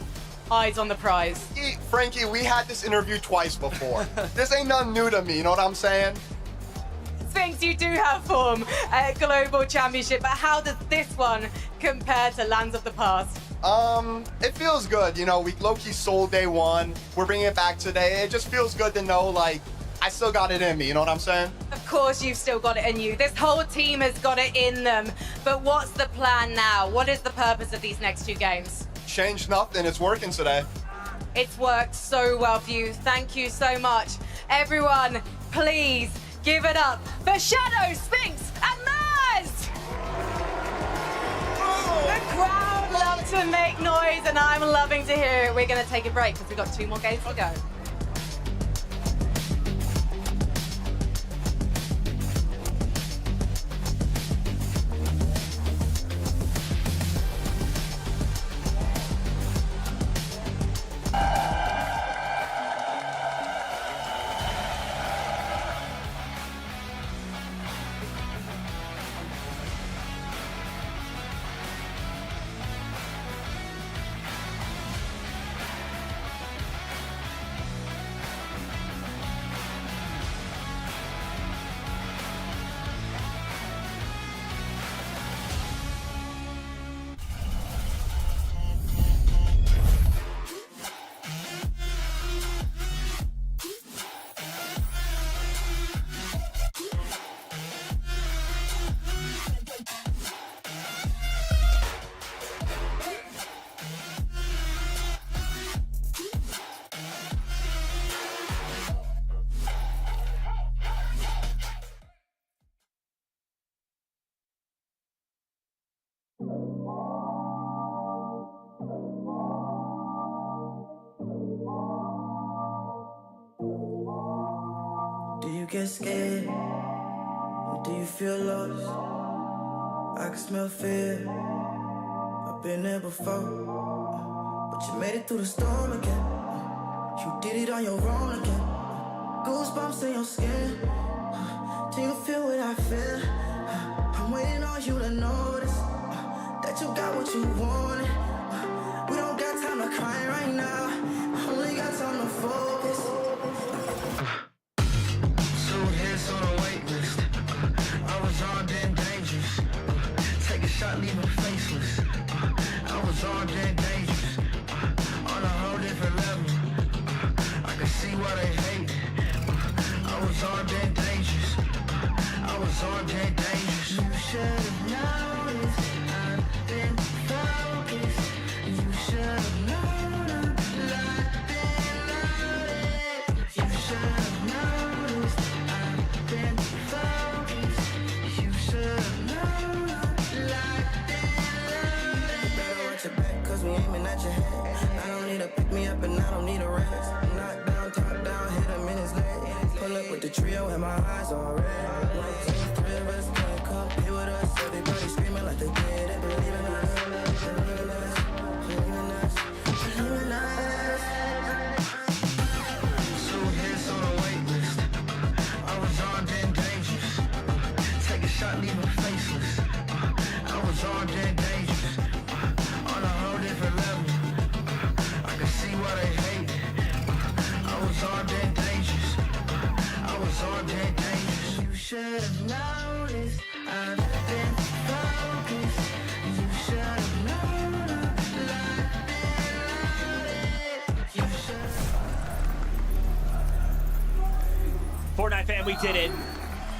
eyes on the prize? Frankie, we had this interview twice before. This ain't nothing new to me, you know what I'm saying? Sphinx, you do have form at Global Championship, but how does this one compare to Lands of the Past? It feels good. You know, we low-key sold day one. We're bringing it back today. It just feels good to know, like, I still got it in me, you know what I'm saying? Of course you've still got it in you. This whole team has got it in them. But what's the plan now? What is the purpose of these next 2 games? Changed nothing. It's working today. It's worked so well for you. Thank you so much. Everyone, please give it up for Shadow, Sphinx, and Muzz! The crowd love to make noise, and I'm loving to hear it. We're going to take a break because we've got 2 more games to go. Do you get scared? Do you feel lost? I can smell fear. I've been there before, but you made it through the storm again. You did it on your own again. Goosebumps in your skin. Do you feel what I feel? I'm waiting on you to notice that you got what you wanted. We don't got time to cry right now. Only got time to focus. On a wait list, I was armed and dangerous. Take a shot, leave them faceless. I was armed and dangerous. On a whole different level. I can see why they hate. I was armed and dangerous. I was armed and dangerous. You should have noticed. I've been focused. You should have known I'm locked and loaded. You should have noticed. Cause we aiming at your head. I don't need to pick me up and I don't need a rest. Knock down, top down, hit him in his leg. Pull up with the trio and my eyes all red. 1, 2, 3 of us can't come here with us. Everybody screaming like they did. They believe in us. Believe in us. Believe in us. Believe in us. 2 hits on a wait list. I was armed and dangerous. Take a shot, leave him faceless. I was armed and dangerous. On a whole different level. I can see why they hate it. should have noticed. I've been focused. You should have known I've been loaded. You should. Fortnite fam, we did it.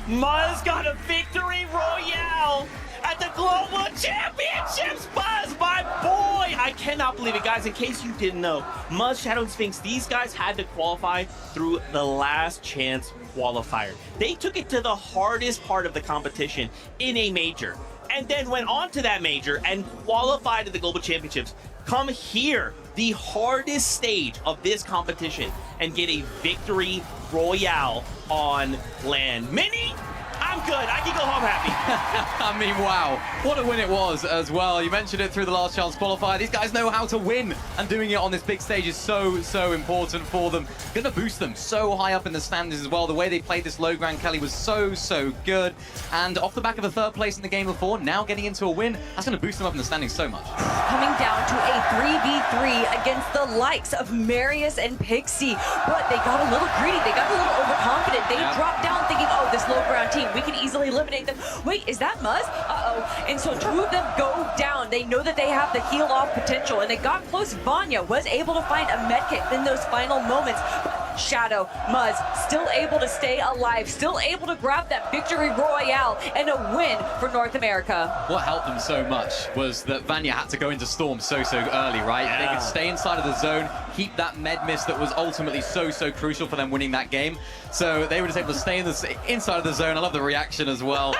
Muzz got a victory royale at the Global Championships. Muzz, my boy! I cannot believe it, guys. In case you didn't know, Muzz, Shadow, and Sphinx, these guys had to qualify through the last chance qualifier. They took it to the hardest part of the competition in a major, and then went on to that major and qualified to the Global Championships. Come here, the hardest stage of this competition, and get a victory royale on land. Mini, I'm good. I can go home happy. I mean, wow. What a win it was as well. You mentioned it through the last chance qualifier. These guys know how to win, and doing it on this big stage is so important for them. Gonna boost them so high up in the standings as well. The way they played this low ground Kelly was so good. And off the back of a third place in the game before, now getting into a win, that's gonna boost them up in the standings so much. Coming down to a 3v3 against the likes of Marius and Pixie. But they got a little greedy. They got a little overconfident. They dropped down thinking, oh, this low ground team, we can easily eliminate them. Wait, is that Muzz? Uh-oh. And so two of them go down. They know that they have the heal off potential, and they got close. Vanya was able to find a medkit in those final moments. Shadow, Muzz, still able to stay alive, still able to grab that victory royale and a win for North America. What helped them so much was that Vanya had to go into Storm so early, right? Yeah. They could stay inside of the zone, keep that med miss that was ultimately so crucial for them winning that game. So they were just able to stay inside of the zone. I love the reaction as well.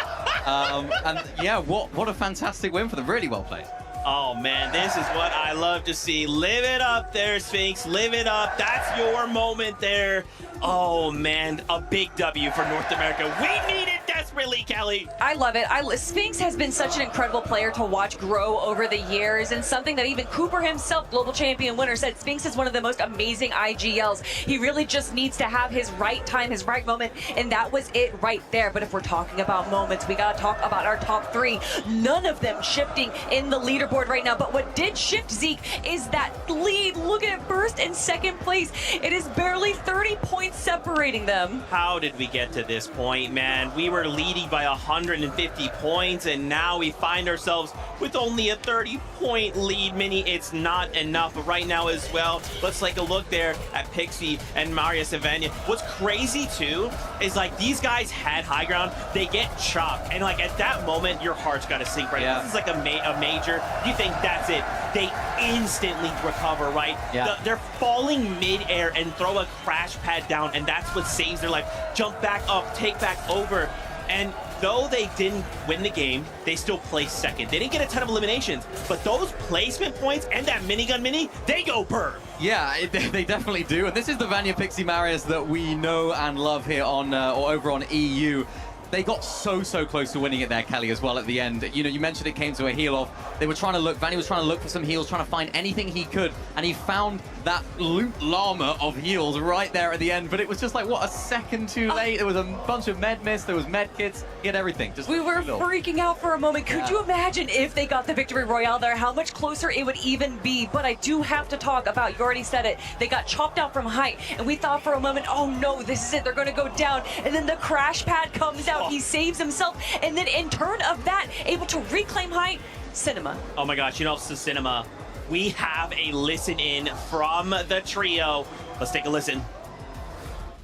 And yeah, what a fantastic win for them. Really well played. Oh man, this is what I love to see. Live it up there, Sphinx. Live it up. That's your moment there. Oh man, a big W for North America. We need it desperately, Kelly. I love it. Sphinx has been such an incredible player to watch grow over the years, and something that even Cooper himself, global champion winner, said Sphinx is one of the most amazing IGLs. He really just needs to have his right time, his right moment, and that was it right there. But if we're talking about moments, we gotta talk about our top three. None of them shifting in the leaderboard right now, but what did shift, Zeke, is that lead. Look at it, first and second place. It is barely 30 points separating them. How did we get to this point, man? We were leading by 150 points, and now we find ourselves with only a 30-point lead. Mini, it's not enough. But right now as well, let's take a look there at Pixie and Marius and Vanya. What's crazy too is like these guys had high ground, they get chopped, and like at that moment your heart's got to sink, right? Yeah. This is like a major. You think that's it? They instantly recover, right? Yeah. They're falling mid-air and throw a crash pad down, and that's what saves their life. Jump back up, take back over, and though they didn't win the game, they still placed second. They didn't get a ton of eliminations, but those placement points and that minigun mini, they go burn. Yeah, they definitely do. And this is the Vanya Pixie Marius that we know and love here on or over on EU. They got so close to winning it there, Kelly, as well at the end. You know, you mentioned it came to a heal off. They were trying to look, Vanny was trying to look for some heals, trying to find anything he could, and he found that loot llama of heals right there at the end. But it was just like, what, a second too late? There was a bunch of med miss, there was med kits, he had everything. Just we were freaking out for a moment. Could you imagine if they got the victory royale there, how much closer it would even be? But I do have to talk about, you already said it, they got chopped out from height, and we thought for a moment, oh no, this is it, they're gonna go down, and then the crash pad comes out, he saves himself, and then in turn of that, able to reclaim height. Cinema. Oh my gosh, you know, it's the Cinema. We have a listen in from the trio. Let's take a listen.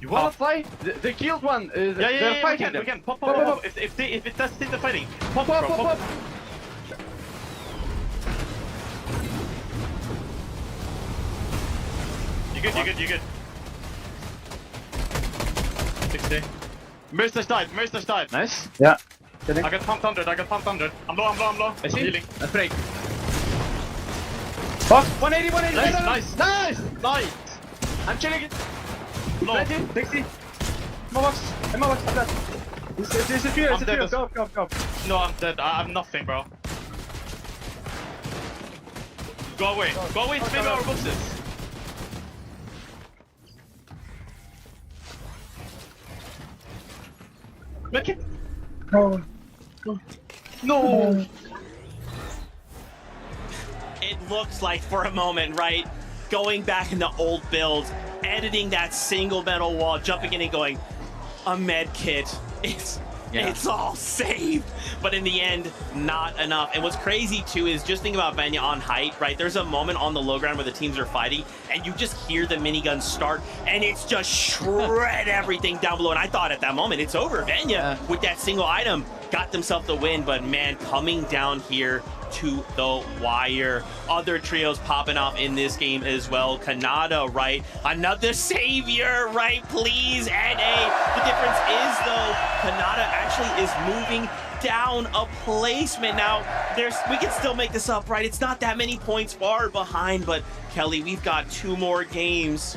You wanna fight? They killed one. They're fighting them. We can. Pop. If it does see the fighting. Pop. You good. 60. Mercer's died. Nice. Yeah. I got pumped 100. I'm low. I see. Healing. Let's break. Fuck. 180. Nice. I'm chilling it. Low. 60. My box. It's a trio. Go. No, I'm dead. I have nothing, bro. Go away. It's maybe our boxes. Make it. No. It looks like for a moment, right? Going back in the old builds, editing that single metal wall, jumping in and going, a med kit. It's all saved. But in the end, not enough. And what's crazy too is just think about Vanya on height, right? There's a moment on the low ground where the teams are fighting and you just hear the miniguns start and it's just shred everything down below. And I thought at that moment, it's over. Vanya with that single item got themselves the win, but man, coming down here to the wire. Other trios popping off in this game as well. Kanada, right? Another savior, right? Please, NA. The difference is, though, Kanada actually is moving down a placement. Now, we can still make this up, right? It's not that many points far behind, but Kelly, we've got 2 more games.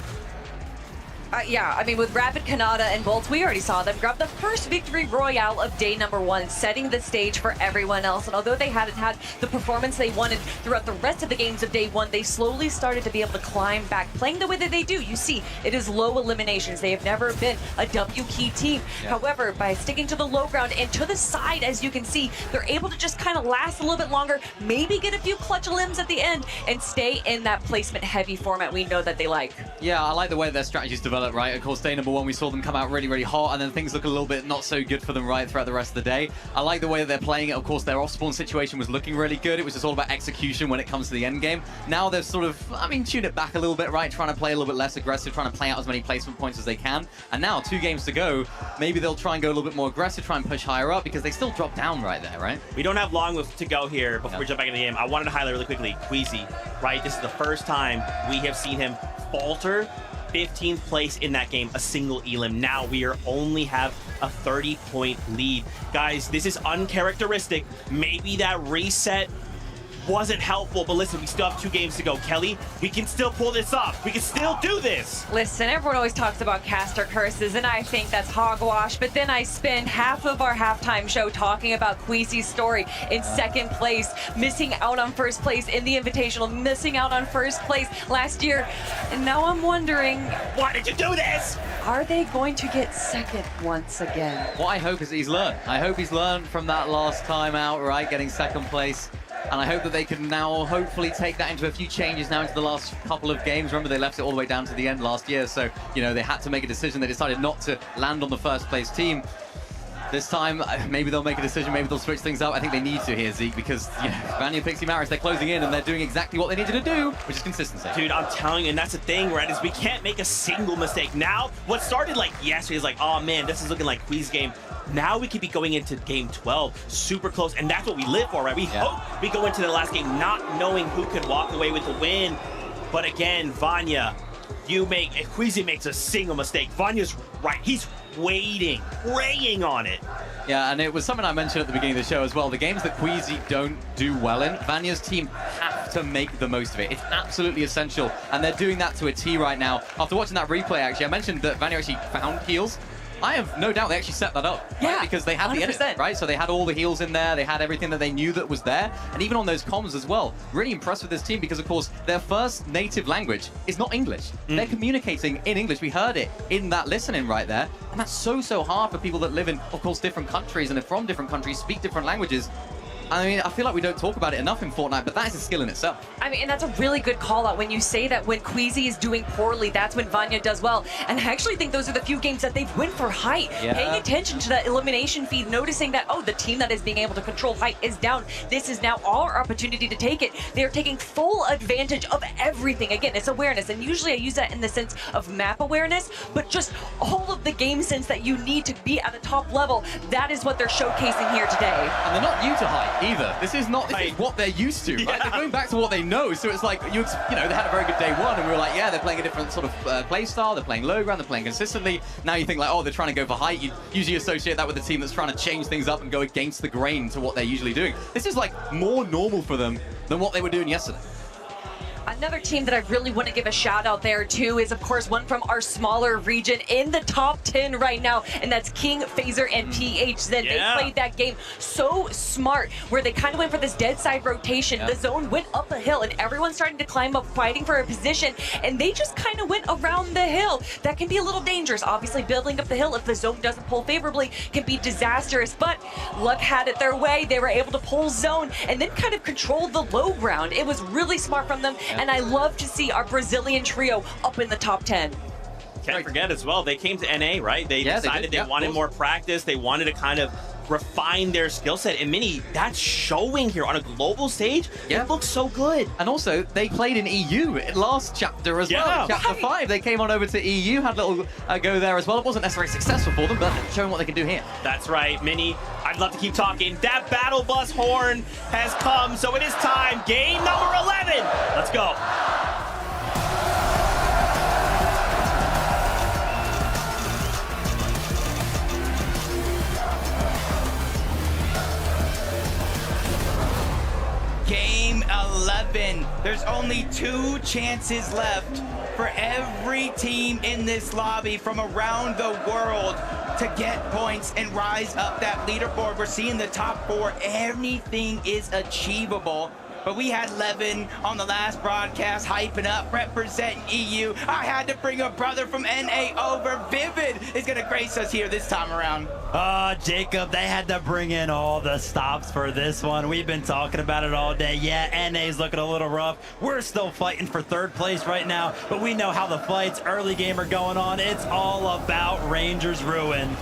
Yeah, I mean, with Rapid, Kanada, and Bolts, we already saw them grab the first victory royale of day number 1, setting the stage for everyone else. And although they hadn't had the performance they wanted throughout the rest of the games of day 1, they slowly started to be able to climb back, playing the way that they do. You see, it is low eliminations. They have never been a W key team. However, by sticking to the low ground and to the side, as you can see, they're able to just kind of last a little bit longer, maybe get a few clutch limbs at the end, and stay in that placement-heavy format we know that they like. Yeah, I like the way their strategies develop. Right, of course, day number 1, we saw them come out really, really hot, and then things look a little bit not so good for them right throughout the rest of the day. I like the way that they're playing it. Of course, their off-spawn situation was looking really good. It was just all about execution when it comes to the end game. Now they've sort of, I mean, tuned it back a little bit, right? Trying to play a little bit less aggressive, trying to play out as many placement points as they can. And now, 2 games to go, maybe they'll try and go a little bit more aggressive, try and push higher up, because they still drop down right there, right? We don't have long to go here before we jump back into the game. I wanted to highlight really quickly, Queasy, right? This is the first time we have seen him falter. 15th place in that game, a single elim. Now we only have a 30-point lead. Guys, this is uncharacteristic. Maybe that reset wasn't helpful, but listen, we still have 2 games to go. Kelly, we can still pull this off. We can still do this. Listen, everyone always talks about caster curses, and I think that's hogwash, but then I spend half of our halftime show talking about Queasy's story in 2nd place, missing out on 1st place in the Invitational, missing out on 1st place last year, and now I'm wondering, why did you do this? Are they going to get 2nd once again? What I hope is he's learned. I hope he's learned from that last time out, right, getting 2nd place. And I hope that they can now hopefully take that into a few changes now into the last couple of games. Remember, they left it all the way down to the end last year. So, you know, they had to make a decision. They decided not to land on the 1st place team. This time, maybe they'll make a decision. Maybe they'll switch things up. I think they need to here, Zeke, because Vanya and Pixie Maris, they're closing in and they're doing exactly what they needed to do, which is consistency. Dude, I'm telling you, and that's the thing, right, is we can't make a single mistake. Now, what started like yesterday is like, oh man, this is looking like Queez game. Now we could be going into game 12, super close, and that's what we live for, right? We hope we go into the last game not knowing who could walk away with the win. But again, Vanya, if Queasy makes a single mistake, Vanya's right. He's waiting, praying on it. Yeah, and it was something I mentioned at the beginning of the show as well. The games that Queasy don't do well in, Vanya's team have to make the most of it. It's absolutely essential, and they're doing that to a T right now. After watching that replay, actually, I mentioned that Vanya actually found heals. I have no doubt they actually set that up. Yeah, right? Because they had 100%. The edit, right? So they had all the heals in there, they had everything that they knew that was there, and even on those comms as well. Really impressed with this team because, of course, their first native language is not English. They're communicating in English. We heard it in that listening right there, and that's so hard for people that live in, of course, different countries and are from different countries, speak different languages. I mean, I feel like we don't talk about it enough in Fortnite, but that is a skill in itself. I mean, and that's a really good call out when you say that when Queasy is doing poorly, that's when Vanya does well. And I actually think those are the few games that they've won for height. Yeah. Paying attention to that elimination feed, noticing that, oh, the team that is being able to control height is down. This is now our opportunity to take it. They're taking full advantage of everything. Again, it's awareness. And usually I use that in the sense of map awareness, but just all of the game sense that you need to be at the top level. That is what they're showcasing here today. And they're not new to height either. This is what they're used to, right? They're going back to what they know. So it's like, you know, they had a very good day 1 and we were like, yeah, they're playing a different sort of play style. They're playing low ground, they're playing consistently. Now you think like, oh, they're trying to go for height. You usually associate that with a team that's trying to change things up and go against the grain to what they're usually doing. This is like more normal for them than what they were doing yesterday. Another team that I really want to give a shout out there too is, of course, one from our smaller region in the top 10 right now, and that's King, Phaser, and PH. Then they played that game so smart, where they kind of went for this dead side rotation. The zone went up a hill, and everyone's starting to climb up, fighting for a position, and they just kind of went around the hill. That can be a little dangerous. Obviously, building up the hill, if the zone doesn't pull favorably, can be disastrous, but luck had it their way. They were able to pull zone and then kind of control the low ground. It was really smart from them. And I love to see our Brazilian trio up in the top 10. Can't forget as well, they came to NA, right? They decided they wanted more practice. They wanted to kind of refine their skill set. And Mini, that's showing here on a global stage. Yeah. It looks so good. And also, they played in EU last chapter as well. Chapter 5, they came on over to EU, had a little go there as well. It wasn't necessarily successful for them, but showing what they can do here. That's right, Mini. I'd love to keep talking. That battle bus horn has come, so it is time. Game number 11. Let's go. Game 11. There's only 2 chances left for every team in this lobby from around the world to get points and rise up that leaderboard. We're seeing the top 4. Anything is achievable. But we had Levin on the last broadcast hyping up, representing EU. I had to bring a brother from NA over. Vivid is going to grace us here this time around. Jacob, they had to bring in all the stops for this one. We've been talking about it all day. Yeah, NA's looking a little rough. We're still fighting for 3rd place right now, but we know how the fights early game are going on. It's all about Rangers ruin.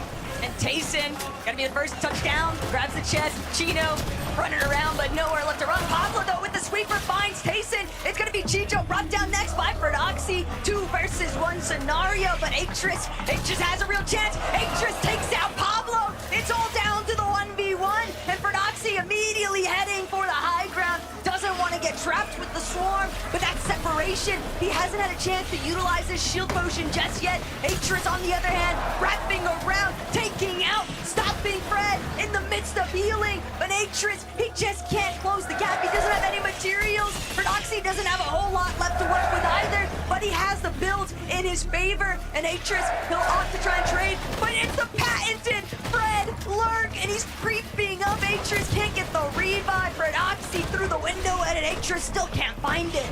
And Tayson, gotta be the first touchdown, grabs the chest. Chino running around, but nowhere left to run. Pablo, though, with the sweeper finds Tayson. It's gonna be Chicho brought down next by Ferdoxy. 2 versus 1 scenario, but Atris has a real chance. Atris takes out Pablo. It's all down to the 1v1, and Ferdoxy immediately heading for the high ground. Doesn't want to get trapped with the swarm, but that separation, he hasn't had a chance to utilize his shield potion just yet. Atris, on the other hand, wrapping around, taking out, stopping Fred in the midst of healing. But Atris, he just can't close the gap. He doesn't have any materials. Ferdoxy doesn't have a whole lot left to work with either, but he has the builds in his favor. And Atris, he'll opt to try and trade, but it's the patented Fred Lurk, and he's creeping up. Atris can't get the revive. Ferdoxy through the window, and Atris still can't find it.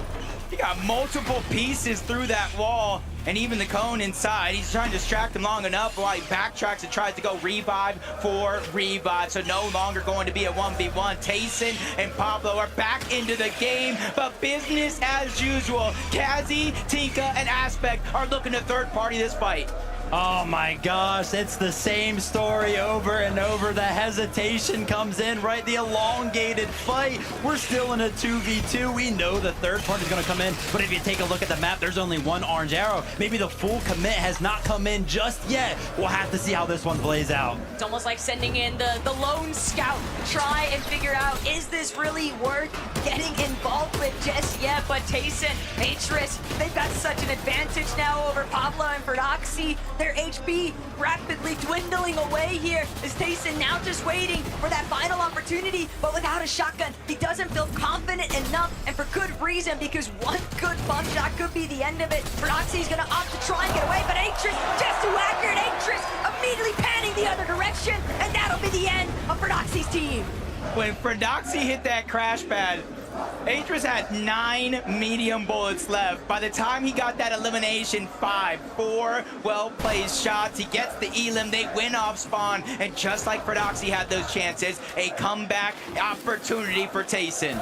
He got multiple pieces through that wall, and even the cone inside. He's trying to distract him long enough while he backtracks and tries to go revive for revive. So no longer going to be a 1v1. Tayson and Pablo are back into the game, but business as usual. Kazi, Tinka, and Aspect are looking to third party this fight. Oh my gosh, it's the same story over and over. The hesitation comes in, right? The elongated fight. We're still in a 2v2. We know the third party's gonna come in, but if you take a look at the map, there's only 1 orange arrow. Maybe the full commit has not come in just yet. We'll have to see how this one plays out. It's almost like sending in the lone scout to try and figure out, is this really worth getting involved with just yet? But Tayson, Atris, they've got such an advantage now over Pablo and Ferdoxy. Their HP rapidly dwindling away here. Is Tayson now just waiting for that final opportunity, but without a shotgun, he doesn't feel confident enough, and for good reason, because one good bump shot could be the end of it. Ferdoxy's gonna opt to try and get away, but Atris just too accurate. Atris immediately panning the other direction, and that'll be the end of Ferdoxy's team. When Ferdoxy hit that crash pad, Atris had 9 medium bullets left. By the time he got that elimination, 4 well-placed shots. He gets the elim, they win off spawn, and just like Ferdoxy had those chances, a comeback opportunity for Tayson.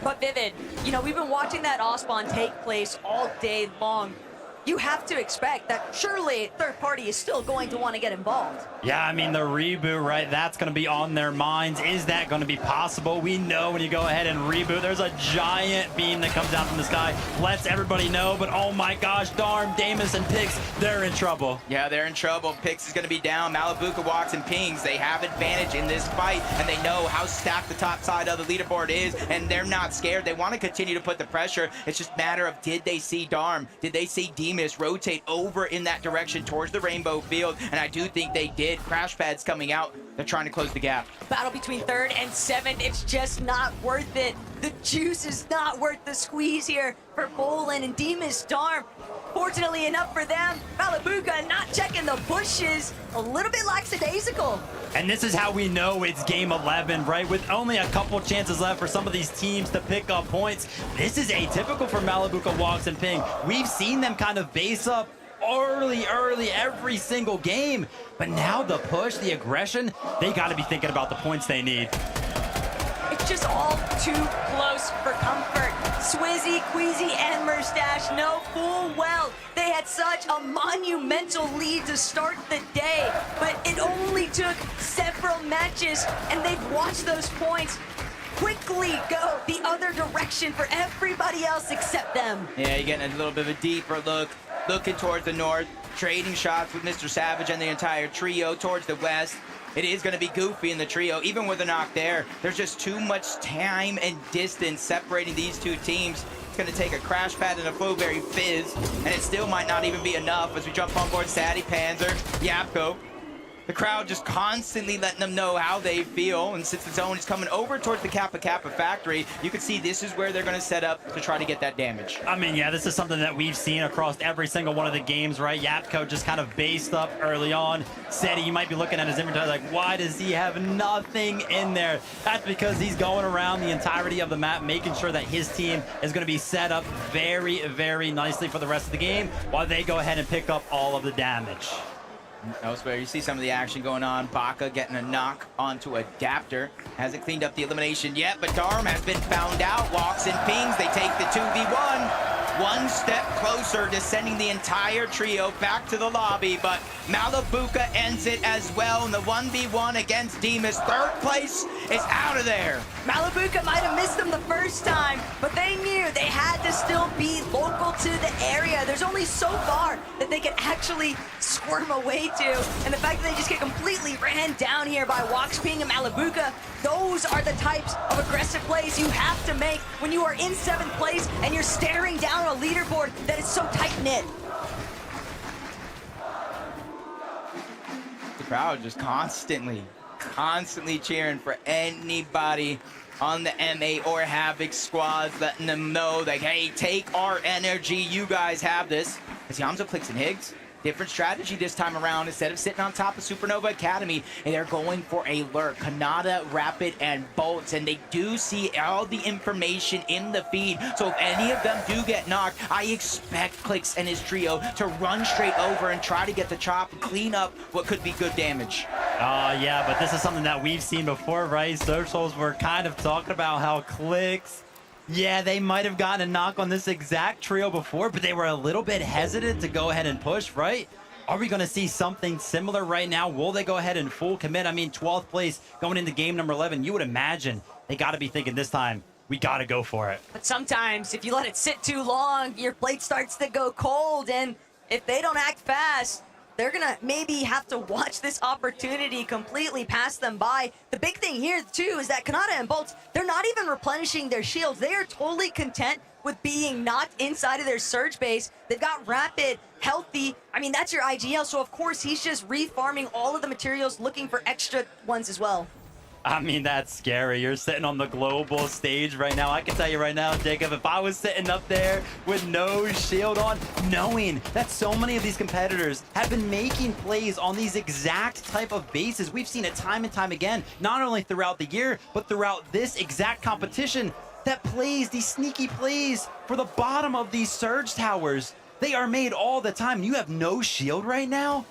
But Vivid, you know, we've been watching that off spawn take place all day long. You have to expect that surely third party is still going to want to get involved. Yeah, I mean, the reboot, right? That's going to be on their minds. Is that going to be possible? We know when you go ahead and reboot, there's a giant beam that comes down from the sky. Lets everybody know, but oh my gosh, darn, Damus and Pix, they're in trouble. Yeah, they're in trouble. Pix is going to be down. Malabuka walks and pings. They have advantage in this fight, and they know how stacked the top side of the leaderboard is, and they're not scared. They want to continue to put the pressure. It's just a matter of, did they see Darm? Did they see Demus rotate over in that direction towards the rainbow field? And I do think they did. Crash pads coming out. They're trying to close the gap. Battle between 3rd and 7th. It's just not worth it. The juice is not worth the squeeze here for Bolin and Demus Darm. Fortunately enough for them, Malabuka not checking the bushes. A little bit lackadaisical. And this is how we know it's game 11, right? With only a couple chances left for some of these teams to pick up points. This is atypical for Malabuka Walks and Ping. We've seen them kind of base up early every single game. But now the push, the aggression, they got to be thinking about the points they need. It's just all too close for comfort. Swizzy, Queasy, and Mustache know full well they had such a monumental lead to start the day, but it only took several matches, and they've watched those points quickly go the other direction for everybody else except them. Yeah, you're getting a little bit of a deeper look, looking towards the north, trading shots with Mr. Savage and the entire trio towards the west. It is going to be goofy in the trio, even with a knock there. There's just too much time and distance separating these two teams. It's going to take a crash pad and a Flowberry Fizz, and it still might not even be enough as we jump on board Sadie, Panzer, Yapko. The crowd just constantly letting them know how they feel, and since the zone is coming over towards the Kappa Kappa factory, you can see this is where they're going to set up to try to get that damage. I mean, yeah, this is something that we've seen across every single one of the games, right? Yapko just kind of based up early on. Sadie, you might be looking at his inventory like, why does he have nothing in there? That's because he's going around the entirety of the map, making sure that his team is going to be set up very, very nicely for the rest of the game, while they go ahead and pick up all of the damage. Elsewhere, you see some of the action going on. Baka getting a knock onto Adapter. Hasn't cleaned up the elimination yet, but Darm has been found out. Walks and pings. They take the 2v1. One step closer to sending the entire trio back to the lobby, but Malabuka ends it as well in the 1v1 against Demas. Third place is out of there. Malabuka might have missed them the first time, but they knew they had to still be local to the area. There's only so far that they can actually squirm away to, and the fact that they just get completely ran down here by Walks, Ping, and Malabuka, those are the types of aggressive plays you have to make when you are in 7th place and you're staring down a leaderboard that is so tight-knit. The crowd just constantly cheering for anybody on the MA or Havoc squads, letting them know, like, hey, take our energy, you guys have this. As Yamzo clicks in Higgs, different strategy this time around. Instead of sitting on top of Supernova Academy, and they're going for a lurk. Kanata, Rapid, and Bolts, and they do see all the information in the feed. So if any of them do get knocked, I expect Clicks and his trio to run straight over and try to get the chop and clean up what could be good damage. Yeah, but this is something that we've seen before, right? Socials were kind of talking about how Clicks, yeah, they might have gotten a knock on this exact trio before, but they were a little bit hesitant to go ahead and push, right? Are we going to see something similar right now? Will they go ahead and full commit? I mean, 12th place going into game number 11. You would imagine they got to be thinking this time, we got to go for it. But sometimes if you let it sit too long, your plate starts to go cold, and if they don't act fast, they're gonna maybe have to watch this opportunity completely pass them by. The big thing here too is that Kanata and Bolts, they're not even replenishing their shields. They are totally content with being knocked inside of their surge base. They've got Rapid, healthy. I mean, that's your IGL, so of course he's just refarming all of the materials, looking for extra ones as well. I mean, that's scary. You're sitting on the global stage right now. I can tell you right now, Jacob, if I was sitting up there with no shield on, knowing that so many of these competitors have been making plays on these exact type of bases. We've seen it time and time again, not only throughout the year, but throughout this exact competition, that plays, these sneaky plays for the bottom of these surge towers. They are made all the time. You have no shield right now?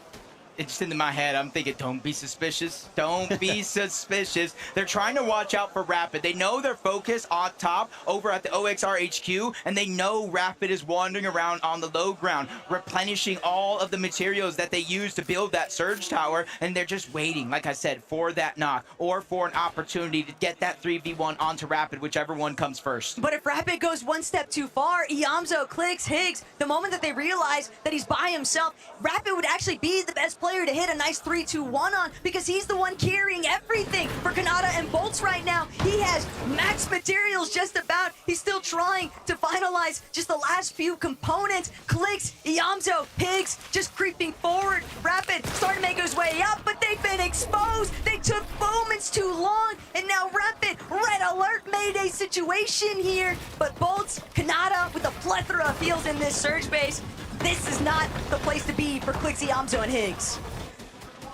It's just in my head, I'm thinking, don't be suspicious. Don't be suspicious. They're trying to watch out for Rapid. They know their focus on top over at the OXR HQ, and they know Rapid is wandering around on the low ground, replenishing all of the materials that they use to build that surge tower, and they're just waiting, like I said, for that knock or for an opportunity to get that 3v1 onto Rapid, whichever one comes first. But if Rapid goes one step too far, Iamzo, Clicks, Higgs, the moment that they realize that he's by himself, Rapid would actually be the best player to hit a nice 3-2-1 on, because he's the one carrying everything for Kanata and Bolts right now. He has max materials just about. He's still trying to finalize just the last few components. Clicks, Iamzo, Higgs just creeping forward. Rapid starting to make his way up, but they've been exposed. They took moments too long, and now Rapid, red alert Mayday situation here. But Bolts, Kanata with a plethora of heals in this surge base. This is not the place to be for Clicks, Iamzo, and Higgs.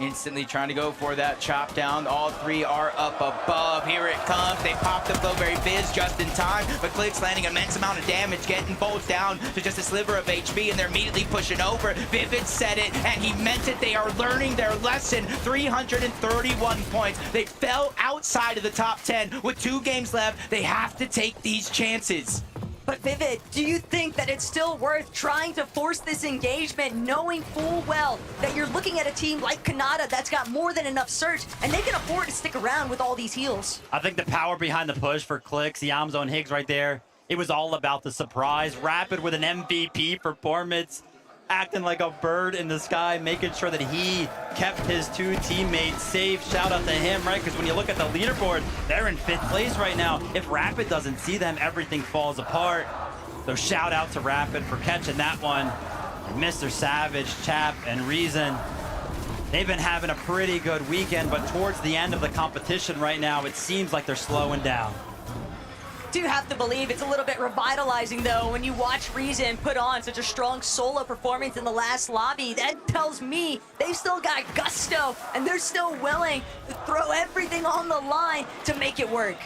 Instantly trying to go for that chop down. All three are up above. Here it comes. They pop the Flowberry Fizz just in time, but Clicks landing an immense amount of damage, getting Bolts down to just a sliver of HP, and they're immediately pushing over. Vivid said it, and he meant it. They are learning their lesson. 331 points. They fell outside of the top 10 with 2 games left. They have to take these chances. But Vivid, do you think that it's still worth trying to force this engagement, knowing full well that you're looking at a team like Canada that's got more than enough surge, and they can afford to stick around with all these heals? I think the power behind the push for Clicks, Yamzo and Higgs right there, it was all about the surprise. Rapid with an MVP performance, acting like a bird in the sky, making sure that he kept his two teammates safe. Shout out to him, right? Because when you look at the leaderboard, they're in 5th place right now. If Rapid doesn't see them, everything falls apart. So shout out to Rapid for catching that one. And Mr. Savage, Chap, and Reason, they've been having a pretty good weekend, but towards the end of the competition right now, it seems like they're slowing down. Do have to believe it's a little bit revitalizing, though, when you watch Reason put on such a strong solo performance in the last lobby. That tells me they've still got gusto, and they're still willing to throw everything on the line to make it work.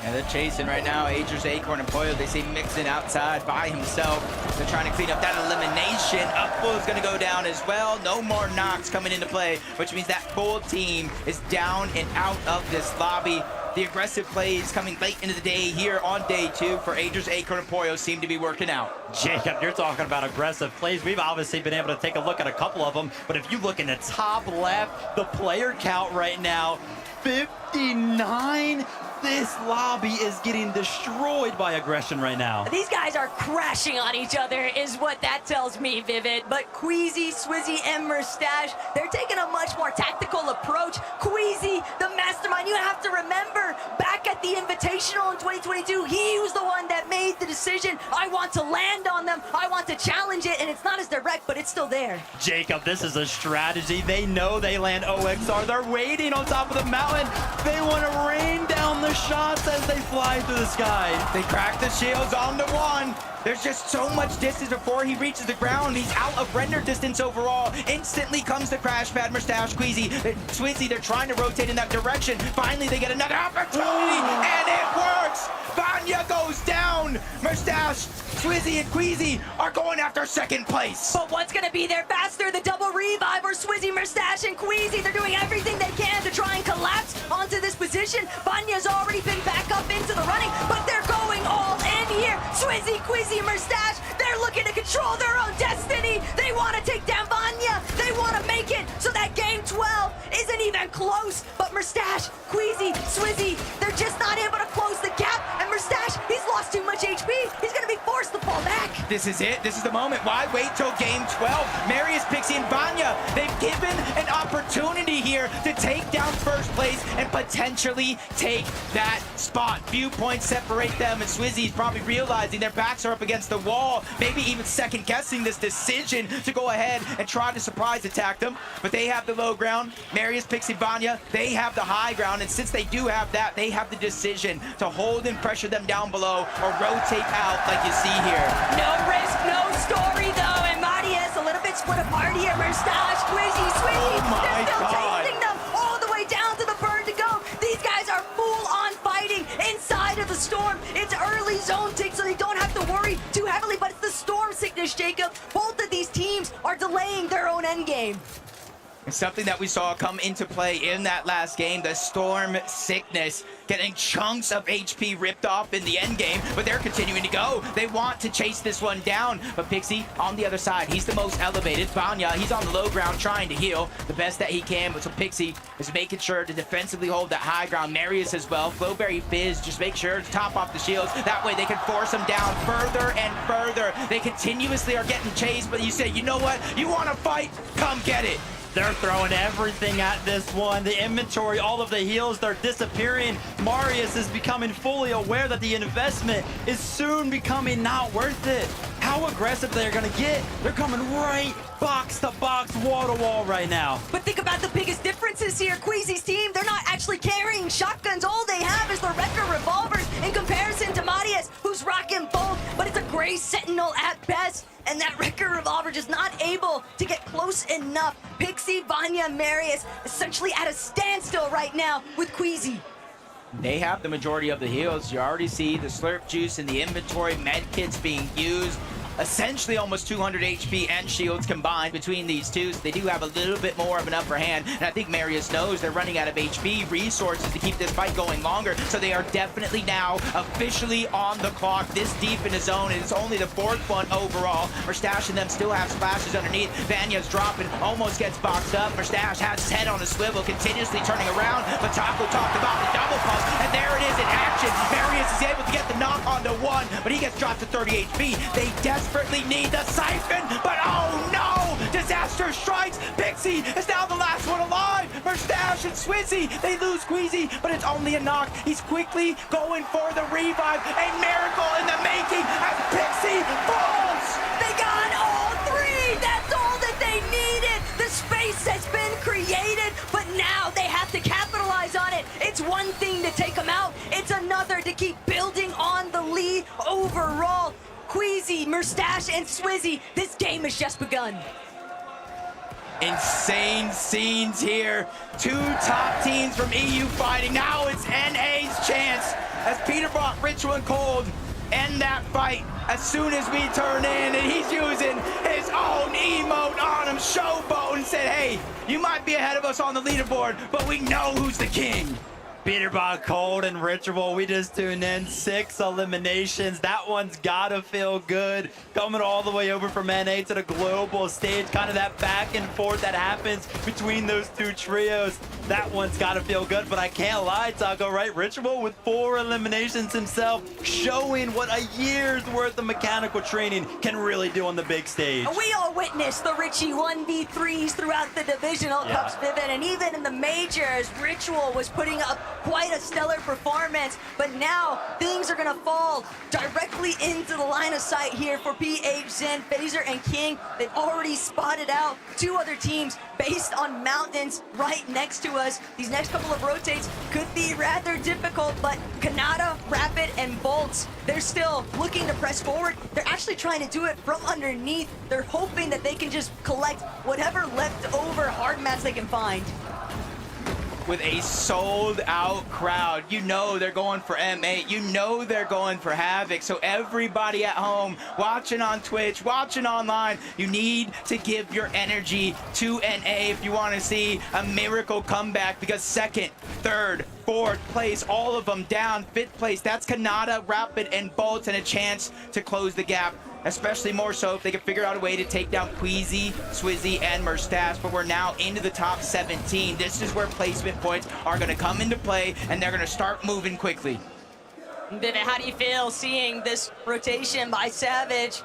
And they're chasing right now. Agers, Acorn, and Poyo, they see Mixon outside by himself. They're trying to clean up that elimination. Upfull is going to go down as well. No more knocks coming into play, which means that full team is down and out of this lobby. The aggressive plays coming late into the day here on day 2 for Agers, Acorn, and Poyo seem to be working out. Jacob, you're talking about aggressive plays. We've obviously been able to take a look at a couple of them, but if you look in the top left, the player count right now, 59. This lobby is getting destroyed by aggression right now. These guys are crashing on each other is what that tells me, Vivid. But Queasy, Swizzy, and Mustache, they're taking a much more tactical approach. Queasy, the mastermind, you have to remember, back at the Invitational in 2022, he was the one that made the decision. I want to land on them. I want to challenge it, and it's not as direct, but it's still there. Jacob, this is a strategy. They know they land OXR. They're waiting on top of the mountain. They want to rain down the shots as they fly through the sky. They crack the shields onto one. There's just so much distance before he reaches the ground. He's out of render distance overall. Instantly comes the crash pad. Mustache, Queasy, Swizzy, they're trying to rotate in that direction. Finally, they get another opportunity, and it works. Vanya goes down. Mustache, Swizzy, and Queasy are going after 2nd place. But what's going to be there faster? The double revive or Swizzy, Mustache, and Queasy? They're doing everything they can to try and collapse onto this position. Vanya's already been back up into the running, but they're going all in here. Swizzy, Queasy, Mustache, they're looking to control their own destiny. They want to take down Vanya. They want to make it so that game 12 isn't even close. But Mustache, Queasy, Swizzy, they're just not able to close the gap. And Mustache, he's lost too much HP. He's going to be forced to fall back. This is it. This is the moment. Why wait till game 12? Marius, Pixie, and Vanya, they've given an opportunity here to take down 1st place and potentially take that spot. Few points separate them, and Swizzy's probably realizing their backs are up against the wall, maybe even second guessing this decision to go ahead and try to surprise attack them. But they have the low ground. Marius, Pixie, Vanya, they have the high ground, and since they do have that, they have the decision to hold and pressure them down below or rotate out like you see here. No risk, no story though, and Marius a little bit split apart here. Mustache, Quizzy, Swizzy, they're still chasing them all the way down to the burn to go. These guys are full on fighting inside of the storm. It's early zone tick, so they don't have to worry too heavily, but it's the storm sickness, Jacob. Both of these teams are delaying their own endgame. And something that we saw come into play in that last game, the storm sickness, getting chunks of HP ripped off in the end game, but they're continuing to go. They want to chase this one down, but Pixie on the other side, he's the most elevated. Vanya, he's on the low ground trying to heal the best that he can, but so Pixie is making sure to defensively hold that high ground. Marius as well, Flowberry Fizz, just make sure to top off the shields. That way they can force them down further and further. They continuously are getting chased, but you say, you know what? You want to fight? Come get it. They're throwing everything at this one. The inventory, all of the heals, they're disappearing. Marius is becoming fully aware that the investment is soon becoming not worth it. How aggressive they're gonna get. They're coming right box to box, wall to wall right now. But think about the biggest differences here. Queasy's team, they're not actually carrying shotguns. All they have is the Wrecker revolvers in comparison to Marius, who's rocking both, but it's a gray Sentinel at best. And that Wrecker revolver just not able to get close enough. Pixie, Vanya, and Marius essentially at a standstill right now with Queasy. They have the majority of the heals. You already see the slurp juice in the inventory, med kits being used. essentially almost 200 HP and shields combined between these two, so they do have a little bit more of an upper hand. And I think Marius knows they're running out of HP resources to keep this fight going longer, so they are definitely now officially on the clock this deep in the zone, and it's only the 4th one overall. Merstash and them still have splashes underneath. Vanya's dropping, almost gets boxed up. Merstash has his head on a swivel, continuously turning around, but Taco talked about the double pump, and there it is in action. Marius is able to get the knock onto 1, but he gets dropped to 30 HP. They desperately need the siphon, but oh no! Disaster strikes! Pixie is now the last one alive! Merstash and Swizzy, they lose Queasy, but it's only a knock. He's quickly going for the revive. A miracle in the making as Pixie falls! They got all 3! That's all that they needed! The space has been created, but now they have to capitalize on it. It's one thing to take them out, it's another to keep building on the lead overall. Queasy, Merstash, and Swizzy, this game has just begun. Insane scenes here. 2 top teams from EU fighting. Now it's NA's chance as Peterbot, Ritual, and Cold end that fight as soon as we turn in, and he's using his own emote on him, Showboat, and said, hey, you might be ahead of us on the leaderboard, but we know who's the king. Peterbot, Cold, and Ritual, we just tuned in. 6 eliminations. That one's gotta feel good. Coming all the way over from NA to the global stage. Kind of that back and forth that happens between those 2 trios. That one's gotta feel good, but I can't lie, Taco, right? Ritual with 4 eliminations himself, showing what a year's worth of mechanical training can really do on the big stage. We all witnessed the Richie 1v3s throughout the divisional cups, Vivid, and even in the majors, Ritual was putting up quite a stellar performance, but now things are gonna fall directly into the line of sight here for PH, Zen, Phaser, and King. They've already spotted out 2 other teams based on mountains right next to us. These next couple of rotates could be rather difficult, but Kanata, Rapid, and Bolts, they're still looking to press forward. They're actually trying to do it from underneath. They're hoping that they can just collect whatever leftover hard mats they can find. With a sold-out crowd, you know they're going for M8, you know they're going for Havoc, so everybody at home, watching on Twitch, watching online, you need to give your energy to NA if you want to see a miracle comeback, because 2nd, 3rd, 4th place, all of them down. 5th place, that's Kanata, Rapid, and Bolts, and a chance to close the gap. Especially more so if they can figure out a way to take down Queasy, Swizzy, and Merstash, but we're now into the top 17. This is where placement points are going to come into play, and they're going to start moving quickly. Vivid, how do you feel seeing this rotation by Savage?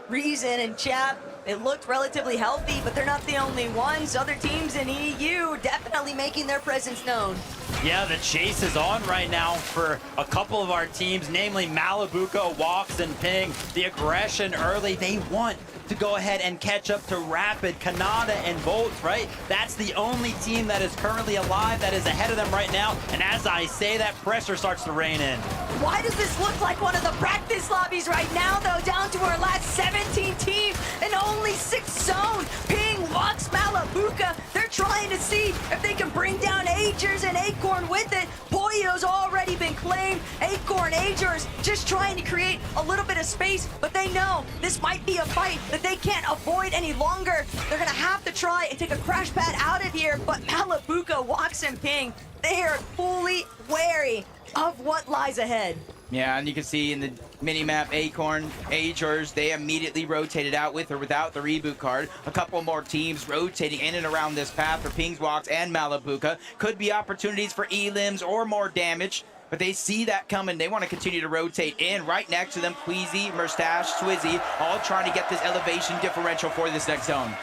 Reason and Chap, they looked relatively healthy, but they're not the only ones. Other teams in EU definitely making their presence known. Yeah, the chase is on right now for a couple of our teams, namely Malibuca, Walks, and Ping. The aggression early, they want to go ahead and catch up to Rapid, Kanata, and Bolts, right? That's the only team that is currently alive that is ahead of them right now. And as I say, that pressure starts to rain in. Why does this look like one of the practice lobbies right now, though? Down to our last 17 teams and only 6 zone. Ping, Walks, Malibuca, they're trying to see if they can bring down Agers and Acorn with it. Pollo's already been claimed. Acorn, Agers, just trying to create a little bit of space, but they know this might be a fight that they can't avoid any longer. They're gonna have to try and take a crash pad out of here, but Malibuca, Walks, and Ping, they are fully wary of what lies ahead. Yeah, and you can see in the mini-map, Acorn, Agers, they immediately rotated out with or without the reboot card. A couple more teams rotating in and around this path for Pings, Walks, and Malibuca. Could be opportunities for elims or more damage, but they see that coming. They want to continue to rotate in. Right next to them, Queasy, Merstash, Swizzy, all trying to get this elevation differential for this next zone.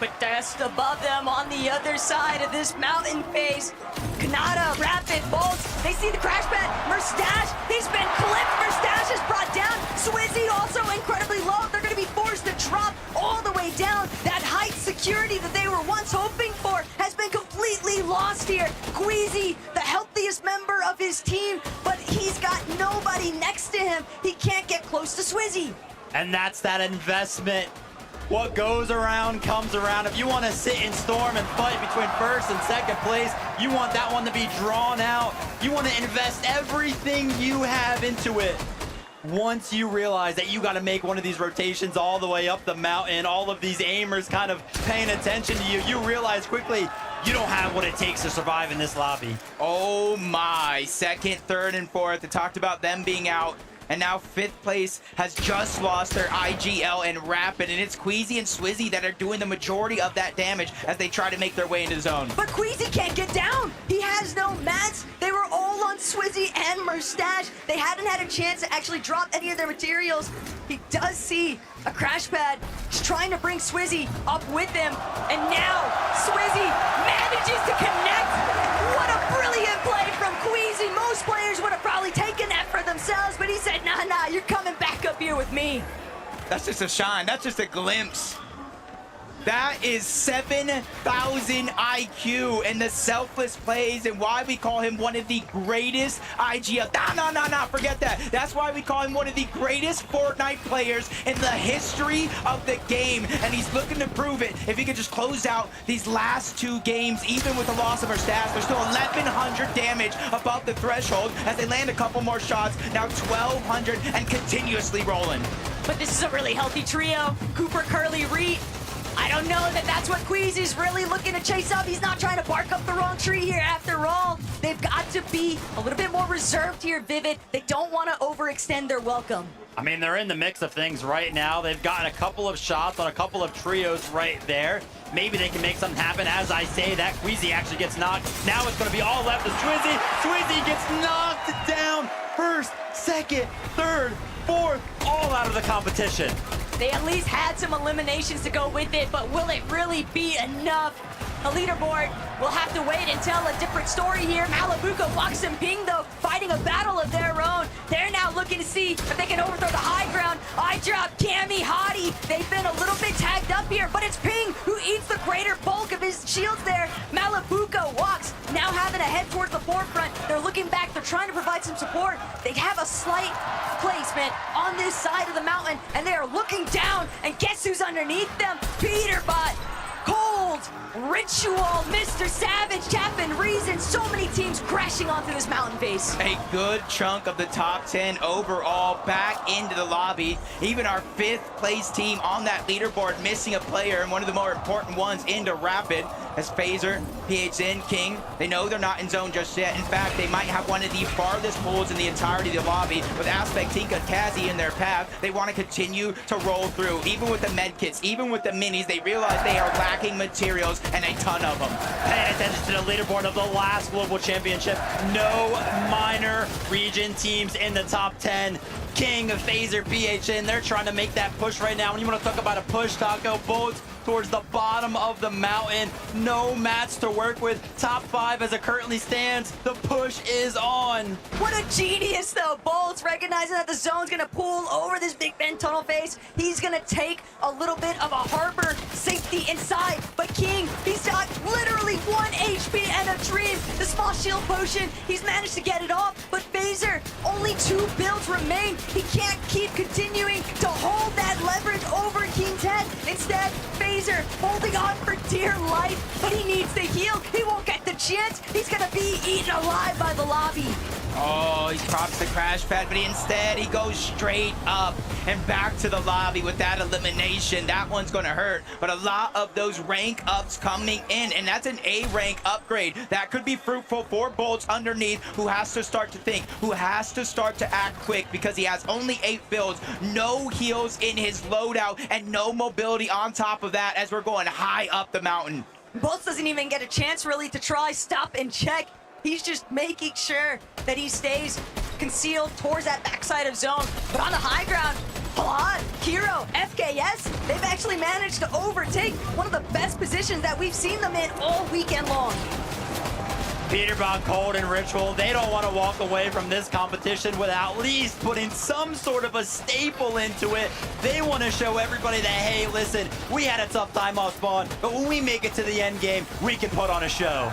But just above them on the other side of this mountain face, Kanata, Rapid, Bolts, they see the crash pad. Merstash, he's been clipped. Merstash is brought down. Swizzy also incredibly low. They're going to be forced to drop all the way down. That height security that they were once hoping for has been completely lost here. Queasy, the healthiest member of his team, but he's got nobody next to him. He can't get close to Swizzy. And that's that investment. What goes around comes around. If you want to sit and storm and fight between 1st and 2nd place, you want that one to be drawn out. You want to invest everything you have into it. once you realize that you got to make one of these rotations all the way up the mountain, all of these aimers kind of paying attention to you, you realize quickly you don't have what it takes to survive in this lobby. Oh my, second, third, and fourth. I talked about them being out. And now 5th place has just lost their IGL and Rapid, and it's Queasy and Swizzy that are doing the majority of that damage as they try to make their way into the zone. But Queasy can't get down. He has no mats. They were all on Swizzy and Mustache. They hadn't had a chance to actually drop any of their materials. He does see a crash pad. He's trying to bring Swizzy up with him. And now Swizzy manages to connect. What a brilliant play from Queasy. Most players would have probably taken that for themselves, but he said, nah, you're coming back up here with me. That's just a shine. That's just a glimpse. That is 7,000 IQ and the selfless plays and why we call him one of the greatest IGL. Nah, forget that. That's why we call him one of the greatest Fortnite players in the history of the game. And he's looking to prove it. If he could just close out these last 2 games, even with the loss of our stats, there's still 1,100 damage above the threshold as they land a couple more shots. Now 1,200 and continuously rolling. But this is a really healthy trio. Cooper, Curly, Reed. I don't know that that's what Queasy's really looking to chase up. He's not trying to bark up the wrong tree here after all. They've got to be a little bit more reserved here, Vivid. They don't want to overextend their welcome. I mean, they're in the mix of things right now. They've gotten a couple of shots on a couple of trios right there. Maybe they can make something happen. As I say that, Queasy actually gets knocked. Now it's going to be all left to Swizzy. Swizzy gets knocked down. First, second, third, fourth, all out of the competition. They at least had some eliminations to go with it, but will it really be enough? The leaderboard will have to wait and tell a different story here. Malabuco, Fox, and Ping, though, fighting a battle of their own. They're now looking to see if they can overthrow the high ground. I drop Cammy, Hottie. They've been a little bit tagged up here, but it's Ping who eats the greater bulk of his shields there. Malabuco walks, now having to head towards the forefront. They're looking back. They're trying to provide some support. They have a slight placement on this side of the mountain, and they are looking down, and guess who's underneath them? Peterbot. Cold, Ritual, Mr. Savage, Chapin, Reason, so many teams crashing onto this mountain base. A good chunk of the top 10 overall back into the lobby. Even our 5th place team on that leaderboard missing a player, and one of the more important ones into Rapid as Phaser, PHN, King. They know they're not in zone just yet. In fact, they might have one of the farthest pulls in the entirety of the lobby with Aspect, Tinka, Kazi in their path. They want to continue to roll through. Even with the med kits, even with the minis, they realize they are lacking materials and a ton of them. Paying attention to the leaderboard of the last Global Championship. No minor region teams in the top 10. King, Phaser, PHN, they're trying to make that push right now. When you want to talk about a push, Taco, Bolts towards the bottom of the mountain. No mats to work with. Top 5 as it currently stands. The push is on. What a genius, though. Bolts recognizing that the zone's going to pull over this Big Ben tunnel face. He's going to take a little bit of a harbor safety inside. But King, he's got literally 1 HP and a dream. The small shield potion, he's managed to get it off. But Phaser, only 2 builds remain. He can't keep continuing to hold that leverage over King's head. Instead, Phaser holding on for dear life, but he needs to heal. He won't get the chance. He's gonna be eaten alive by the lobby. Oh, he drops the crash pad, but instead he goes straight up and back to the lobby with that elimination. That one's gonna hurt, but a lot of those rank ups coming in, and that's an A rank upgrade. That could be fruitful for Bolts underneath, who has to start to think, who has to start to act quick because he has only 8 builds, no heals in his loadout, and no mobility on top of that as we're going high up the mountain. Bolts doesn't even get a chance really to try stop and check. He's just making sure that he stays concealed towards that backside of zone. But on the high ground, Halad, Hero, FKS, they've actually managed to overtake one of the best positions that we've seen them in all weekend long. Peterbot, Cold, and Ritual, they don't want to walk away from this competition without at least putting some sort of a staple into it. They want to show everybody that, hey, listen, we had a tough time off spawn, but when we make it to the end game, we can put on a show.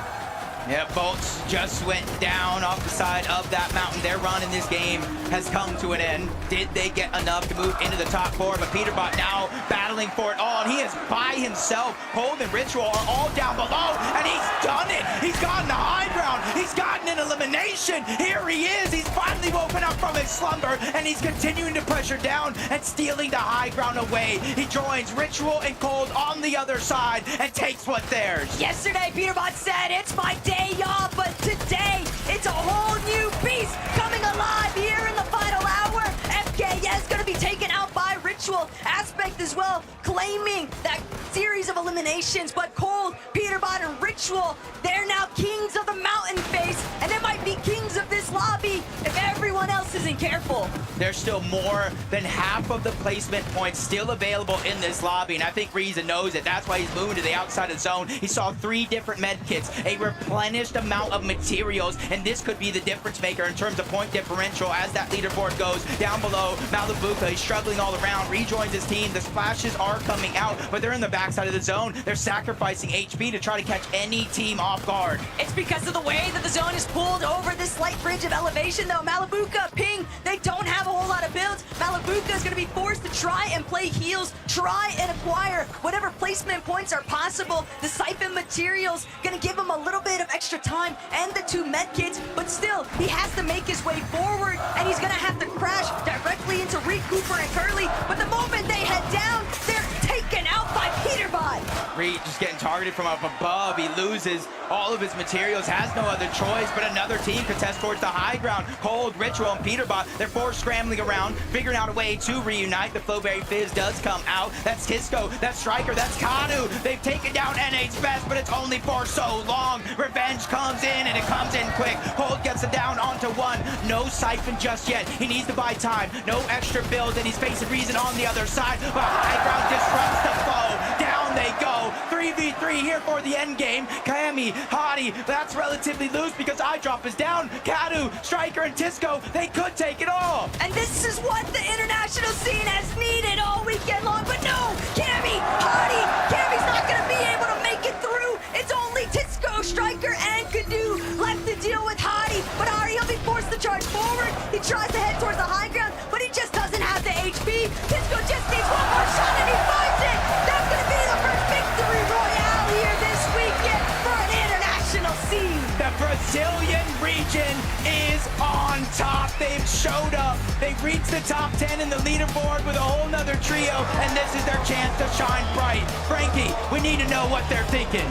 Yeah, Bolts just went down off the side of that mountain. Their run in this game has come to an end. Did they get enough to move into the top 4? But Peterbot now battling for it all, and he is by himself. Cold and Ritual are all down below, and he's done it. He's gotten the high ground. He's He's gotten an elimination. Here he is. He's finally woken up from his slumber, and he's continuing to pressure down and stealing the high ground away. He joins Ritual and Cold on the other side and takes what's theirs. Yesterday, Peterbot said, it's my day off, but today, it's a whole new beast coming alive here in the final hour. FKS gonna be taken out by Ritual. Aspect as well, claiming that series of eliminations, but Cold, Peterbot, and Ritual, they're now kings of the mountain face, and they might be kings of this lobby if everyone else isn't careful. There's still more than half of the placement points still available in this lobby, and I think Reason knows it. That's why he's moving to the outside of the zone. He saw 3 different med kits, a replenished amount of materials, and this could be the difference maker in terms of point differential as that leaderboard goes down below. Malibuca, he's struggling all around, rejoins his team. The splashes are coming out, but they're in the backside of the zone. They're sacrificing HP to try to catch any team off guard. It's because of the way that the zone is pulled over this slight bridge of elevation, though. Malibuca, Ping, they don't have a whole lot of builds. Malibuca is going to be forced to try and play heals, try and acquire whatever placement points are possible. The siphon materials going to give him a little bit of extra time and the 2 med kits, but still, he has to make his way forward, and he's going to have to crash directly into Reed Cooper and Curly. But the moment they head down, they're taken out by Peterbot. Reed just getting targeted from up above. He loses all of his materials, has no other choice, but another team contests towards the high ground. Cold, Ritual, and Peterbot, they're forced scrambling around, figuring out a way to reunite. The Flowberry Fizz does come out. That's Tisco, that's Striker, that's Kadu. They've taken down NA's best, but it's only for so long. Revenge comes in, and it comes in quick. Cold gets it down onto 1. No siphon just yet. He needs to buy time. No extra builds, and he's facing Reason on the other side. But high ground disrupts the flow. Down they go. 3v3 here for the end game. Kami, Hadi, that's relatively loose because Eyedrop is down. Kadu, Striker, and Tisco, they could take it all. And this is what the international scene has needed all weekend long, but no, Kami, Hadi, Kami's not going to be able to make it through. It's only Tisco, Striker, and Kadu left to deal with Hadi, but Hadi will be forced to charge forward. He tries to head towards the high ground, but he just doesn't have the HP. Tisco just needs one more shot, and he finds it. That's going to be the first victory royale here this weekend for an international scene. The Brazilian region is on top. They've showed up. They've reached the top 10 in the leaderboard with a whole nother trio, and this is their chance to shine bright. Frankie, we need to know what they're thinking.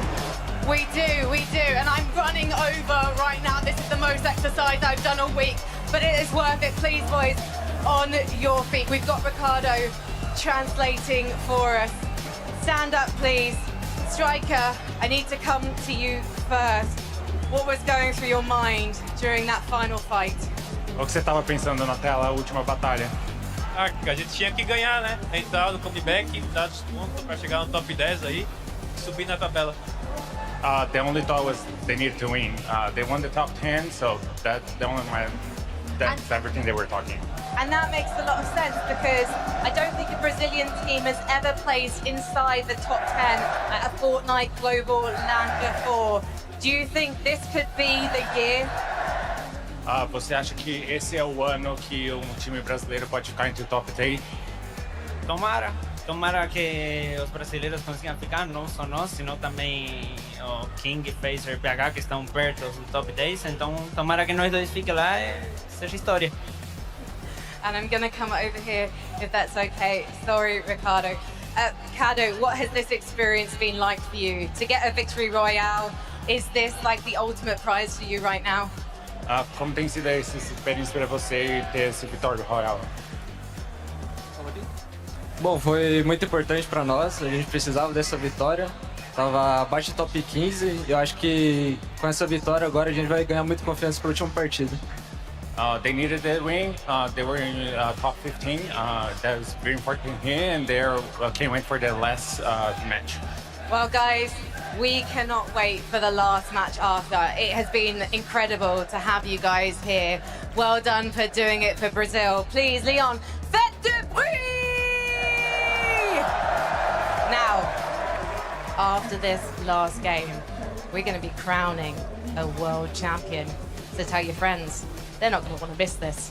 We do, and I'm running over right now. This is the most exercise I've done all week, but it is worth it. Please, boys, on your feet. We've got Ricardo translating for us. Stand up, please. Striker, I need to come to you first. What was going through your mind during that final fight? O que você estava pensando na tela, a última batalha? Ah, a gente tinha que ganhar, né? Entrar no comeback, dar desconto para chegar no top 10 aí e subir na tabela. The only thought was they needed to win. They won the top 10, so that's everything they were talking. And that makes a lot of sense because I don't think a Brazilian team has ever placed inside the top 10 at a Fortnite Global LAN before. Do you think this could be the year? Você acha que esse é o ano que um time brasileiro pode ficar entre o top 10? Tomara que os brasileiros consigam ficar, não só nós, sino também o King, Phaser, PH, que estão perto do top 10. Então, tomara que nós dois fiquem lá e seja história. And I'm going to come over here, if that's okay. Sorry, Ricardo. Kadu, what has this experience been like for you? To get a victory royale, is this like the ultimate prize for you right now? Como tem sido essa experiência para você ter esse vitória royal? Bom, foi muito importante para nós, a gente precisava dessa vitória. Tava abaixo do top 15 e eu acho que com essa vitória agora a gente vai ganhar muita confiança para a última partida. They needed that win. They were in top 15. That was very important here, and they can't wait for the last match. Well, guys, we cannot wait for the last match after. It has been incredible to have you guys here. Well done for doing it for Brazil. Please, Leon, faites du bruit! Now, after this last game, we're going to be crowning a world champion. So tell your friends, they're not going to want to miss this.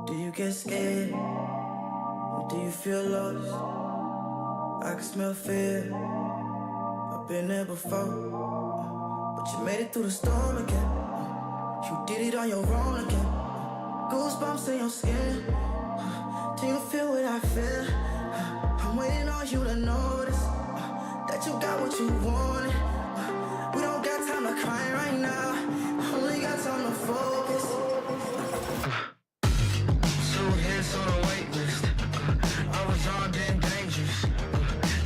Do you get scared? Or do you feel lost? I can smell fear. I've been there before. But you made it through the storm again. You did it on your own again. Goosebumps in your skin. Do you feel what I feel? I'm waiting on you to notice that you got what you wanted. We don't got time to cry right now. Only got time to focus. Two hits on a wait list. I was armed and dangerous.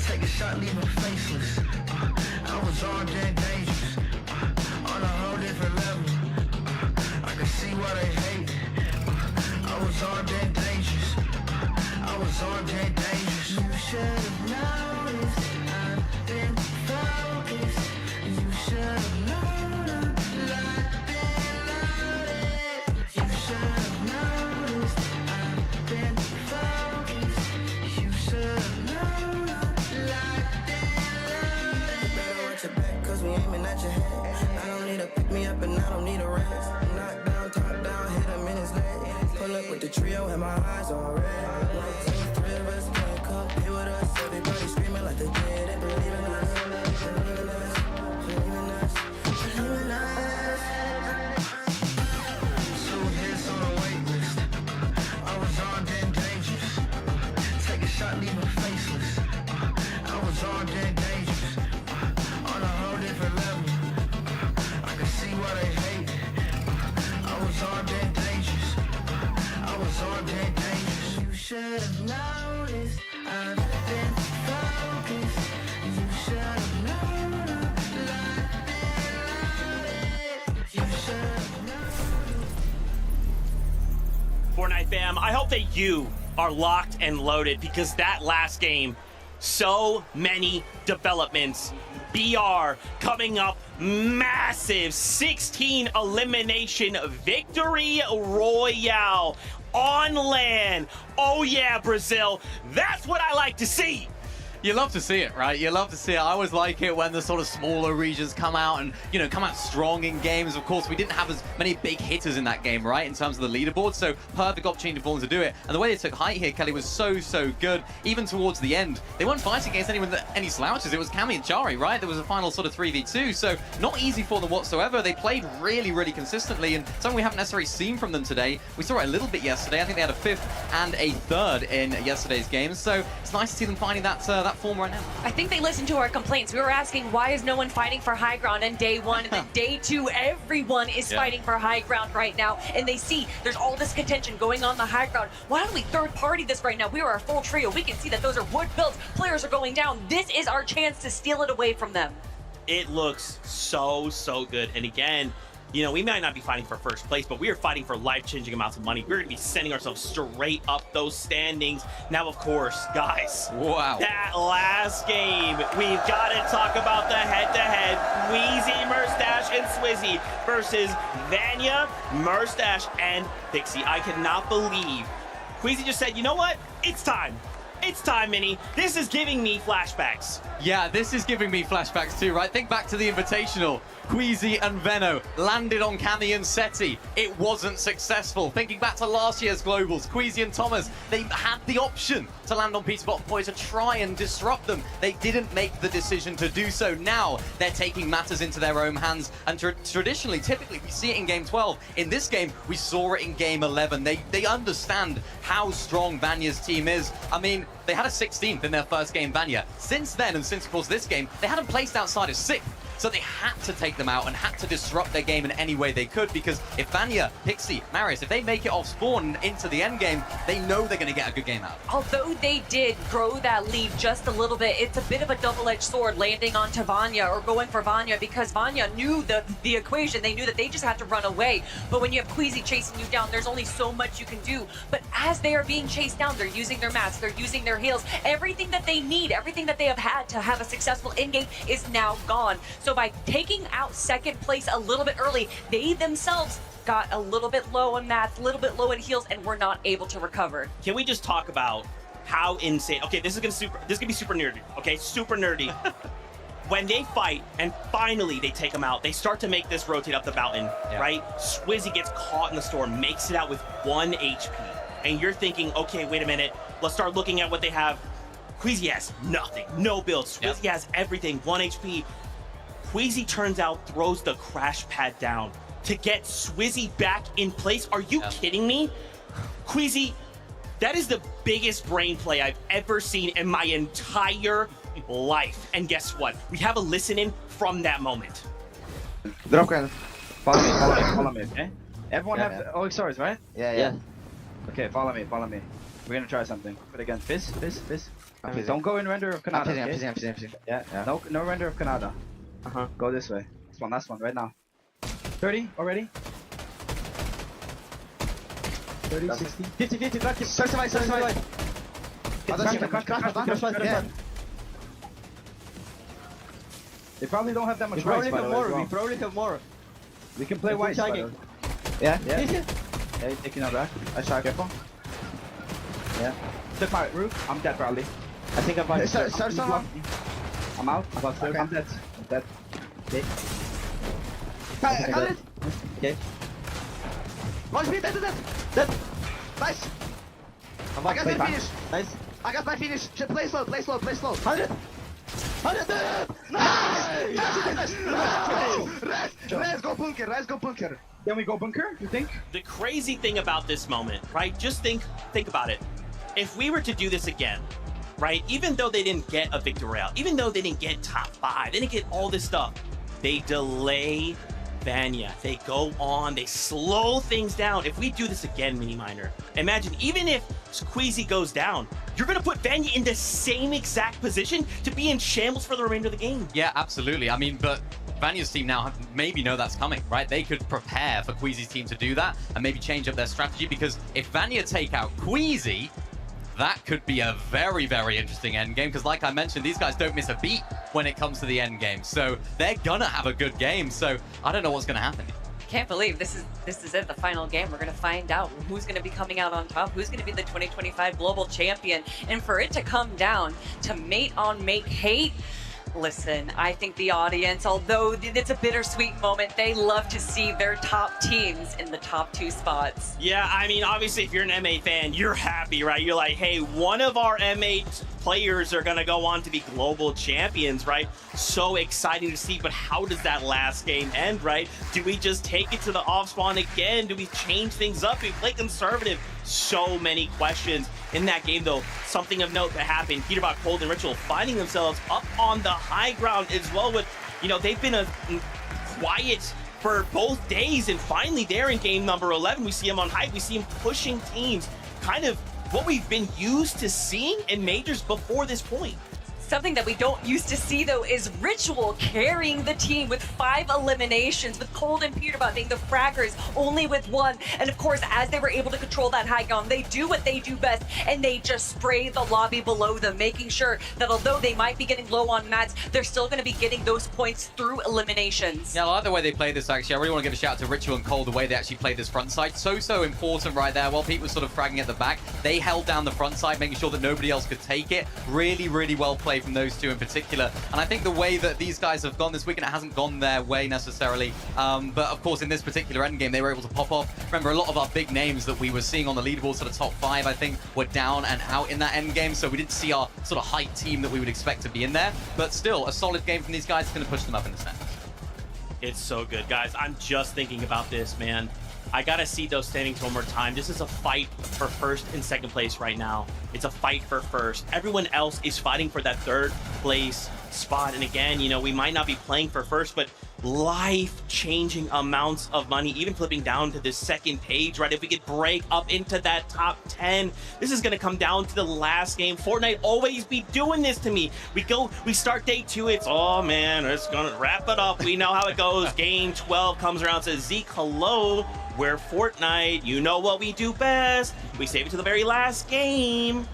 Take a shot, leave him faceless. I was armed and dangerous. On a whole different level. I can see why they hate. I was armed and dangerous. I was armed and dangerous. You should have noticed. I've been focused. You should have known I'm locked and loaded. You should have noticed. I've been focused. You should have known I'm locked and loaded. Better watch your back, cause we aiming at your head. I don't need to pick me up and I don't need a rest. Knock down, top down, hit him in his leg. Pull up with the trio and my eyes all red. Like 2, 3 of us can't come be with us. Everybody screaming like they did and believe in us. Believe in us, believe in us, believe in us. Two hits on a wait list. I was armed and dangerous. Take a shot, leave him faceless. I was armed and dangerous. On a whole different level. I can see why they hate. I was armed and dangerous. I was armed and dangerous. You should have noticed. I've been focused. You should have known I'm locked and loaded. You should have known. Fortnite fam, I hope that you are locked and loaded because that last game, so many developments. BR coming up, massive 16 elimination victory royale on LAN. Oh yeah, Brazil, that's what I like to see. You love to see it, right? You love to see it. I always like it when the sort of smaller regions come out and, you know, come out strong in games. Of course, we didn't have as many big hitters in that game, right, in terms of the leaderboard, so perfect opportunity for them to do it. And the way they took height here, Kelly, was so good. Even towards the end, they weren't fighting against anyone any slouches. It was Cammy and Chari, right? There was a final sort of 3v2, so not easy for them whatsoever. They played really consistently, and something we haven't necessarily seen from them today. We saw it a little bit yesterday. I think they had a 5th and a 3rd in yesterday's game, so it's nice to see them finding that form right now. I think they listened to our complaints. We were asking, why is no one fighting for high ground on day 1? And then day 2, everyone is fighting for high ground right now. And they see there's all this contention going on the high ground. Why don't we third party this right now? We are a full trio. We can see that those are wood builds. Players are going down. This is our chance to steal it away from them. It looks so good. And again, you know, we might not be fighting for first place, but we are fighting for life-changing amounts of money. We're going to be sending ourselves straight up those standings. Now, of course, guys, wow, that last game, we've got to talk about the head-to-head. Wheezy, Murstache, and Swizzy versus Vanya, Murstache, and Pixie. I cannot believe Wheezy just said, you know what? It's time. It's time, Minnie. This is giving me flashbacks. Yeah, this is giving me flashbacks too, right? Think back to the Invitational. Queasy and Venno landed on Cammy and Seti. It wasn't successful. Thinking back to last year's Globals, Queasy and Thomas, they had the option to land on Peter Bottom Boy to try and disrupt them. They didn't make the decision to do so. Now they're taking matters into their own hands. And traditionally, typically, we see it in Game 12. In this game, we saw it in Game 11. They understand how strong Vanya's team is. I mean, they had a 16th in their first game, Vanya. Since then, and since, of course, this game, they hadn't placed outside of 6th. So they had to take them out and had to disrupt their game in any way they could, because if Vanya, Pixie, Marius, if they make it off spawn into the end game, they know they're going to get a good game out. Although they did grow that lead just a little bit, it's a bit of a double-edged sword landing onto Vanya or going for Vanya, because Vanya knew the equation. They knew that they just had to run away. But when you have Queasy chasing you down, there's only so much you can do. But as they are being chased down, they're using their mats, they're using their heals. Everything that they need, everything that they have had to have a successful end game is now gone. So by taking out second place a little bit early, they themselves got a little bit low on mats, a little bit low in heals, and were not able to recover. Can we just talk about how insane? Okay, this is gonna be super nerdy. Okay, super nerdy. when they fight and finally they take him out, they start to make this rotate up the mountain, right? Swizzy gets caught in the storm, makes it out with 1 HP. And you're thinking, okay, wait a minute, let's start looking at what they have. Queasy has nothing, no build. Swizzy has everything, 1 HP. Queasy turns out, throws the crash pad down to get Swizzy back in place. Are you kidding me? Queasy, that is the biggest brain play I've ever seen in my entire life. And guess what? We have a listen-in from that moment. Drop can. Follow me, okay? Everyone have OXRs, right? Yeah. Okay, follow me. We're gonna try something. But again, fizz. Okay, don't go in render of Canada. I'm fizzing. Yeah. No render of Canada. Go this way. Last one, right now. 30 already. 30, 60, 50, back. Search right. They probably don't have that much rights, by the way. We probably have more. We can play white. Yeah. Yeah, taking our back. I shot. Careful. Yeah. Took my roof. I'm dead, probably. I think I'm out. I'm out. I'm dead. Okay. Okay. Launch me, dead. Nice. I got my finish. Nice. I got my finish. Play slow. 100. Nice. Res, go bunker. Can we go bunker, you think? The crazy thing about this moment, right? Just think about it. If we were to do this again, right? Even though they didn't get a victory royale, even though they didn't get top 5, they didn't get all this stuff, they delay Vanya. They go on, they slow things down. If we do this again, Mini Miner, imagine even if Queasy goes down, you're gonna put Vanya in the same exact position to be in shambles for the remainder of the game. Yeah, absolutely. I mean, but Vanya's team now maybe know that's coming, right? They could prepare for Queasy's team to do that and maybe change up their strategy, because if Vanya take out Queasy, that could be a very, very interesting end game, because like I mentioned, these guys don't miss a beat when it comes to the end game. So they're gonna have a good game. So I don't know what's gonna happen. Can't believe this is it, the final game. We're gonna find out who's gonna be coming out on top, who's gonna be the 2025 global champion, and for it to come down to mate on mate hate. Listen, I think the audience, although it's a bittersweet moment, they love to see their top teams in the top 2 spots. Yeah, I mean, obviously, if you're an M8 fan, you're happy, right? You're like, hey, one of our M8 players are going to go on to be global champions, right? So exciting to see, but how does that last game end, right? Do we just take it to the off spawn again? Do we change things up? Do we play conservative? So many questions in that game, though. Something of note that happened, Peterbot, Cold, and Ritual finding themselves up on the high ground as well with, they've been quiet for both days, and finally there in game number 11, we see him on hype, we see him pushing teams, kind of what we've been used to seeing in majors before this point. Something that we don't used to see, though, is Ritual carrying the team with 5 eliminations, with Cold and Peterbot being the fraggers only with 1. And of course, as they were able to control that high ground, they do what they do best, and they just spray the lobby below them, making sure that although they might be getting low on mats, they're still going to be getting those points through eliminations. Yeah, I like the way they play this, actually. I really want to give a shout out to Ritual and Cold, the way they actually played this front side. So important right there. While Pete was sort of fragging at the back, they held down the front side, making sure that nobody else could take it. Really, really well played from those two in particular. And I think the way that these guys have gone this weekend, it hasn't gone their way necessarily. But of course, in this particular endgame, they were able to pop off. Remember, a lot of our big names that we were seeing on the leaderboard, sort of top 5, I think, were down and out in that endgame. So we didn't see our sort of hype team that we would expect to be in there. But still, a solid game from these guys is going to push them up in the standings. It's so good, guys. I'm just thinking about this, man. I gotta see those standings one more time. This is a fight for 1st and 2nd place right now. It's a fight for 1st. Everyone else is fighting for that 3rd place spot. And again, we might not be playing for 1st, but life-changing amounts of money, even flipping down to this 2nd page, right? If we could break up into that top 10, this is gonna come down to the last game. Fortnite always be doing this to me. We start day 2, it's, oh man, it's gonna wrap it up. We know how it goes. Game 12 comes around, says, Zeke, hello. We're Fortnite, you know what we do best. We save it to the very last game.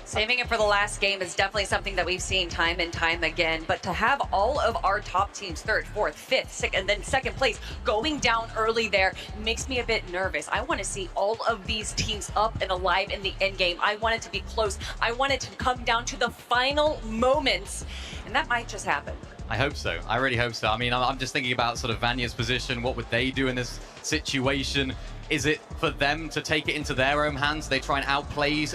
Saving it for the last game is definitely something that we've seen time and time again, but to have all of our top teams, 3rd, 4th, 5th, 6th, and then 2nd place going down early there makes me a bit nervous. I want to see all of these teams up and alive in the end game. I want it to be close. I want it to come down to the final moments, and that might just happen. I hope so. I really hope so. I mean, I'm just thinking about sort of Vanya's position. What would they do in this situation? Is it for them to take it into their own hands? Do they try and outplay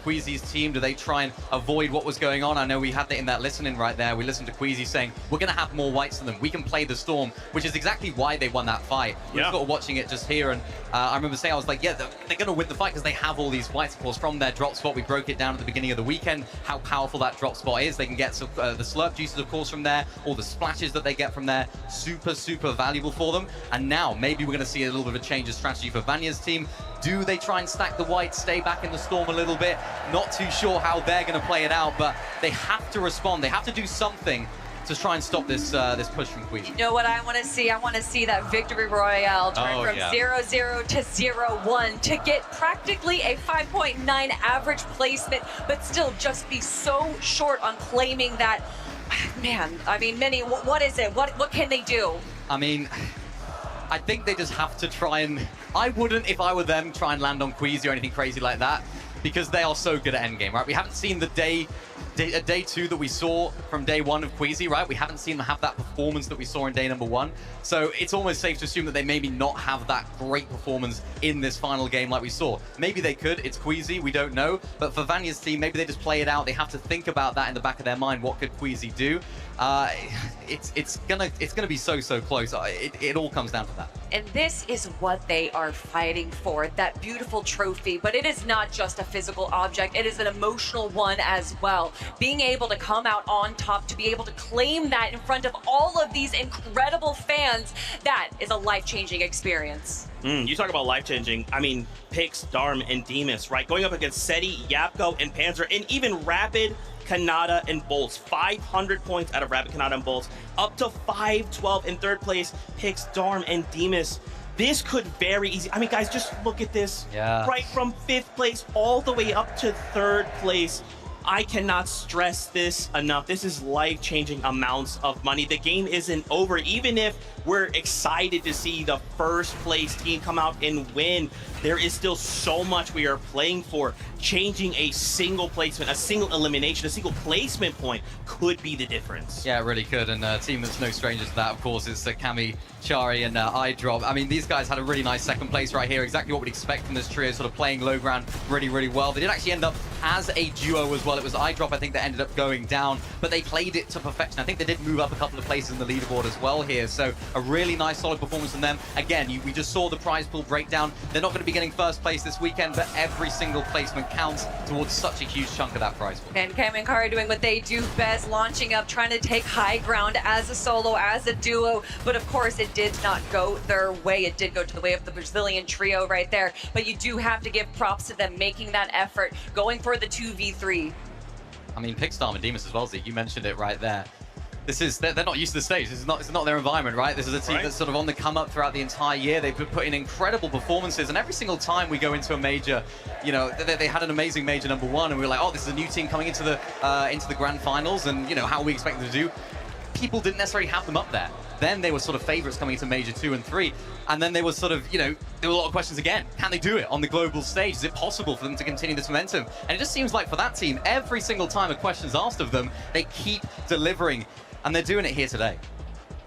Queasy's team? Do they try and avoid what was going on? I know we had that in that listening right there. We listened to Queasy saying, we're going to have more whites than them. We can play the Storm, which is exactly why they won that fight. We were sort of watching it just here, and I remember saying, I was like, yeah, they're going to win the fight because they have all these whites, of course, from their drop spot. We broke it down at the beginning of the weekend, how powerful that drop spot is. They can get the slurp juices, of course, from there, all the splashes that they get from there. Super, super valuable for them. And now, maybe we're going to see a little bit of a change of strategy for Vanya's team. Do they try and stack the whites, stay back in the Storm a little bit? Not too sure how they're going to play it out, but they have to respond. They have to do something to try and stop this this push from Queasy. You know what I want to see? I want to see that victory royale turn from 0-0 to 0-1 to get practically a 5.9 average placement, but still just be so short on claiming that. Man, I mean, Minnie, what is it? What can they do? I mean, I think they just have to try and... I wouldn't, if I were them, try and land on Queasy or anything crazy like that, because they are so good at endgame, right? We haven't seen the day 2 that we saw from day 1 of Queasy, right? We haven't seen them have that performance that we saw in day number 1. So it's almost safe to assume that they maybe not have that great performance in this final game like we saw. Maybe they could. It's Queasy. We don't know. But for Vanya's team, maybe they just play it out. They have to think about that in the back of their mind. What could Queasy do? It's gonna be so close. It all comes down to that. And this is what they are fighting for, that beautiful trophy. But it is not just a physical object, it is an emotional one as well. Being able to come out on top, to be able to claim that in front of all of these incredible fans, that is a life-changing experience. You talk about life-changing. I mean, Pix, Darm, and Demus, right? Going up against Seti, Yapko, and Panzer, and even Rapid, Kanata, and Bolts. 500 points out of Rapid, Kanata, and Bolts. Up to 512 in third place, Pix, Darm, and Demus. This could very easy. I mean, guys, just look at this. Yeah. Right from 5th place all the way up to 3rd place. I cannot stress this enough. This is life-changing amounts of money. The game isn't over. Even if we're excited to see the first place team come out and win, there is still so much we are playing for. Changing a single placement, a single elimination, a single placement point could be the difference. Yeah, it really could. And a team that's no stranger to that, of course, is Kami, Chari, and iDrop. I mean, these guys had a really nice 2nd place right here. Exactly what we'd expect from this trio, sort of playing low ground really well. They did actually end up as a duo as well. It was iDrop, I think, that ended up going down, but they played it to perfection. I think they did move up a couple of places in the leaderboard as well here. So a really nice, solid performance from them. Again, we just saw the prize pool breakdown. They're not going to be getting 1st place this weekend, but every single placement counts towards such a huge chunk of that prize pool. And Cam and Kari doing what they do best, launching up, trying to take high ground as a solo, as a duo. But of course, it did not go their way. It did go to the way of the Brazilian trio right there. But you do have to give props to them making that effort, going for the 2v3. I mean, Pixstar and Demus as well, Zeke. You mentioned it right there. They're not used to the stage. It's not their environment, right? This is a team that's sort of on the come up throughout the entire year. They've been putting incredible performances, and every single time we go into a major, you know, they had an amazing major number 1, and we were like, oh, this is a new team coming into the grand finals, and you know how we expect them to do. People didn't necessarily have them up there. Then they were sort of favorites coming into major 2 and 3, and then they were sort of, you know, there were a lot of questions again. Can they do it on the global stage? Is it possible for them to continue this momentum? And it just seems like for that team, every single time a question's asked of them, they keep delivering. And they're doing it here today.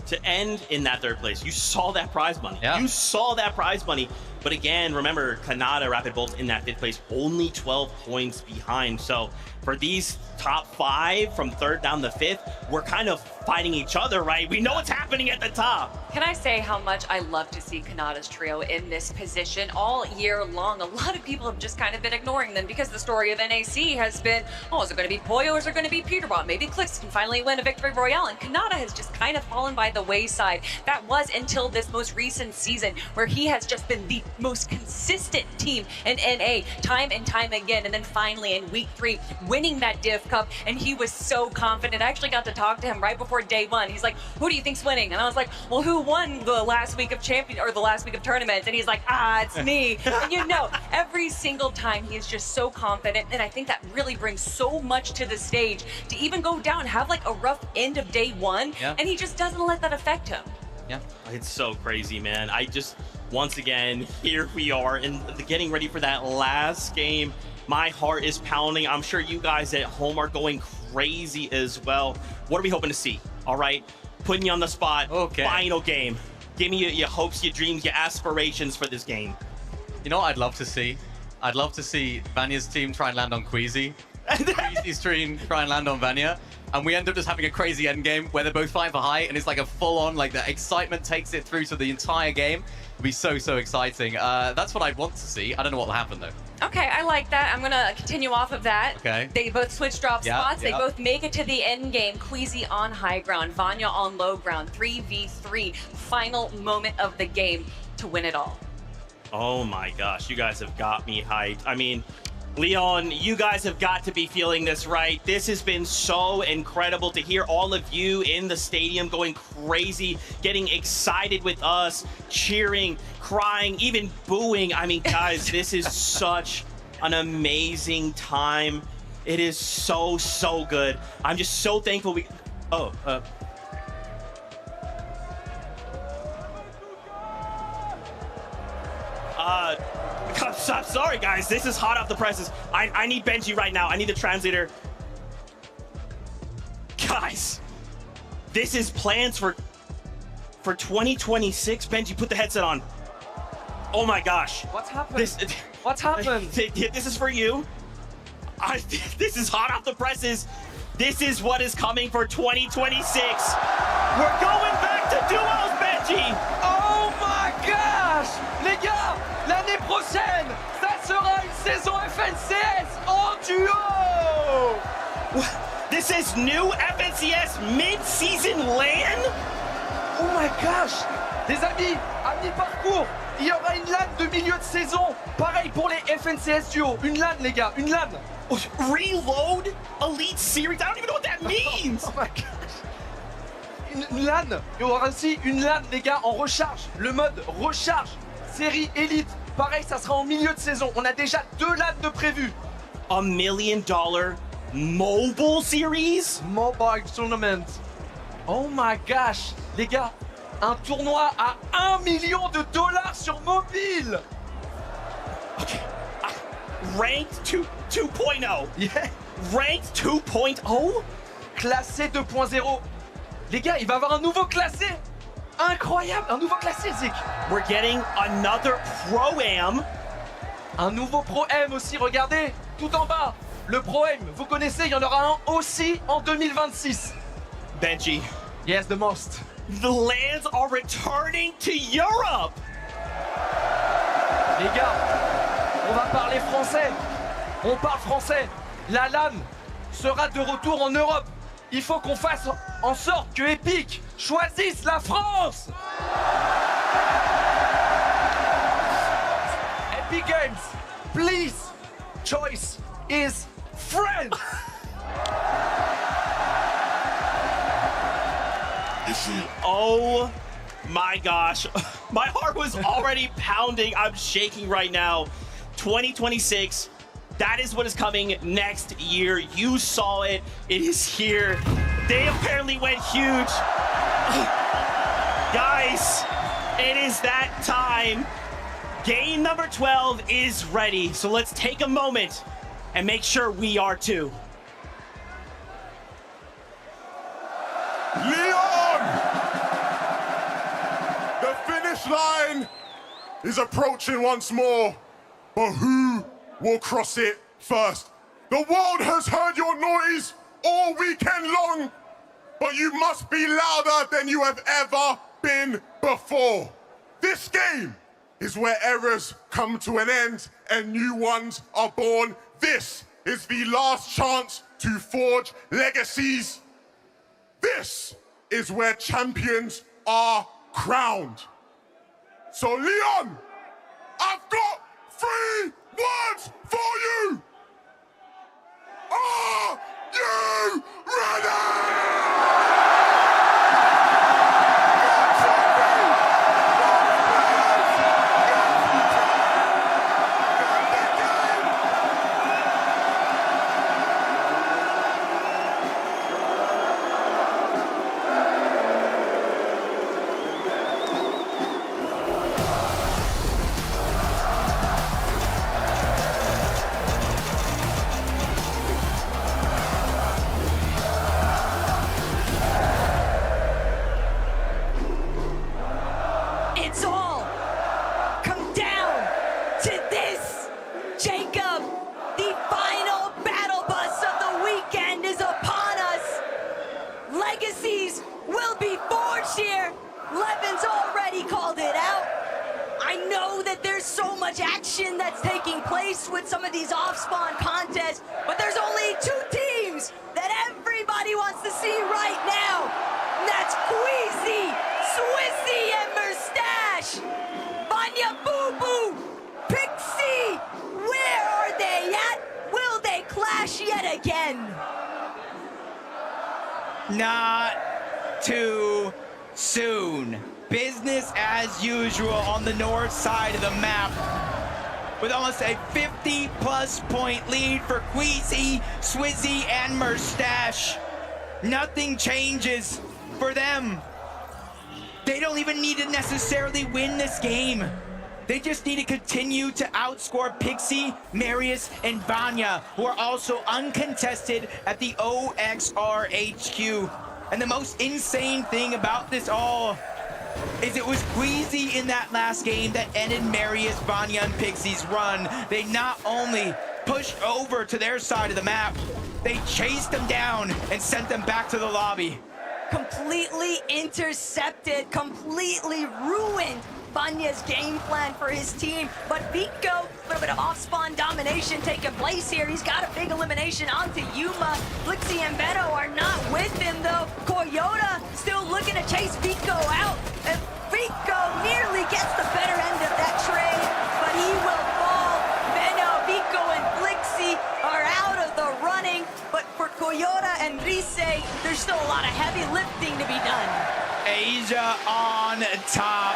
To end in that 3rd place, you saw that prize money. Yeah. You saw that prize money. But again, remember, Kanata, Rapid Bolts in that 5th place, only 12 points behind. So for these top 5 from 3rd down to 5th, we're kind of fighting each other, right? We know what's happening at the top. Can I say how much I love to see Kanata's trio in this position all year long? A lot of people have just kind of been ignoring them because the story of NAC has been, oh, is it going to be Poyo or is it going to be Peterbot? Maybe Clix can finally win a victory royale, and Kanata has just kind of fallen by the wayside. That was until this most recent season where he has just been the most consistent team in NA time and time again, and then finally in week 3 winning that Div Cup, and he was so confident. I actually got to talk to him right before day 1. He's like, who do you think's winning? And I was like, well, who won the last week of the last week of tournaments? And he's like, it's me. And you know, every single time he is just so confident, and I think that really brings so much to the stage to even go down, have like a rough end of day 1, and he just doesn't let that affect him. Yeah, it's so crazy, man. Once again, here we are and getting ready for that last game. My heart is pounding. I'm sure you guys at home are going crazy as well. What are we hoping to see? All right, putting you on the spot. Okay. Final game. Give me your hopes, your dreams, your aspirations for this game. You know what I'd love to see? I'd love to see Vanya's team try and land on Queasy. Queasy's team try and land on Vanya. And we end up just having a crazy end game where they're both fighting for height, and it's like a full-on, like the excitement takes it through to the entire game. It'll be so, so exciting. That's what I'd want to see. I don't know what will happen though. Okay, I like that. I'm gonna continue off of that. Okay. They both switch drop spots. They yeah. both make it to the end game. Queasy on high ground, Vanya on low ground. 3v3. Final moment of the game to win it all. Oh my gosh, you guys have got me hyped. I mean, Leon, you guys have got to be feeling this, right? This has been so incredible to hear all of you in the stadium going crazy, getting excited with us, cheering, crying, even booing. I mean, guys, this is such an amazing time. It is so, so good. I'm just so thankful we... Oh, I'm sorry, guys. This is hot off the presses. I need Benji right now. I need the translator. Guys, this is plans for 2026. Benji, put the headset on. Oh my gosh. What's happened? What's happened? This is for you. This is hot off the presses. This is what is coming for 2026. We're going back to duos, Benji. Oh my gosh! Les gars, l'année prochaine, ça sera une saison FNCS en duo! This is new FNCS mid-season LAN? Oh my gosh! Les amis, à mi-parcours, il y aura une LAN de milieu de saison. Pareil pour les FNCS duo. Une LAN, les gars, une LAN. Reload Elite Series? I don't even know what that means! Oh my gosh! Une LAN, il y aura aussi une LAN, les gars, en recharge. Le mode recharge, série élite. Pareil, ça sera en milieu de saison. On a déjà 2 LAN de prévus. $1 million mobile series? Mobile tournament. Oh my gosh, les gars, un tournoi à $1 million sur mobile. Okay. Ranked 2.0. Yeah. Ranked 2.0? Classé 2.0. Les gars, il va y avoir un nouveau classé. Incroyable, un nouveau classé, Zik. We're getting another Pro-Am. Un nouveau Pro-Am aussi, regardez, tout en bas. Le Pro-Am, vous connaissez, il y en aura un aussi en 2026. Benji. Yes, the most. The LANs are returning to Europe. Les gars, on va parler français. On parle français. La LAN sera de retour en Europe. Il faut qu'on fasse en sorte que Epic choisisse la France. Epic Games, please, choice is France. Oh my gosh. My heart was already pounding. I'm shaking right now. 2026. That is what is coming next year. You saw it. It is here. They apparently went huge. Guys, it is that time. Game number 12 is ready. So let's take a moment and make sure we are too. LYON! The finish line is approaching once more, but who will cross it first? The world has heard your noise all weekend long, but you must be louder than you have ever been before. This game is where errors come to an end and new ones are born. This is the last chance to forge legacies. This is where champions are crowned. So LYON, I've got 3 words for you. Are you ready? will be forged here. Levin's already called it out. I know that there's so much action that's taking place with some of these off-spawn contests, but there's only 2 teams that everybody wants to see right now. And that's Queasy, Swizzy, and Mustache. Vanya Boo Boo, Pixie, where are they at? Will they clash yet again? Not too soon. Business as usual on the north side of the map, with almost a 50-plus point lead for Queasy, Swizzy, and Mustache. Nothing changes for them. They don't even need to necessarily win this game. They just need to continue to outscore Pixie, Marius, and Vanya, who are also uncontested at the OXR HQ. And the most insane thing about this all is it was Queasy in that last game that ended Marius, Vanya, and Pixie's run. They not only pushed over to their side of the map, they chased them down and sent them back to the lobby. Completely intercepted, completely ruined Vanya's game plan for his team. But Vico, a little bit of off-spawn domination taking place here. He's got a big elimination onto Yuma. Blixie and Beto are not with him, though. Coyota still looking to chase Vico out. And Vico nearly gets the better end of that trade, but he will fall. Beto, Vico, and Blixie are out of the running. But for Coyota and Rise, there's still a lot of heavy lifting to be done. Asia on top.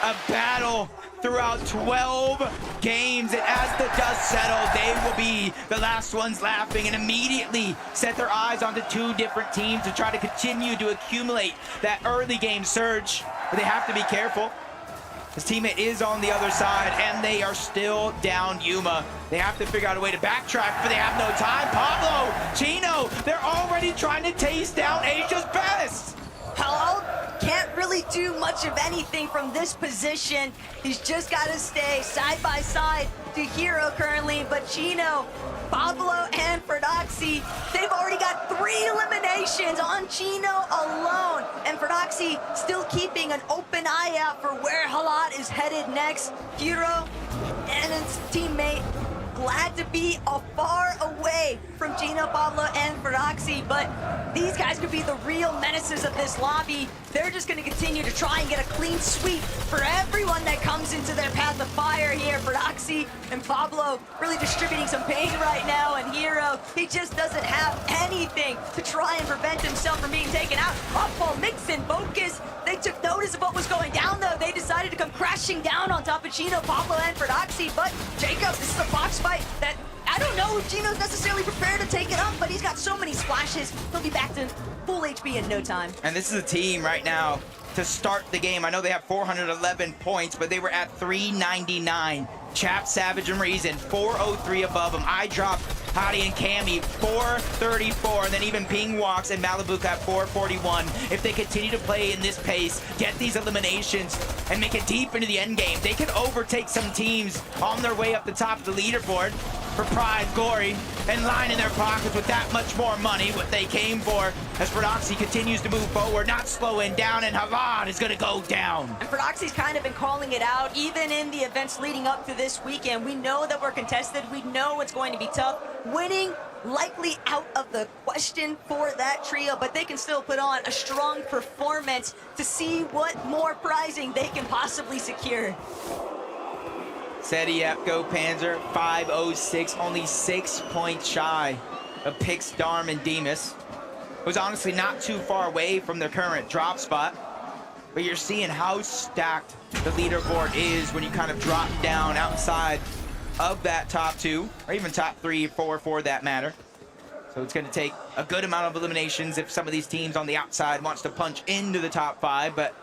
A battle throughout 12 games, and as the dust settles, they will be the last ones laughing and immediately set their eyes onto 2 different teams to try to continue to accumulate that early game surge. But they have to be careful. His teammate is on the other side, and they are still down Yuma. They have to figure out a way to backtrack, but they have no time. Pablo, Chino, they're already trying to taste down Asia's best. Hello? Can't really do much of anything from this position. He's just got to stay side by side to Hero currently, but Chino, Pablo, and Ferdoxy, they've already got 3 eliminations on Chino alone. And Ferdoxy still keeping an open eye out for where Halat is headed next. Hero and his teammate glad to be far away from Chino, Pablo, and Ferdoxy, but these guys could be the real menaces of this lobby. They're just going to continue to try and get a clean sweep for everyone that comes into their path of fire here. Ferdoxy and Pablo really distributing some pain right now, and Hero, he just doesn't have anything to try and prevent himself from being taken out. Off-ball mix and focus. They took notice of what was going down, though. They decided to come crashing down on top of Chino, Pablo, and Ferdoxy, but Jacob, this is a box fight that I don't know if Chino's necessarily prepared to take it up, but he's got so many splashes. He'll be back to full HP in no time. And this is a team right now to start the game. I know they have 411 points, but they were at 399. Chap, Savage, and Reason, 403 above them. I dropped Hadi and Cammy, 434, and then even Ping Walks and Malibu at 441. If they continue to play in this pace, get these eliminations, and make it deep into the end game, they can overtake some teams on their way up the top of the leaderboard for pride, glory, and line in their pockets with that much more money, what they came for, as Ferdoxy continues to move forward, not slowing down, and Havad is going to go down. And Ferdoxy's kind of been calling it out, even in the events leading up to this weekend. We know that we're contested. We know it's going to be tough. Winning likely out of the question for that trio, but they can still put on a strong performance to see what more prizing they can possibly secure. Seti, Go Panzer, 506, only 6 points shy of Pix, Darm, and Demas. It was honestly not too far away from their current drop spot, but you're seeing how stacked the leaderboard is when you kind of drop down outside of that top 2, or even top 3, 4 for that matter. So it's going to take a good amount of eliminations if some of these teams on the outside wants to punch into the top 5, but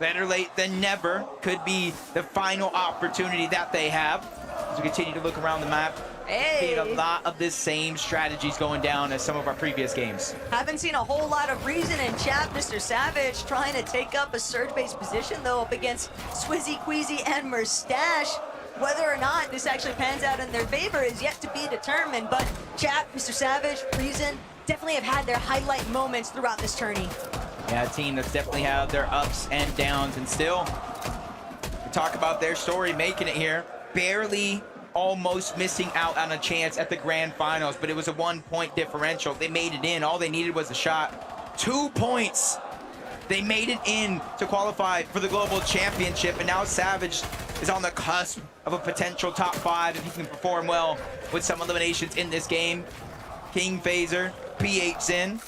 better late than never could be the final opportunity that they have. As we continue to look around the map, seeing a lot of the same strategies going down as some of our previous games. Haven't seen a whole lot of reason in chat. Mr. Savage trying to take up a surge-based position, though, up against Swizzy, Queasy, and Mustache. Whether or not this actually pans out in their favor is yet to be determined, but chat, Mr. Savage, Reason, definitely have had their highlight moments throughout this tourney. Yeah, a team that's definitely had their ups and downs, and still, we talk about their story making it here. Barely, almost missing out on a chance at the grand finals, but it was a 1-point differential. They made it in. All they needed was a shot. 2 points. They made it in to qualify for the global championship, and now Savage is on the cusp of a potential top 5 if he can perform well with some eliminations in this game. King Phaser, PH Sin.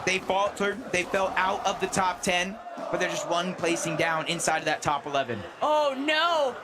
They faltered, they fell out of the top 10, but they're just 1 placing down inside of that top 11. Oh no!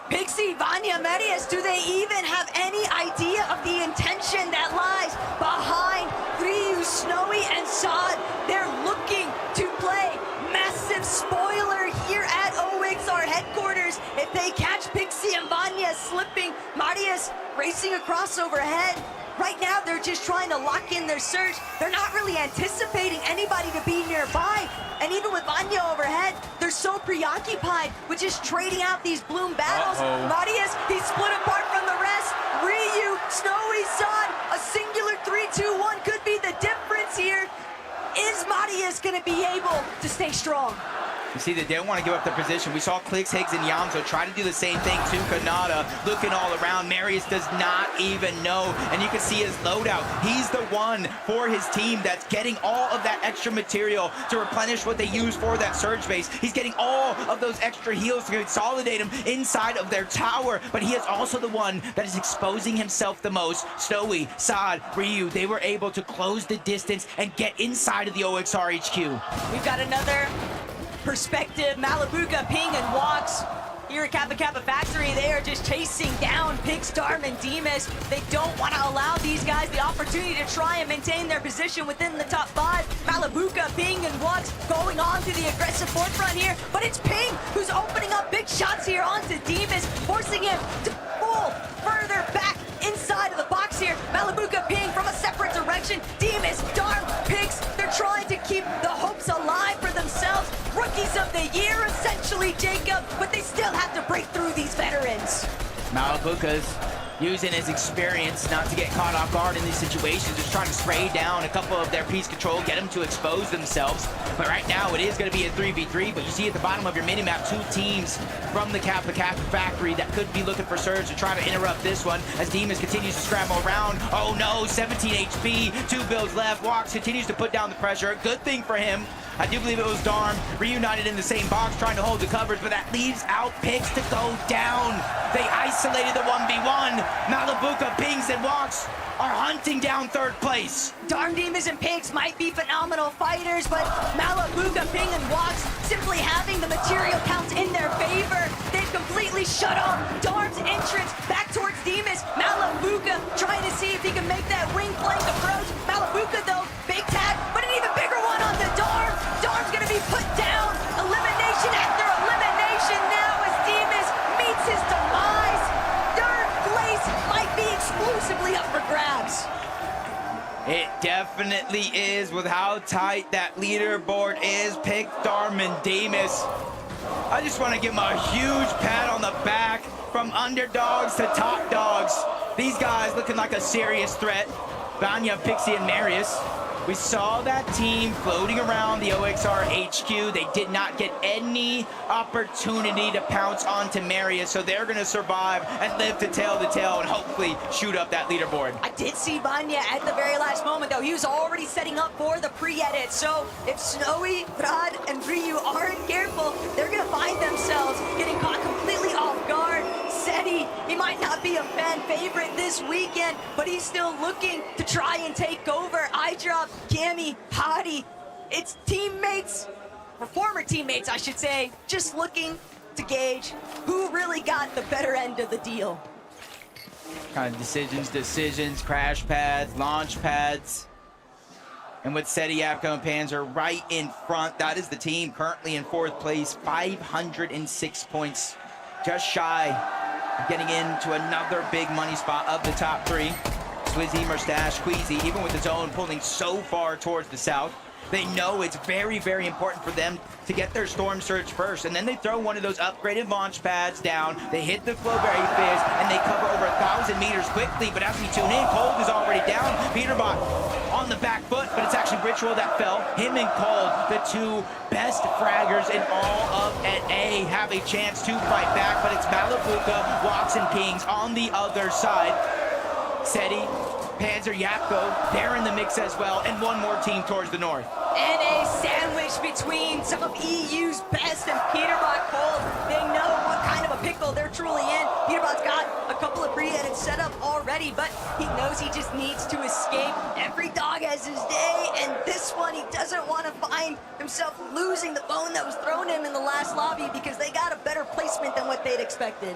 Pixie, Vanya, Marius, do they even have any idea of the intention that lies behind Ryu, Snowy, and Saad? They're looking to play massive spoiler here at OXR headquarters. If they catch Pixie and Vanya slipping, Marius racing across overhead. Right now, they're just trying to lock in their search. They're not really anticipating anybody to be nearby. And even with Vanya overhead, they're so preoccupied with just trading out these bloom battles. Marius, he's split apart from the rest. Ryu, Snowy, Saad, a singular 3-2-1 could be the difference here. Is Marius gonna be able to stay strong? You see, they didn't want to give up their position. We saw Clicks, Higgs, and Yamso try to do the same thing to Kanata, looking all around. Marius does not even know, and you can see his loadout. He's the one for his team that's getting all of that extra material to replenish what they use for that surge base. He's getting all of those extra heals to consolidate him inside of their tower, but he is also the one that is exposing himself the most. Snowy, Saad, Ryu, they were able to close the distance and get inside of the OXR HQ. We've got another perspective. Malabuka, Ping, and Walks here at Kappa Kappa Factory. They are just chasing down Pix, Darm, and Demas. They don't want to allow these guys the opportunity to try and maintain their position within the top 5. Malabuka, Ping, and Walks going on to the aggressive forefront here, but it's Ping who's opening up big shots here onto Demas, forcing him to pull further back inside of the box here. Malabuka, Ping from a separate direction. Demas, Darm, Pix, they're trying to keep the hopes alive for themselves. Rookies of the year, essentially, Jacob, but they still have to break through these veterans. Malabuka's using his experience not to get caught off guard in these situations, just trying to spray down a couple of their piece control, get them to expose themselves. But right now, it is going to be a 3v3, but you see at the bottom of your minimap, 2 teams from the Kappa Kappa Factory that could be looking for surge to try to interrupt this one as Demas continues to scramble around. Oh no, 17 HP, 2 builds left. Walks continues to put down the pressure. Good thing for him. I do believe it was Darm reunited in the same box trying to hold the coverage, but that leaves out Pix to go down. They isolated the 1v1. Malabuka, Pings, and Walks are hunting down 3rd place. Darm, Demas, and Pigs might be phenomenal fighters, but Malabuka, Ping, and Walks simply having the material counts in their favor. They've completely shut off Darm's entrance back towards Demas. Malabuka trying to see if he can make that wing flank approach. Malabuka, though, big tag, but an even bigger one on the Darm. Darm's gonna be put down. Elimination after elimination now as Demas meets his demise. 3rd place might be exclusively up for grabs. It definitely is with how tight that leaderboard is. Pick Darm and Demas. I just want to give them a huge pat on the back from underdogs to top dogs. These guys looking like a serious threat. Vanya, Pixie, and Marius. We saw that team floating around the OXR HQ. They did not get any opportunity to pounce onto Marius, so they're going to survive and live to tell the tale and hopefully shoot up that leaderboard. I did see Vanya at the very last moment, though. He was already setting up for the pre-edit, so if Snowy, Vrad, and Ryu aren't careful, they're going to find themselves getting caught completely off guard. Seti, he might not be a fan favorite this weekend, but he's still looking to try and take over. iDrop, Cammy, Hadi, it's teammates, or former teammates, I should say, just looking to gauge who really got the better end of the deal. Kind of decisions, crash pads, launch pads. And with Seti, Yapko, and Panzer right in front, that is the team currently in 4th place, 506 points, just shy of getting into another big money spot of the top 3. Swizzy, Mustache, Queasy, even with his own pulling so far towards the south, they know it's very, very important for them to get their Storm Surge first. And then they throw one of those upgraded launch pads down, they hit the Flowberry Fizz, and they cover over 1,000 meters quickly. But as we tune in, Cold is already down. Peterbot on on the back foot, but it's actually Ritual that fell. Him and Cold, the two best fraggers in all of NA, have a chance to fight back, but it's Malabuka, Walks and Kings on the other side. Seti, Panzer, Yapko, they're in the mix as well, and one more team towards the north. And a sandwich between some of EU's best and Peterbot Cold. They know what kind of a pickle they're truly in. Peterbot's got a couple of pre-edits set up already, but he knows he just needs to escape. Every dog has his day, and this one, he doesn't want to find himself losing the bone that was thrown him in the last lobby because they got a better placement than what they'd expected.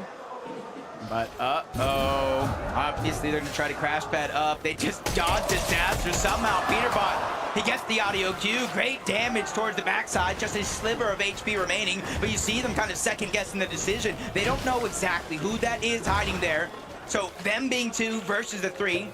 But obviously they're gonna try to crash pad up. They just dodge disaster somehow. Peterbot, he gets the audio cue. Great damage towards the backside, just a sliver of HP remaining. But you see them kind of second guessing the decision. They don't know exactly who that is hiding there. So them being 2 versus the 3,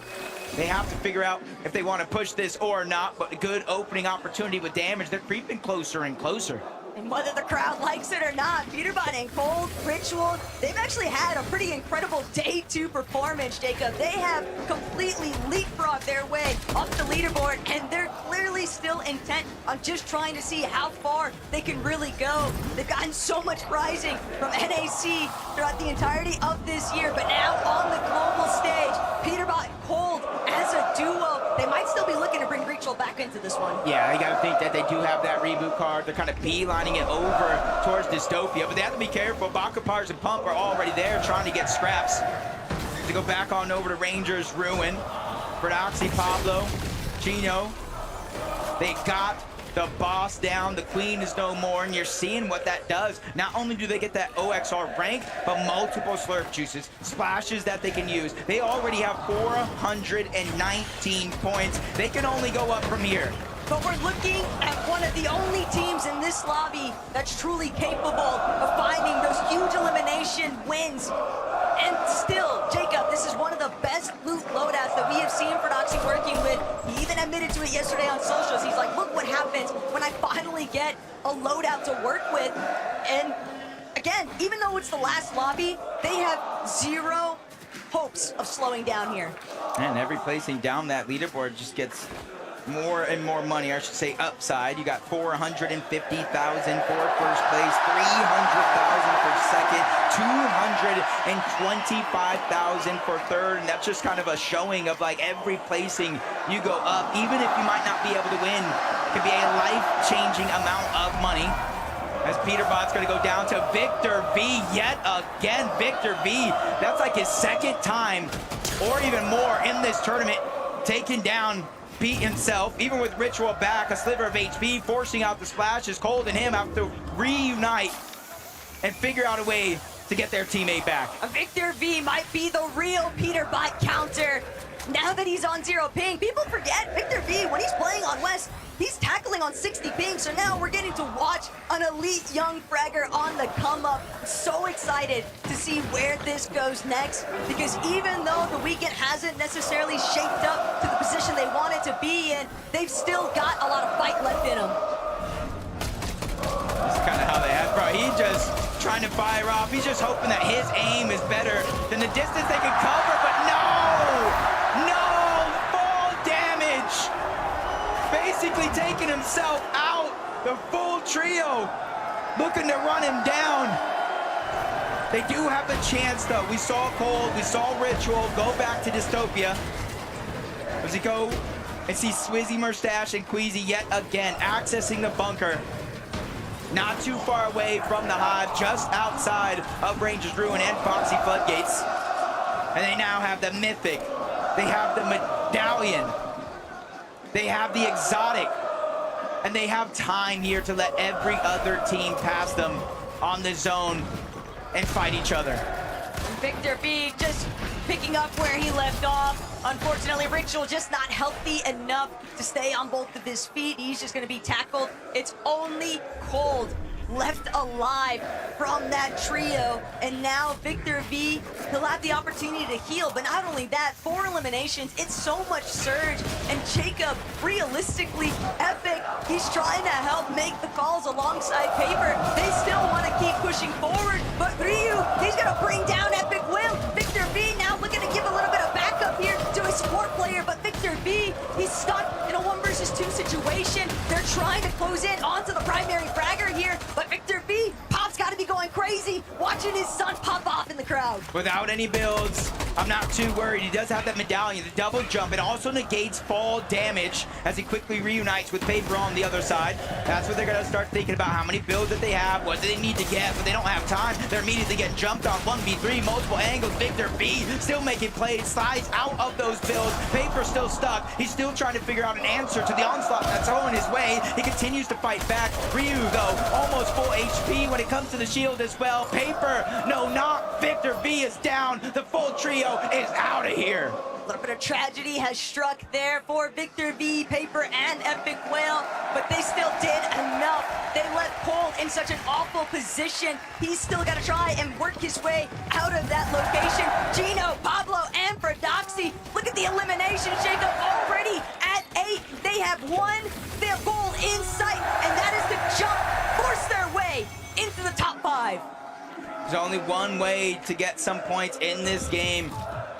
they have to figure out if they want to push this or not. But a good opening opportunity with damage. They're creeping closer and closer. And whether the crowd likes it or not, Peterbot and Cold, Ritual, they've actually had a pretty incredible day 2 performance, Jacob. They have completely leapfrogged their way up the leaderboard, and they're clearly still intent on just trying to see how far they can really go. They've gotten so much prizing from NAC throughout the entirety of this year, but now on the global stage, Peterbot and Cold as a duo, they might still be looking to bring Ritual back into this one. Yeah, you gotta think that they do have that reboot card. They're kind of beelining it over towards Dystopia, but they have to be careful. Bakapars and Pump are already there trying to get scraps. To go back on over to Rangers Ruin. Prodoxy, Pablo, Chino. They got the boss down. The queen is no more, and you're seeing what that does. Not only do they get that OXR rank, but multiple slurp juices, splashes that they can use. They already have 419 points. They can only go up from here. But we're looking at one of the only teams in this lobby that's truly capable of finding those huge elimination wins. And still, Jacob, this is one of the best loot loadouts that we have seen Prodoxy working with. He even admitted to it yesterday on socials. He's like, look what happens when I finally get a loadout to work with. And again, even though it's the last lobby, they have 0 hopes of slowing down here. And every placing down that leaderboard just gets more and more money, I should say upside. You got 450,000 for first place, 300,000 for second, 225,000 for third, and that's just kind of a showing of like every placing you go up, even if you might not be able to win, it could be a life-changing amount of money. As Peterbot's gonna go down to Victor V yet again. Victor V, that's like his second time or even more in this tournament, taking down Pete himself, even with Ritual back, a sliver of HP, forcing out the splashes. Cold and him have to reunite and figure out a way to get their teammate back. Victor V might be the real Peterbot counter. Now that he's on 0 ping, people forget Victor V, when he's playing on West, he's tackling on 60 ping, so now we're getting to watch an elite young fragger on the come up. So excited to see where this goes next, because even though the weekend hasn't necessarily shaped up to the position they wanted to be in, they've still got a lot of fight left in them. That's kind of how they have, bro. He just trying to fire off. He's just hoping that his aim is better than the distance they can cover, but no! No! Full damage! Basically taking himself out. The full trio looking to run him down. They do have a chance, though. We saw Cold, we saw Ritual go back to Dystopia. Does he go and see Swizzy, Mustache, and Queasy yet again accessing the bunker? Not too far away from the hive, just outside of Rangers Ruin and Foxy Floodgates. And they now have the Mythic. They have the Medallion. They have the Exotic. And they have time here to let every other team pass them on the zone and fight each other. Victor V just picking up where he left off. Unfortunately, Ritual just not healthy enough to stay on both of his feet. He's just gonna be tackled. It's only Cold left alive from that trio, and now Victor V, he'll have the opportunity to heal, but not only that, 4 eliminations, it's so much surge, and Jacob, realistically, Epic, he's trying to help make the calls alongside Paper. They still want to keep pushing forward, but Ryu, he's gonna bring down Epic Will. Victor V now looking to give a little bit of backup here to a support player, but Victor V, he's stuck in 2 situation. They're trying to close in onto the primary fragger here, but Victor V, Pop's got to be going crazy, watching his son pop off in the crowd. Without any builds, I'm not too worried. He does have that medallion, the double jump. It also negates fall damage as he quickly reunites with Paper on the other side. That's what they're going to start thinking about, how many builds that they have, what do they need to get, but they don't have time. They're immediately getting jumped on 1v3, multiple angles. Victor V still making plays, slides out of those builds. Paper still stuck. He's still trying to figure out an answer to the onslaught that's thrown his way. He continues to fight back. Ryu, though, almost full HP when it comes to the shield as well. Paper, no, not Victor V is down. The full trio is out of here. A little bit of tragedy has struck there for Victor V, Paper, and Epic Whale, but they still did enough. They left Cole in such an awful position. He's still got to try and work his way out of that location. Gino, Pablo, and Fradoxy. Look at the elimination shakeup already at 8. They have won their goal in sight, and that is to jump, force their way into the top 5. There's only one way to get some points in this game.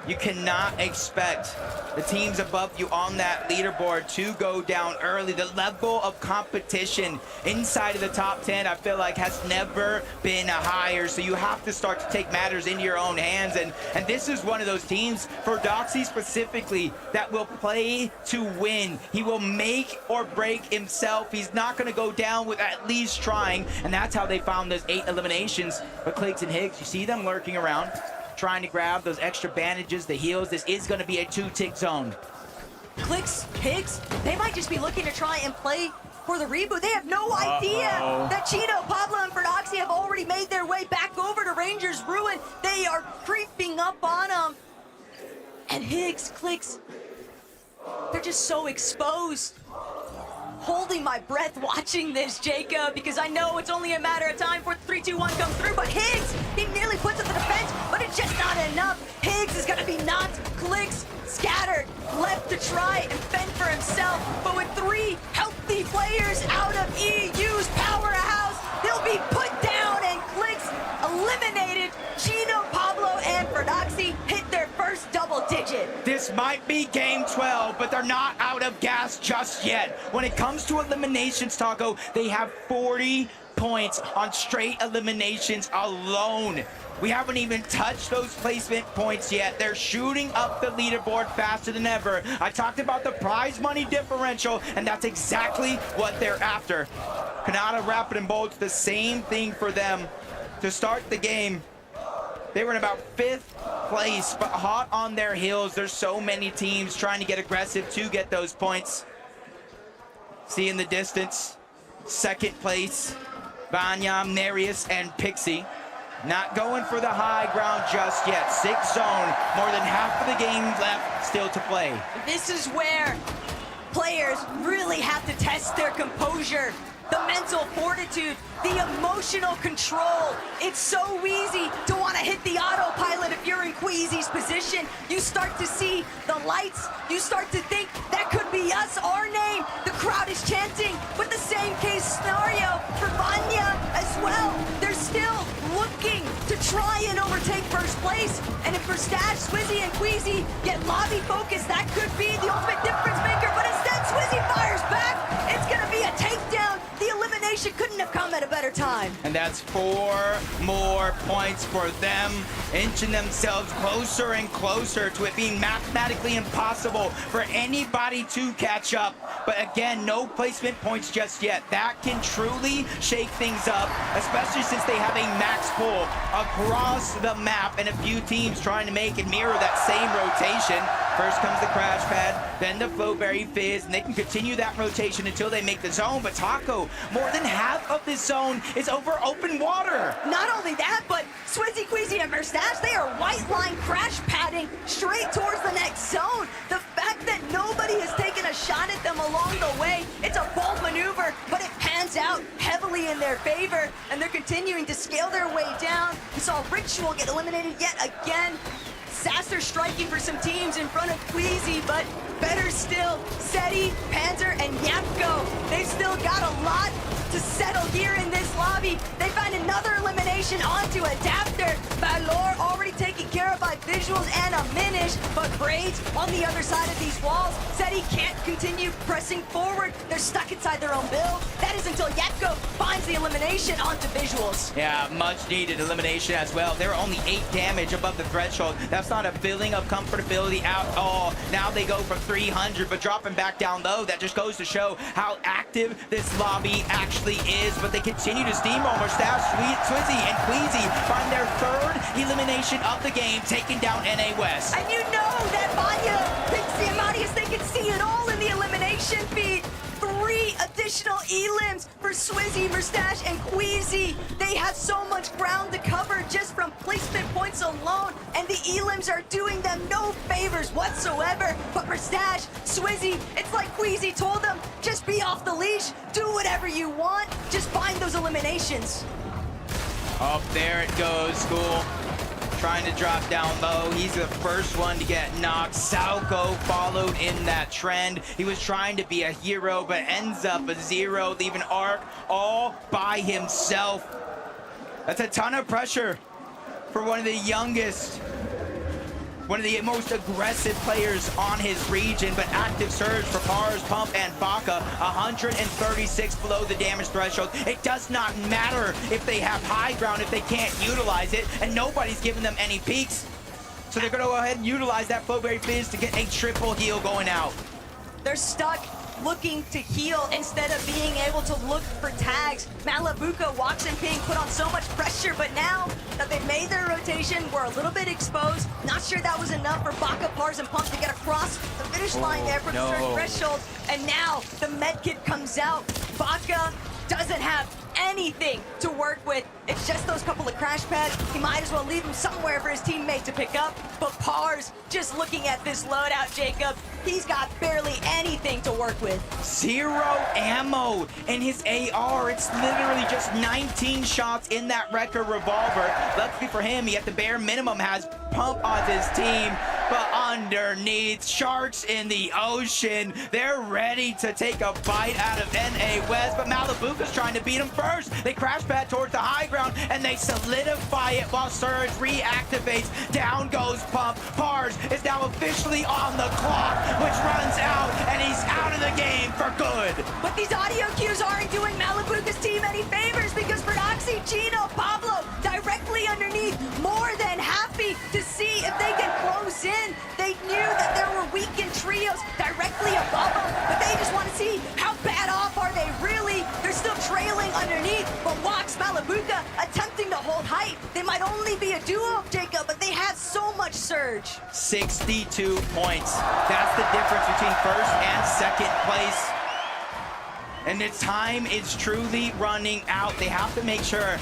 You cannot expect the teams above you on that leaderboard to go down early. The level of competition inside of the top 10, I feel like, has never been higher. So you have to start to take matters into your own hands. And this is one of those teams, for Doxy specifically, that will play to win. He will make or break himself. He's not going to go down with at least trying. And that's how they found those 8 eliminations. But Clicks and Higgs, you see them lurking around, trying to grab those extra bandages, the heals. This is going to be a 2-tick zone. Clicks, Higgs, they might just be looking to try and play for the reboot. They have no idea that Chino, Pablo, and Fradoxy have already made their way back over to Rangers Ruin. They are creeping up on them. And Higgs, Clicks, they're just so exposed. Holding my breath watching this, Jacob, because I know it's only a matter of time before 3, 2, 1 comes through, but Higgs, he nearly puts up the defense, but it's just not enough. Higgs is going to be knocked, Clicks, scattered, left to try and fend for himself, but with 3 healthy players out of EU's powerhouse, they'll be put down, and Clicks eliminated. Gino, Pablo, and Fradoxy hit their first double digit. This might be game 12, but they're not out of gas just yet. When it comes to eliminations, Taco, they have 40 points on straight eliminations alone. We haven't even touched those placement points yet. They're shooting up the leaderboard faster than ever. I talked about the prize money differential, and that's exactly what they're after. Canada Rapid and Bolts, the same thing for them. To start the game, they were in about 5th place, but hot on their heels. There's so many teams trying to get aggressive to get those points. See in the distance, 2nd place, Vanya, Marius, and Pixie. Not going for the high ground just yet. 6th zone, more than half of the game left still to play. This is where players really have to test their composure, the mental fortitude, the emotional control. It's so easy to want to hit the autopilot if you're in Queasy's position. You start to see the lights. You start to think that could be us, our name. The crowd is chanting, but the same case scenario for Vanya as well. They're still looking to try and overtake first place. And if Verstash, Swizzy, and Queasy get lobby focused, that could be the ultimate difference maker. But instead, Swizzy fires back. It's going to be a takedown. The elimination couldn't have come at a better time. And that's 4 more points for them, inching themselves closer and closer to it being mathematically impossible for anybody to catch up. But again, no placement points just yet. That can truly shake things up, especially since they have a max pull across the map and a few teams trying to make and mirror that same rotation. First comes the crash pad, then the Flowberry Fizz, and they can continue that rotation until they make the zone. But Taco, more than half of this zone is over open water. Not only that, but Swizzy, Queasy, and Verstash, they are white line crash padding straight towards the next zone. The fact that nobody has taken a shot at them along the way, it's a bold maneuver, but it pans out heavily in their favor, and they're continuing to scale their way down. We saw Ritual get eliminated yet again. Sasser striking for some teams in front of Queasy, but better still, Seti, Panzer, and Yapko. They've still got a lot to settle here in this lobby. They find another elimination onto Adapter. Valor already taking taken care of by Visuals and a Minish, but Braids on the other side of these walls said he can't continue pressing forward. They're stuck inside their own build. That is until Yetko finds the elimination onto Visuals. Yeah, much needed elimination as well. They're only 8 damage above the threshold. That's not a feeling of comfortability at all. Now they go from 300, but dropping back down low. That just goes to show how active this lobby actually is. But they continue to steamroll. Mustache, Swizzy, and Queasy find their 3rd elimination of the game, taking down NA West. And you know that Vanya, Pixie, and Marius, they can see it all in the elimination feed. 3 additional elims for Swizzy, Mustache, and Queasy. They have so much ground to cover just from placement points alone, and the elims are doing them no favors whatsoever. But Mustache, Swizzy, it's like Queasy told them, just be off the leash, do whatever you want, just find those eliminations. Up there it goes, School. Trying to drop down low. He's the first one to get knocked. Sauko followed in that trend. He was trying to be a hero, but ends up a 0, leaving Arc all by himself. That's a ton of pressure for one of the youngest, one of the most aggressive players on his region, but active surge for Pars, Pump, and Baka. 136 below the damage threshold. It does not matter if they have high ground if they can't utilize it, and nobody's giving them any peaks. So they're gonna go ahead and utilize that Flowberry Fizz to get a triple heal going out. They're stuck looking to heal instead of being able to look for tags. Malabuka walks and being put on so much pressure, but now that they've made their rotation, we're a little bit exposed. Not sure that was enough for Baka, Pars, and Pump to get across the finish line there for the third threshold. And now the medkit comes out. Baka doesn't have anything to work with. It's just those couple of crash pads. He might as well leave them somewhere for his teammate to pick up. But Pars, just looking at this loadout, Jacob, he's got barely anything to work with. 0 ammo in his AR. It's literally just 19 shots in that Wrecker revolver. Luckily for him, he at the bare minimum has Pump on his team. But underneath, sharks in the ocean. They're ready to take a bite out of NA West, but Malabuka's trying to beat him first. They crash pad towards the high ground, and they solidify it while Surge reactivates. Down goes Pump. Pars is now officially on the clock, which runs out, and he's out of the game for good. But these audio cues aren't doing Malabuka's team any favors, because Prodoxy, Chino, Pablo directly underneath, more than happy to see if they can close in. They knew that there were weakened trios directly above them, but they just want to see how bad off are they really. They're still trailing underneath, but Wax, Malabuka attempting to hold height. They might only be a duo, Jacob, but they have so much surge. 62 points. That's the difference between first and second place. And the time is truly running out. They have to make sure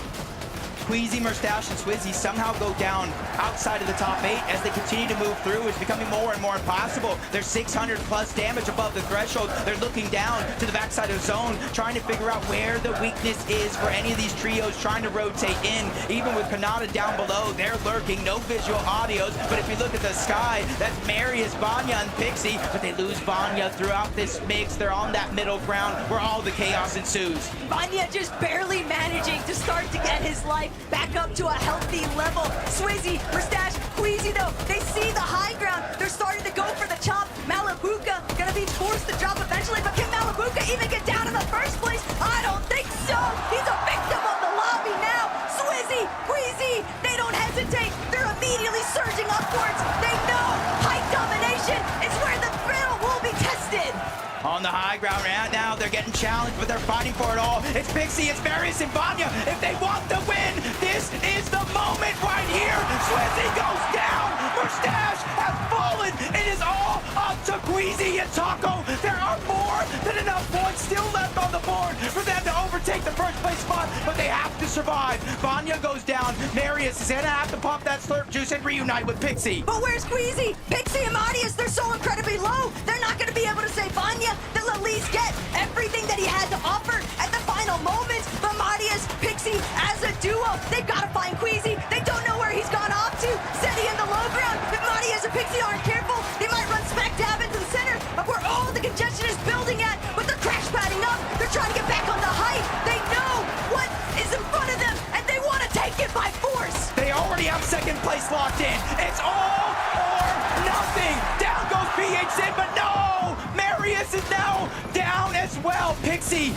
Queasy, Mustache, and Swizzy somehow go down outside of the top 8 as they continue to move through. It's becoming more and more impossible. They're 600 plus damage above the threshold. They're looking down to the backside of zone, trying to figure out where the weakness is for any of these trios trying to rotate in. Even with Kanata down below, they're lurking. No visual audios, but if you look at the sky, that's Marius, Vanya, and Pixie, but they lose Vanya throughout this mix. They're on that middle ground where all the chaos ensues. Vanya just barely managing to start to get his life back up to a healthy level. Swizzy, Mustache, Queasy though, they see the high ground. They're starting to go for the chop. Malabuka gonna be forced to drop eventually, but can Malabuka even get down in the first place? I don't think so. He's a victim of the lobby now. Swizzy, Queasy, they don't hesitate. They're immediately surging upwards. They know height domination is where the thrill will be tested. On the high ground right now, they're getting challenged, but they're fighting for it all. It's Pixie, it's Marius, and Vanya. If they want the win, this is the moment right here. Swizzy goes down. Mustache has fallen. It is all up to Queasy and Taco. There are more than enough points still left on the board for them to overtake the first place spot, but they have to survive. Vanya goes down. Marius is gonna have to pop that slurp juice and reunite with Pixie. But where's Queasy? Pixie and Marius, they're so incredibly low. They're not gonna be able to save Vanya. They'll at least get everything that he had to offer at the final moments. But Marius, Pixie, as a duo, they've got to find Queasy. They don't know where he's gone off to. Seti in the low ground. If Marius and Pixie aren't careful, they might run smack dab into the center of where all the congestion is building at. But they're crash padding up. They're trying to get back on the height. They know what is in front of them, and they want to take it by force. They are already have second place locked in. It's all or nothing. Down goes PH, but no! Marius is now down as well. Pixie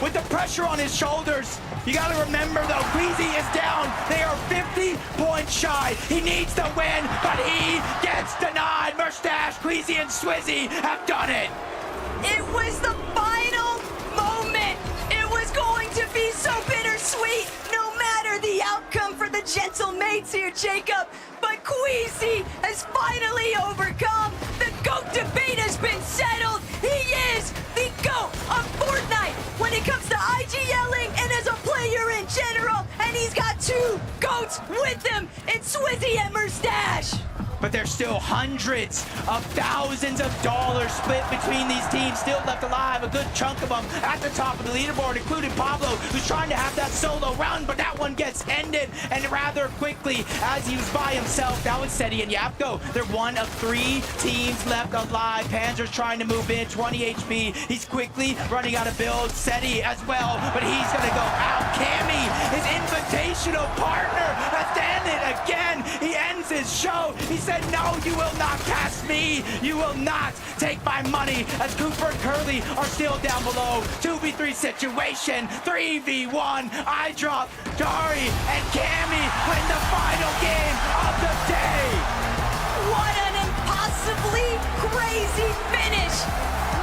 with the pressure on his shoulders. You gotta remember though, Queasy is down. They are 50 points shy. He needs to win, but he gets denied. Mustache, Queasy, and Swizzy have done it. It was the final moment. It was going to be so bittersweet, no matter the outcome for the gentle mates here, Jacob. But Queasy has finally overcome. The GOAT debate has been settled. He is the GOAT of Fortnite when it comes to IG yelling and as a player in general. And he's got two GOATs with him in Swizzy and Mustache. But there's still hundreds of thousands of dollars split between these teams still left alive. A good chunk of them at the top of the leaderboard, including Pablo, who's trying to have that solo run, but that one gets ended and rather quickly as he was by himself. That was Seti and Yapko. They're one of 3 teams left alive. Panzer's trying to move in, 20 HP. He's quickly running out of builds. Seti as well, but he's gonna go out. Cammy, his invitational partner, has done it again. He ends his show. He said, no, you will not cast me. You will not take my money, as Cooper and Curly are still down below. 2v3 situation, 3v1. I drop Dari and Cammy win the final game of the day. What an impossibly crazy finish.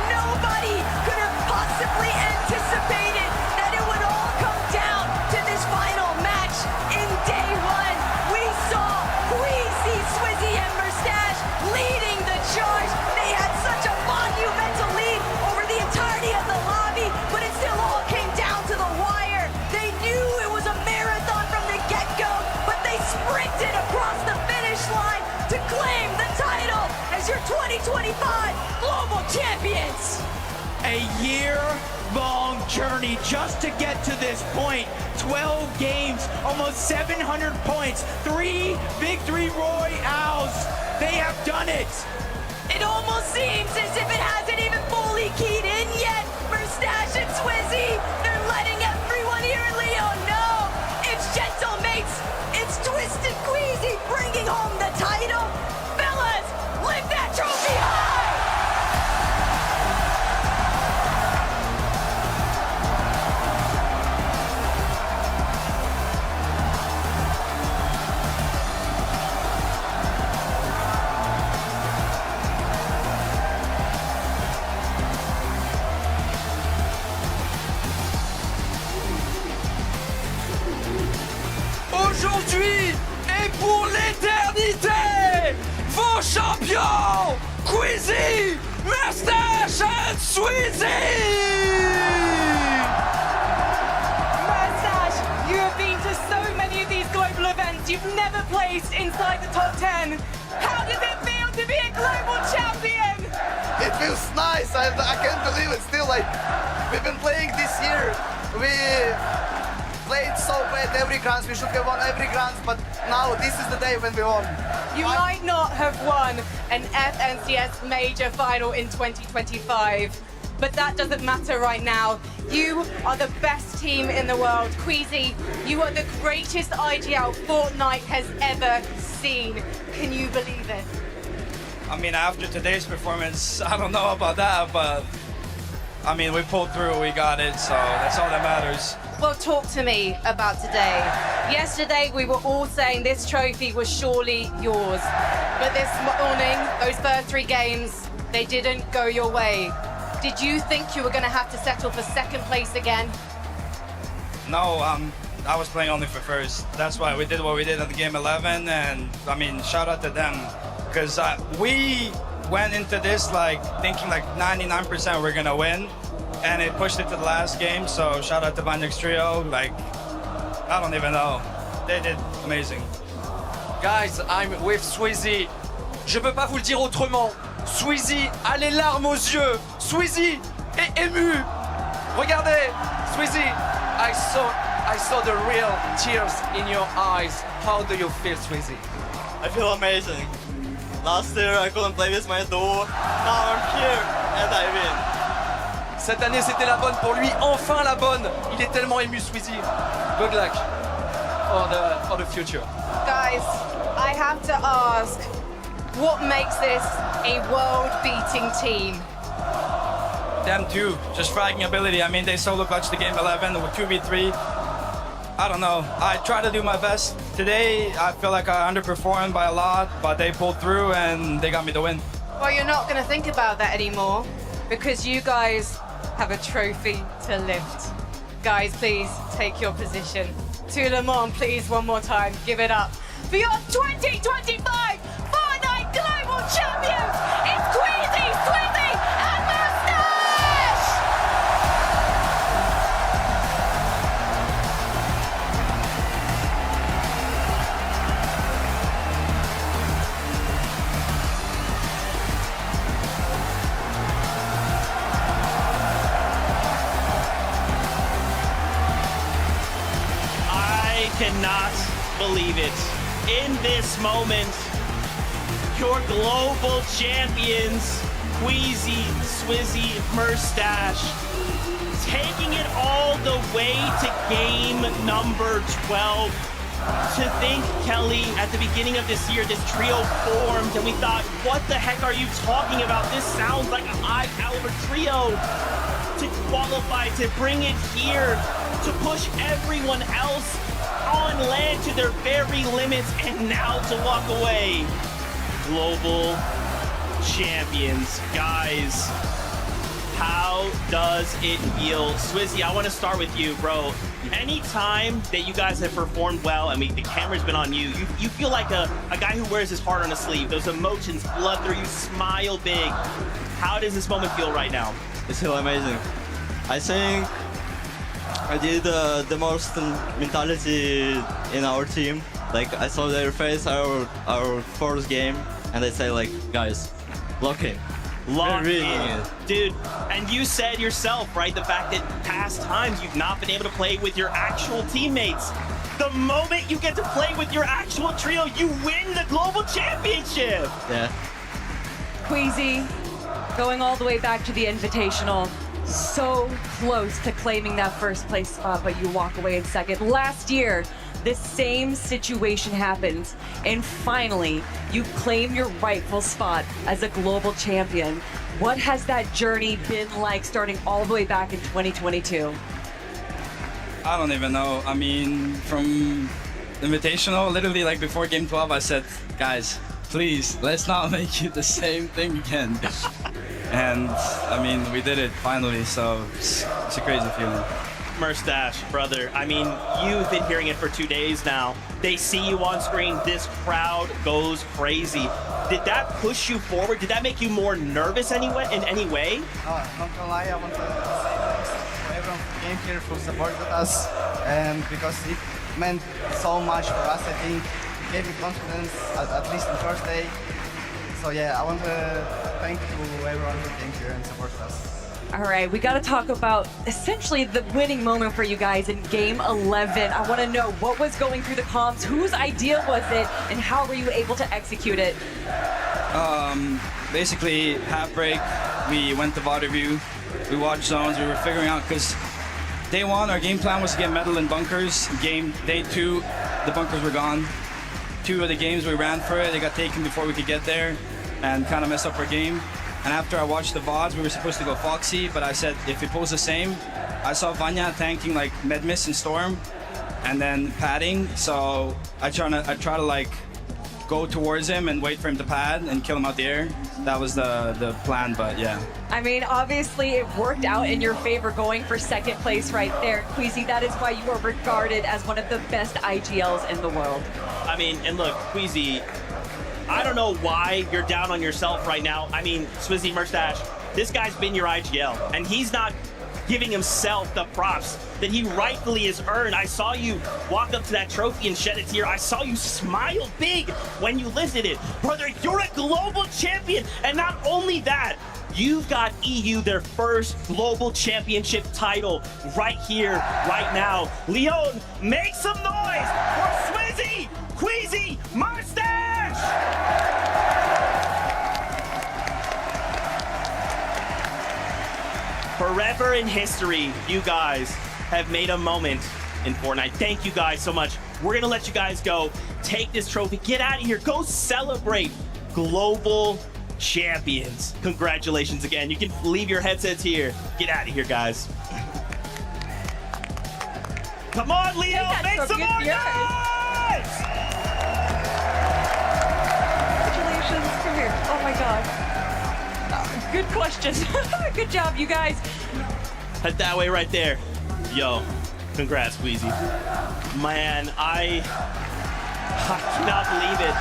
Nobody could have possibly anticipated that it would all come down to this final match in day 1. We saw Queasy, Swizzy, and Mustache leading the charge. They had such a monumental lead over the entirety of the lobby, but it still all came down to the wire. They knew it was a marathon from the get-go, but they sprinted across the finish line to claim the title as your 2025 global champions. A year-long journey just to get to this point. 12 games, almost 700 points, 3 victory royales. They have done it. It almost seems as if it hasn't even fully keyed in yet. Mustache and Swizzy, they're letting everyone here in LYON know. It's gentle mates, it's Twisted Queasy bringing home the title. Fellas, lift that trophy high! Aujourd'hui et pour l'éternité, vos champions, Queasy, Mustache and Swizzy! Mustache, you have been to so many of these global events. You've never placed inside the top 10. How does it feel to be a global champion? It feels nice. I can't believe it. Still, like, we've been playing this year. We played so bad every grand. We should have won every grand, but now this is the day when we won. You might not have won an FNCS major final in 2025, but that doesn't matter right now. You are the best team in the world. Queasy, you are the greatest IGL Fortnite has ever seen. Can you believe it? I mean, after today's performance, I don't know about that, but I mean, we pulled through, we got it, so that's all that matters. Well, talk to me about today. Yesterday, we were all saying this trophy was surely yours. But this morning, those first 3 games, they didn't go your way. Did you think you were going to have to settle for second place again? No, I was playing only for first. That's why we did what we did at the game 11, and I mean, shout out to them. Because we went into this like thinking like 99% we're going to win. And it pushed it to the last game, so shout out to Vanix Trio. Like, I don't even know. They did amazing. Guys, I'm with Swizzy. Je peux pas vous le dire autrement. Swizzy a les larmes aux yeux. Swizzy est ému. Regardez, Swizzy, I saw the real tears in your eyes. How do you feel, Swizzy? I feel amazing. Last year I couldn't play with my duo. Now I'm here and I win. Cette année, c'était la bonne pour lui. Enfin la bonne. Il est tellement ému, Swizzy. Good luck for the future. Guys, Guys, I have to ask, what makes this a world-beating team? Them too, just fragging ability. I mean, they solo clutched the game 11 with 2v3. I don't know. I try to do my best. Today, I feel like I underperformed by a lot, but they pulled through and they got me the win. Well, you're not going to think about that anymore because you guys have a trophy to lift. Guys, please take your position. To Le Mans, please, one more time, give it up for your 2025 Fortnite Global Champions. It's Queasy, Swizzy, and Moustache! I cannot believe it. In this moment, your global champions, Queasy, Swizzy, Moustache, taking it all the way to game number 12. To think, Kelly, at the beginning of this year, this trio formed, and we thought, what the heck are you talking about? This sounds like a high-caliber trio. To qualify, to bring it here, to push everyone else on land to their very limits, and now to walk away. Global champions. Guys, how does it feel? Swizzy, I want to start with you, bro. Anytime that you guys have performed well, I mean, the camera's been on you, you feel like a guy who wears his heart on his sleeve. Those emotions flood through you, smile big. How does this moment feel right now? It's feel amazing. I think I did the most mentality in our team. Like, I saw their face our first game, and they say like, guys, lock in. Lock in. Dude, and you said yourself, right, the fact that past times you've not been able to play with your actual teammates. The moment you get to play with your actual trio, you win the global championship. Yeah. Queasy, going all the way back to the Invitational, so close to claiming that first place spot, but you walk away in second. Last year, this same situation happens, and finally, you claim your rightful spot as a global champion. What has that journey been like starting all the way back in 2022? I don't even know. I mean, from Invitational, literally like before game 12, I said, guys, please, let's not make it the same thing again. And I mean, we did it finally, so it's a crazy feeling. Moustache, brother, I mean, you've been hearing it for 2 days now. They see you on screen, this crowd goes crazy. Did that push you forward? Did that make you more nervous in any way? Not gonna lie, I want to say thanks to everyone who came here, who supported us, and because it meant so much for us, I think it gave me confidence, at least the first day. So yeah, I want to thank to everyone who came here and supported us. All right, we got to talk about essentially the winning moment for you guys in game 11. I want to know what was going through the comms, whose idea was it, and how were you able to execute it? Basically, half break, we went to VOD review, we watched zones, we were figuring out, because day one, our game plan was to get metal in bunkers. Day two, the bunkers were gone. 2 of the games we ran for it, they got taken before we could get there, and kind of messed up our game. And after I watched the VODs, we were supposed to go Foxy, but I said if it pulls the same, I saw Vanya tanking like Medmiss and Storm, and then padding. So I try to like go towards him and wait for him to pad and kill him out the air. That was the plan, but yeah. I mean, obviously it worked out in your favor going for second place right there. Queasy, that is why you are regarded as one of the best IGLs in the world. I mean, and look, Queasy, I don't know why you're down on yourself right now. I mean, Swizzy, Moustache, this guy's been your IGL, and he's not giving himself the props that he rightfully has earned. I saw you walk up to that trophy and shed a tear. I saw you smile big when you lifted it. Brother, you're a global champion, and not only that, you've got EU their first global championship title right here, right now. LYON, make some noise for Swizzy, Queasy, Moustache! Forever in history, you guys have made a moment in Fortnite. Thank you guys so much. We're gonna let you guys go. Take this trophy, get out of here, go celebrate global champions. Congratulations again. You can leave your headsets here. Get out of here, guys. Come on, Leo, make some more noise! Congratulations. Come here. Oh my God. Good questions. Good job, you guys. Head that way right there. Yo, congrats, Queasy. Man, I cannot believe it.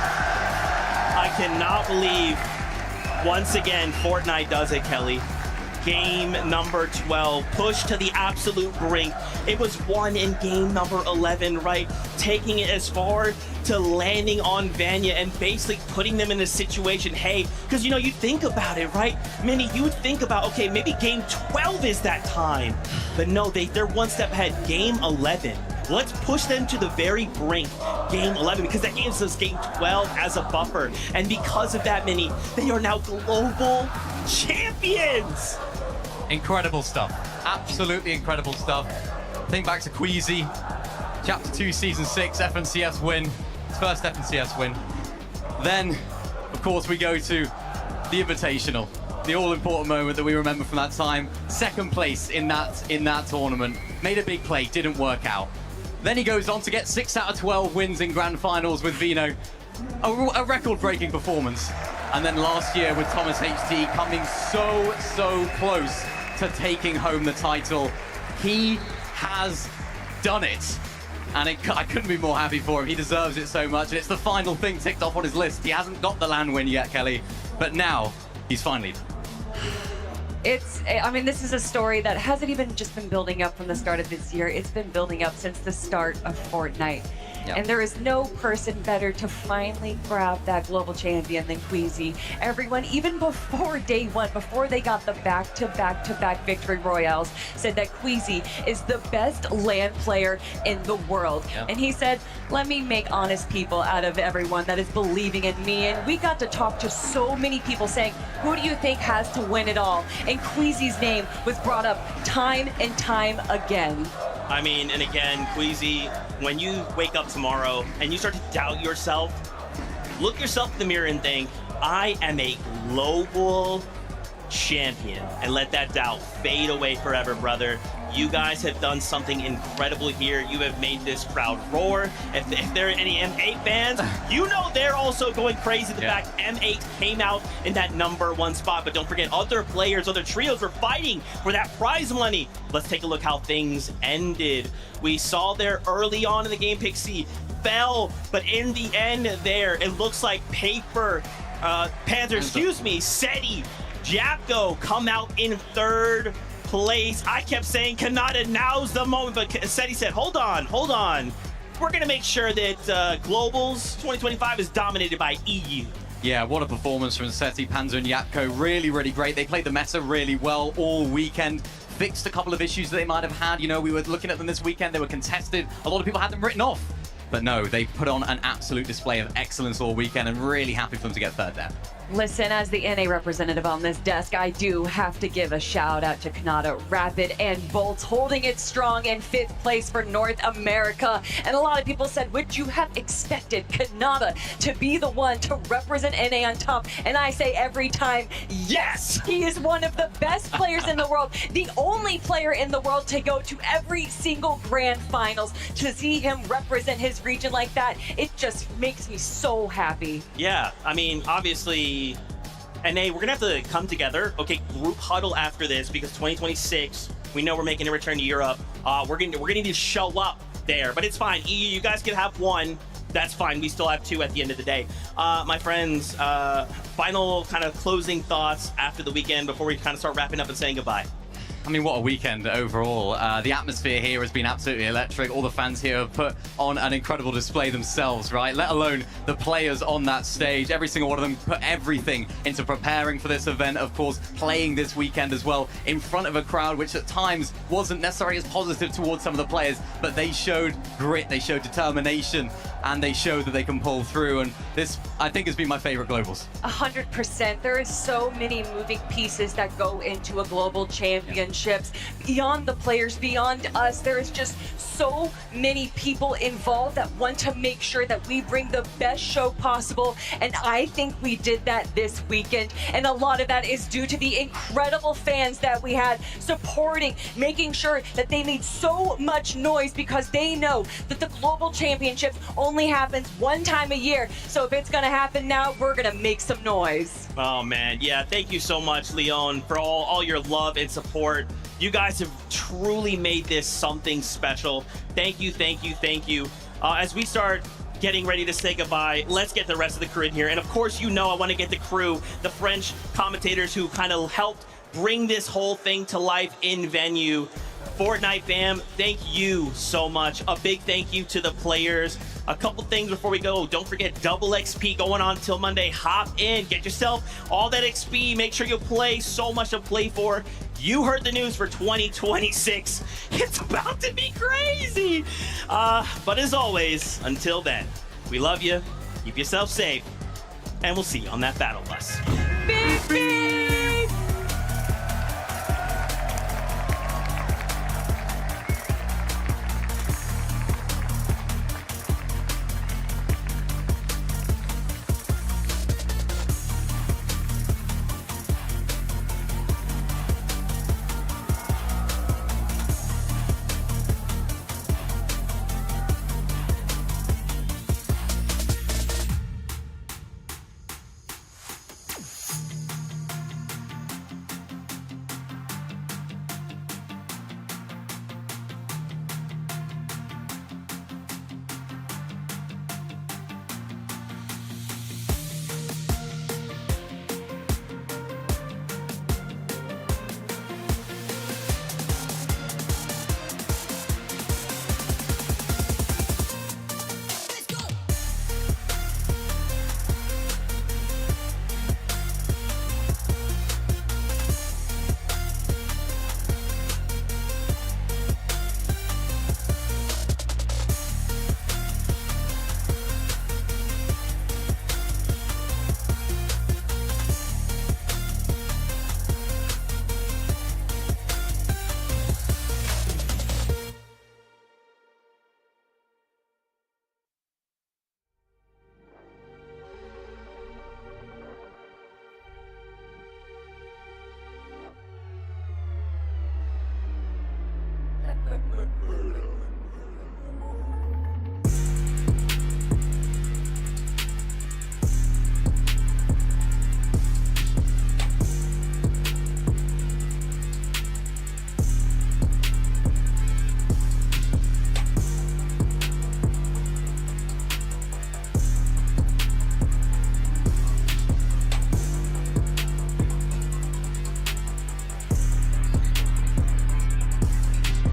I cannot believe, once again, Fortnite does it, Kelly. Game number 12, pushed to the absolute brink. It was won in game number 11, right? Taking it as far to landing on Vanya and basically putting them in a situation, hey, because you know, you think about it, right? Minnie, you would think about, okay, maybe game 12 is that time. But no, they're one step ahead. Game 11. Let's push them to the very brink. Game 11, because that gives us game 12 as a buffer. And because of that, Minnie, they are now global champions. Incredible stuff. Absolutely incredible stuff. Think back to Queasy, Chapter 2, Season 6, FNCS win. His first FNCS win. Then, of course, we go to the Invitational. The all-important moment that we remember from that time. Second place in that tournament. Made a big play, didn't work out. Then he goes on to get 6 out of 12 wins in Grand Finals with Vino. A record-breaking performance. And then last year with Thomas HD coming so close to taking home the title. He has done it. And I couldn't be more happy for him. He deserves it so much. And it's the final thing ticked off on his list. He hasn't got the LAN win yet, Kelly. But now, he's finally done. I mean, this is a story that hasn't even just been building up from the start of this year. It's been building up since the start of Fortnite. Yep. And there is no person better to finally grab that global champion than Queasy. Everyone, even before day one, before they got the back-to-back victory royales, said that Queasy is the best LAN player in the world. Yep. And he said, let me make honest people out of everyone that is believing in me. And we got to talk to so many people saying, who do you think has to win it all? And Queasy's name was brought up time and time again. I mean, and again, Queasy, when you wake up tomorrow and you start to doubt yourself, look yourself in the mirror and think, I am a global champion, and let that doubt fade away forever, brother. You guys have done something incredible here. You have made this crowd roar. If there are any M8 fans, you know they're also going crazy. The fact M8 came out in that #1 spot. But don't forget, other players, other trios were fighting for that prize money. Let's take a look how things ended. We saw there early on in the game, Pixie fell, but in the end there, it looks like Panther, Seti, Japko come out in third place. I kept saying, Kanata, now's the moment, but Seti said, hold on. We're gonna make sure that Globals 2025 is dominated by EU. Yeah, what a performance from Seti, Panzer, and Yapko. Really great. They played the meta really well all weekend. Fixed a couple of issues that they might have had. You know, we were looking at them this weekend. They were contested. A lot of people had them written off. But no, they put on an absolute display of excellence all weekend, and really happy for them to get third there. Listen, as the NA representative on this desk, I do have to give a shout out to Kanata, Rapid, and Bolts holding it strong in 5th place for North America. And a lot of people said, would you have expected Kanata to be the one to represent NA on top? And I say every time, yes! He is one of the best players in the world, the only player in the world to go to every single grand finals. To see him represent his region like that, it just makes me so happy. Yeah, I mean, obviously, NA, we're gonna have to come together. Okay, group huddle after this, because 2026, we know we're making a return to Europe. We're gonna need to show up there, but it's fine. EU, you guys can have one. That's fine. We still have 2 at the end of the day. My friends, final kind of closing thoughts after the weekend before we kind of start wrapping up and saying goodbye. I mean, what a weekend overall. The atmosphere here has been absolutely electric. All the fans here have put on an incredible display themselves, right? Let alone the players on that stage. Every single one of them put everything into preparing for this event, of course, playing this weekend as well in front of a crowd, which at times wasn't necessarily as positive towards some of the players, but they showed grit, they showed determination. and they show that they can pull through. And this, I think, has been my favorite globals. 100%. There is so many moving pieces that go into a global championships. Beyond the players, beyond us, there is just so many people involved that want to make sure that we bring the best show possible. And I think we did that this weekend. And a lot of that is due to the incredible fans that we had supporting, making sure that they made so much noise because they know that the global championships only happens one time a year. So if it's gonna happen now, we're gonna make some noise. Oh man, yeah, thank you so much, Leon, for all your love and support. You guys have truly made this something special. Thank you, thank you, thank you. As we start getting ready to say goodbye, let's get the rest of the crew in here. And of course, you know I want to get the crew, the French commentators who kind of helped bring this whole thing to life in venue. Fortnite fam, thank you so much. A big thank you to the players. A couple things before we go. Don't forget double XP going on till Monday. Hop in, get yourself all that XP. Make sure you play. So much to play for. You heard the news for 2026. It's about to be crazy. But as always, until then, we love you. Keep yourself safe. And we'll see you on that battle bus. Big, big.